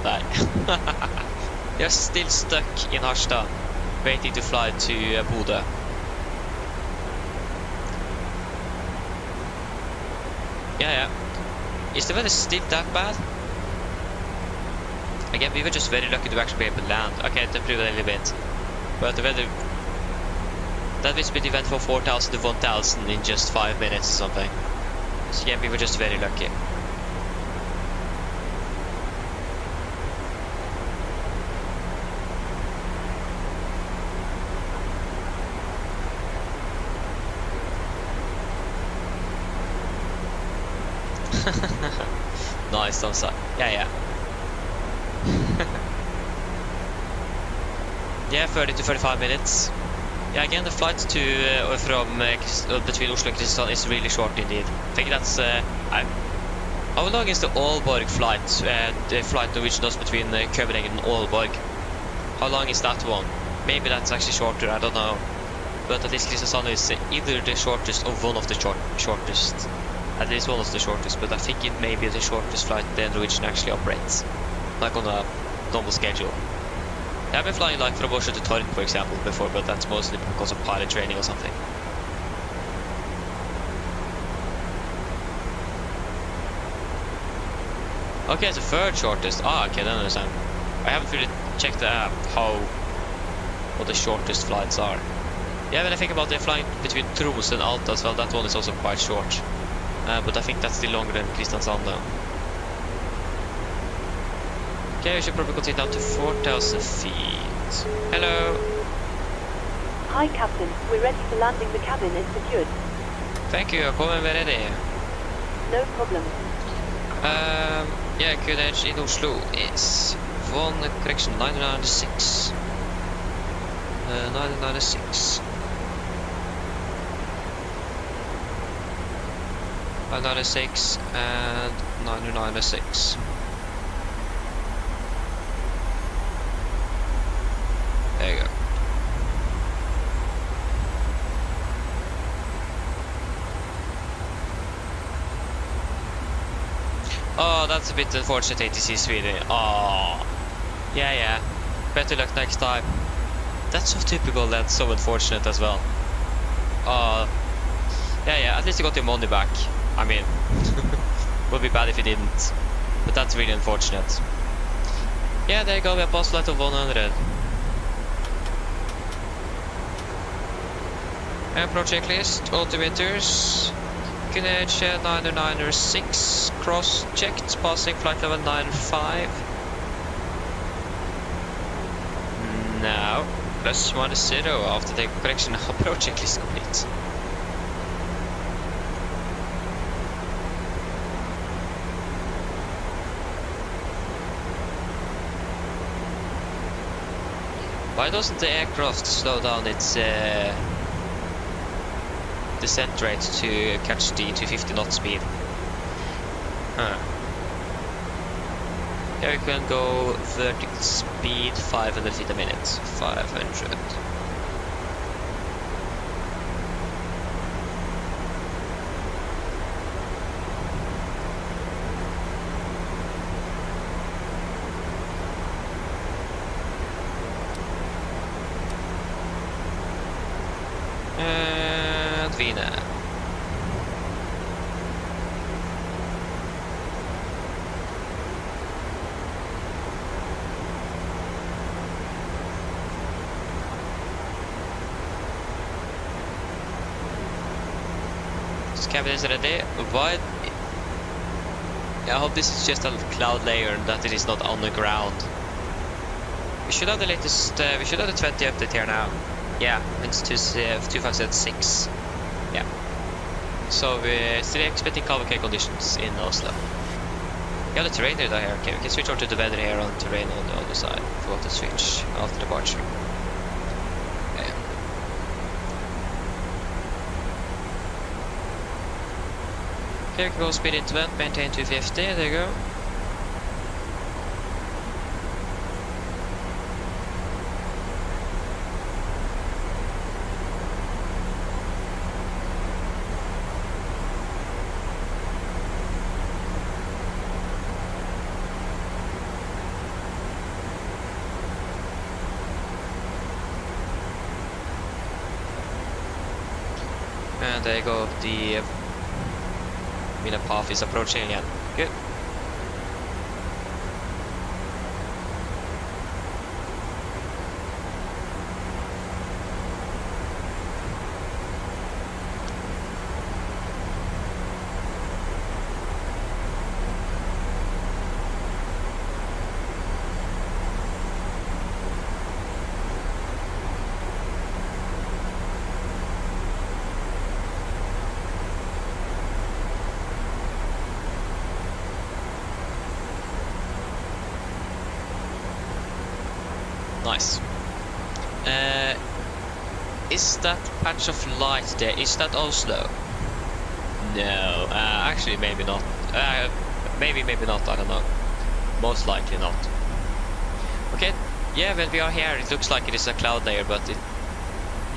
Nei. You're still stuck in Harstad, waiting to fly to Bodø. Yeah. Is the weather still that bad? Again, we were just very lucky to actually be able to land. Okay, to improve a little bit. But the weather... That visibility went from 4,000 to 1,000 in just 5 minutes or something. So again, we were just very lucky. Nice, thumbs up. Yeah. Yeah, 30 to 35 minutes. Yeah, again, the flight to between Oslo and Kristiansand is really short indeed. I think that's how long is the Aalborg flight? The flight Norwegian does between Copenhagen and Aalborg. How long is that one? Maybe that's actually shorter. I don't know. But at least Kristiansand is either the shortest or one of the shortest. At least one of the shortest, but I think it may be the shortest flight the Norwegian actually operates, like on a normal schedule. Yeah, I've been flying like from Bodø to Torp, for example, before, but that's mostly because of pilot training or something. Okay, it's the third shortest. Ah, okay, then I understand. I haven't really checked the app what the shortest flights are. Yeah, when I think about the flying between Tromsø and Alta as well, that one is also quite short. But I think that's still longer than Kristiansand though. Okay, we should probably continue down to 4,000 feet. Hello! Hi, Captain. We're ready for landing. The cabin is secured. Thank you, kommer vi ready. No problem. Yeah, QNH in Oslo is 996. 996. 996 and 996. There you go. Oh, that's a bit unfortunate ATC Sweden. Oh, yeah. Better luck next time. That's so typical. That's so unfortunate as well. Yeah. At least you got your money back. I mean, would be bad if you didn't. But that's really unfortunate. Yeah, there you go. We have passed flight of 100. Approach checklist, altimeters. QNH 996, cross checked, passing flight level 95. Now, +10 after the correction. Approach checklist complete. Why doesn't the aircraft slow down its descent rate to catch the 250 knot speed? Here we can go vertical speed 500 feet a minute. 500. And Vina. This cabin is ready. Why? I hope this is just a cloud layer and that it is not on the ground. We should have the latest. We should have the 20 update here now. Yeah, it's 2576. Yeah. So we're still expecting cloudy conditions in Oslo. We have the terrain radar here. Okay, we can switch over to the weather here on terrain on the other side. Forgot to switch after departure. Okay. Okay, we can go speed into vent, maintain 250. There you go. And there you go, the Mina path is approaching again. Good. Nice. Is that patch of light there? Is that Oslo? No, actually maybe not. Maybe not, I don't know. Most likely not. Okay, yeah, when we are here it looks like it is a cloud layer, but it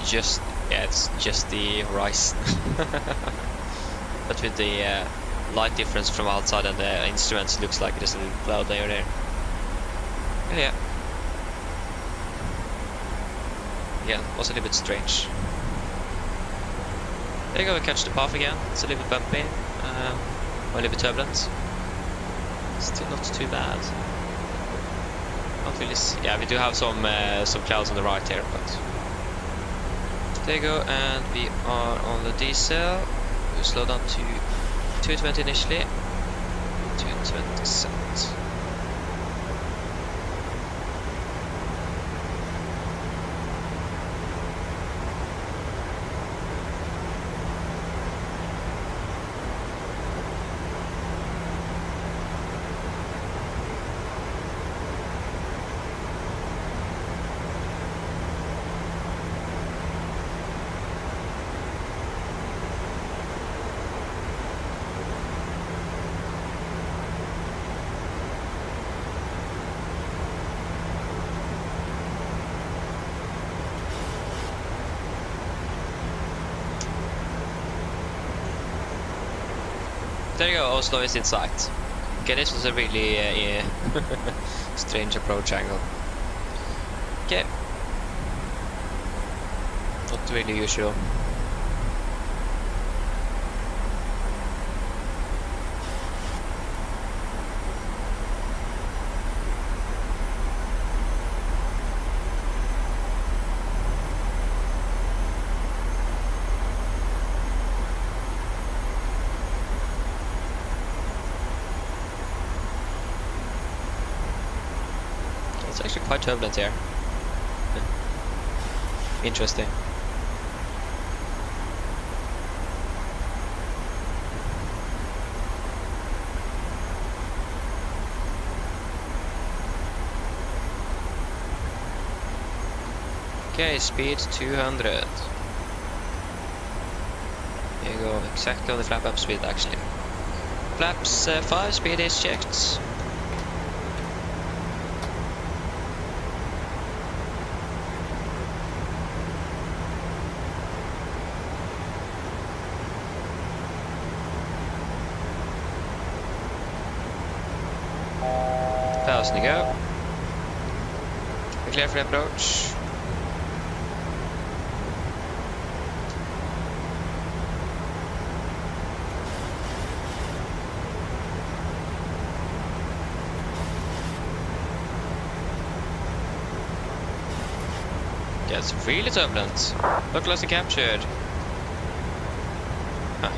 just, yeah, it's just the horizon. But with the light difference from outside and the instruments, it looks like it is a little cloud layer there. Yeah. Again, was a little bit strange. There you go, we catch the path again. It's a little bit bumpy, or a little bit turbulent. Still not too bad. Not really. Yeah, we do have some clouds on the right here, but there you go. And we are on the diesel. We slow down to 220 initially. 220 set. There you go, Oslo is in sight. Okay, this was a really strange approach angle. Okay. Not really usual. It's actually quite turbulent here. Interesting. Okay, speed 200. There you go, exactly on the flap up speed actually. Flaps 5 speed is checked. To go. We're clear for the approach. Yeah, it's really turbulent. Localized and captured. Huh.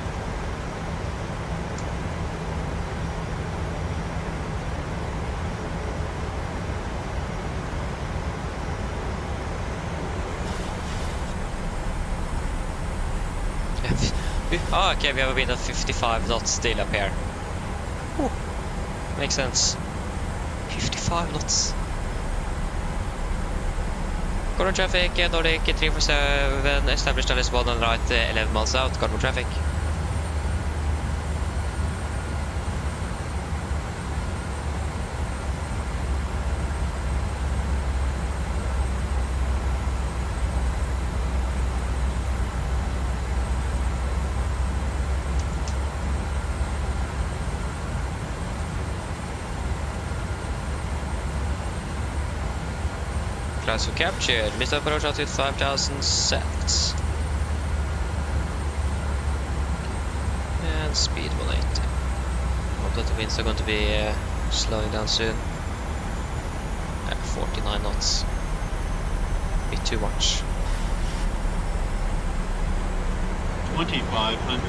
Oh, okay, we have a wind of 55 knots still up here. Whew. Makes sense. 55 knots. Cardinal traffic, Nordic 347, established on S1 and right 11 miles out, cardinal traffic. Class captured. Missed approach altitude 5,000 sets. And speed 180. Hope that the winds are going to be slowing down soon. 49 knots. Bit too much. 2,500.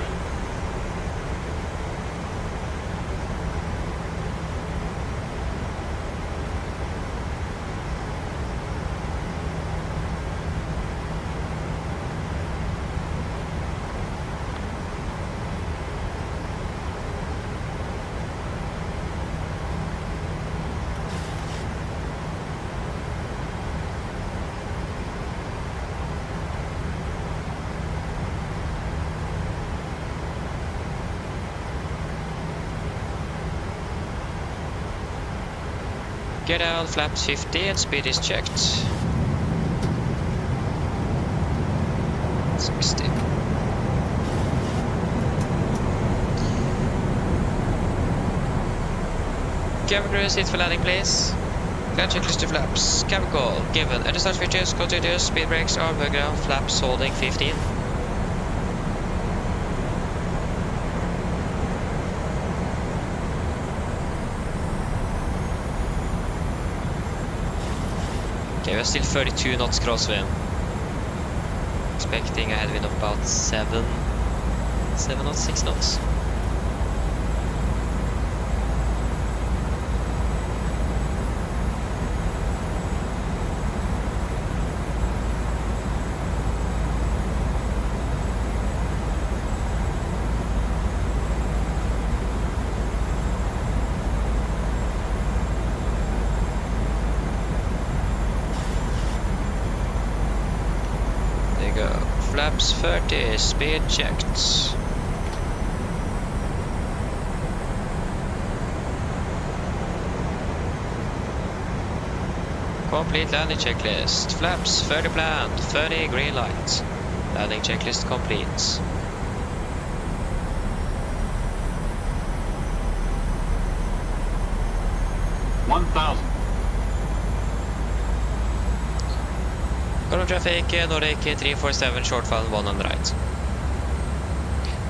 Get out, flaps 50 and speed is checked. 60. Cabin crew, seat for landing please. Clear checklist to flaps. Cabin call, given. At the start features, continuous, speed brakes, arm ground, flaps holding 15. Okay, we're still 32 knots crosswind. Expecting a headwind of about 7 knots, 6 knots. Flaps 30, speed checked. Complete landing checklist. Flaps 30 planned, 30 green light. Landing checklist complete. Cardinal traffic, Nordic 347, short fan 1 on the right.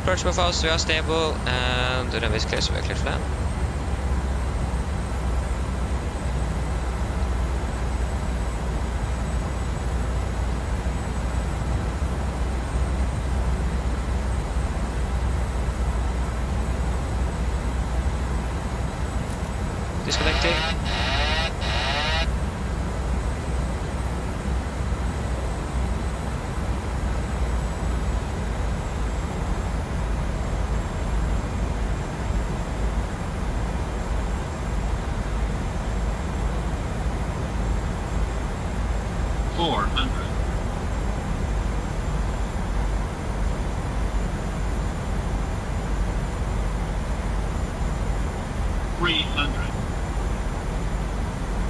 Approach profiles, we are stable, and the runway is clear, so we are clear for land. Disconnecting.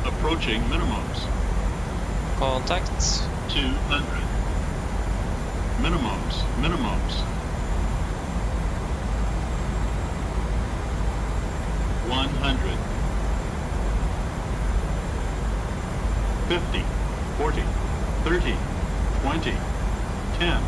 Approaching minimums. Contact. 200. Minimums. 100. 50. 40. 30. 20. 10.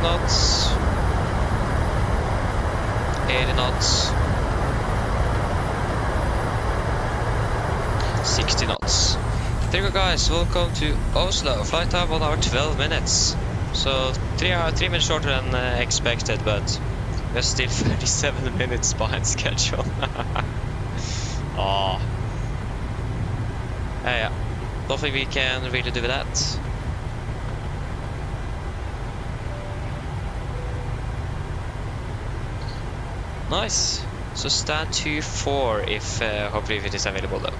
Knots, 80 knots, 60 knots. There you go guys, welcome to Oslo. Flight time 1 hour 12 minutes. So 3 minutes shorter than expected, but We're still 37 minutes behind schedule. Oh. Yeah. Nothing we can really do with that. Nice. So stand 2-4 if hopefully if it is available though.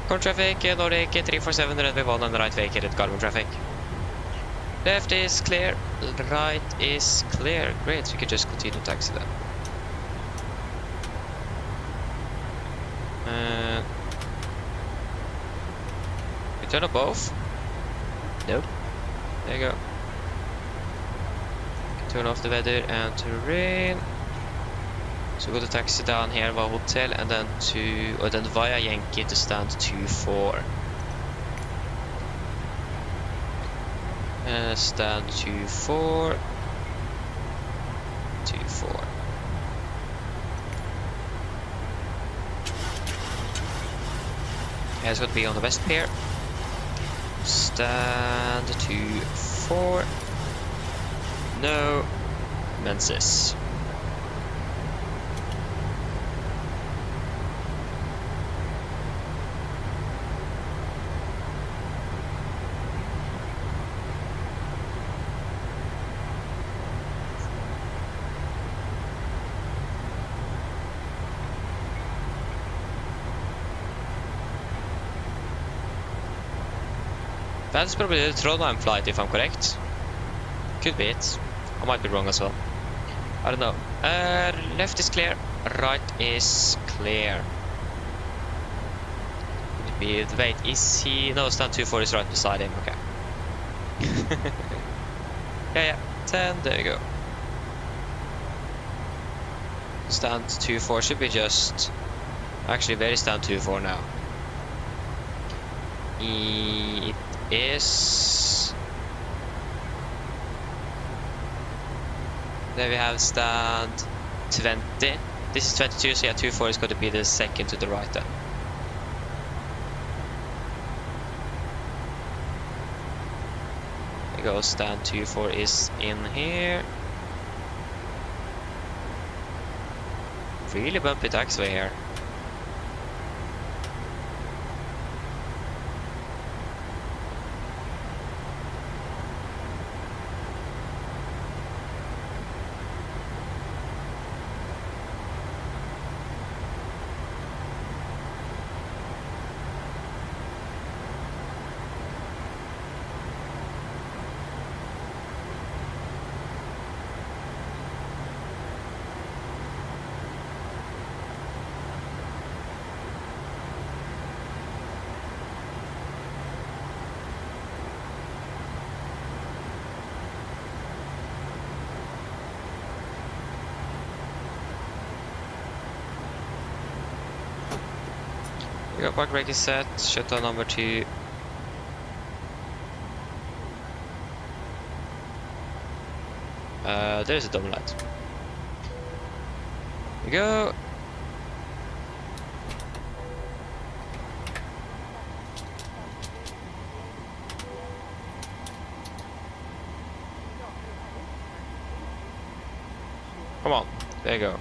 Current traffic, Nordic 347, runway 1 on the right vacated, carbon traffic. Left is clear, right is clear. Great, we could just continue taxi then. We turn up both? Nope. There you go. Turn off the weather and terrain. So go to taxi down here via hotel and then via Yankee to stand 2-4. Stand 2-4. 2-4. Yeah, it's going to be on the west pier. Stand 2-4. No Menses. That's probably the Trondheim flight if I'm correct. Could be it. I might be wrong as well. I don't know. Left is clear. Right is clear. Wait, is he... No, stand 2-4 is right beside him. Okay. Yeah. 10, there you go. Stand 2-4 should be just... Actually, where is stand 2-4 now? It is... There we have stand 20. This is 22, so yeah, 2-4 is going to be the second to the right then. There you go, stand 2-4 is in here. Really bumpy taxiway here. We got park brake is set, shutdown number 2. There's a double light. Here we go. Come on, there you go.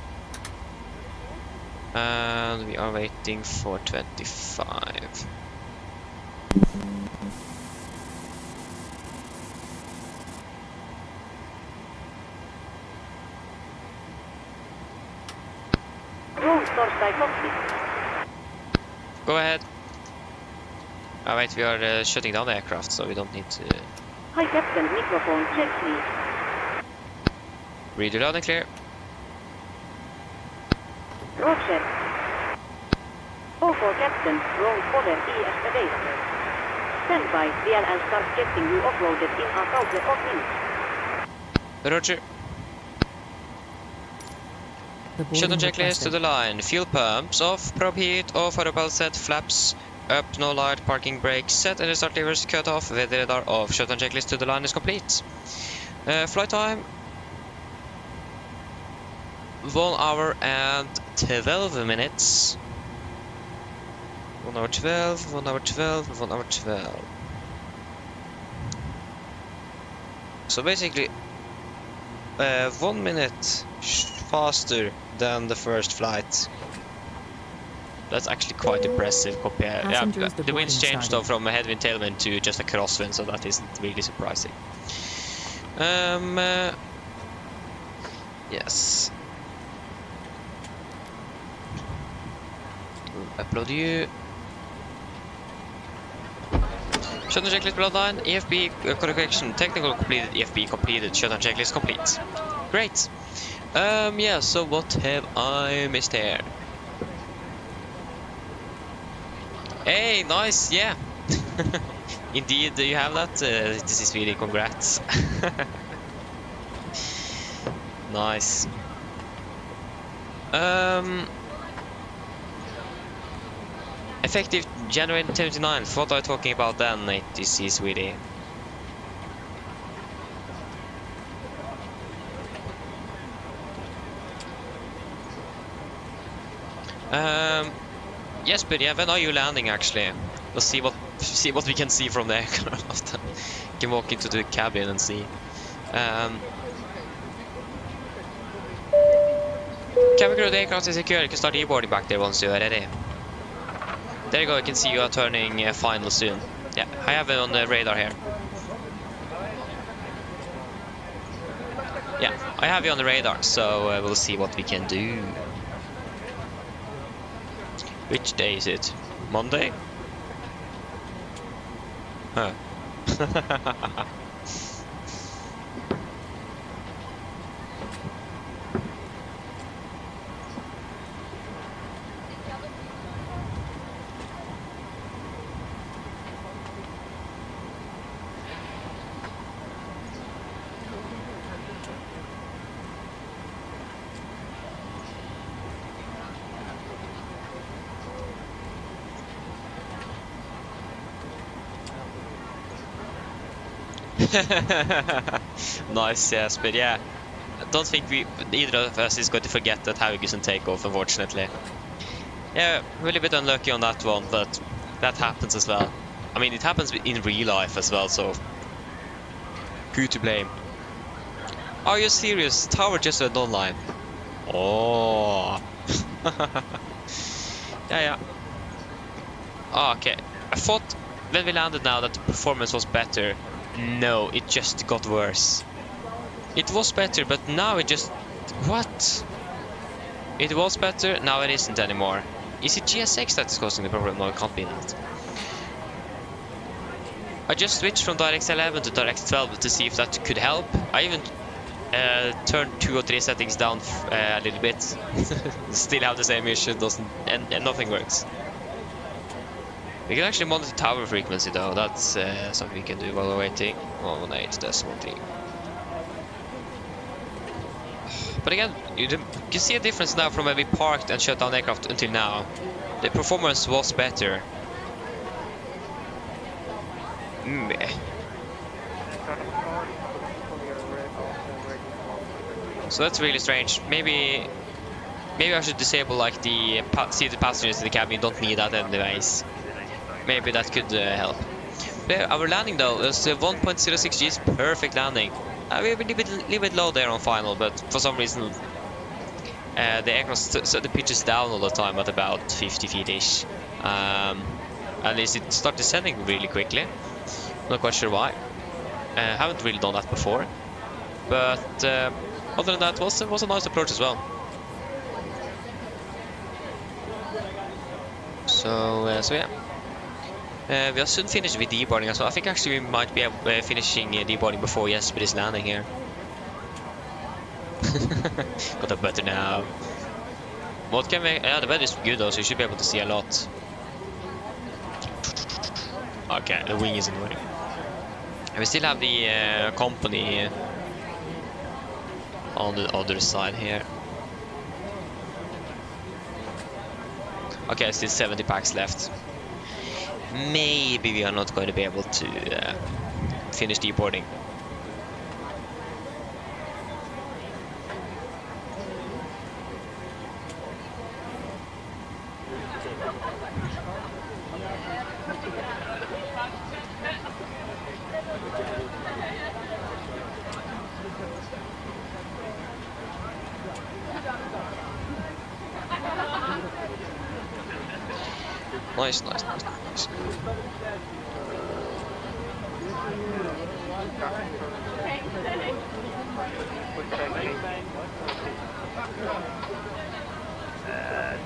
And we are waiting for 25. Go ahead. Oh wait, we are shutting down the aircraft, so we don't need to... Hi Captain, microphone check please. Read it loud and clear. Roger. All for Captain, roll order ES available. Stand by, DL and start getting you offloaded in a couple of minutes. Roger. Shutdown checklist to the line. Fuel pumps off, probe heat off, autopilot set, flaps up, no light, parking brake set, and start levers cut off, weather radar off. Shutdown checklist to the line is complete. Flight time 1 hour and 12 minutes. 1 hour 12, 1 hour 12, 1 hour 12. So basically, 1 minute faster than the first flight. That's actually quite impressive compared. Yeah, Passengers the winds departing changed though started. from a headwind tailwind to just a crosswind, so that isn't really surprising. Yes. Upload you. Shutdown checklist bloodline, EFB correction, technical completed, EFB completed, shutdown checklist complete. Great. Yeah, so what have I missed here? Hey, nice, yeah. Indeed, you have that. This is really congrats. Nice. Effective January 29th. What are you talking about then, ATC, sweetie? Yes, but yeah, when are you landing actually? Let's see what we can see from the aircraft. Can walk into the cabin and see. Cabin crew, the aircraft is secure. You can start deboarding back there once you are ready. There you go. You can see you are turning final soon. Yeah, I have it on the radar here. Yeah, I have you on the radar, so we'll see what we can do. Which day is it? Monday? Huh. Nice, yes, but yeah, I don't think either of us is going to forget that Haugesund and takeoff, unfortunately. Yeah, we're a little bit unlucky on that one, but that happens as well. I mean, it happens in real life as well, so who to blame? Are you serious? Tower just went online. Oh. Yeah. Oh, okay. I thought when we landed now that the performance was better. No, it just got worse. It was better, but now it just... What? It was better, now it isn't anymore. Is it GSX that is causing the problem? No, it can't be that. I just switched from DirectX 11 to DirectX 12 to see if that could help. I even turned 2 or 3 settings down a little bit. Still have the same issue, and nothing works. We can actually monitor tower frequency though, that's something we can do while we're waiting. 118.3. But again, you can see a difference now from when we parked and shut down aircraft until now. The performance was better. So that's really strange. Maybe I should disable like the seated passengers in the cabin. You don't need that anyways. Maybe that could help. But our landing though is 1.06 G's, perfect landing. We're a little bit low there on final, but for some reason the aircraft so the pitches down all the time at about 50 feet-ish. At least it started descending really quickly. Not quite sure why. Haven't really done that before. But other than that, was a nice approach as well. So yeah. We are soon finished with deboarding as well. I think actually we might be finishing deboarding before Jesper is landing here. Got a better now. What can we... Yeah, the weather is good though, so you should be able to see a lot. Okay, the wing is annoying. And we still have the company on the other side here. Okay, still 70 packs left. Maybe we are not going to be able to finish deboarding. Nice, nice, nice, nice.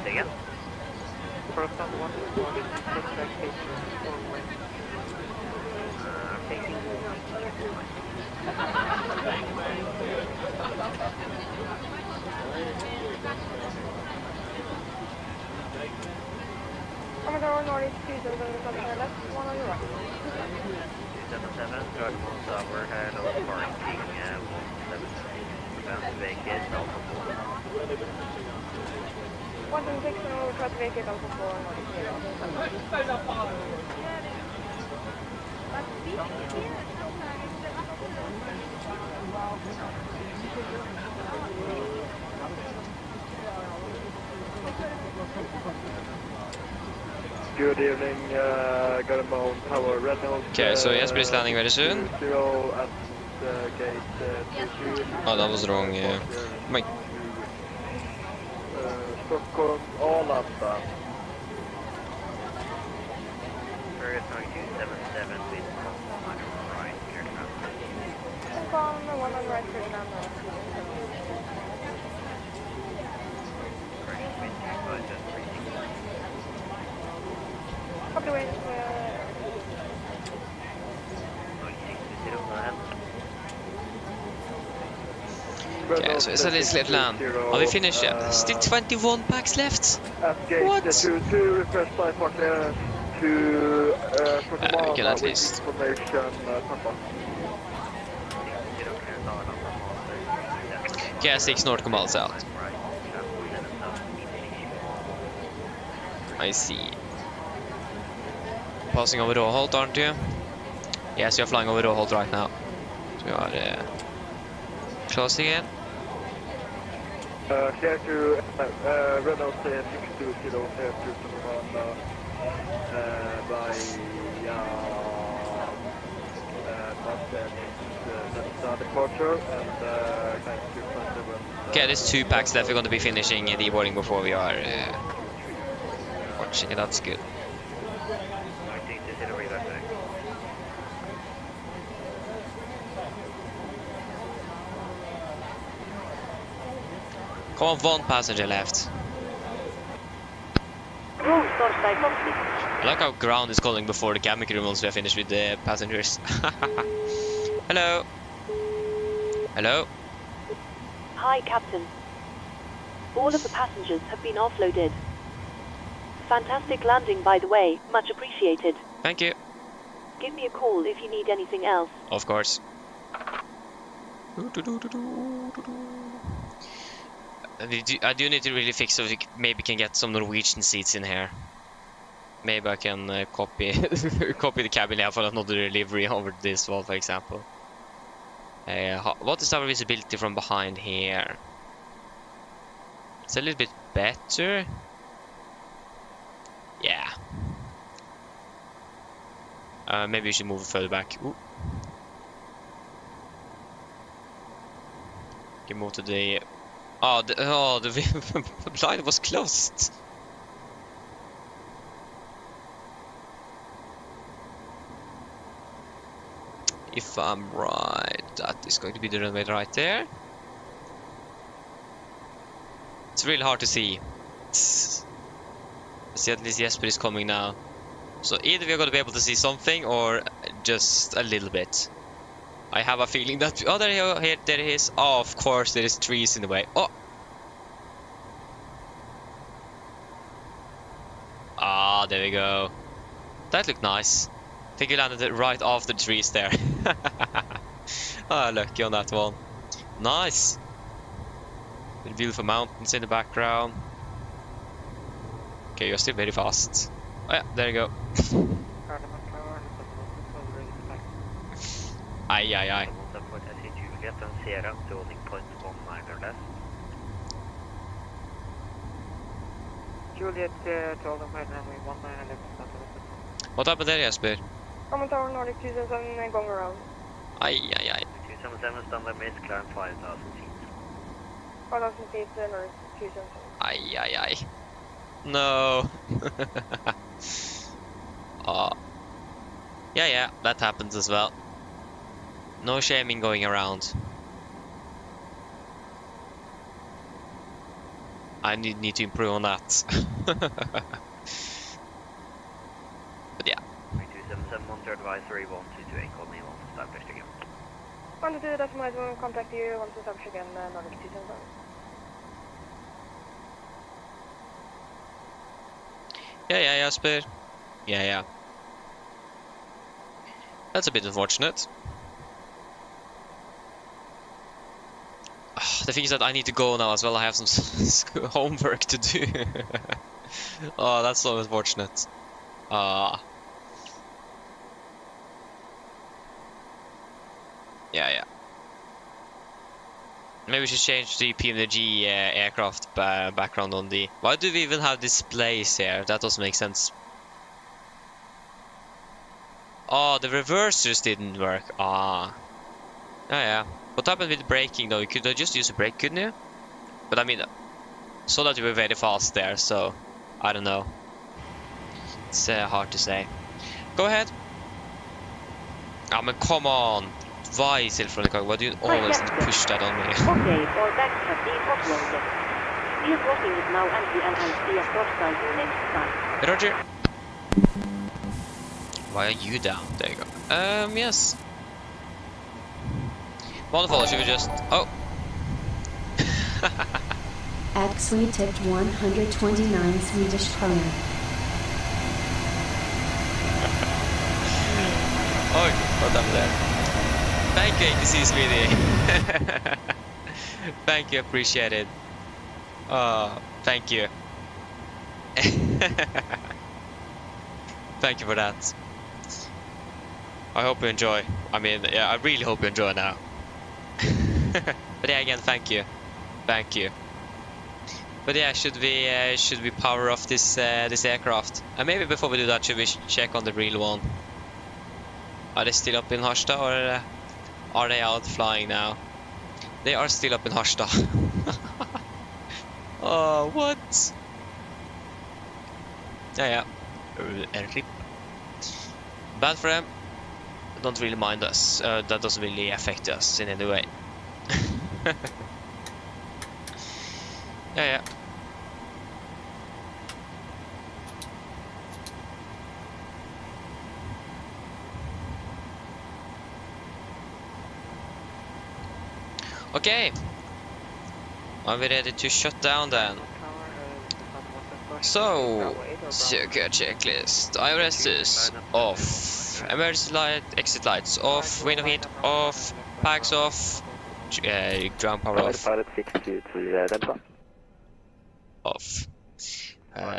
Say again? First on one, Oslo Norwegian PMDG, one on your right. 277, third one tower, hello, parking, 117, vacate, Alpha 4. 176, and we'll try to vacate Alpha 4 Good evening, got a mount tower, Reynolds. Okay, so Jesper is landing very soon. 0 at gate 23. Oh, that was wrong. My Stockholm, Arlanda. First on 277 with one on the right, clear transfer. One on the right, Ferdinand. Correction with 2 just reaching. Copy away. 0620, go ahead. Okay, so it's a little late land. Are we finished yet? Still 21 packs left? At gate What? 22, request by partner to we can at least. Information, Papa. 60 clear down on the Okay, 6 north kommer alltså out. right, I see. Passing over Råholt, aren't you? Yes, you're flying over Råholt right now. So we are closing in. Clear to Reynolds 620, clear to someone by that's departure and thank you for Okay, there's 2 packs left. We're going to be finishing the boarding before we are watching it. That's good. 1920, reverse direct. Come on, 1 passenger left. Room torstai kohti. I like how ground is calling before the cabin crew once we are finished with the passengers. Hello. Hello. Hi, Captain. All of the passengers have been offloaded. Fantastic landing, by the way. Much appreciated. Thank you. Give me a call if you need anything else. Of course. I do need to really fix so we maybe can get some Norwegian seats in here. Maybe I can copy copy the cabin layout for another delivery over this wall, for example. What is our visibility from behind here? It's a little bit better. Yeah. Maybe we should move it further back. Ooh. You move to the... the line was closed. If I'm right, that is going to be the runway right there. It's really hard to see. See, at least Jesper is coming now. So either we're going to be able to see something or just a little bit. I have a feeling that... Oh, there he is. Oh, of course, there is trees in the way. Oh! Ah, there we go. That looked nice. I think you landed it right off the trees there. Ah, lucky on that one. Nice. With beautiful mountains in the background. Okay, you're still very fast. Oh yeah, there you go. Aye, aye, aye. Support SC Juliet and Sierra to holding point 19 or less. Juliet to holding point 19 What happened there, Jesper? Common Tower Nordic 277 going around. Aye, aye, aye. 277 standard miss, climb 5,000 feet. 5,000 feet, Nordic 277. Aye, aye, aye. No. Yeah, that happens as well. No shaming going around. I need to improve on that. But yeah. 3277, monitor advisory, 1228, call me, want to establish again. 122, decimal, will contact you, want to establish again, Nordic 277. Yeah, Jasper. Yeah. That's a bit unfortunate. The thing is that I need to go now as well. I have some homework to do. Oh, that's so unfortunate. Yeah. Maybe we should change the PMDG aircraft background on the... Why do we even have displays here? That doesn't make sense. Oh, the reversers didn't work. Yeah. What happened with braking though? You could just use a brake, couldn't you? But I mean, so that you were very fast there, so I don't know. It's hard to say. Go ahead. I mean, come on. Why is it from the car? Why do you always push that on me? Okay, all bags have been offloaded. Steel crossing is now empty and I'll see a cross you next time. Roger. Why are you down? There you go. Yes. Wonderful, should we just... Oh! Actually tipped 129 Swedish kronor. Oh, what happened there? Thank you, ATC Sweetie. Thank you, appreciate it. Oh, thank you. Thank you for that. I hope you enjoy. I mean, yeah, I really hope you enjoy now. But yeah, again, thank you. But yeah, should we power off this this aircraft? And maybe before we do that, should we check on the real one? Are they still up in Harstad, or are they out flying now? They are still up in Harstad. Oh, what? Yeah. Rip. Bad for them. Don't really mind us. That doesn't really affect us in any way. Yeah. Okay. Are we ready to shut down then? So, secure checklist. IRSs off. Emergency light, exit lights off. Window heat off. Packs off. Ground power off. Off.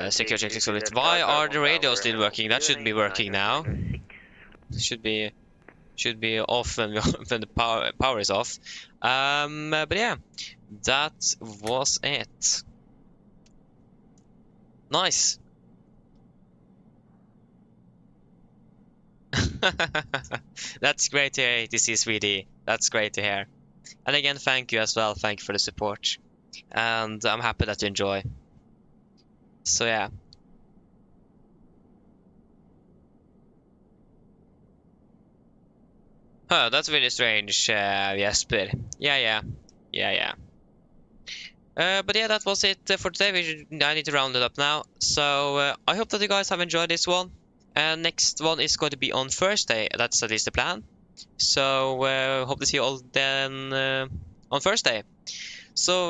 Secure checklist solid. Why are the radios still working? That should be working now. Should be off when when the power is off. But yeah, that was it. Nice. That's great to hear, ATC Sweetie. That's great to hear. And again, thank you as well. Thank you for the support. And I'm happy that you enjoy. So yeah. Huh, that's really strange, Jesper. Yeah. But yeah, that was it for today. I need to round it up now. So I hope that you guys have enjoyed this one. And next one is going to be on Thursday. That's at least the plan. So hope to see you all then on Thursday. So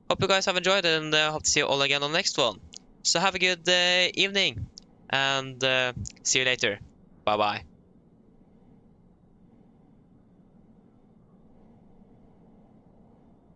hope you guys have enjoyed it, and hope to see you all again on the next one. So have a good evening, and see you later. Bye bye.